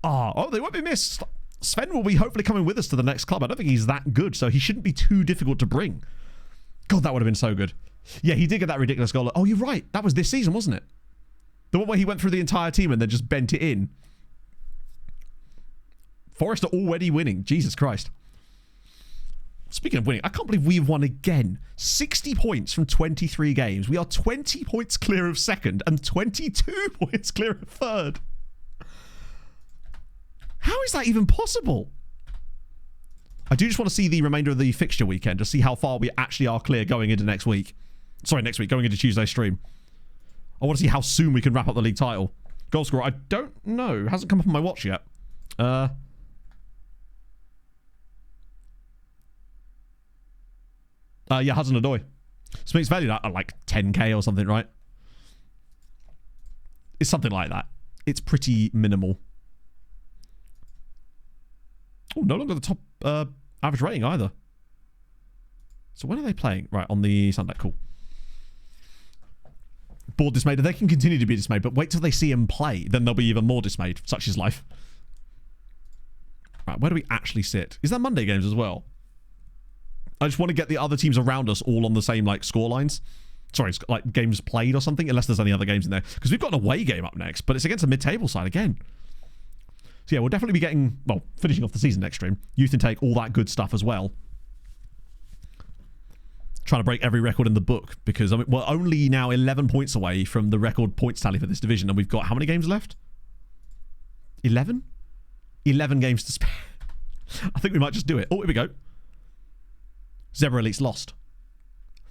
Oh, they won't be missed. Sven will be hopefully coming with us to the next club. I don't think he's that good, so he shouldn't be too difficult to bring. God, that would have been so good. Yeah, he did get that ridiculous goal. Oh, you're right. That was this season, wasn't it? The one where he went through the entire team and then just bent it in. Forest are already winning. Jesus Christ. Speaking of winning, I can't believe we've won again. 60 points from 23 games. We are 20 points clear of second and 22 points clear of third. How is that even possible? I do just want to see the remainder of the fixture weekend to see how far we actually are clear going into next week. Sorry, next week, going into Tuesday's stream. I want to see how soon we can wrap up the league title. Goal scorer, I don't know. It hasn't come up on my watch yet. Yeah, Hudson-Odoi. Smith's valued at like 10k or something, right? It's something like that. It's pretty minimal. Oh, no longer the top average rating either. So when are they playing? Right, on the Sunday. Cool. Bored dismayed. They can continue to be dismayed, but wait till they see him play. Then they'll be even more dismayed. Such is life. Right, where do we actually sit? Is that Monday games as well? I just want to get the other teams around us all on the same, like, score lines. Sorry, it's like games played or something, unless there's any other games in there. Because we've got an away game up next, but it's against a mid-table side again. So yeah, we'll definitely be getting, well, finishing off the season next stream. Youth intake, all that good stuff as well. Trying to break every record in the book, because I mean, we're only now 11 points away from the record points tally for this division, and we've got how many games left? 11? 11 games to spare. I think we might just do it. Oh, here we go. Zebra Elite's lost.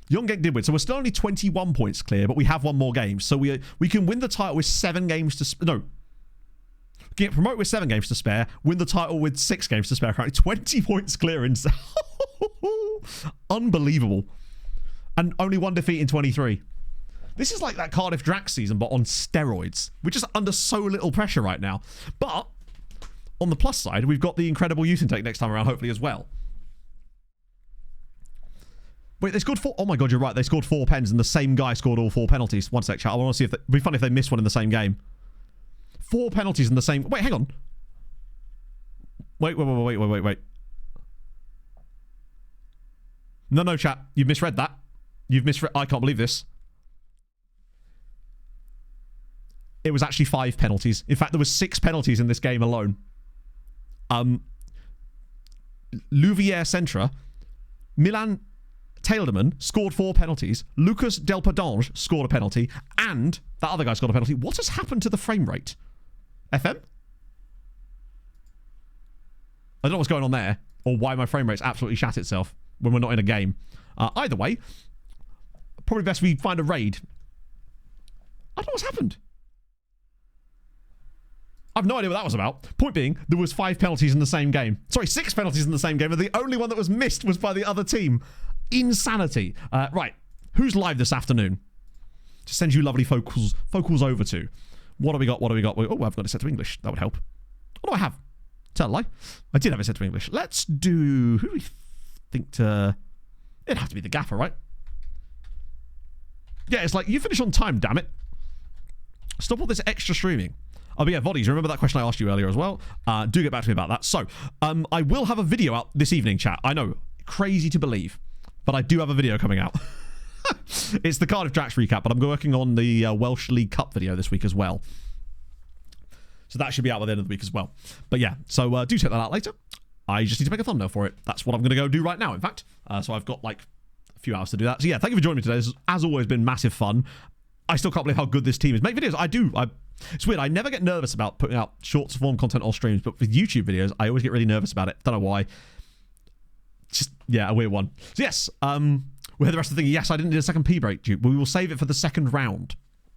Young Genk did win, so we're still only 21 points clear, but we have one more game. So we can win the title with 7 games to... No. Get promoted with 7 games to spare, win the title with 6 games to spare. Currently 20 points clearance. Unbelievable. And only 1 defeat in 23. This is like that Cardiff Drax season, but on steroids. We're just under so little pressure right now. But on the plus side, we've got the incredible youth intake next time around, hopefully, as well. Wait, they scored 4... Oh my god, you're right. They scored 4 pens and the same guy scored all 4 penalties. One sec, chat. I want to see if... It'd be funny if they missed one in the same game. 4 penalties in the same... Wait, hang on. Wait. No, chat. You've misread that. You've misread... I can't believe this. It was actually 5 penalties. In fact, there was 6 penalties in this game alone. Louvière Centra, Milan Tailderman scored 4 penalties. Lucas Delpadange scored a penalty. And that other guy scored a penalty. What has happened to the frame rate? FM? I don't know what's going on there. Or why my frame rate's absolutely shat itself when we're not in a game. Either way, probably best we find a raid. I don't know what's happened. I've no idea what that was about. Point being, there was 5 penalties in the same game. Sorry, 6 penalties in the same game, and the only one that was missed was by the other team. Insanity. Right. Who's live this afternoon? To send you lovely focals over to. What do we got? Oh, I've got it set to English. That would help. What do I have? Tell a lie. I did have it set to English. Let's do... Who do we think to... It'd have to be the gaffer, right? Yeah, it's like, you finish on time, damn it. Stop all this extra streaming. Oh, but yeah, Voddies, remember that question I asked you earlier as well? Do get back to me about that. So, I will have a video out this evening, chat. I know, crazy to believe, but I do have a video coming out. It's the Cardiff Drax recap, but I'm working on the Welsh League Cup video this week as well. So that should be out by the end of the week as well. But yeah, so do check that out later. I just need to make a thumbnail for it. That's what I'm going to go do right now, in fact. So I've got like a few hours to do that. So yeah, thank you for joining me today. This has, as always, been massive fun. I still can't believe how good this team is. Make videos. It's weird. I never get nervous about putting out short form content or streams, but with YouTube videos, I always get really nervous about it. Don't know why. Yeah, a weird one. So yes, we had the rest of the thing. Yes, I didn't need a second pee break, Duke, but we will save it for the second round.